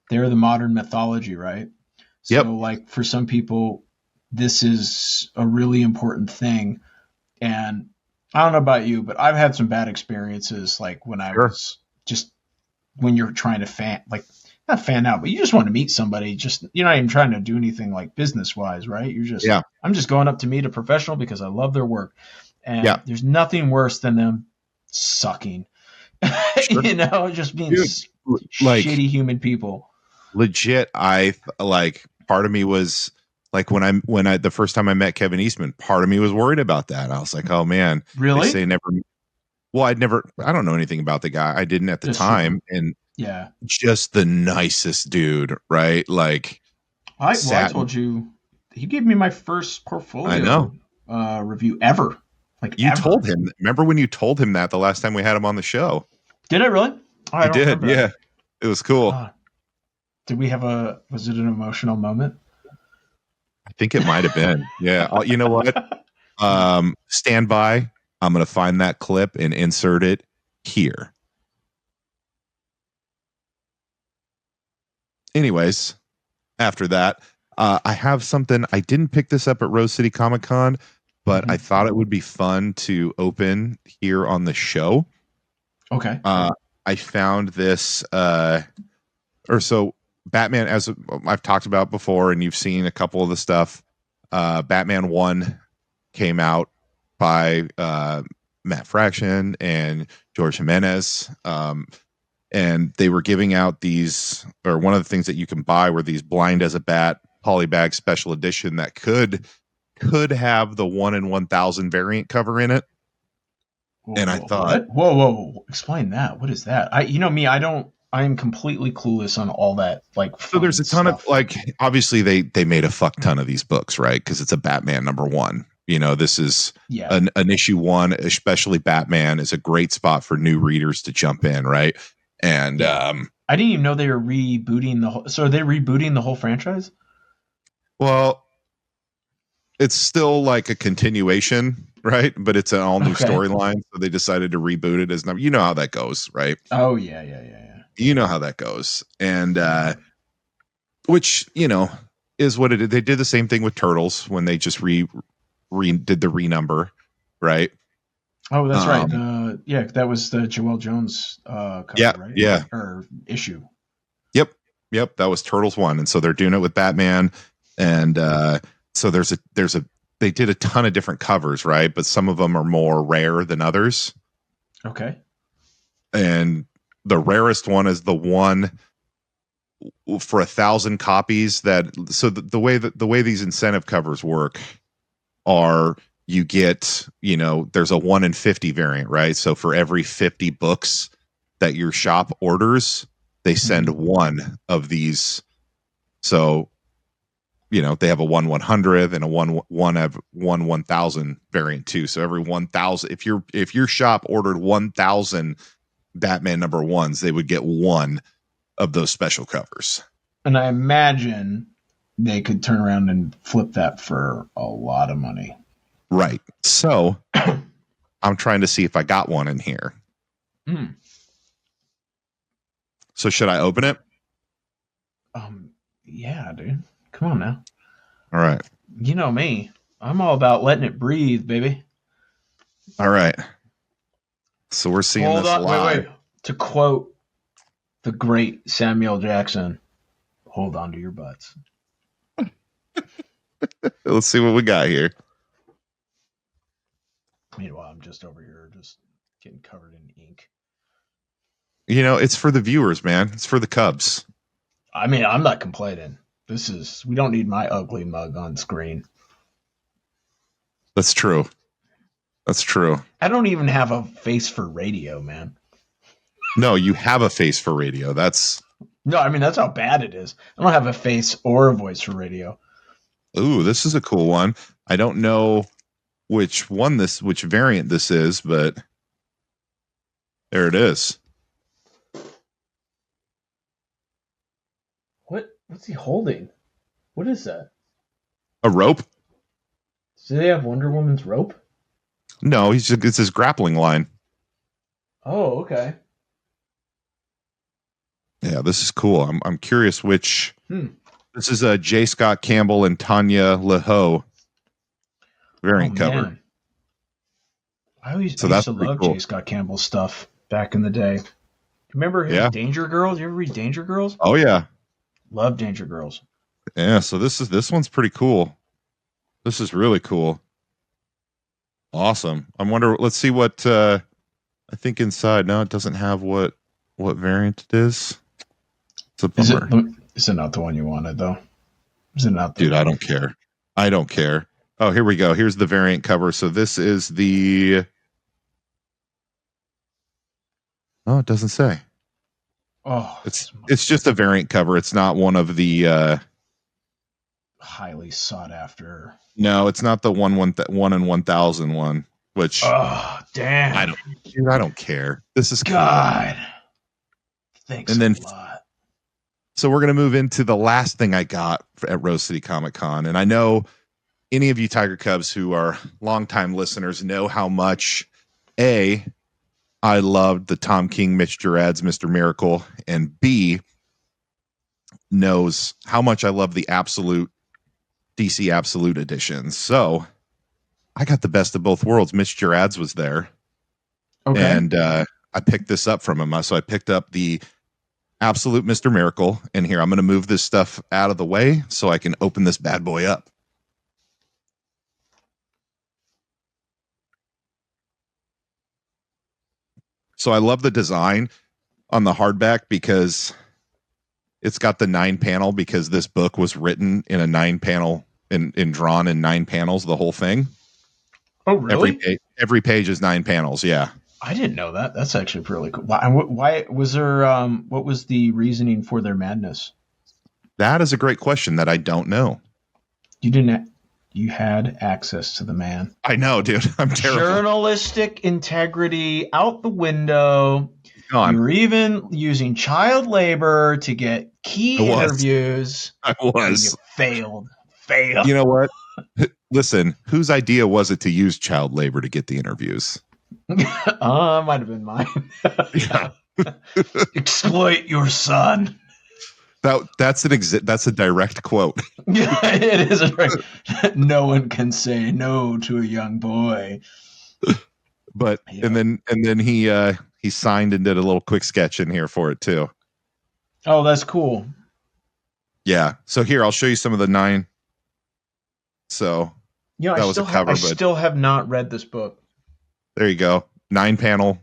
the modern mythology, right? Yep. So, like, for some people, this is a really important thing. And I don't know about you, but I've had some bad experiences, like when I was just when you're trying to not fan out, but you just want to meet somebody. Just, you're not even trying to do anything like business wise, right? You're just, I'm just going up to meet a professional because I love their work. And there's nothing worse than them sucking, just being like, shitty human people. Legit. Part of me was like, when I the first time I met Kevin Eastman, part of me was worried about that. I was like, oh man, really? They say never. Well, I don't know anything about the guy. I didn't at the time. True. And just the nicest dude, right? Like, I told you, he gave me my first portfolio review ever. Like, you told him. Remember when you told him that the last time we had him on the show? Did I really? I did. Yeah, that. It was cool. Did we have was it an emotional moment? I think it might have been. Yeah. You know what? Stand by. I'm going to find that clip and insert it here. Anyways, after that, I have something. I didn't pick this up at Rose City Comic Con, but I thought it would be fun to open here on the show. Okay. I found this, Batman, as I've talked about before, and you've seen a couple of the stuff. Batman 1 came out by Matt Fraction and George Jimenez. And they were giving out these, or one of the things that you can buy were these Blind as a Bat polybag special edition that could have the 1 in 1,000 variant cover in it. And I thought, what? Whoa, explain that. What is that? I am completely clueless on all that. Like, so there's a ton of, like, obviously they made a fuck ton of these books, right? Because it's a Batman #1. This is an issue 1, especially Batman is a great spot for new readers to jump in, right? And I didn't even know they were rebooting the whole. So are they rebooting the whole franchise? Well, it's still like a continuation, right? But it's an all new storyline, so they decided to reboot it as number. You know how that goes, right? Oh yeah. You know how that goes, and which is what it is. They did the same thing with Turtles when they just did the renumber, right? Oh, that's right. That was the Joelle Jones cover, right? Yeah. Or issue. Yep. That was Turtles 1, and so they're doing it with Batman, and so they did a ton of different covers, right? But some of them are more rare than others. Okay. And the rarest one is the one for 1,000 copies. The way these incentive covers work are, you get, there's a 1 in 50 variant, right? So for every 50 books that your shop orders, they send one of these. So, they have a 1/100 and a 1/1,000 variant too. So every 1,000, if your shop ordered 1,000 Batman #1s, they would get one of those special covers. And I imagine they could turn around and flip that for a lot of money. Right. So I'm trying to see if I got one in here. So should I open it? Yeah, dude. Come on now. All right. You know me. I'm all about letting it breathe, baby. All right. So we're seeing this live. Wait. To quote the great Samuel Jackson, hold on to your butts. Let's see what we got here. Meanwhile, I'm just over here just getting covered in ink. It's for the viewers, man. It's for the Cubs. I mean, I'm not complaining. We don't need my ugly mug on screen. That's true. I don't even have a face for radio, man. No, you have a face for radio. No, I mean, that's how bad it is. I don't have a face or a voice for radio. Ooh, this is a cool one. I don't know which variant this is, but there it is. What's he holding? What is that? A rope? Do they have Wonder Woman's rope? No, it's his grappling line. Oh, okay. Yeah, this is cool. I'm curious which. This is a J. Scott Campbell and Tanya LaHoe variant cover. I used That's to pretty love cool. J. Scott Campbell's stuff back in the day. Remember his Danger Girls? You ever read Danger Girls? Oh yeah, love Danger Girls. Yeah, so this one's pretty cool. This is really cool. Awesome. I wonder. Let's see what I think inside. No, it doesn't have what variant it is. It's a bummer. Is it not the one you wanted though? Is it not? Dude, I don't care. I don't care. Oh, here we go. Here's the variant cover. So this is the. Oh, it doesn't say. Oh, it's just a variant cover. It's not one of the highly sought after. No, it's not the one in 1,000 one. Which damn, I don't care. This is God. Cool. Thanks and then, a lot. So we're gonna move into the last thing I got at Rose City Comic Con, and I know any of you Tiger Cubs who are longtime listeners know how much I loved the Tom King, Mitch Gerads, Mr. Miracle, and B knows how much I love the Absolute DC Absolute edition. So I got the best of both worlds. Mitch Gerads was there. Okay. And I picked this up from him. So I picked up the Absolute Mr. Miracle. And here, I'm going to move this stuff out of the way so I can open this bad boy up. So I love the design on the hardback because it's got the 9-panel, because this book was written in a 9-panel and drawn in 9 panels, the whole thing. Oh, really? Every page is 9 panels. Yeah. I didn't know that. That's actually really cool. Why was there? What was the reasoning for their madness? That is a great question that I don't know. You didn't. You had access to the man. I know, dude. I'm terrible. Journalistic integrity out the window. You were even using child labor to get key interviews. I was. You failed. Failed. You know what? Listen, whose idea was it to use child labor to get the interviews? Might have been mine. Exploit your son. That's a direct quote. Yeah, it is. No one can say no to a young boy. But and then he signed and did a little quick sketch in here for it too. Oh, that's cool. Yeah. So here, I'll show you some of the 9. So that was a cover. I still have not read this book. There you go. 9 panel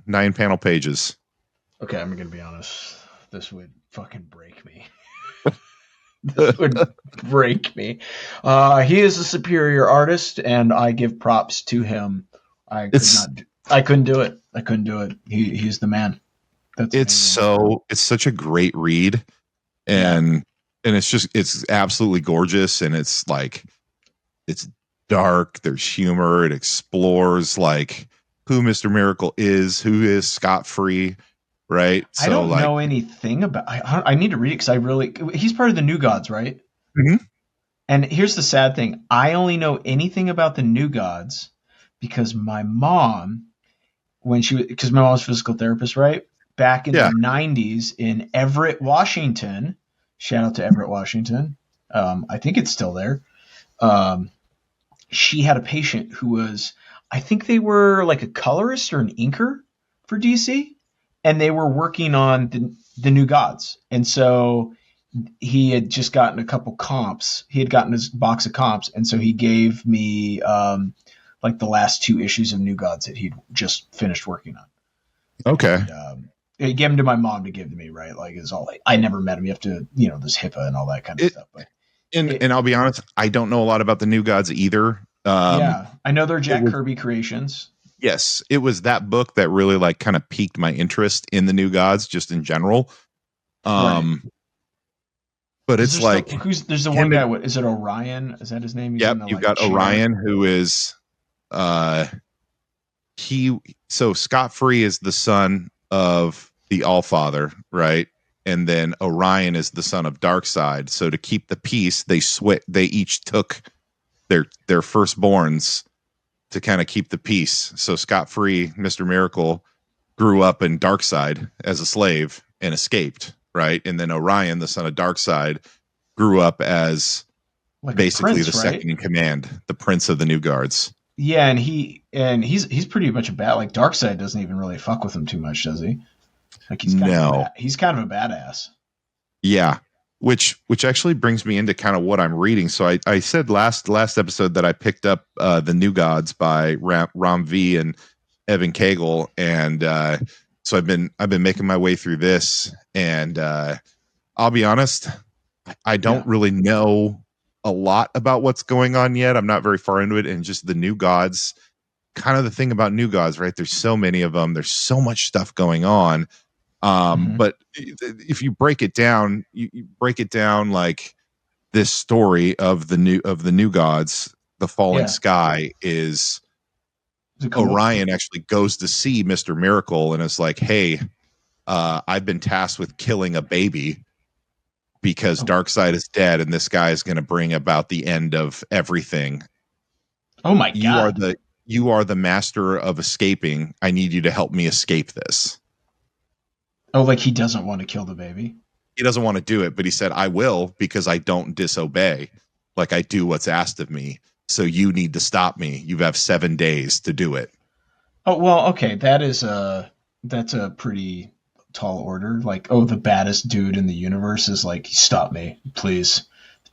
pages. Okay, I'm gonna be honest. This would fucking break me. This would break me. He is a superior artist, and I give props to him. I couldn't do it. I couldn't do it. He's the man. It's such a great read, and it's absolutely gorgeous, and it's dark. There's humor. It explores like who Mr. Miracle is, who is scot-free. Right. So, I don't know anything about. I need to read it because he's part of the New Gods, right? Mm-hmm. And here's the sad thing: I only know anything about the New Gods because my mom, because my mom's a physical therapist, right? Back in the 90s in Everett, Washington. Shout out to Everett, Washington. I think it's still there. She had a patient who was, I think they were like a colorist or an inker for DC. And they were working on the New Gods. And so he had just gotten a couple comps. He had gotten his box of comps. And so he gave me like the last 2 issues of New Gods that he'd just finished working on. Okay. And, he gave them to my mom to give to me, right? Like it's all I never met him. You have to, this HIPAA and all that kind of stuff. But and I'll be honest, I don't know a lot about the New Gods either. I know they're Jack Kirby creations. Yes, it was that book that really kind of piqued my interest in the New Gods just in general. Right. but Is it's there still like who's there's the one him guy? and What is it? Orion? Is that his name? He's in yep, the you've like got chair. Orion who is uh he so Scott Free is the son of the Allfather, right? And then Orion is the son of Darkseid. So to keep the peace, they each took their firstborns to kind of keep the peace. So Scott Free, Mr. Miracle, grew up in Darkseid as a slave and escaped, right? And then Orion, the son of Darkseid, grew up as Like a basically the prince, right? second in command, the prince of the New Guards. Yeah, and he's pretty much a bad. Like Darkseid doesn't even really fuck with him too much, does he? Like he's kind of a No. bad. He's kind of a badass. Yeah. Which actually brings me into kind of what I'm reading. So I said last episode that I picked up the New Gods by Ram V and Evan Cagle, and so I've been making my way through this, and I'll be honest, I Yeah. don't really know a lot about what's going on yet. I'm not very far into it, and just the New Gods. Kind of the thing about New Gods, right? There's so many of them. There's so much stuff going on. Mm-hmm. But if you break it down, you break it down like this story of the new gods, the falling Yeah. sky is Is it cool? Orion actually goes to see Mr. Miracle and is like, hey, I've been tasked with killing a baby because Oh, Darkseid is dead and this guy is going to bring about the end of everything. oh my You are god. the master of escaping. I need you to help me escape this. Oh, like he doesn't want to kill the baby. He doesn't want to do it, but he said, I will because I don't disobey. Like I do what's asked of me. So you need to stop me. You have 7 days to do it. Oh well, okay. That's a pretty tall order. Like, oh, the baddest dude in the universe is like, stop me, please.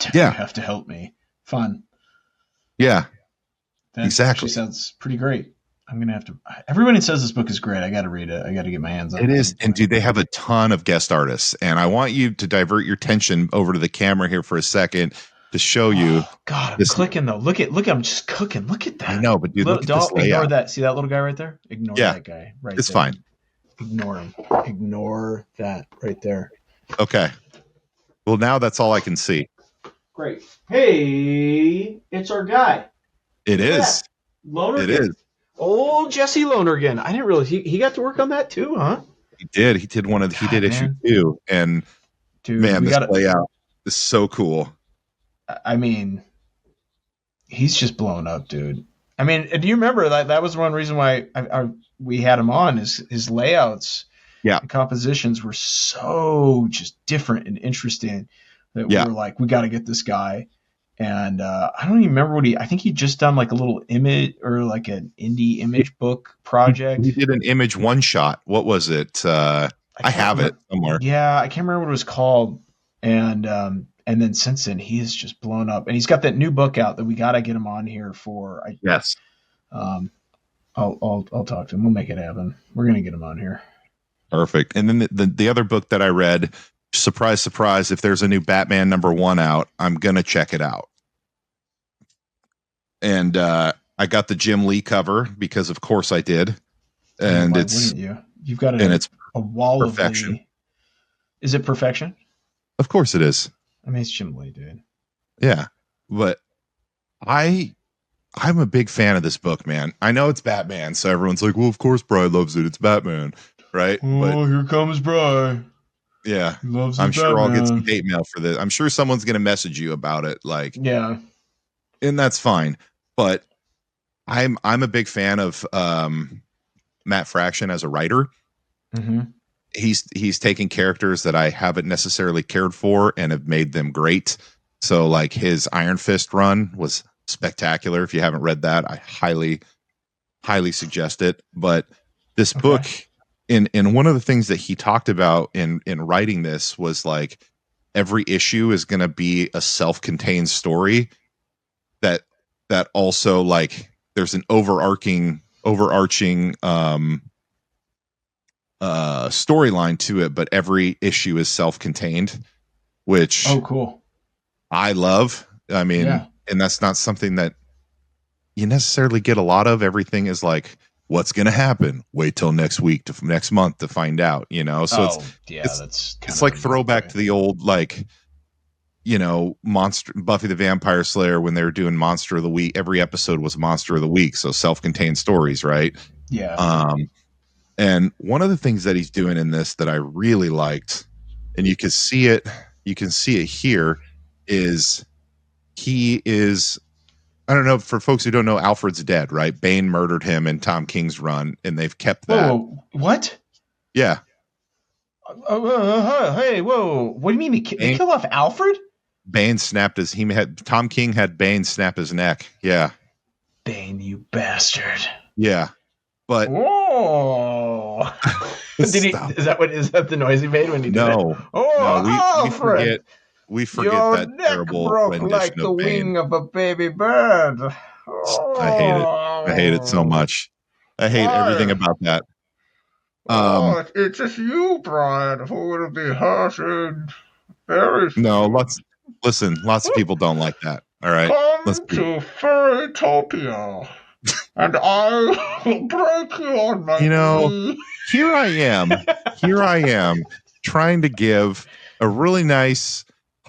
You Yeah. have to help me. Fun. Yeah. That actually Exactly. sounds pretty great. I'm gonna have to. Everybody says this book is great. I got to read it. I got to get my hands on It it at is. some And point. dude, they have a ton of guest artists. And I want you to divert your attention over to the camera here for a second to show you Oh God, I'm this. clicking though. Look. I'm just cooking. Look at I that. know, but dude, look at this Don't ignore layout. that. See that little guy right there? Ignore Yeah, that guy right it's there. fine. Ignore him. Ignore that right there. Okay. Well, now that's all I can see. Great. Hey, it's our guy. It Look at is. that. It Lonergan. is. Old Jesse Lonergan. I didn't realize he got to work on that too, huh? He did. He did he did God, issue man. 2. And Dude, man, we this got to. layout is so cool. I mean, he's just blown up, dude. I mean, do you remember that was one reason why we had him on? Is his layouts Yeah. and compositions were so just different and interesting that we Yeah. were like, we got to get this guy. And I don't even remember what I think he just done like a little image or like an indie image book project. He did an image one shot. What was it? I have it somewhere. Yeah, I can't remember what it was called. And then since then he has just blown up. And he's got that new book out that we got to get him on here for. Yes. I'll talk to him. We'll make it happen. We're gonna get him on here. Perfect. And then the other book that I read, surprise, surprise, if there's a new Batman #1 out, I'm gonna check it out. And I got the Jim Lee cover because of course I did. And why it's wouldn't you? You've got it's a wall perfection. of Lee. Is it perfection? Of course it is. I mean, it's Jim Lee, dude. Yeah. But I'm a big fan of this book, man. I know it's Batman, so everyone's like, well, of course Brian loves it. It's Batman. Right? Oh, but here comes Brian. yeah. He loves I'm his sure Batman. I'll get some hate mail for this. I'm sure someone's gonna message you about it. Like, yeah. And that's fine. But I'm a big fan of Matt Fraction as a writer. Mm-hmm. He's taken characters that I haven't necessarily cared for and have made them great. So like his Iron Fist run was spectacular. If you haven't read that, I highly suggest it. But this book, in one of the things that he talked about in writing this was like every issue is going to be a self-contained story that also like there's an overarching storyline to it, but every issue is self-contained, which cool. I love. I mean, and that's not something that you necessarily get a lot of. Everything is like, what's going to happen? Wait till next week to next month to find out, you know? So that's it's like throwback to the old, like Buffy the Vampire Slayer, when they were doing Monster of the Week, every episode was Monster of the Week, so self-contained stories, right? Yeah. And one of the things that he's doing in this that I really liked, and you can see it here, is he is, I don't know, for folks who don't know, Alfred's dead, right? Bane murdered him in Tom King's run, and they've kept that. Whoa, what? Yeah. Hey, whoa! What do you mean they Bane, killed off Alfred? Tom King had Bane snap his neck. Yeah. Bane, you bastard! Yeah. But Whoa! Did he? Is that the noise he made when he did it? no, Oh, we Alfred! forget Your that neck terrible broke like rendition the of Bane. wing of a baby bird. I hate it. I hate it so much. I hate everything about that. It's just you, Brian, who will be hurting. Very No, lots of people don't like that. All right. Come to Furrytopia, and I will break you on my knee. Here I am trying to give a really nice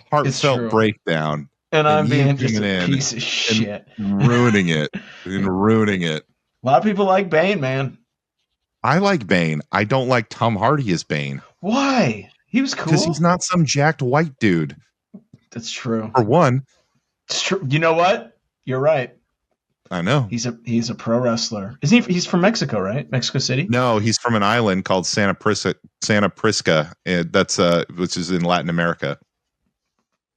heartfelt breakdown, and I'm being just a piece of shit, ruining it. A lot of people like Bane, man. I like Bane. I don't like Tom Hardy as Bane. Why? He was cool. Because he's not some jacked white dude. That's true. For one. It's true. You know what? You're right. I know. He's a pro wrestler. Isn't he? He's from Mexico, right? Mexico City? No, he's from an island called Santa Prisca, that's which is in Latin America.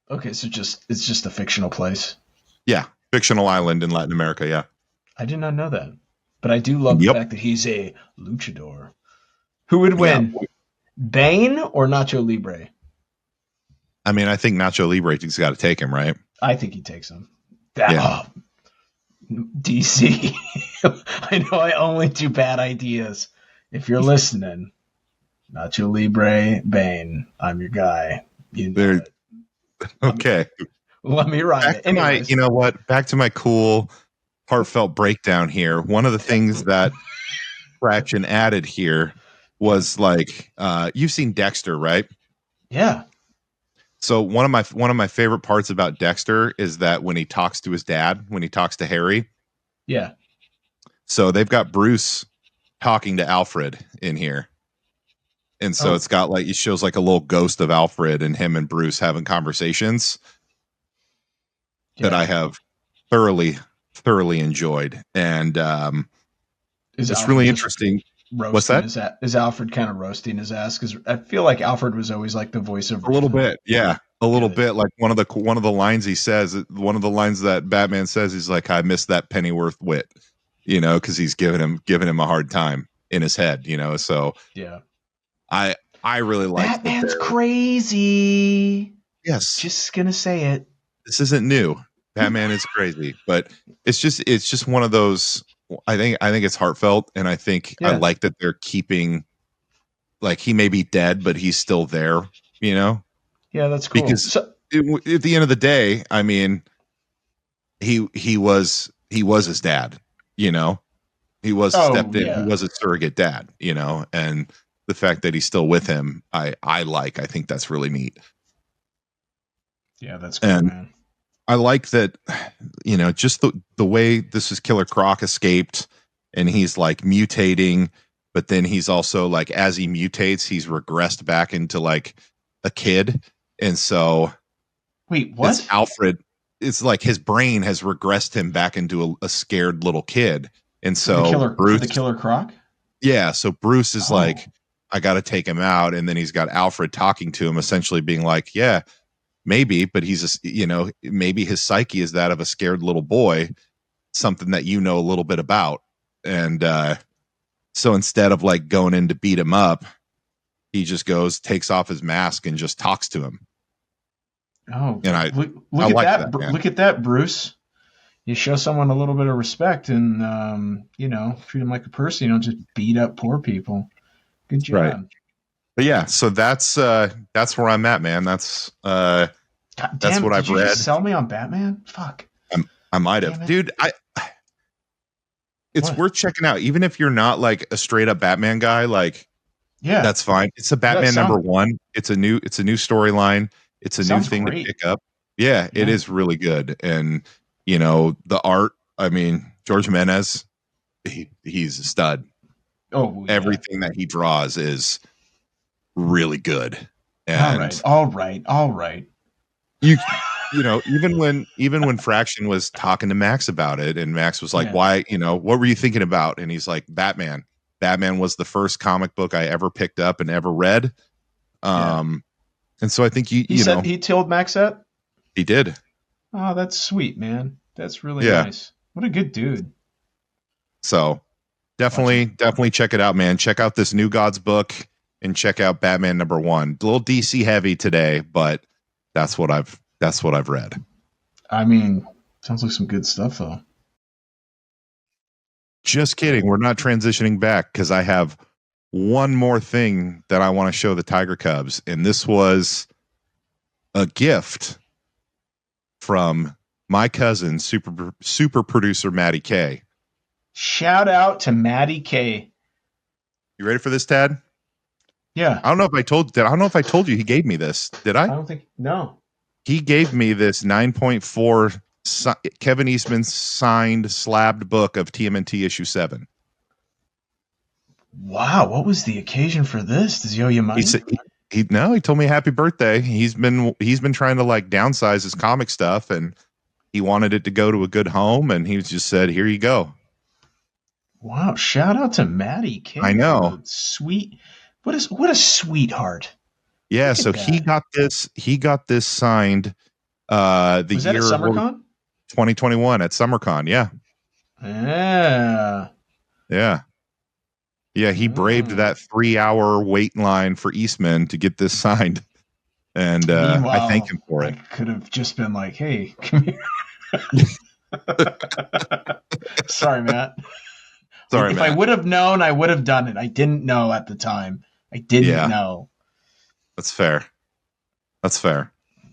Okay, so it's just a fictional place. Yeah, fictional island in Latin America, yeah. I did not know that. But I do love the fact that he's a luchador. Who would win? Yeah. Bane or Nacho Libre? I mean, I think Nacho Libre's got to take him, right? I think he takes him. DC. I know I only do bad ideas. If you're listening, Nacho Libre, Bane, I'm your guy. You know it. Okay. Let me ride it. You know what? Back to my cool, heartfelt breakdown here. One of the things that Fraction added here was like, you've seen Dexter, right? Yeah. So one of my favorite parts about Dexter is that when he talks to his dad, when he talks to Harry. Yeah. So they've got Bruce talking to Alfred in here. And so it's got like, it shows like a little ghost of Alfred and him and Bruce having conversations that I have thoroughly enjoyed. And it's really interesting. What's that? Is Alfred kind of roasting his ass? Because I feel like Alfred was always like the voice of a little bit, yeah, a little bit. Like one of the lines he says, one of the lines that Batman says, he's like, "I miss that Pennyworth wit," because he's giving him a hard time in his head, So yeah, I really like Batman's crazy. Yes, just gonna say it. This isn't new. Batman is crazy, but it's just one of those. I think it's heartfelt, and I think I like that they're keeping, like, he may be dead, but he's still there, Yeah, that's cool. Because at the end of the day, I mean, he was his dad, He was stepped in. He was a surrogate dad, and the fact that he's still with him, I think that's really neat. Yeah, that's cool, man. I like that, just the way this is Killer Croc escaped and he's like mutating, but then he's also like, as he mutates, he's regressed back into like a kid. And so wait, what? Alfred, it's like his brain has regressed him back into a scared little kid. And so the Killer Croc? Yeah. So Bruce is like, I got to take him out. And then he's got Alfred talking to him, essentially being like, yeah, maybe, but he's maybe his psyche is that of a scared little boy, something that a little bit about. And so instead of like going in to beat him up, he just takes off his mask and just talks to him. Oh, and I look at that. Look at that, Bruce. You show someone a little bit of respect and treat them like a person. You don't just beat up poor people. Good job. Right. But yeah, so that's where I'm at, man. That's what I've read. Just sell me on Batman? Fuck. I might have, dude. It's worth checking out, even if you're not like a straight up Batman guy. Like, yeah, that's fine. It's a Batman #1. It's a new storyline. It's a new Sounds thing great. to pick up. Yeah, it is really good. And, the art, I mean, George Menez, he's a stud. Oh, yeah. Everything that he draws is really good. And All right. you even when Fraction was talking to Max about it, and Max was like, Yeah. why, what were you thinking about? And he's like, Batman was the first comic book I ever picked up and ever read. And so I think he told Max that. He did. Oh, that's sweet, man. That's really Yeah. nice. What a good dude. So definitely check it out, man. Check out this New Gods book and check out Batman #1. A little DC heavy today, but that's what I've read. I mean, sounds like some good stuff though. Just kidding. We're not transitioning back because I have one more thing that I want to show the Tiger Cubs, and this was a gift from my cousin, super producer Maddie K. Shout out to Maddie K. You ready for this, Tad? Yeah. I don't know if I told you he gave me this. Did I? I don't think no. He gave me this 9.4 Kevin Eastman signed slabbed book of TMNT issue 7. Wow, what was the occasion for this? Does he owe you money? He told me happy birthday. He's been trying to like downsize his comic stuff, and he wanted it to go to a good home, and he just said, "Here you go." Wow, shout out to Maddie K. I know. Sweet. What a sweetheart. Yeah, so he got this signed the was year that at SummerCon? 2021 at SummerCon, yeah. Yeah, he braved that 3-hour wait line for Eastman to get this signed. And I thank him for it. I could have just been like, hey, come here. Sorry, Matt. If I would have known, I would have done it. I didn't know at the time. I didn't know. That's fair. But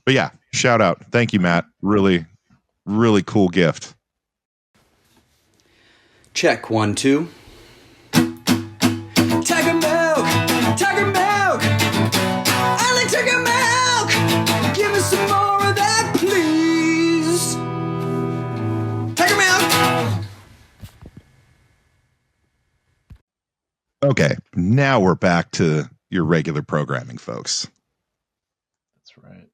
yeah, shout out. Thank you, Matt. Really, really cool gift. Check 1, 2. Tiger milk! Tiger milk! I like tiger milk! Give me some more of that, please! Tiger milk! Okay, now we're back to your regular programming, folks. That's right.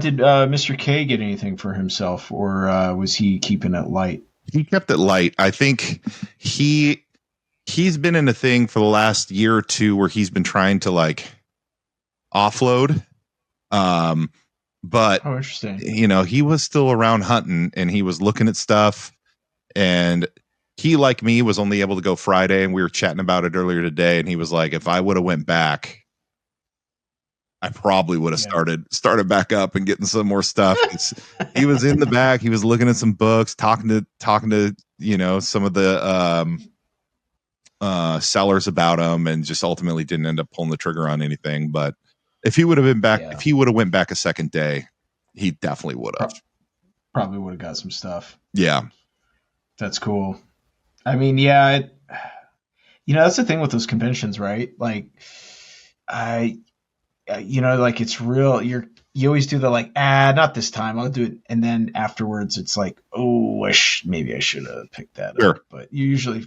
Did Mr. K get anything for himself, or was he keeping it light? He kept it light. I think he's been in a thing for the last year or two where he's been trying to like offload. But interesting. He was still around hunting, and he was looking at stuff, and he, like me, was only able to go Friday, and we were chatting about it earlier today, and he was like, if I would have went back, I probably would have started back up and getting some more stuff. He was in the back, he was looking at some books, talking to some of the sellers about them, and just ultimately didn't end up pulling the trigger on anything. But if he would have been back, if he would have went back a second day, he definitely would have. Probably would have got some stuff. Yeah. That's cool. I mean, yeah, that's the thing with those conventions, right? Like, like it's real. You always do the like, not this time. I'll do it, and then afterwards, it's like, oh, maybe I should have picked that up. But you usually,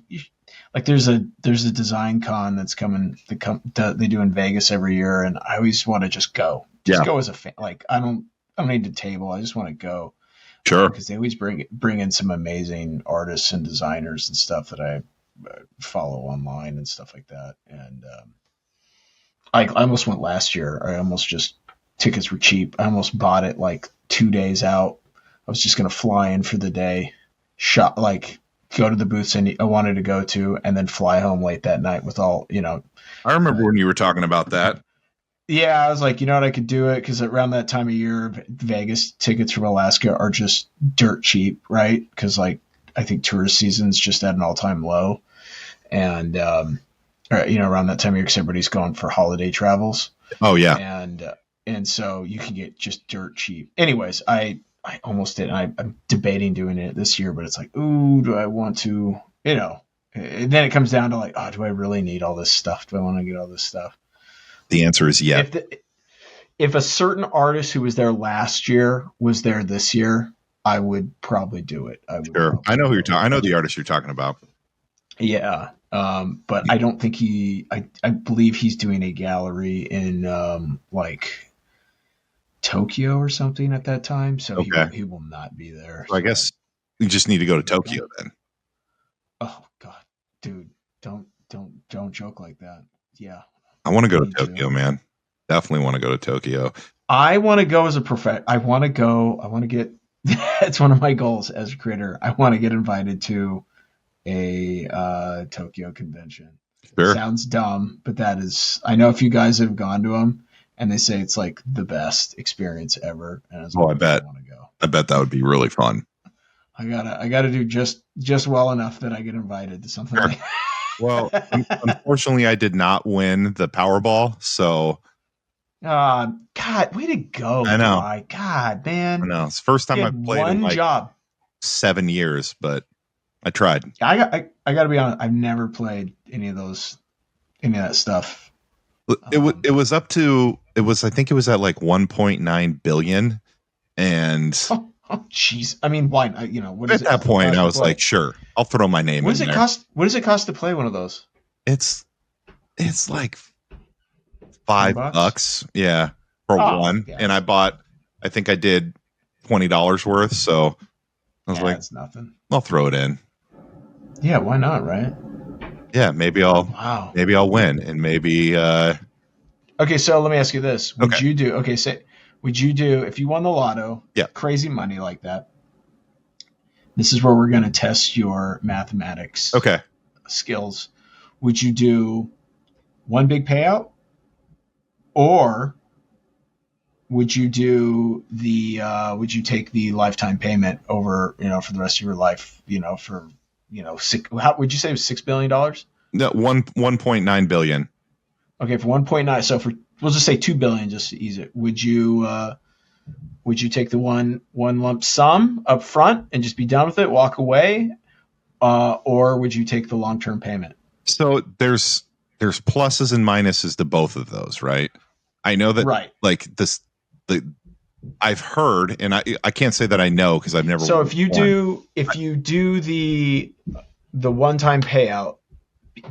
like, there's a design con that's coming. They do in Vegas every year, and I always want to just go. Go as a fan. Like, I don't need a table. I just want to go. Sure. Because they always bring in some amazing artists and designers and stuff that I follow online and stuff like that. And I almost went last year. Tickets were cheap. I almost bought it like 2 days out. I was just going to fly in for the day, go to the booths I wanted to go to, and then fly home late that night with all, I remember when you were talking about that. Yeah, I was like, you know what, I could do it because around that time of year, Vegas tickets from Alaska are just dirt cheap, right? Because I think tourist season's just at an all-time low, and around that time of year, because everybody's going for holiday travels. Oh yeah, and so you can get just dirt cheap. Anyways, I almost did. I'm debating doing it this year, but it's like, ooh, do I want to? And then it comes down to like, do I really need all this stuff? Do I want to get all this stuff? The answer is yes. if a certain artist who was there last year was there this year, I would probably do it. I would. Sure. I know who you're go. talking. I know the artist you're talking about. Yeah. But I don't think I believe he's doing a gallery in like Tokyo or something at that time. So Okay. he will not be there. So I guess you just need to go to Tokyo then. Oh God, dude, don't joke like that. Yeah. I want to go to Me Tokyo, too. man. Definitely want to go to Tokyo. I want to go as a I want to go. I want to get. It's one of my goals as a creator. I want to get invited to a Tokyo convention. Sure. Sounds dumb, but that is. I know a few guys that have gone to them, and they say it's like the best experience ever. And I was like, I bet. I want to go. I bet that would be really fun. I gotta do just well enough that I get invited to something Sure. like that. Well, unfortunately, I did not win the Powerball, so. God, way to go! I know. Bri. God, man. I know. It's the first time I've played in like job. 7 years, but I tried. I got to be honest. I've never played any of that stuff. It was up to I think it was at like 1.9 billion, and oh jeez. I mean, why? What at that point I was like, sure, I'll throw my name. What does it cost? What does it cost to play one of those? It's like $5, yeah, for one. Yeah. And I think I did $20 worth, so I was like, that's nothing. I'll throw it in. Yeah, why not, right? Yeah, maybe I'll win, and maybe. Okay, so let me ask you this: would you do if you won the lotto? Yeah, crazy money like that. This is where we're going to test your mathematics. Skills. Would you do one big payout, or would you do would you take the lifetime payment over for the rest of your life? How would you say it was $6 billion? No, 1.9 billion. Okay, for 1.9. So we'll just say 2 billion just to ease it. Would you take the one lump sum up front and just be done with it, walk away, or would you take the long-term payment? So there's pluses and minuses to both of those, right? I know that, right. Like I've heard, and I can't say that I know because I've never. So if you do the one-time payout,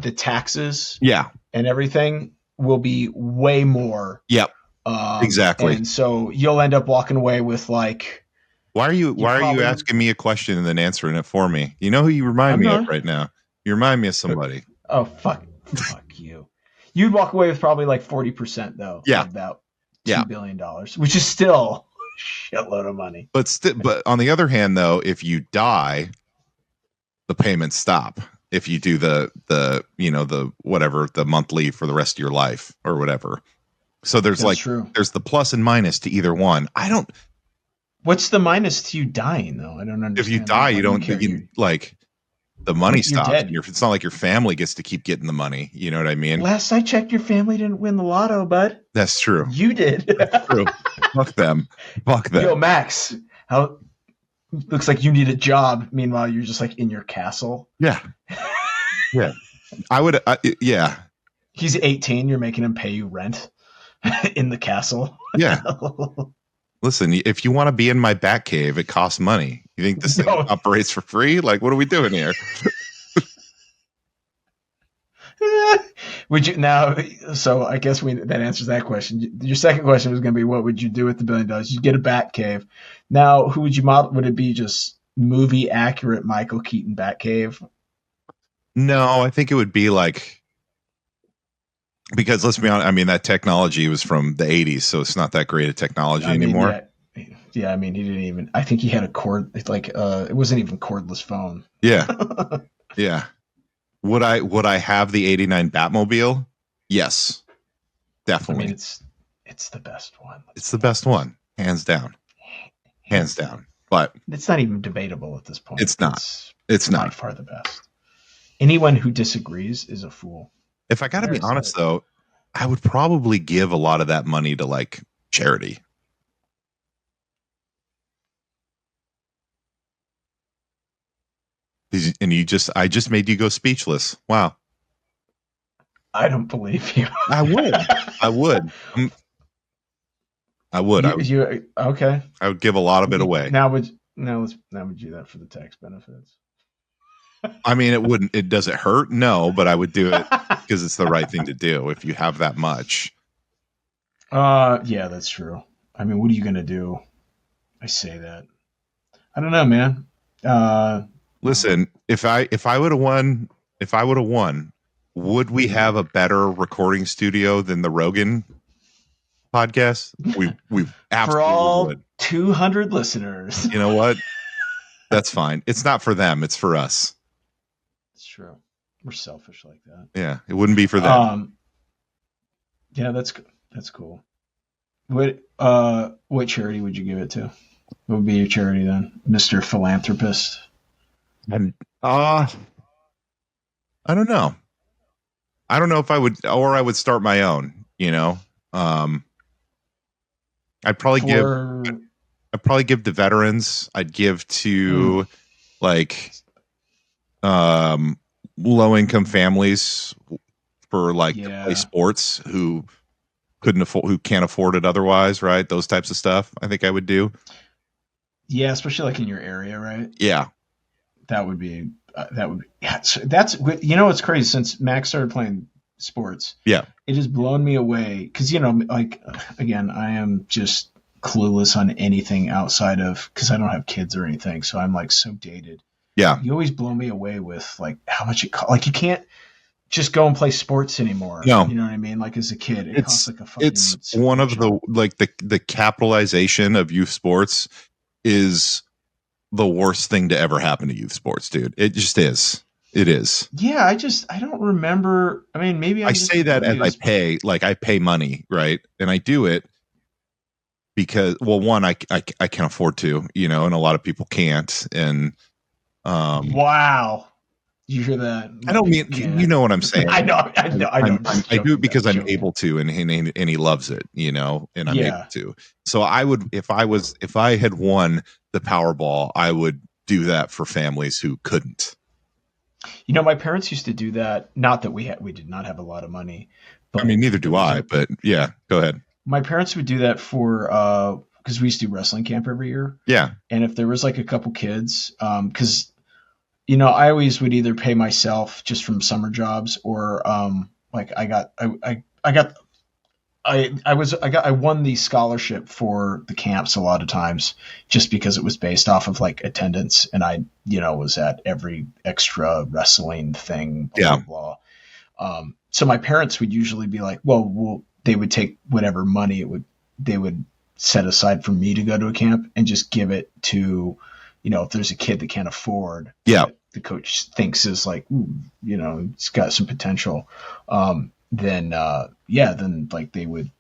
the taxes, and everything will be way more. Yep. Exactly. And so you'll end up walking away with like. Why are you asking me a question and then answering it for me? You know who you remind me of right now? You remind me of somebody. Oh fuck you! You'd walk away with probably like 40% though. Yeah. Of about $2 billion, which is still a shitload of money. But on the other hand, though, if you die, the payments stop. If you do the whatever, the monthly for the rest of your life or whatever. So there's there's the plus and minus to either one. What's the minus to you dying though? I don't understand. If you die, you don't like the money stops. Dead. It's not like your family gets to keep getting the money. You know what I mean? Last I checked, your family didn't win the lotto, bud. That's true. You did. That's true. Fuck them. Yo, Max, how looks like you need a job. Meanwhile, you're just like in your castle. Yeah. Yeah. I would. Yeah. He's 18. You're making him pay you rent in the castle. Yeah. Listen, if you want to be in my bat cave, it costs money. You think this thing operates for free? Like, what are we doing here? Would you now? So I guess that answers that question. Your second question was going to be, what would you do with the $1 billion? You get a bat cave. Now, who would you model? Would it be just movie accurate Michael Keaton bat cave? No, I think it would be like, because let's be honest, I mean, that technology was from the 80s, so it's not that great a technology anymore. Yeah, I mean, he didn't even, I think he had a cord, it wasn't even cordless phone. Yeah. Yeah. Would I have the 89 Batmobile? Yes. Definitely. I mean, it's the best one. It's the best one. Hands down. Hands down. But it's not even debatable at this point. It's not. It's not. By far the best. Anyone who disagrees is a fool. If I got to be honest, though, I would probably give a lot of that money to like charity. And I just made you go speechless. Wow. I don't believe you. I would. I would. Okay? I would give a lot of it away. Now would do that for the tax benefits? I mean, it wouldn't. It does it hurt? No, but I would do it because it's the right thing to do. If you have that much. Yeah, that's true. I mean, what are you gonna do? I say that. I don't know, man. Listen, if I would have won, would we have a better recording studio than the Rogan podcast? We absolutely for all would. 200 listeners. You know what? That's fine. It's not for them. It's for us. It's true. We're selfish like that. Yeah, it wouldn't be for them. Yeah, that's cool. What charity would you give it to? What would be your charity then, Mr. Philanthropist? And I don't know. I don't know if I would, or I would start my own. You know, I'd probably give to veterans. I'd give to like low income families for like to play sports who can't afford it otherwise, right? Those types of stuff. I think I would do. Yeah, especially like in your area, right? Yeah, that would be. That's it's crazy since Max started playing sports. Yeah, it has blown me away because like again, I am just clueless on anything outside of because I don't have kids or anything, so I'm like so dated. Yeah, you always blow me away with like how much it costs. Like you can't just go and play sports anymore. No, you know what I mean. Like as a kid, it costs like a fucking. It's one of the capitalization of youth sports is the worst thing to ever happen to youth sports, dude. It just is. It is. Yeah, I don't remember. I mean, maybe I say that as I pay money, right? And I do it because, well, one, I can afford to, and a lot of people can't. And wow, you hear that? I don't mean you know what I'm saying. I know. I do it because I'm able to, and he loves it, and I'm able to. So I would, if I had won the Powerball, I would do that for families who couldn't. My parents used to do that. Not that we did not have a lot of money. But I mean, neither do I. But yeah, go ahead. My parents would do that for because we used to do wrestling camp every year. Yeah, and if there was like a couple kids, because I always would either pay myself just from summer jobs or like I won the scholarship for the camps a lot of times just because it was based off of like attendance and I was at every extra wrestling thing, blah, blah, blah. So my parents would usually be like, well, they would take whatever money they would set aside for me to go to a camp and just give it to, if there's a kid that can't afford, the coach thinks is like, it's got some potential. Then like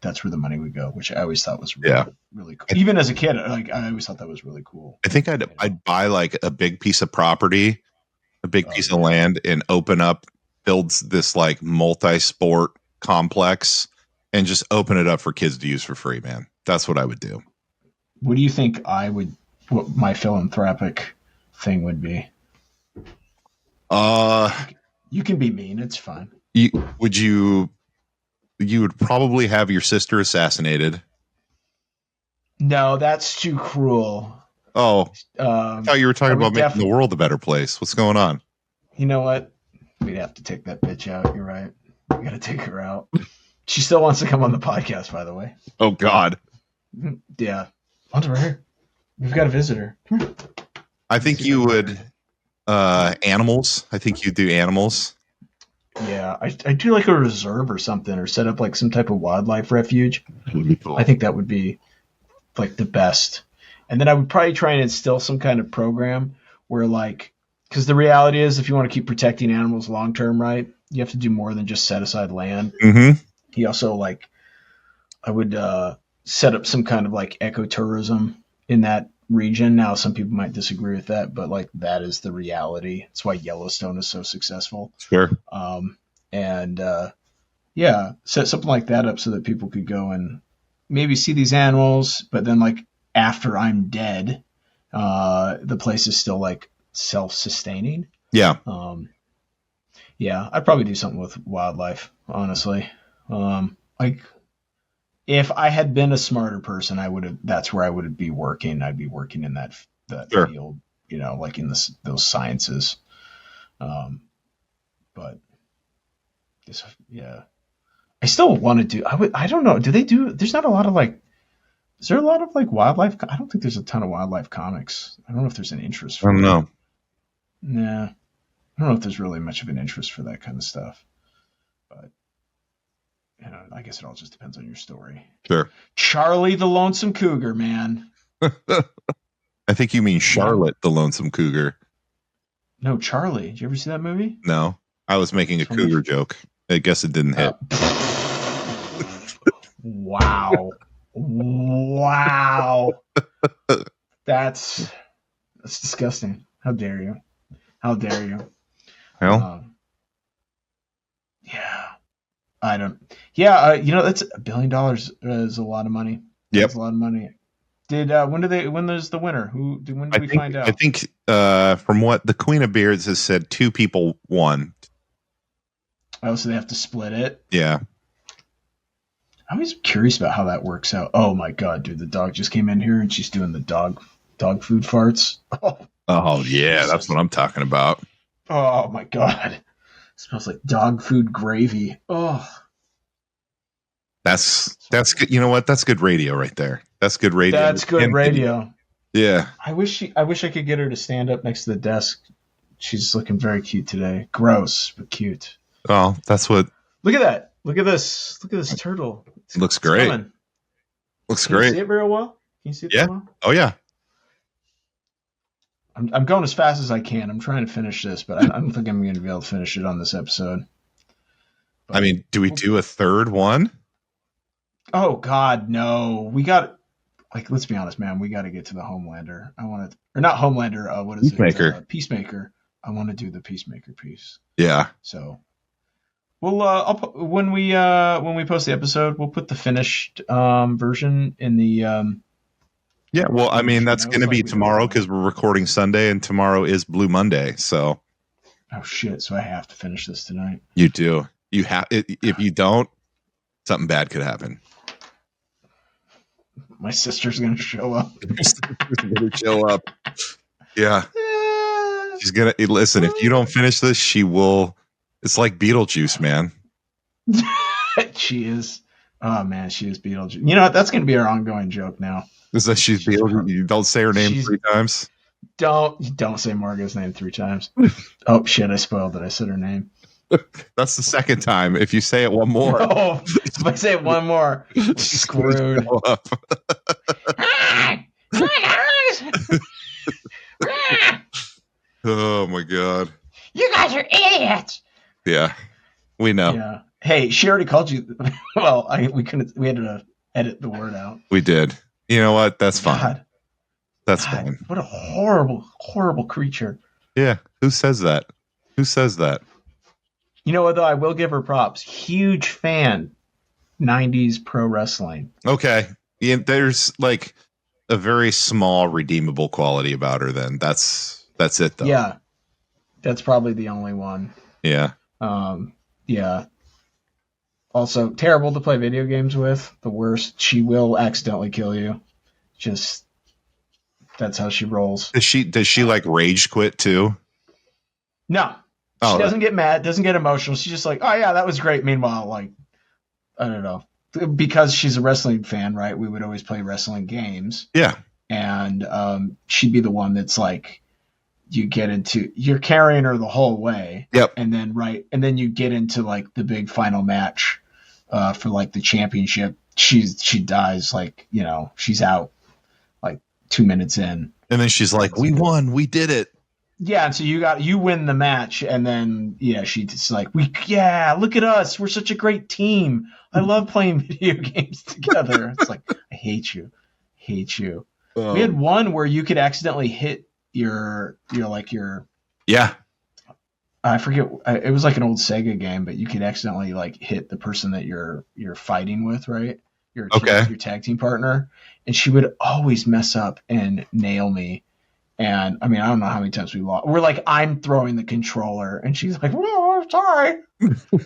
that's where the money would go, which I always thought was really cool. Even as a kid, like I always thought that was really cool. I think I'd buy like a big piece of property, a big piece of land, and build this like multi-sport complex and just open it up for kids to use for free, man. That's what I would do. What do you think what my philanthropic thing would be? You can be mean. It's fine. You would probably have your sister assassinated. No, that's too cruel. Oh, I thought you were talking about making the world a better place. What's going on? You know what? We'd have to take that bitch out. You're right. We got to take her out. She still wants to come on the podcast, by the way. Oh, God. Yeah. On to her here. We've got a visitor. I think you would animals. I think you'd do animals. Yeah, I do like a reserve or something, or set up like some type of wildlife refuge. Cool. I think that would be like the best. And then I would probably try and instill some kind of program where like, because the reality is if you want to keep protecting animals long term, right, you have to do more than just set aside land. Mm-hmm. He also I would set up some kind of like ecotourism in that region. Now, some people might disagree with that, but like that is the reality. It's why Yellowstone is so successful. Sure. Set something like that up so that people could go and maybe see these animals, but then like after I'm dead, the place is still like self-sustaining. Yeah. I'd probably do something with wildlife, honestly. if I had been a smarter person, I would have. That's where I would be working. I'd be working in that Sure. field, like in those sciences. But this, yeah, I still want to do. I don't know. Do they do? There's not a lot of like. Is there a lot of like wildlife? I don't think there's a ton of wildlife comics. I don't know if there's an interest I for don't it. know. Nah, I don't know if there's really much of an interest for that kind of stuff. But I guess it all just depends on your story. Sure. Charlie the Lonesome Cougar, man. I think you mean Charlotte the Lonesome Cougar. No, Charlie. Did you ever see that movie? No, I was making a cougar joke. I guess it didn't hit. Wow. Wow. That's disgusting. How dare you? How dare you? Well, Yeah. I don't. Yeah, that's $1 billion is a lot of money. Yep. That's a lot of money. Did when there's the winner? When do we find out? I think from what the Queen of Beards has said, 2 people won. Oh, so they have to split it. Yeah. I'm always curious about how that works out. Oh my god, dude, the dog just came in here and she's doing the dog food farts. Oh yeah, that's what I'm talking about. Oh my god. It smells like dog food gravy. Oh. That's good. You know what? That's good radio right there. That's good radio. That's good radio. Yeah. I wish I could get her to stand up next to the desk. She's looking very cute today. Gross, but cute. Oh, that's what. Look at that. Look at this. Look at this turtle. It looks great. Coming. Looks Can great. you see it very well? Can you see it Yeah. very well? Oh yeah. I'm going as fast as I can. I'm trying to finish this, but I don't think I'm going to be able to finish it on this episode. But, I mean, do we do a third one? Oh God, no. We got let's be honest, man. We got to get to the Homelander. Or not Homelander. What is Peacemaker. it? Peacemaker. I want to do the Peacemaker piece. Yeah. So we'll when we post the episode, we'll put the finished version in the. Yeah. Well, I mean, that's going to be tomorrow because we're recording Sunday, and tomorrow is Blue Monday. So. Oh shit! So I have to finish this tonight. You do. You have. If you don't, something bad could happen. My sister's gonna show up. Show up. Yeah. She's gonna listen. If you don't finish this, she will. It's like Beetlejuice, man. She is. Oh man, she is Beetlejuice. You know what? That's gonna be our ongoing joke now. Is that she's Beetlejuice? You don't say her name 3 times. Don't say Margot's name 3 times. Oh shit! I spoiled it. I said her name. That's the second time. If you say it one more, no, if I say it one more, we're screwed. Oh my god! You guys are idiots. Yeah, we know. Yeah. Hey, she already called you. Well, we had to edit the word out. We did. You know what? That's fine. God. That's God, fine. What a horrible, horrible creature. Yeah. Who says that? Who says that? You know what, though? I will give her props. Huge fan. 90s pro wrestling. Okay. Yeah, there's like a very small redeemable quality about her then. That's it though. Yeah. That's probably the only one. Yeah. Yeah. Also, terrible to play video games with. The worst. She will accidentally kill you. Just that's how she rolls. Does she like rage quit too? No. Oh, she doesn't get mad, doesn't get emotional. She's just like, oh yeah, that was great. Meanwhile, like, I don't know. Because she's a wrestling fan, right? We would always play wrestling games. Yeah. And she'd be the one that's like, you're carrying her the whole way. Yep. And then you get into like the big final match for like the championship. She dies, like, she's out like 2 minutes in. And then she's like, we won, we did it. Yeah, and so you win the match, and then she's like, look at us, we're such a great team. I love playing video games together. It's like, I hate you. We had one where you could accidentally hit your yeah. I forget, it was like an old Sega game, but you could accidentally like hit the person that you're fighting with, right? Your tag team partner, and she would always mess up and nail me. And I mean, I don't know how many times we lost. We're like, I'm throwing the controller, and she's like, "Whoa!" Oh, sorry.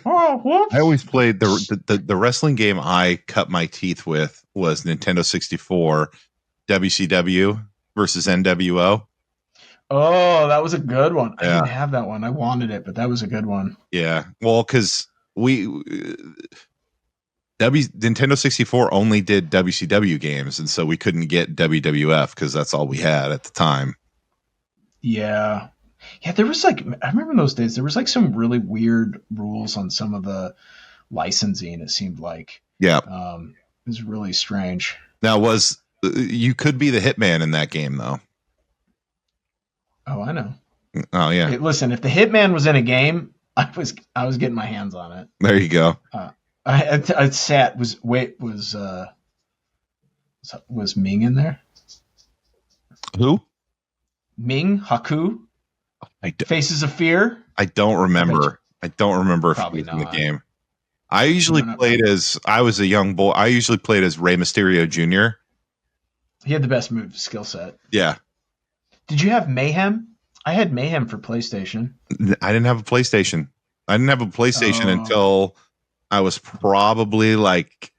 Oh, whoops. I always played the wrestling game I cut my teeth with was Nintendo 64 WCW versus NWO. Oh, that was a good one. I Yeah. didn't have that one. I wanted it, but that was a good one. Yeah. Well, because Nintendo 64 only did WCW games, and so we couldn't get WWF because that's all we had at the time. Yeah. Yeah, there was like, I remember in those days, there was like some really weird rules on some of the licensing, it seemed like. Yeah. It was really strange. Now, you could be the hitman in that game, though. Oh, I know. Oh, yeah. Hey, listen, if the Hitman was in a game, I was getting my hands on it. There you go. I sat, was Ming in there? Who? Ming? Haku? Faces of Fear? I don't remember. I don't remember if he was in the game. I usually played as, I was a young boy. I usually played as Rey Mysterio Jr. He had the best move skill set. Yeah. Did you have Mayhem? I had Mayhem for PlayStation. I didn't have a PlayStation. Until I was probably like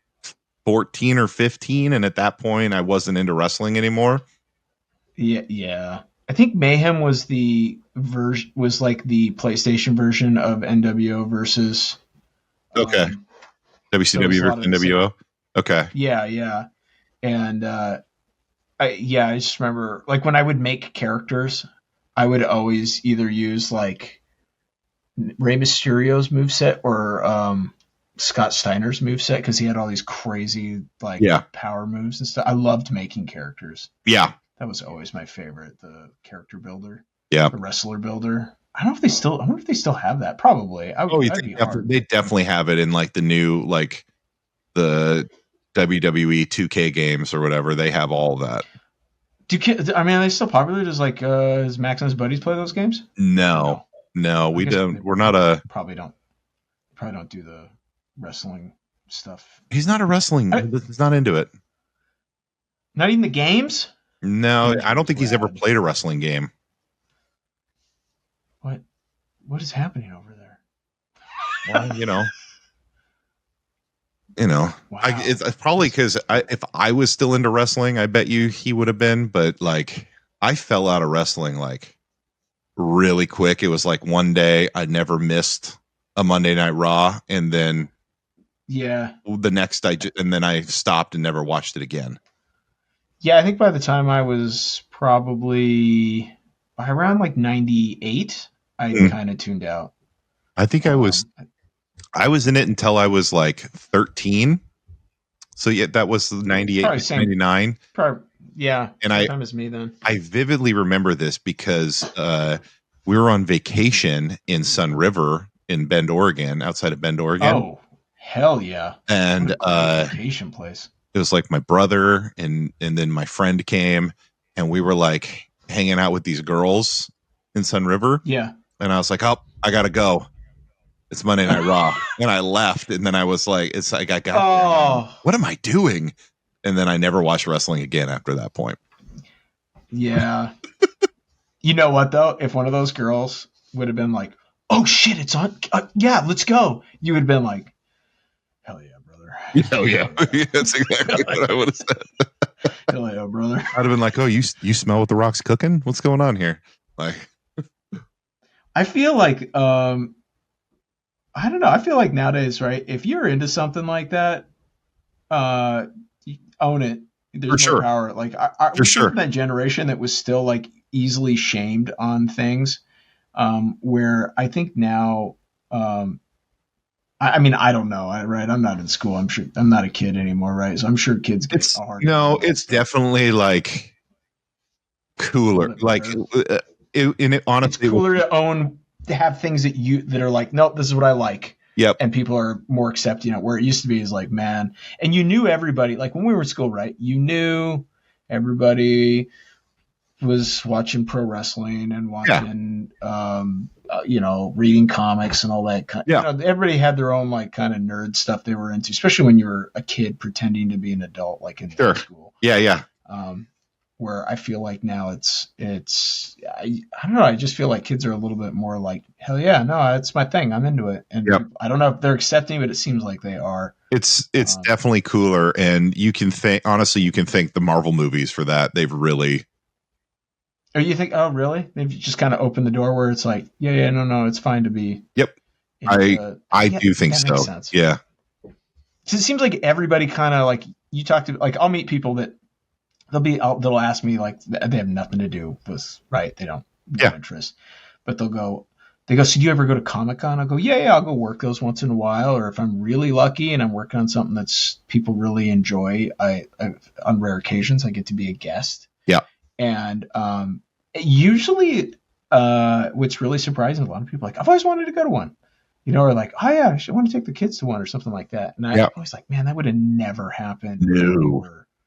14 or 15. And at that point, I wasn't into wrestling anymore. Yeah. I think Mayhem was like the PlayStation version of NWO versus. Okay. WCW versus NWO. Okay. Yeah. And I just remember like when I would make characters, I would always either use like Rey Mysterio's moveset or Scott Steiner's moveset because he had all these crazy power moves and stuff. I loved making characters. Yeah. That was always my favorite, the character builder. Yeah. The wrestler builder. I wonder if they still have that. Probably. They definitely have it in like the new, like the WWE 2K games or whatever. They have all of that. Are they still popular? Does does Max and his buddies play those games? No, we don't. We're not probably don't do the wrestling stuff. He's not a wrestling. He's not into it. Not even the games? No, I don't think he's ever played a wrestling game. What is happening over there? Well, wow. It's probably because if I was still into wrestling, I bet you he would have been. But like, I fell out of wrestling like really quick. It was like one day I never missed a Monday Night Raw, and then the next and then I stopped and never watched it again. Yeah, I think by the time I was probably by around like 98, I kind of tuned out. I think I was in it until I was like 13. So yeah, that was 98, 99. Yeah. And same time as me then. I vividly remember this because we were on vacation in Sun River in Bend, Oregon, outside of Bend, Oregon. Oh, hell yeah. And vacation place. It was like my brother and then my friend came and we were like hanging out with these girls in Sun River. Yeah. And I was like, oh, I gotta go. It's Monday Night Raw. And I left. And then I was like, I got there. What am I doing? And then I never watched wrestling again after that point. Yeah. You know what, though? If one of those girls would have been like, oh, shit, it's on. Yeah, let's go. You would have been like, hell yeah, brother. Hell yeah. That's exactly what I would have said. Hell yeah, brother. I'd have been like, oh, you smell what the Rock's cooking? What's going on here? Like, I feel like, I don't know. I feel like nowadays, right? If you're into something like that, own it. There's more power. Like, we're from that generation that was still like easily shamed on things. Where I think now, I mean, I don't know, right? I'm not in school. I'm sure I'm not a kid anymore, right? So I'm sure kids get hard. No, it's definitely like cooler. Like, honestly, it's cooler to have things that are like, nope, this is what I like. Yep. And people are more accepting it. Where it used to be is like, man, and you knew everybody. Like when we were in school, right? You knew everybody was watching pro wrestling and watching, reading comics and all that. Everybody had their own like kind of nerd stuff they were into, especially when you were a kid pretending to be an adult, like in high school. Yeah. where I feel like now I don't know. I just feel like kids are a little bit more like, hell yeah, no, it's my thing. I'm into it. And Yep. I don't know if they're accepting, but it seems like they are. It's definitely cooler, and you can thank the Marvel movies for that. They've really. Or you think, oh really? They've just kind of opened the door where it's like, yeah, no, it's fine to be. Yep. I do think that so. makes sense. Yeah. So it seems like everybody kind of like you talk to, like I'll meet people that they'll ask me, like they have nothing to do with, right? They don't no interest, but they go, so do you ever go to Comic-Con? I'll go, yeah, I'll go work those once in a while. Or if I'm really lucky and I'm working on something that's people really enjoy, I on rare occasions, I get to be a guest. Yeah. And usually what's really surprising, a lot of people are like, I've always wanted to go to one. You know, or like, oh yeah, I want to take the kids to one or something like that. And I was like, man, that would have never happened when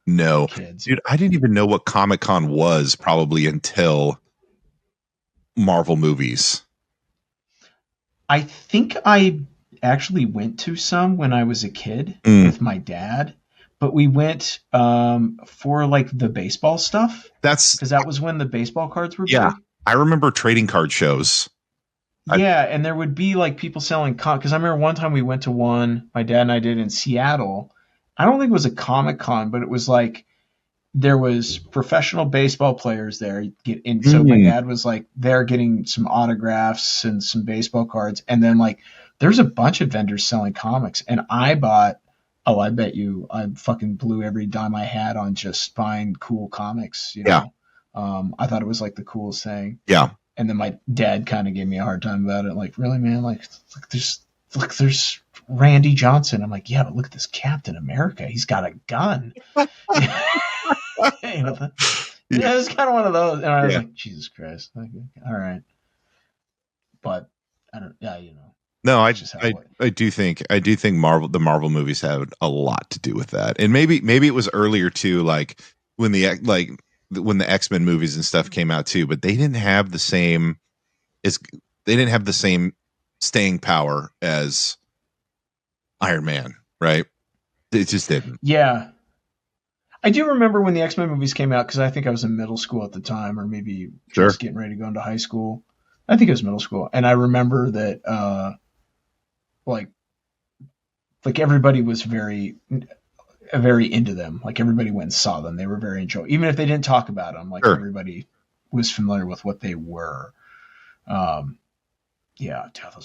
we were kids. Dude, I didn't even know what Comic-Con was probably until Marvel movies. I think I actually went to some when I was a kid with my dad, but we went for like the baseball stuff. Because that was when the baseball cards were big. I remember trading card shows. Yeah, and there would be like people selling because I remember one time we went to one, my dad and I did in Seattle. I don't think it was a Comic-Con, but it was like there was professional baseball players there. So my dad was like there getting some autographs and some baseball cards, and then like there's a bunch of vendors selling comics, and I bought. Oh, I bet you I fucking blew every dime I had on just buying cool comics. You know? I thought it was like the coolest thing. Yeah. And then my dad kind of gave me a hard time about it. Like, really, man? Like there's Randy Johnson. I'm like, yeah, but look at this Captain America. He's got a gun. It's kind of one of those. And I was like, Jesus Christ. Like, all right. But I don't. Yeah, you know. No, I do think the Marvel movies had a lot to do with that, and maybe it was earlier too, like when the X-Men movies and stuff came out too, but they didn't have the same staying power as Iron Man, right? It just didn't. Yeah, I do remember when the X-Men movies came out because I think I was in middle school at the time, or maybe just getting ready to go into high school. I think it was middle school, and I remember that. Like everybody was very into them. Like everybody went and saw them. They were very enjoyable. Even if they didn't talk about them, like everybody was familiar with what they were. Those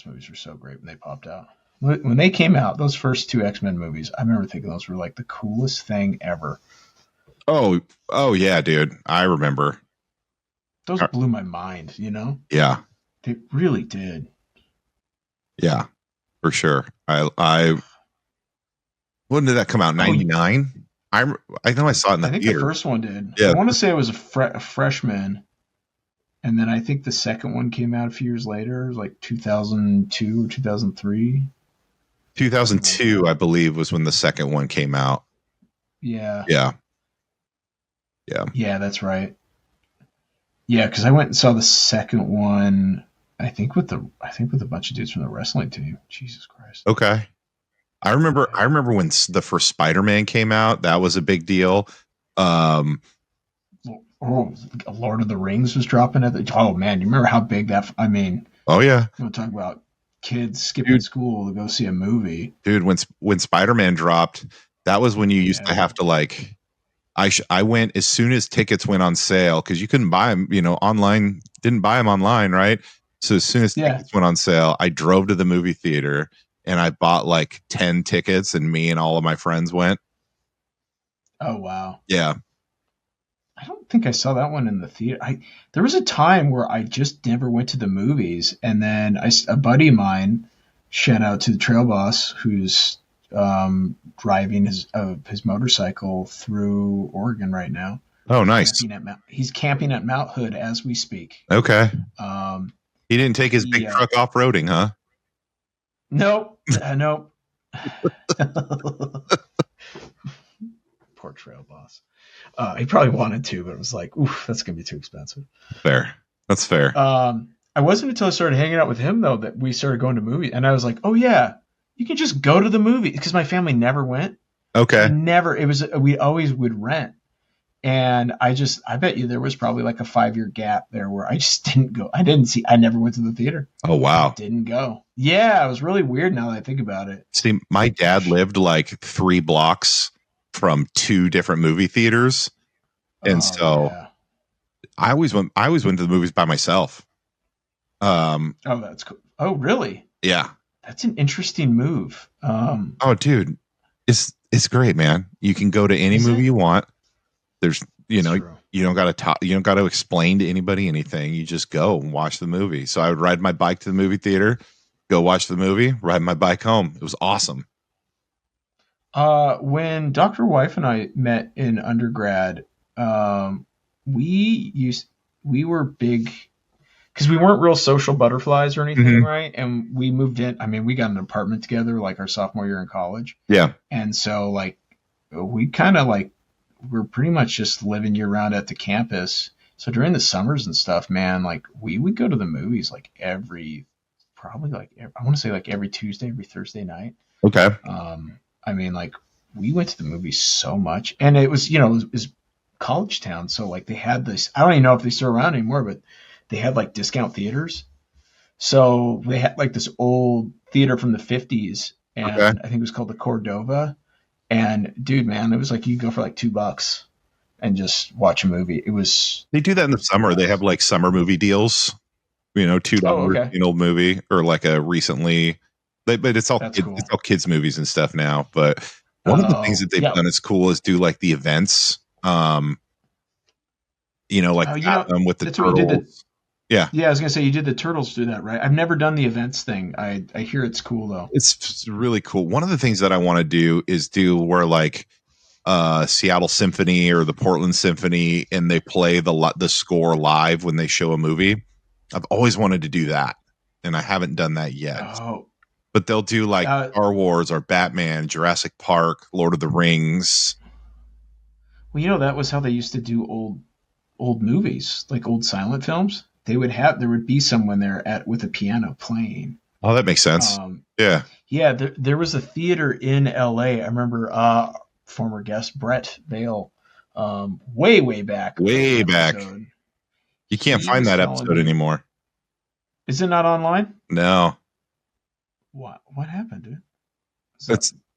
movies were so great when they popped out. When they came out, those first two X-Men movies, I remember thinking those were like the coolest thing ever. Oh yeah, dude. I remember. Those blew my mind, you know? Yeah. They really did. Yeah. For sure. When did that come out? 99? I know I saw it in the theater. I think the first one did. Yeah. I want to say I was a freshman, and then I think the second one came out a few years later, like 2002 or 2003. 2002, I believe, was when the second one came out. Yeah. Yeah. Yeah, that's right. Yeah, because I went and saw the second one. I think with a bunch of dudes from the wrestling team. Jesus Christ. Okay. I remember when the first Spider-Man came out. That was a big deal. Lord of the Rings was dropping at the. Oh man, you remember how big that? I mean. Oh yeah. We'll talk about kids skipping school to go see a movie. Dude, when Spider-Man dropped, that was when you used to have to like. I went as soon as tickets went on sale because you couldn't buy them, online. Didn't buy them online, right? So as soon as tickets went on sale, I drove to the movie theater and I bought like 10 tickets, and me and all of my friends went. Oh wow! Yeah, I don't think I saw that one in the theater. There was a time where I just never went to the movies, and then a buddy of mine, shout out to the Trail Boss, who's driving his motorcycle through Oregon right now. Oh, nice. He's camping at Mount Hood as we speak. Okay. He didn't take his big truck off-roading, huh? Nope. Nope. Poor Trail Boss. He probably wanted to, but it was like, oof, that's going to be too expensive. Fair. That's fair. I wasn't until I started hanging out with him, though, that we started going to movies. And I was like, oh, yeah, you can just go to the movie. Because my family never went. Okay. We always would rent. And I bet you there was probably like a 5-year gap there where I just didn't go. I never went to the theater. Oh, wow. Didn't go. Yeah, it was really weird now that I think about it. See, my dad lived like 3 blocks from 2 different movie theaters. And so yeah. I always went to the movies by myself. Oh, that's cool. Oh, really? Yeah. That's an interesting move. Oh, dude, it's great, man. You can go to any movie you want. There's, you know, true. you don't got to talk. You don't got to explain to anybody anything. You just go and watch the movie. So I would ride my bike to the movie theater, go watch the movie, ride my bike home. It was awesome. When Dr. Wife and I met in undergrad, we were big because we weren't real social butterflies or anything, right? And we moved in. I mean, we got an apartment together like our sophomore year in college. Yeah. And so like we kind of like we're pretty much just living year round at the campus. So during the summers and stuff, man, like we would go to the movies like I want to say like every Tuesday, every Thursday night. Okay. I mean, like we went to the movies so much, and it was, it was college town. So like they had this, I don't even know if they still around anymore, but they had like discount theaters. So they had like this old theater from the 50s, and I think it was called the Cordova. And dude, man, it was like you go for like $2 and just watch a movie. It was. They do that in the summer. They have like summer movie deals. $2 an old movie, or like a recently. But it's all cool. It's all kids movies and stuff now. But one of the things that they've done is cool is do like the events. Like with the turtles. Yeah. Yeah, I was gonna say you did the Turtles do that, right? I've never done the events thing. I hear it's cool though. It's really cool. One of the things that I want to do is do where like Seattle Symphony or the Portland Symphony, and they play the score live when they show a movie. I've always wanted to do that, and I haven't done that yet. Oh. But they'll do like Star Wars or Batman, Jurassic Park, Lord of the Rings. Well, that was how they used to do old movies, like old silent films. There would be someone there with a piano playing. Oh, that makes sense. Yeah. Yeah, there was a theater in LA. I remember former guest Brett Vale, way back. Way back. You can't find that episode anymore. Is it not online? No. What happened, dude?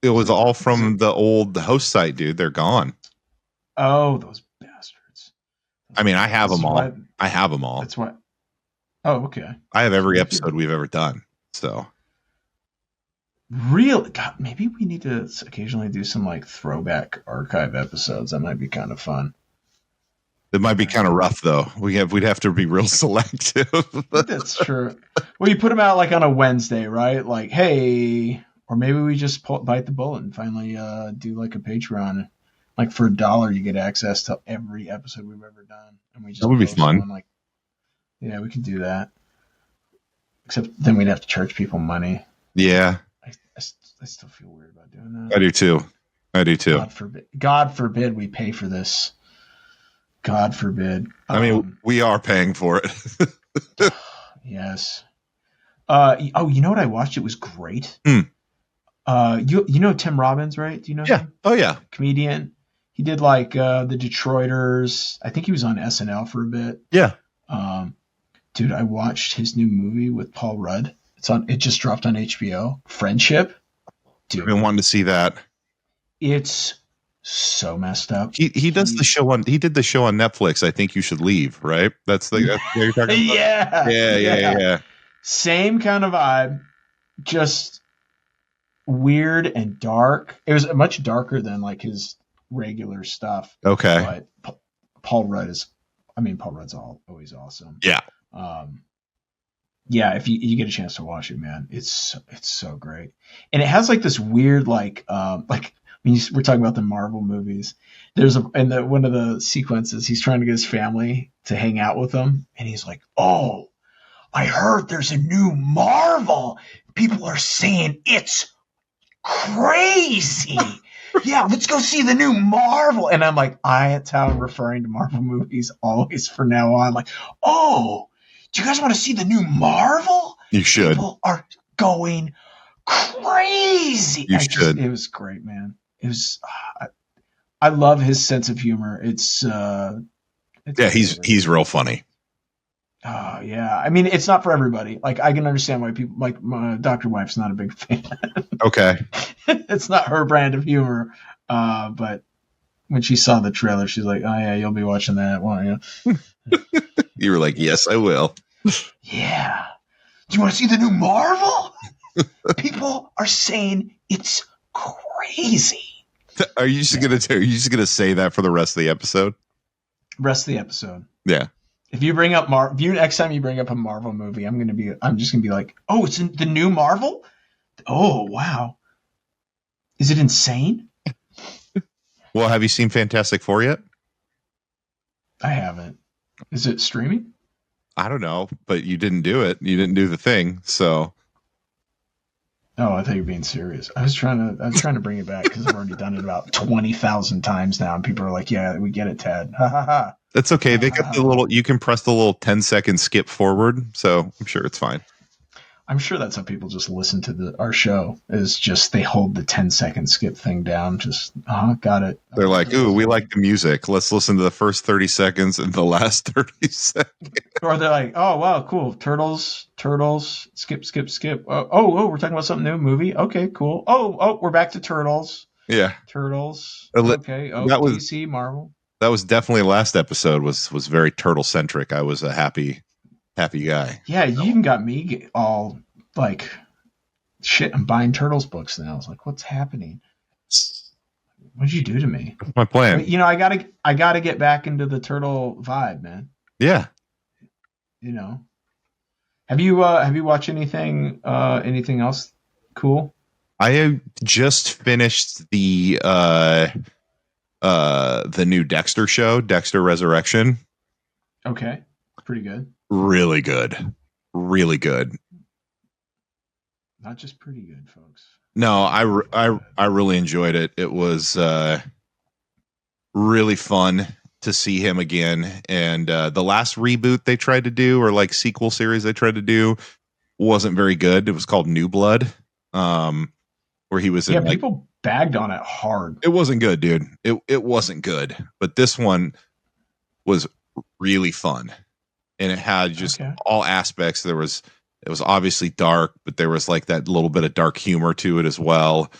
It was all from the old host site, dude. They're gone. Oh, those bastards. I mean, I have them all. I have them all. That's why. Oh, okay. I have every episode we've ever done. So. Really? God, maybe we need to occasionally do some like throwback archive episodes. That might be kind of fun. It might be kind of rough though. We'd have to be real selective. That's true. Well, you put them out like on a Wednesday, right? Like, hey, or maybe we just bite the bullet and finally do like a Patreon. Like for $1, you get access to every episode we've ever done, and we just that would be fun. Like, yeah, we could do that. Except then we'd have to charge people money. Yeah. I still feel weird about doing that. I do too. God forbid we pay for this. God forbid. I mean, we are paying for it. Yes. You know what I watched? It was great. You know Tim Robbins, right? Do you know him? Oh, yeah. Comedian. He did like the Detroiters. I think he was on SNL for a bit. Yeah. Dude, I watched his new movie with Paul Rudd. It just dropped on HBO. Friendship. Dude, I've been wanting to see that. It's so messed up. He does the show on. He did the show on Netflix. I think you should leave. Right? That's what you're talking about. Yeah. Same kind of vibe. Just weird and dark. It was much darker than like his regular stuff. Okay. But Paul Rudd's always awesome. Yeah. Yeah, if you get a chance to watch it, man, it's so great, and it has like this weird like we're talking about the Marvel movies. There's one of the sequences he's trying to get his family to hang out with him, and he's like, "Oh, I heard there's a new Marvel. People are saying it's crazy. Yeah, let's go see the new Marvel." And I'm like, that's how I'm referring to Marvel movies always from now on. Like, oh. Do you guys want to see the new Marvel? You should. People are going crazy. You should. It was great, man. It was. I love his sense of humor. It's Yeah, my he's favorite. real funny. Oh yeah, I mean it's not for everybody. Like I can understand why people like my Dr. Wife's not a big fan. Okay. It's not her brand of humor. But when she saw the trailer, she's like, "Oh yeah, you'll be watching that, won't you?" You were like, yes, I will. Yeah. Do you want to see the new Marvel? People are saying it's crazy. Are you just gonna say that for the rest of the episode? Rest of the episode. Yeah. If you bring up next time you bring up a Marvel movie, I'm just gonna be like, oh, it's in the new Marvel? Oh wow. Is it insane? Well, have you seen Fantastic Four yet? I haven't. Is it streaming? I don't know, but you didn't do it. You didn't do the thing, so. Oh, I thought you were being serious. I was trying to bring it back because I've already done it about 20,000 times now, and people are like, "Yeah, we get it, Ted." Ha ha ha. That's okay. They got the little. You can press the little 10-second skip forward, so I'm sure it's fine. I'm sure that's how people just listen to our show. Is just they hold the 10-second skip thing down. Just got it. They're like, "Ooh, we like the music. Let's listen to the first 30 seconds and the last 30 seconds." Or they're like, "Oh wow, cool, turtles, skip, skip, skip. Oh, we're talking about something new, movie. Okay, cool. Oh, we're back to turtles. Yeah, turtles. That Okay. was- DC, Marvel. That was definitely last episode was very turtle centric. I was a happy guy. Yeah, you even got me all like, shit. I'm buying turtles books now. I was like, what's happening? What did you do to me? What's my plan? But, I gotta get back into the turtle vibe, man. Yeah. Have you watched anything else cool? I just finished the new Dexter show, Dexter Resurrection. Okay, pretty good. Really good. Really good. Not just pretty good, folks. No, I really enjoyed it. It was really fun to see him again. And the last reboot they tried to do, or like sequel series they tried to do, wasn't very good. It was called New Blood, where he was in. Yeah, people bagged on it hard. It wasn't good, dude. It wasn't good. But this one was really fun, and it had just all aspects. It was obviously dark, but there was like that little bit of dark humor to it as well.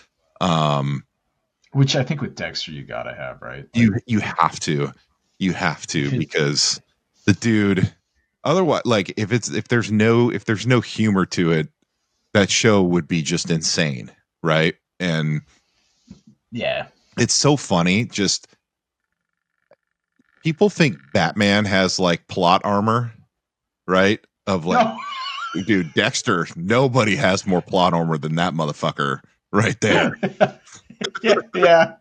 Which I think with Dexter you gotta have, right? You have to because the dude. Otherwise, like if there's no humor to it, that show would be just insane, right? And yeah, it's so funny. Just people think Batman has like plot armor, right? Of like, no. Dude, Dexter. Nobody has more plot armor than that motherfucker right there. yeah.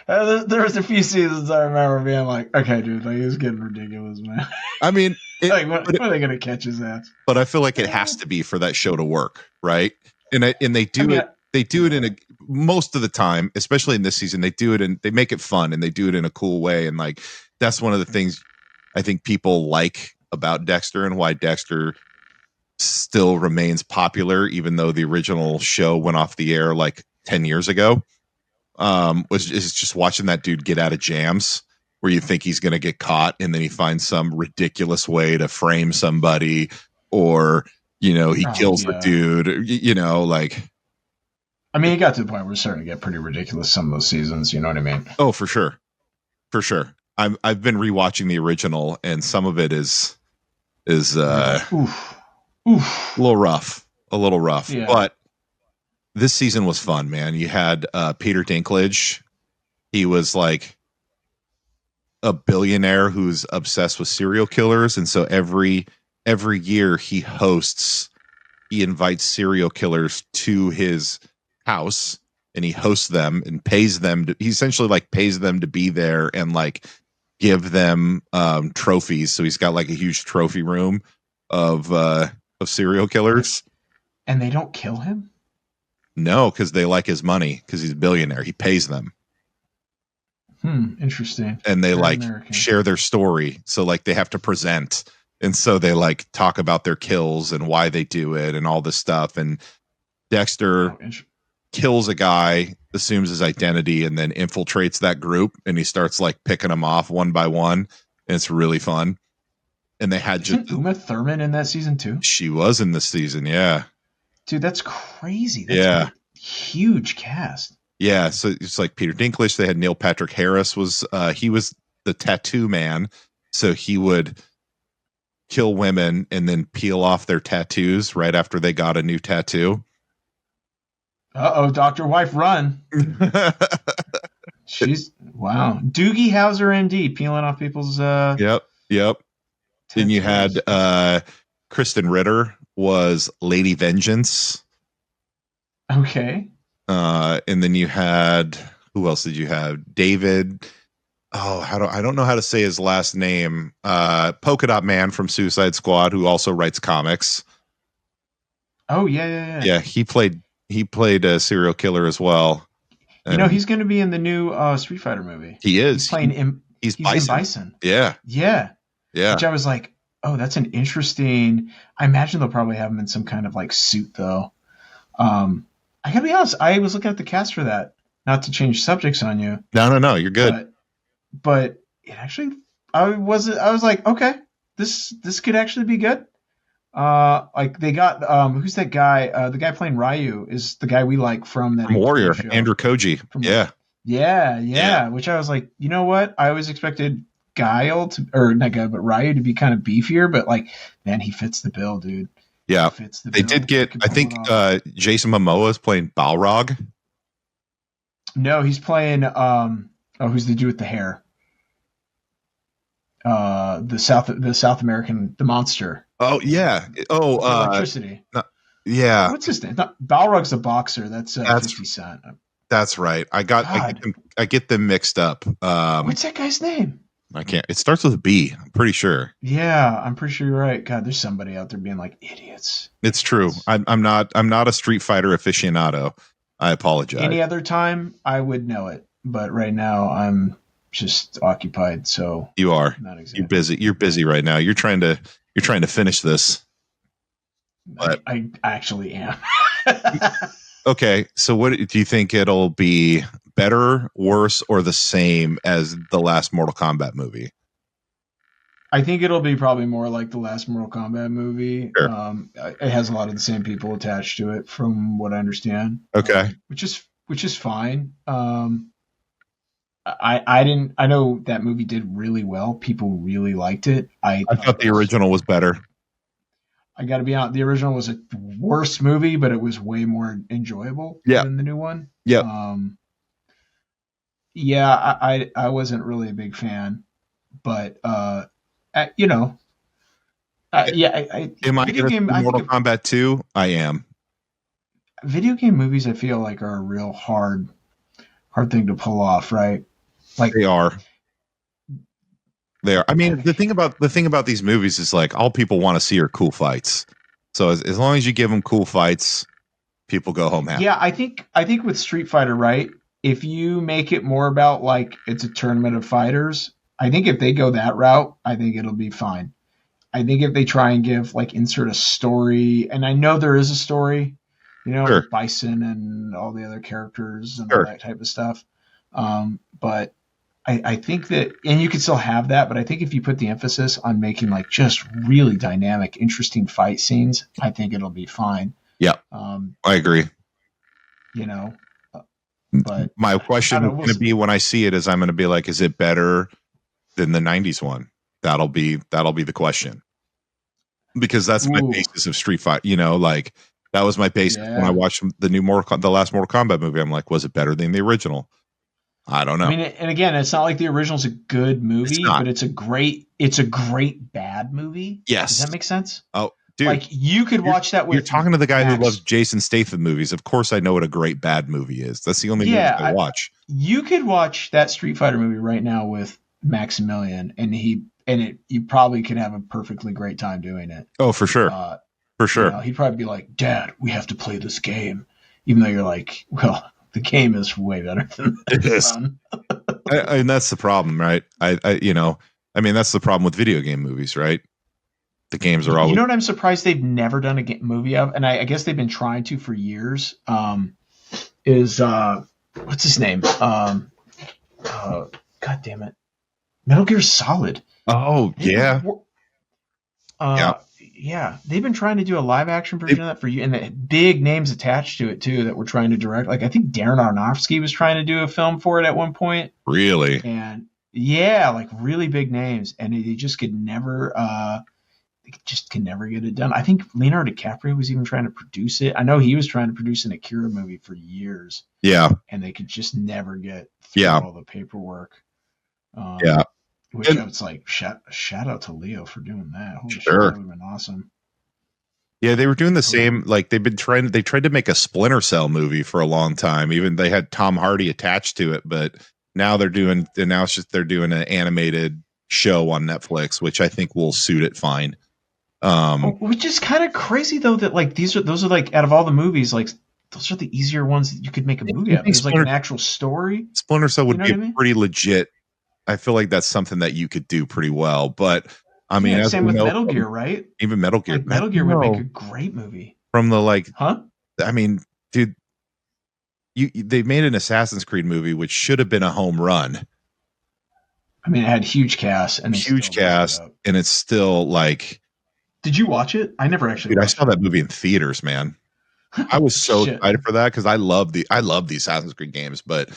There was a few seasons I remember being like, okay, dude, like it's getting ridiculous, man. I mean, when are they gonna catch his ass? But I feel like it has to be for that show to work, right? And they do it. They do it in most of the time, especially in this season. They do it and they make it fun, and they do it in a cool way. And like that's one of the things I think people like about Dexter, and why Dexter still remains popular, even though the original show went off the air like 10 years ago. Is just watching that dude get out of jams where you think he's going to get caught, and then he finds some ridiculous way to frame somebody, or he kills the dude. Like. I mean, it got to the point where it's starting to get pretty ridiculous some of those seasons. You know what I mean? Oh, for sure. I've been rewatching the original, and some of it is a little rough, yeah. But this season was fun, man. You had Peter Dinklage. He was like a billionaire who's obsessed with serial killers, and so every year he invites serial killers to his house, and he hosts them and pays them he essentially like pays them to be there and like give them trophies. So he's got like a huge trophy room of serial killers. And they don't kill him? No, because they like his money, because he's a billionaire. He pays them. Interesting. And they share their story. So like they have to present. And so they like talk about their kills and why they do it and all this stuff. And Dexter kills a guy, assumes his identity, and then infiltrates that group, and he starts like picking them off one by one, and it's really fun. And they had Isn't Uma Thurman in that season too? she was in this season, yeah. Dude, that's crazy. That's Yeah. a huge cast. Yeah, so it's like Peter Dinklage. They had Neil Patrick Harris he was the tattoo man, so he would kill women and then peel off their tattoos right after they got a new tattoo. Dr. Wife, run. She's wow. Doogie Howser, MD, peeling off people's. Yep. Then you had Kristen Ritter was Lady Vengeance. Okay. And then you had, who else did you have? David. Oh, I don't know how to say his last name. Polka Dot Man from Suicide Squad, who also writes comics. Oh yeah. Yeah, he played a serial killer as well. And he's going to be in the new Street Fighter movie. He is. He's playing he's Bison. Yeah. Which I was like, oh, that's an interesting. I imagine they'll probably have him in some kind of like suit though. I gotta be honest. I was looking at the cast for that. Not to change subjects on you. No, you're good. But it actually, I was like, okay, this could actually be good. Like they got who's that guy? The guy playing Ryu is the guy we like from that Warrior, show. Andrew Koji. Yeah. Which I was like, you know what? I always expected Ryu to be kind of beefier, but like, man, he fits the bill, dude. Yeah, they did get. I think Jason Momoa is playing Balrog. No, he's playing. Who's the dude with the hair? The South American, the monster. Oh yeah. Oh, electricity. Yeah. What's his name? Balrog's the boxer. That's 50 Cent. That's right. I get them mixed up. What's that guy's name? I can't. It starts with a B. I'm pretty sure. Yeah, I'm pretty sure you're right. God, there's somebody out there being like idiots. It's true. I'm not a Street Fighter aficionado. I apologize. Any other time, I would know it, but right now I'm just occupied. So you are. Not exactly. You're busy. You're busy right now. You're trying to finish this. But I actually am. Okay, so what do you think it'll be? Better, worse, or the same as the last Mortal Kombat movie? I think it'll be probably more like the last Mortal Kombat movie. Sure. It has a lot of the same people attached to it, from what I understand. Okay, which is fine. I know that movie did really well. People really liked it. I thought the original was better. I got to be honest. The original was a worse movie, but it was way more enjoyable than the new one. Yeah. I wasn't really a big fan, but Am I going to see Mortal Kombat 2? I am. Video game movies, I feel like, are a real hard thing to pull off, right? Like they are. I mean, the thing about these movies is like all people want to see are cool fights. So as long as you give them cool fights, people go home happy. Yeah, I think with Street Fighter, right? If you make it more about like it's a tournament of fighters, I think if they go that route, I think it'll be fine. I think if they try and insert a story, and I know there is a story, sure, with Bison and all the other characters and all that type of stuff. But I think that, and you can still have that, but I think if you put the emphasis on making like just really dynamic, interesting fight scenes, I think it'll be fine. Yeah, I agree. But my question is going to be when I see it is I'm going to be like, is it better than the 90s one? That'll be the question, because that's my basis of Street Fighter. Like that was my basis when I watched the last Mortal Kombat movie. I'm like, was it better than the original? I don't know. I mean, and again, it's not like the original's a good movie, but it's a great bad movie. Yes. Does that make sense? Oh, dude. Like you could watch that with. You're talking to the guy who loves Jason Statham movies. Of course I know what a great bad movie is. That's the only movie I watch. You could watch that Street Fighter movie right now with Maximilian, and you probably could have a perfectly great time doing it. Oh, for sure. For sure. He'd probably be like, "Dad, we have to play this game," even though you're like, "Well, the game is way better than it is." And that's the problem, right? I mean, that's the problem with video game movies, right? The games are always. You know what I'm surprised they've never done a movie of, and I guess they've been trying to for years. is what's his name? God damn it, Metal Gear Solid. Oh yeah, yeah. Yeah, they've been trying to do a live action version of that for you, and the big names attached to it too that we're trying to direct. Like I think Darren Aronofsky was trying to do a film for it at one point. Really? And yeah, like really big names, and they just could never, get it done. I think Leonardo DiCaprio was even trying to produce it. I know he was trying to produce an Akira movie for years. Yeah, and they could just never get through all the paperwork. Yeah. Which I was like, shout out to Leo for doing that. Holy shit, that Sure. would have been awesome. Yeah, they were doing the same. Like they tried to make a Splinter Cell movie for a long time. Even they had Tom Hardy attached to it, but now they're doing an animated show on Netflix, which I think will suit it fine. Which is kind of crazy though that like those are like out of all the movies, like those are the easier ones that you could make a movie out of. There's like an actual story. Splinter Cell would be what I mean? pretty legit. I feel like that's something that you could do pretty well. But I mean, Yeah, as same we with know, Metal Gear, right? even Metal Gear, Like Metal Gear would make a great movie. from the like, huh? I mean, dude, they made an Assassin's Creed movie which should have been a home run. I mean, it had huge cast and it's still like. Did you watch it? I never actually. Dude, I saw that movie in theaters, man. I was so Shit. excited for that because I love the Assassin's Creed games, but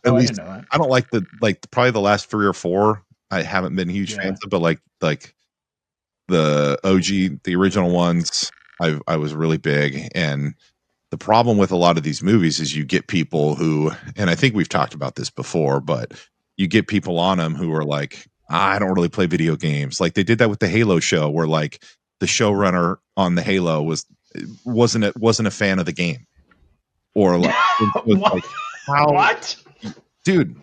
at I least didn't know that. I don't like probably the last 3 or 4. I haven't been huge fans of, but like the OG, the original ones, I was really big. And the problem with a lot of these movies is you get people who, and I think we've talked about this before, but you get people on them who are like, I don't really play video games. Like they did that with the Halo show, where like the showrunner on the Halo wasn't a fan of the game, or like, what? What? Dude,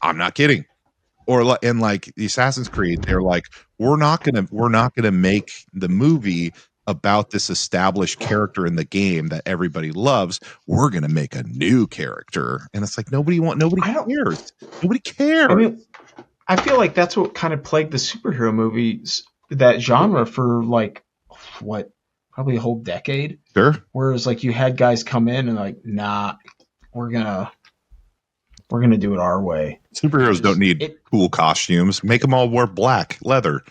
I'm not kidding. Or in like the Assassin's Creed, they're like, we're not gonna make the movie about this established character in the game that everybody loves. We're gonna make a new character, and it's like nobody cares. Nobody cares. I mean, I feel like that's what kind of plagued the superhero movies, that genre, for like what, probably a whole decade. Sure. Whereas like you had guys come in and like, nah, we're gonna do it our way. Superheroes don't need cool costumes. Make them all wear black leather.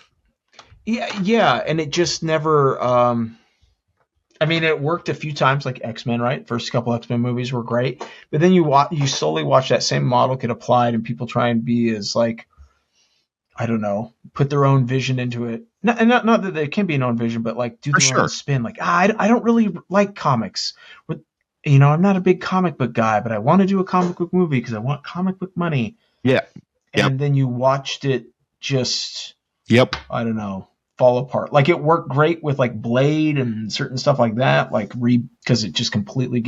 Yeah, and it just never. I mean, it worked a few times, like X-Men, right? First couple X-Men movies were great, but then you slowly watch that same model get applied, and people try and be as like, I don't know, put their own vision into it. Not that there can be an own vision, but like do their own spin. Like I don't really like comics. I'm not a big comic book guy, but I want to do a comic book movie because I want comic book money. Yeah. And then you watched it just, I don't know, fall apart. Like it worked great with like Blade and certain stuff like that, like because it just completely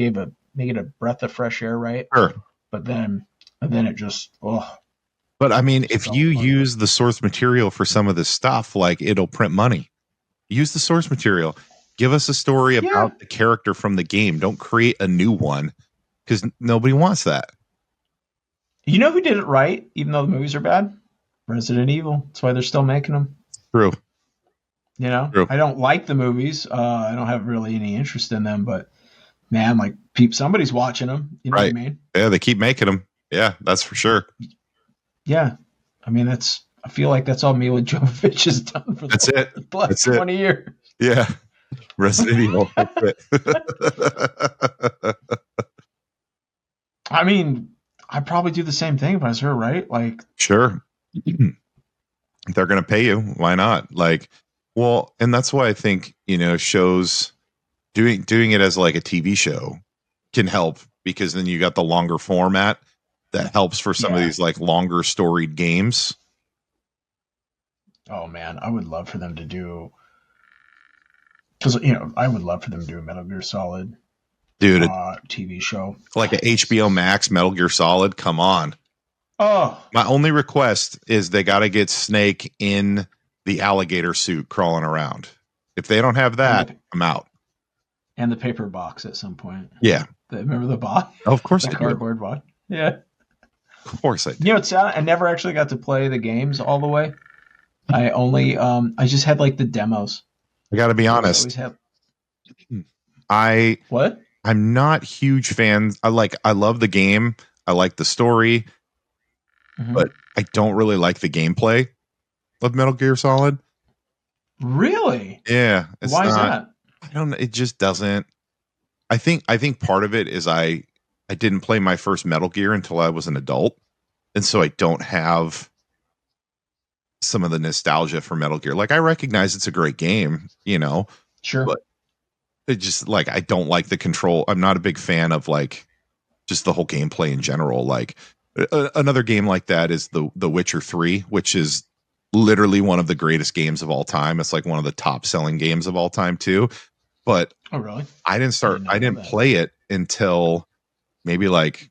make it a breath of fresh air, right? Sure. But then it just, But I mean, if you use the source material for some of this stuff, like it'll print money. Use the source material. Give us a story about the character from the game. Don't create a new one, because nobody wants that. You know who did it right, even though the movies are bad? Resident Evil. That's why they're still making them. True. True. I don't like the movies. I don't have really any interest in them, but man, like somebody's watching them. You know what I mean? Yeah, they keep making them. Yeah, that's for sure. Yeah. I mean, I feel like that's all Mila Jovovich has done for the last 20 years. Yeah. Resident Evil. I mean, I'd probably do the same thing if I was her, right? Like, sure. They're going to pay you. Why not? Like, well, and that's why I think, shows doing it as like a TV show can help, because then you got the longer format that helps for some of these like longer storied games. Oh man, I would love for them to do, because I would love for them to do a Metal Gear Solid, dude, TV show, like a HBO Max Metal Gear Solid. Come on. Oh, my only request is they got to get Snake in the alligator suit crawling around. If they don't have that, I'm out. And the paper box at some point. Yeah. Remember the box? Of course, the cardboard box. Yeah. Of course I do. It's sad. I never actually got to play the games all the way. I only, I just had like the demos. I got to be honest. What? I'm not huge fans. I love the game. I like the story, but I don't really like the gameplay of Metal Gear Solid. Really? Yeah, it's Why is not. that? I don't know. It just doesn't. I think part of it is I didn't play my first Metal Gear until I was an adult, and so I don't have some of the nostalgia for Metal Gear. Like I recognize it's a great game, Sure. but it just like I don't like the control. I'm not a big fan of like just the whole gameplay in general. Like another game like that is the Witcher 3, which is literally one of the greatest games of all time. It's like one of the top selling games of all time too. But Oh, really? I didn't play it until maybe like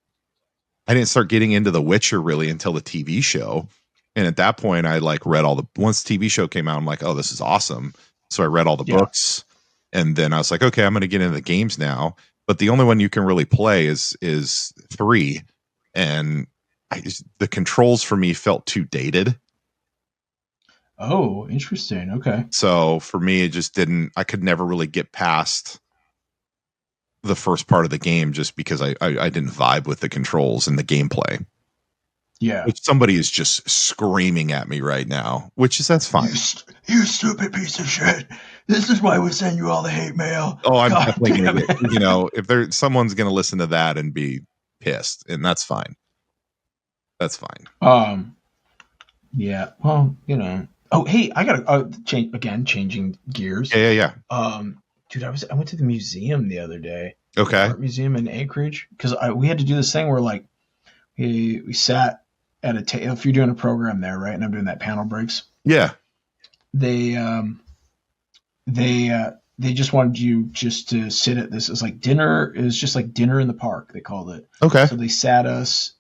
I didn't start getting into The Witcher really until the TV show. And at that point I like read all the once the TV show came out, I'm like, oh, this is awesome. So I read all the books and then I was like, okay, I'm gonna get into the games now. But the only one you can really play is 3. And the controls for me felt too dated. Oh, interesting. Okay. So for me, it just didn't. I could never really get past the first part of the game just because I didn't vibe with the controls and the gameplay. Yeah. Which somebody is just screaming at me right now, that's fine. You stupid piece of shit. This is why we send you all the hate mail. Oh, I'm God definitely damn going it. to, if someone's going to listen to that and be pissed, and that's fine. That's fine. Yeah. Well, Oh, hey, I gotta changing gears. Yeah. Dude, I went to the museum the other day. Okay. Art museum in Anchorage because we had to do this thing where like we sat at a table. If you're doing a program there, right, and I'm doing that panel breaks. Yeah. They just wanted you just to sit at this. It was like dinner. It was just like dinner in the park. They called it. Okay. So they sat us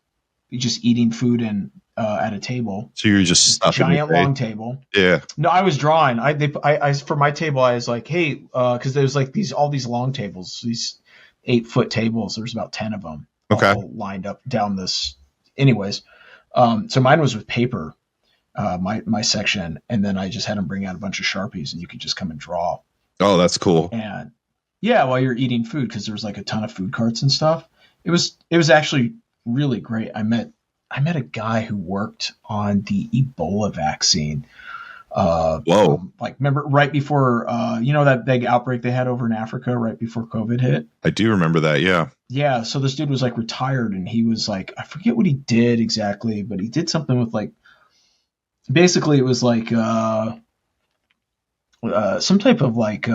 just eating food and at a table. So you're just giant long table. Yeah. No, I was drawing. I for my table, I was like, hey, because there's like all these long tables, these 8-foot tables. There's about 10 of them, all lined up down this. Anyways, so mine was with paper, my section, and then I just had them bring out a bunch of Sharpies, and you could just come and draw. Oh, that's cool. And yeah, while you're eating food, because there's like a ton of food carts and stuff. It was actually really great. I met a guy who worked on the Ebola vaccine. Whoa! Remember right before that big outbreak they had over in Africa right before COVID hit? I do remember that. Yeah. Yeah. So this dude was like retired, and he was like, I forget what he did exactly, but he did something with like, basically it was like some type of like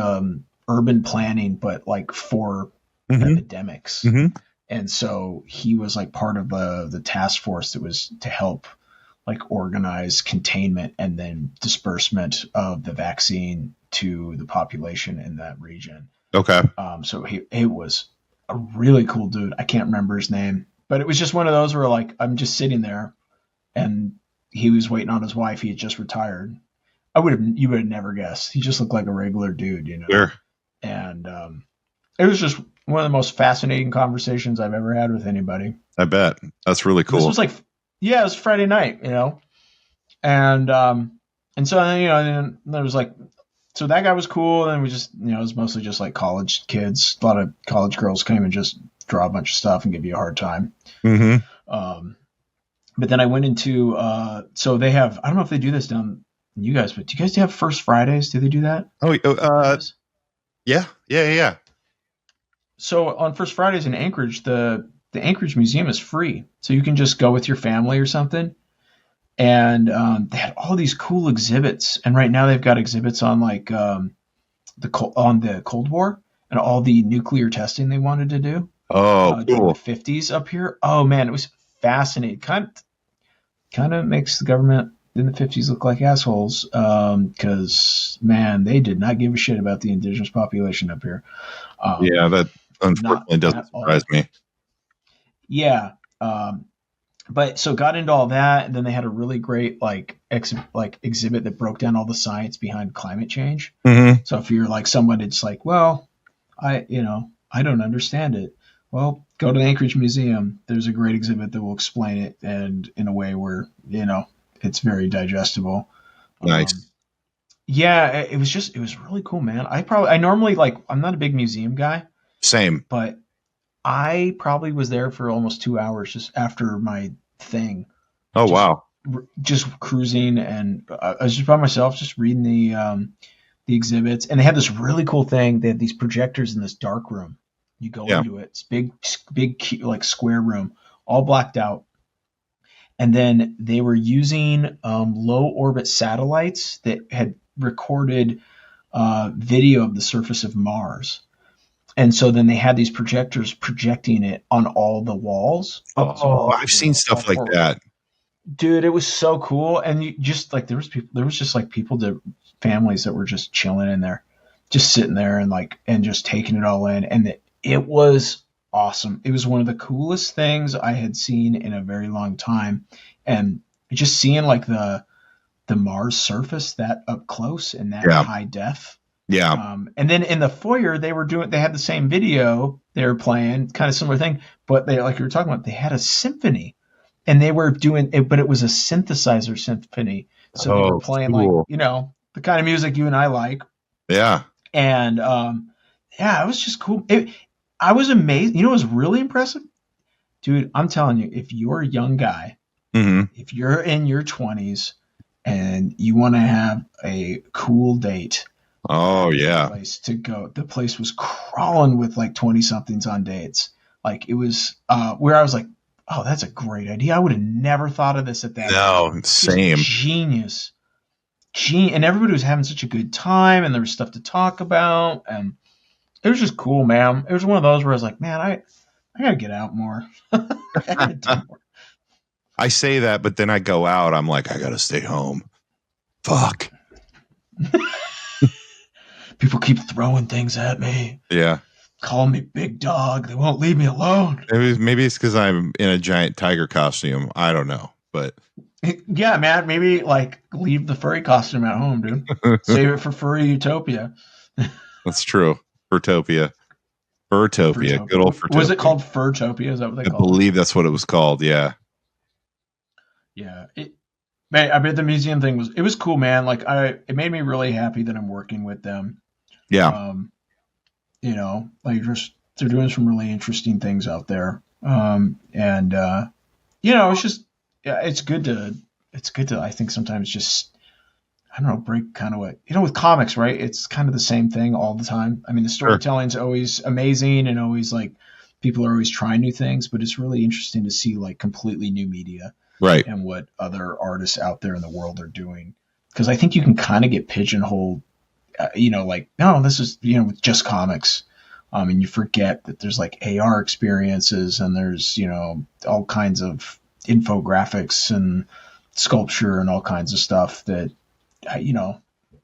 urban planning, but like for epidemics. Mm-hmm. And so he was like part of the task force that was to help like organize containment and then disbursement of the vaccine to the population in that region. Okay. So he was a really cool dude. I can't remember his name, but it was just one of those where like I'm just sitting there and he was waiting on his wife. He had just retired. You would have never guessed. He just looked like a regular dude, Sure. And it was just one of the most fascinating conversations I've ever had with anybody. I bet. That's really cool. This was like, it was Friday night, and so, then there was like, so that guy was cool. And we just, it was mostly just like college kids. A lot of college girls came and just draw a bunch of stuff and give you a hard time. Mm-hmm. But then I went into, so they have, I don't know if they do this down in you guys, but do you guys have First Fridays? Do they do that? Yeah. So on First Fridays in Anchorage, the Anchorage Museum is free. So you can just go with your family or something. And they had all these cool exhibits. And right now they've got exhibits on like the Cold War and all the nuclear testing they wanted to do. Oh, cool. The 50s up here. Oh man, it was fascinating. Kind of makes the government in the 50s look like assholes because man, they did not give a shit about the indigenous population up here. Yeah, that unfortunately doesn't surprise me. Yeah. But so got into all that, and then they had a really great exhibit that broke down all the science behind climate change. Mm-hmm. So if you're like someone, it's like, well, I don't understand it. Well, go to the Anchorage Museum. There's a great exhibit that will explain it, and in a way where it's very digestible. Nice. Yeah, it was really cool, man. I normally I'm not a big museum guy. Same. But I probably was there for almost 2 hours just after my thing, Oh just wow. just cruising, and I was just by myself, just reading the exhibits. And they had this really cool thing. They had these projectors in this dark room. You go Yeah. into it. It's big, like square room, all blacked out. And then they were using low orbit satellites that had recorded video of the surface of Mars. And so then they had these projectors projecting it on all the walls. Oh, I've seen All stuff like four. that. Dude, it was so cool. And you just like there was just like people that families that were just chilling in there, just sitting there and just taking it all in. And it was awesome. It was one of the coolest things I had seen in a very long time. And just seeing like the Mars surface that up close in that Yeah. high def. Yeah. And then in the foyer, they had the same video they were playing, kind of similar thing, but they, like you were talking about, they had a symphony, and they were doing it, but it was a synthesizer symphony. So they were Oh, playing cool. the kind of music you and I like. Yeah. And yeah, it was just cool. I was amazed. You know, what was really impressive, dude. I'm telling you, if you're a young guy, Mm-hmm. if you're in your 20s and you want to have a cool date, Oh yeah. place to go. The place was crawling with like 20 somethings on dates. Like it was where I was like, oh, that's a great idea. I would have never thought of this at that age. No, Just same. genius. And everybody was having such a good time, and there was stuff to talk about, and it was just cool, man. It was one of those where I was like, man, I gotta get out more. I gotta do more. I say that, but then I go out. I'm like, I gotta stay home. Fuck. People keep throwing things at me, Yeah. calling me big dog. They won't leave me alone. Maybe it's because I'm in a giant tiger costume. I don't know, but Yeah, man. Maybe like leave the furry costume at home, dude. Save it for furry utopia. that's true. Furtopia. Furtopia. Good old Furtopia. Was it called Furtopia? Is that what they I called it? believe that's what it was called. Yeah. Yeah. Man, I bet the museum thing was cool, man. Like it made me really happy that I'm working with them. Yeah. Like just they're doing some really interesting things out there. It's just yeah, it's good to I think sometimes just I don't know, break kind of what with comics, right? It's kind of the same thing all the time. I mean, the storytelling's always amazing and always like people are always trying new things, but it's really interesting to see like completely new media, right, and what other artists out there in the world are doing. Because I think you can kind of get pigeonholed, like no, this is with just comics, and you forget that there's like AR experiences and there's all kinds of infographics and sculpture and all kinds of stuff that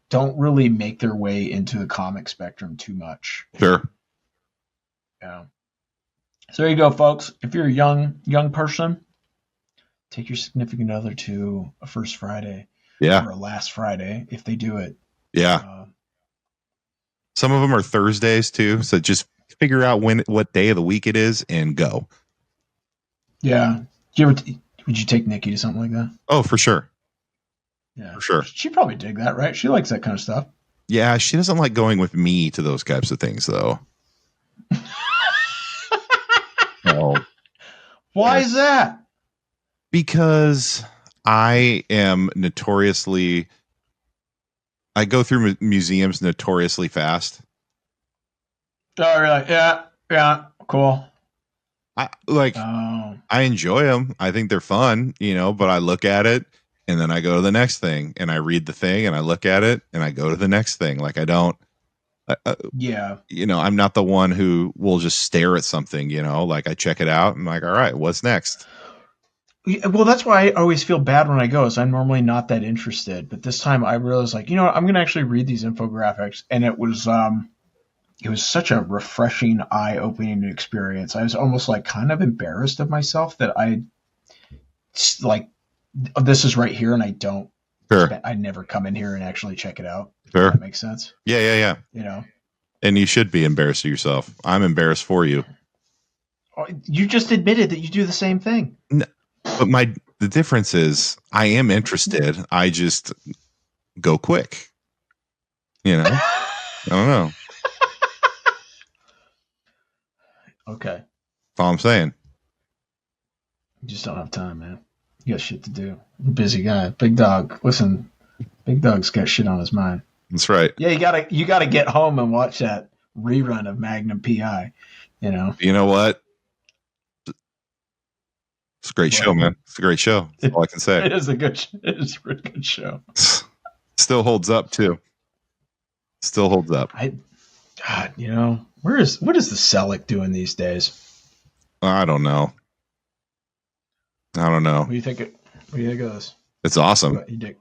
don't really make their way into the comic spectrum too much. sure. Yeah. So there you go, folks. If you're a young person, take your significant other to a First Friday, Yeah, or a Last Friday if they do it. yeah. Some of them are Thursdays too, so just figure out what day of the week it is and go. Yeah. Would you take Nikki to something like that? Oh, for sure. Yeah, For sure. She probably dig that, right? She likes that kind of stuff. Yeah, she doesn't like going with me to those types of things, though. Oh, Why is that? because I am I go through museums notoriously fast. Oh, really? Yeah, cool. I Oh. I enjoy them. I think they're fun, but I look at it and then I go to the next thing and I read the thing and I look at it and I go to the next thing. Like I don't, Yeah. I'm not the one who will just stare at something, like I check it out and I'm like, all right, what's next? Well, that's why I always feel bad when I go, is I'm normally not that interested. But this time I realized, like, I'm going to actually read these infographics. And it was such a refreshing, eye-opening experience. I was almost like kind of embarrassed of myself that this is right here and I don't, Sure. I never come in here and actually check it out. Sure. If that makes sense. Yeah. And you should be embarrassed of yourself. I'm embarrassed for you. You just admitted that you do the same thing. No, but the difference is I am interested. I just go quick. I don't know. Okay. all I'm saying. You just don't have time, man. You got shit to do. I'm a busy guy. Big dog. Listen, Big dog's got shit on his mind. That's right. Yeah, you gotta get home and watch that rerun of Magnum PI. You know. You know what? It's a great show, man. It's a great show. That's all I can say. It is a really good show. Still holds up too. Still holds up. God, you know, what is the Selleck doing these days? I don't know. What do you think? What do you think of this? It's awesome. What, you dig?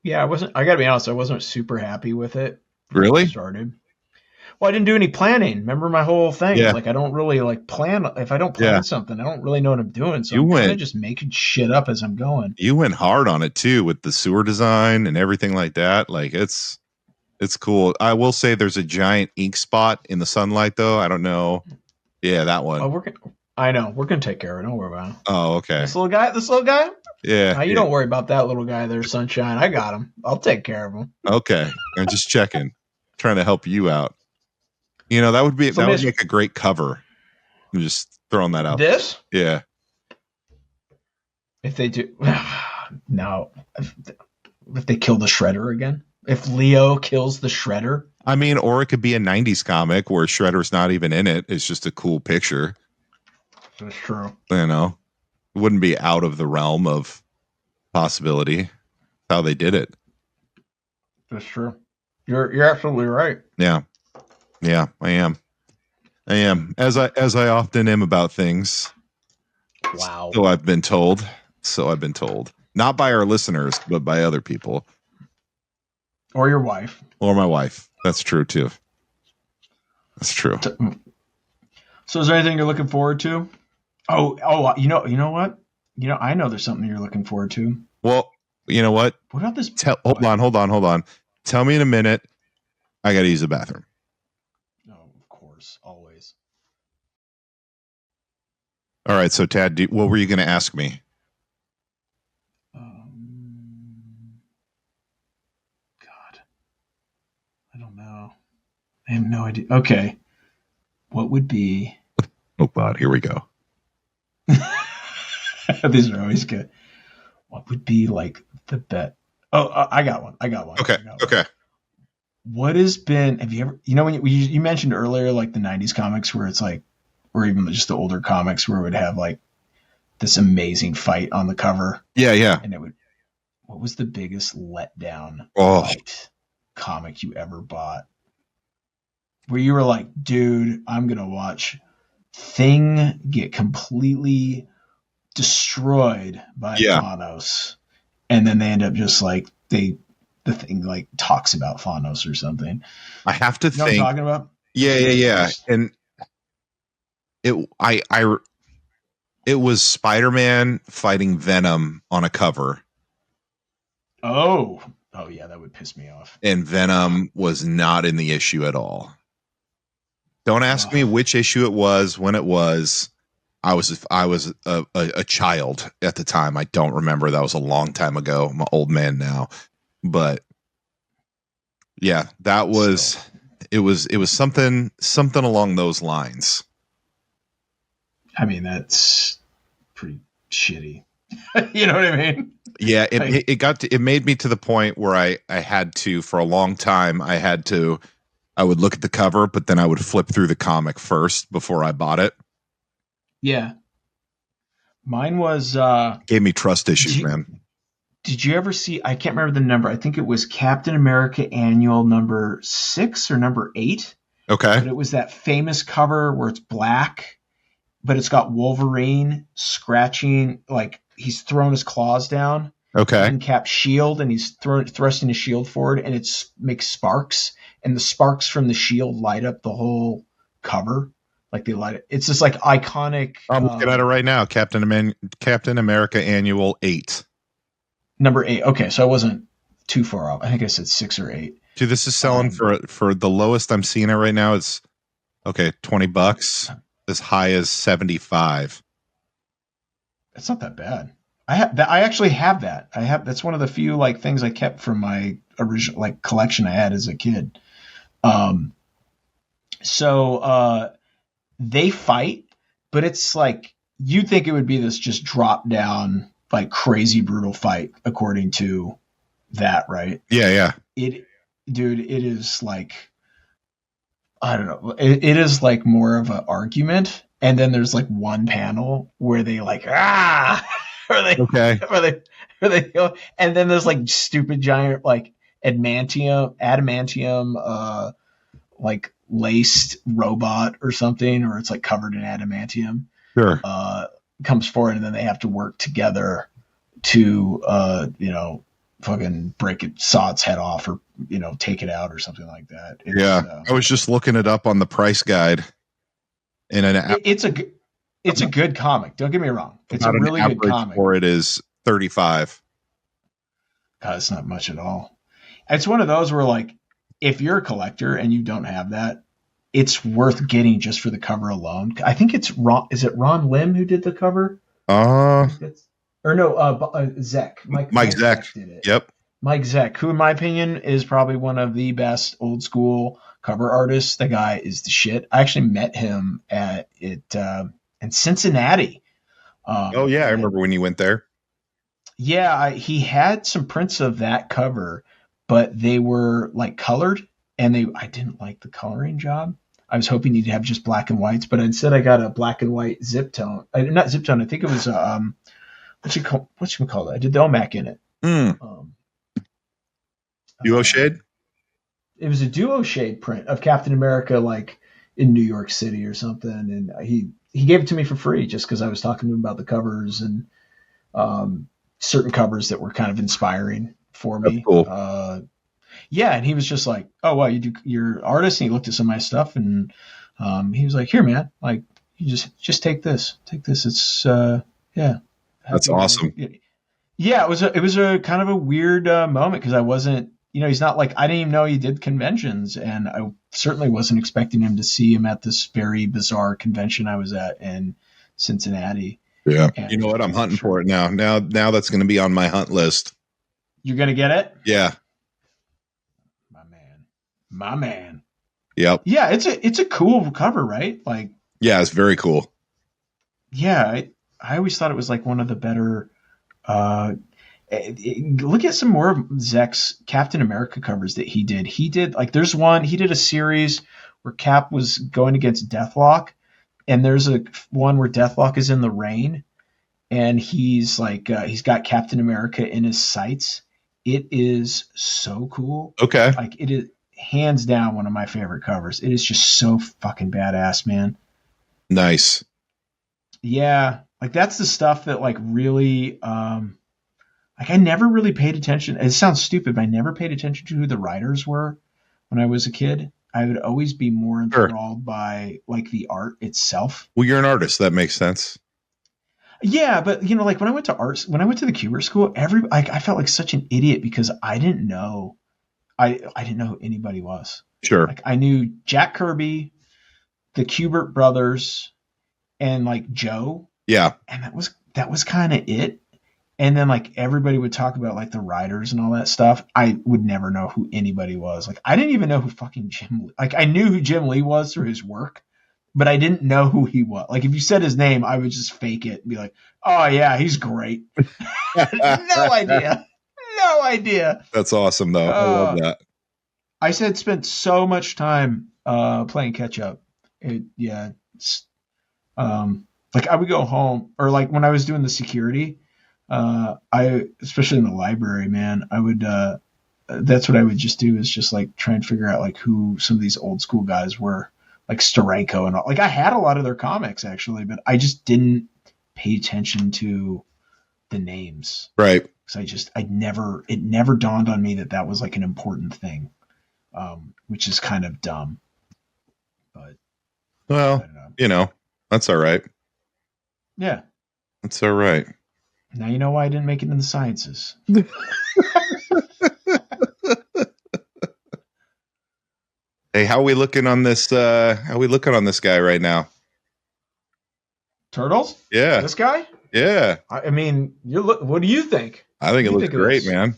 Yeah, I gotta be honest. I wasn't super happy with it. Really? Started. Well, I didn't do any planning. Remember my whole thing? Yeah. Like I don't really like plan. If I don't plan something, I don't really know what I'm doing. So I'm kind of just making shit up as I'm going. You went hard on it too with the sewer design and everything like that. Like it's cool. I will say there's a giant ink spot in the sunlight though. I don't know. Yeah, that one. Oh, I know. We're gonna take care of it. Don't worry about it. Oh, okay. This little guy. Yeah. You don't worry about that little guy there, Sunshine. I got him. I'll take care of him. Okay. I'm just checking. Trying to help you out. You know, that would make a great cover. I'm just throwing that out. This? Yeah. If they do, no. If they kill the Shredder again, if Leo kills the Shredder, I mean, or it could be a '90s comic where Shredder's not even in it. It's just a cool picture. That's true. You know, it wouldn't be out of the realm of possibility. How they did it. That's true. You're absolutely right. Yeah. Yeah, I am. As I often am about things. Wow. So I've been told. Not by our listeners, but by other people. Or your wife. Or my wife. That's true too. That's true. So is there anything you're looking forward to? Oh, you know what? You know, I know there's something you're looking forward to. Well, you know what? What about this? Hold on. Tell me in a minute. I got to use the bathroom. Of course, always. All right, so Tad, what were you going to ask me? God, I don't know. I have no idea. Okay, what would be? Oh God, here we go. These are always good. What would be like the bet? Oh, I got one. Okay. What has been? Have you ever? You know, when you mentioned earlier, like the '90s comics, where it's like, or even just the older comics, where it would have like this amazing fight on the cover. Yeah. And it would. What was the biggest letdown fight comic you ever bought? Where you were like, dude, I'm gonna watch Thing get completely destroyed by Thanos, and then they end up just like the Thing like talks about Thanos or something. I have to think. What I'm talking about? Yeah. And it was Spider-Man fighting Venom on a cover. Oh yeah, that would piss me off. And Venom was not in the issue at all. Don't ask me which issue it was, when it was. I was a child at the time. I don't remember. That was a long time ago. I'm an old man now. But yeah, that was it was something along those lines. I mean, that's pretty shitty. You know what I mean? Yeah, it made me to the point where I had to, for a long time, I would look at the cover, but then I would flip through the comic first before I bought it. Yeah. Mine was gave me trust issues, man. Did you ever see, I can't remember the number. I think it was Captain America Annual number 6 or number 8. Okay. But it was that famous cover where it's black, but it's got Wolverine scratching, like he's thrown his claws down. Okay. And Cap's shield, and he's thrusting his shield forward, and it makes sparks, and the sparks from the shield light up the whole cover. Like they light it. It's just like iconic. I'm looking at it right now. Captain America Annual 8. Number 8. Okay, so I wasn't too far off. I think I said 6 or 8. Dude, this is selling for the lowest I'm seeing it right now. It's $20. As high as 75. That's not that bad. I actually have that. That's one of the few like things I kept from my original like collection I had as a kid. So they fight, but it's like you'd think it would be this just drop down, like crazy brutal fight according to that, right? Yeah. Dude, it is like, I don't know. It is like more of an argument, and then there's like one panel where they like or they Okay. go, and then there's like stupid giant like adamantium, like laced robot or something, or it's like covered in adamantium. Sure. Comes forward, and then they have to work together to fucking break it, saw its head off, or take it out or something like that. I was just looking it up on the price guide. It's a good comic. Don't get me wrong. It's a really good comic. For it is $35. God, it's not much at all. It's one of those where, like, if you're a collector and you don't have that, it's worth getting just for the cover alone. I think it's Ron. Is it Ron Lim who did the cover? Zek. Mike Zek did it. Yep. Mike Zek, who in my opinion is probably one of the best old school cover artists. The guy is the shit. I actually met him in Cincinnati. I remember when you went there. Yeah, he had some prints of that cover, but they were like colored, and I didn't like the coloring job. I was hoping he'd have just black and whites, but instead I got a black and white zip tone. Not zip tone. I think it was what you call it? I did the OMAC in it. Duo shade. It was a duo shade print of Captain America, like in New York City or something, and he gave it to me for free just because I was talking to him about the covers and certain covers that were kind of inspiring for me. That's cool. Yeah, and he was just like, "Oh, wow, you're an artist," and he looked at some of my stuff, and he was like, "Here, man, like you just take this. It's That's awesome. Yeah, it was a kind of a weird moment because I wasn't, he's not like, I didn't even know he did conventions, and I certainly wasn't expecting him to see him at this very bizarre convention I was at in Cincinnati. Yeah, and you know what? I'm hunting for it now. Now that's going to be on my hunt list. You're gonna get it? Yeah. My man. Yep. Yeah, it's a cool cover, right? Like, yeah, it's very cool. Yeah, I always thought it was like one of the better. Look at some more of Zek's Captain America covers that he did. He did there's one he did a series where Cap was going against Deathlock, and there's a one where Deathlock is in the rain, and he's like he's got Captain America in his sights. It is so cool. Okay. Like, it is hands down one of my favorite covers. It is just so fucking badass, man. Nice. Yeah, like that's the stuff that like really like I never really paid attention. It sounds stupid, but I never paid attention to who the writers were when I was a kid. I would always be more enthralled by like the art itself. Well, you're an artist. That makes sense. Yeah, but like when I went to the Kubert school, I felt like such an idiot because I didn't know who anybody was. Sure. Like I knew Jack Kirby, the Kubert brothers, and like Joe. Yeah. And that was kind of it. And then like everybody would talk about like the writers and all that stuff. I would never know who anybody was. Like I didn't even know who fucking Jim, like I knew who Jim Lee was through his work, but I didn't know who he was. Like if you said his name, I would just fake it and be like, "Oh yeah, he's great." No idea. That's awesome though. I love that. I spent so much time playing catch up. Like I would go home, or like when I was doing the security, especially in the library, man, I would that's what I would just do, is just like try and figure out like who some of these old school guys were, like Steranko and all. Like I had a lot of their comics actually, but I just didn't pay attention to the names. Right. Because it never dawned on me that was like an important thing, which is kind of dumb. But well, that's all right. Yeah. That's all right. Now you know why I didn't make it in the sciences. Hey, how are we looking on this? How are we looking on this guy right now? Turtles? Yeah. This guy? Yeah. I mean, what do you think? I think it looks great, man.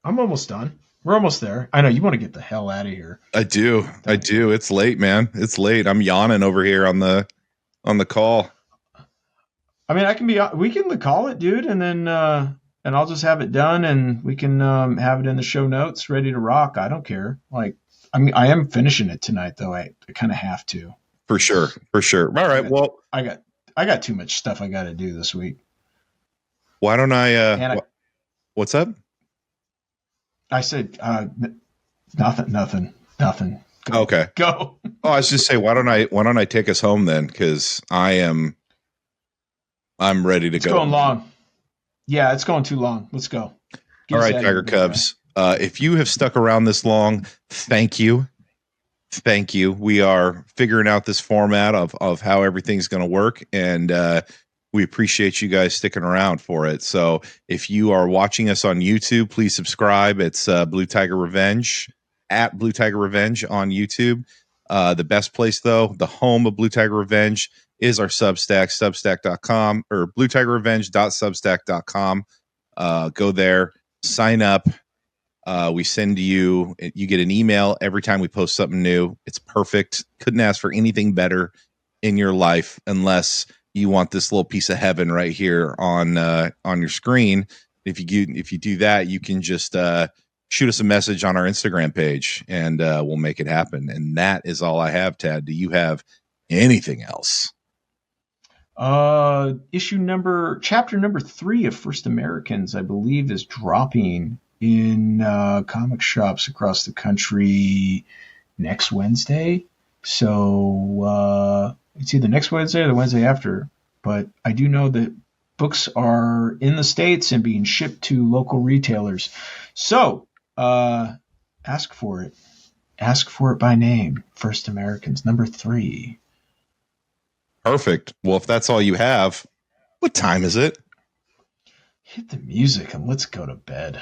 I'm almost done. We're almost there. I know you want to get the hell out of here. I do. It's late, man. It's late. I'm yawning over here on the call. I mean, we can call it, dude, and then and I'll just have it done, and we can have it in the show notes, ready to rock. I don't care. Like, I mean, I am finishing it tonight, though. I kind of have to. For sure. All right. Well, I got too much stuff I got to do this week. Why don't what's up? I said nothing. Okay. Go. Oh, I was just saying, why don't I take us home then? Because I'm ready to go. It's going long. Yeah, it's going too long. Let's go. All right, Tiger Cubs. If you have stuck around this long, thank you. Thank you. We are figuring out this format of how everything's going to work, and we appreciate you guys sticking around for it. So if you are watching us on YouTube, please subscribe. It's Blue Tiger Revenge, at Blue Tiger Revenge on YouTube. The best place, though, the home of Blue Tiger Revenge, is our Substack, substack.com, or bluetigerrevenge.substack.com. Go there, sign up. We send you get an email every time we post something new. It's perfect. Couldn't ask for anything better in your life, unless you want this little piece of heaven right here on your screen. If you do that, you can just shoot us a message on our Instagram page, and we'll make it happen. And that is all I have, Tad. Do you have anything else? Chapter number 3 of First Americans, I believe, is dropping in comic shops across the country next Wednesday. So it's either next Wednesday or the Wednesday after. But I do know that books are in the States and being shipped to local retailers. So ask for it. Ask for it by name. First Americans, number 3. Perfect. Well, if that's all you have, what time is it? Hit the music and let's go to bed.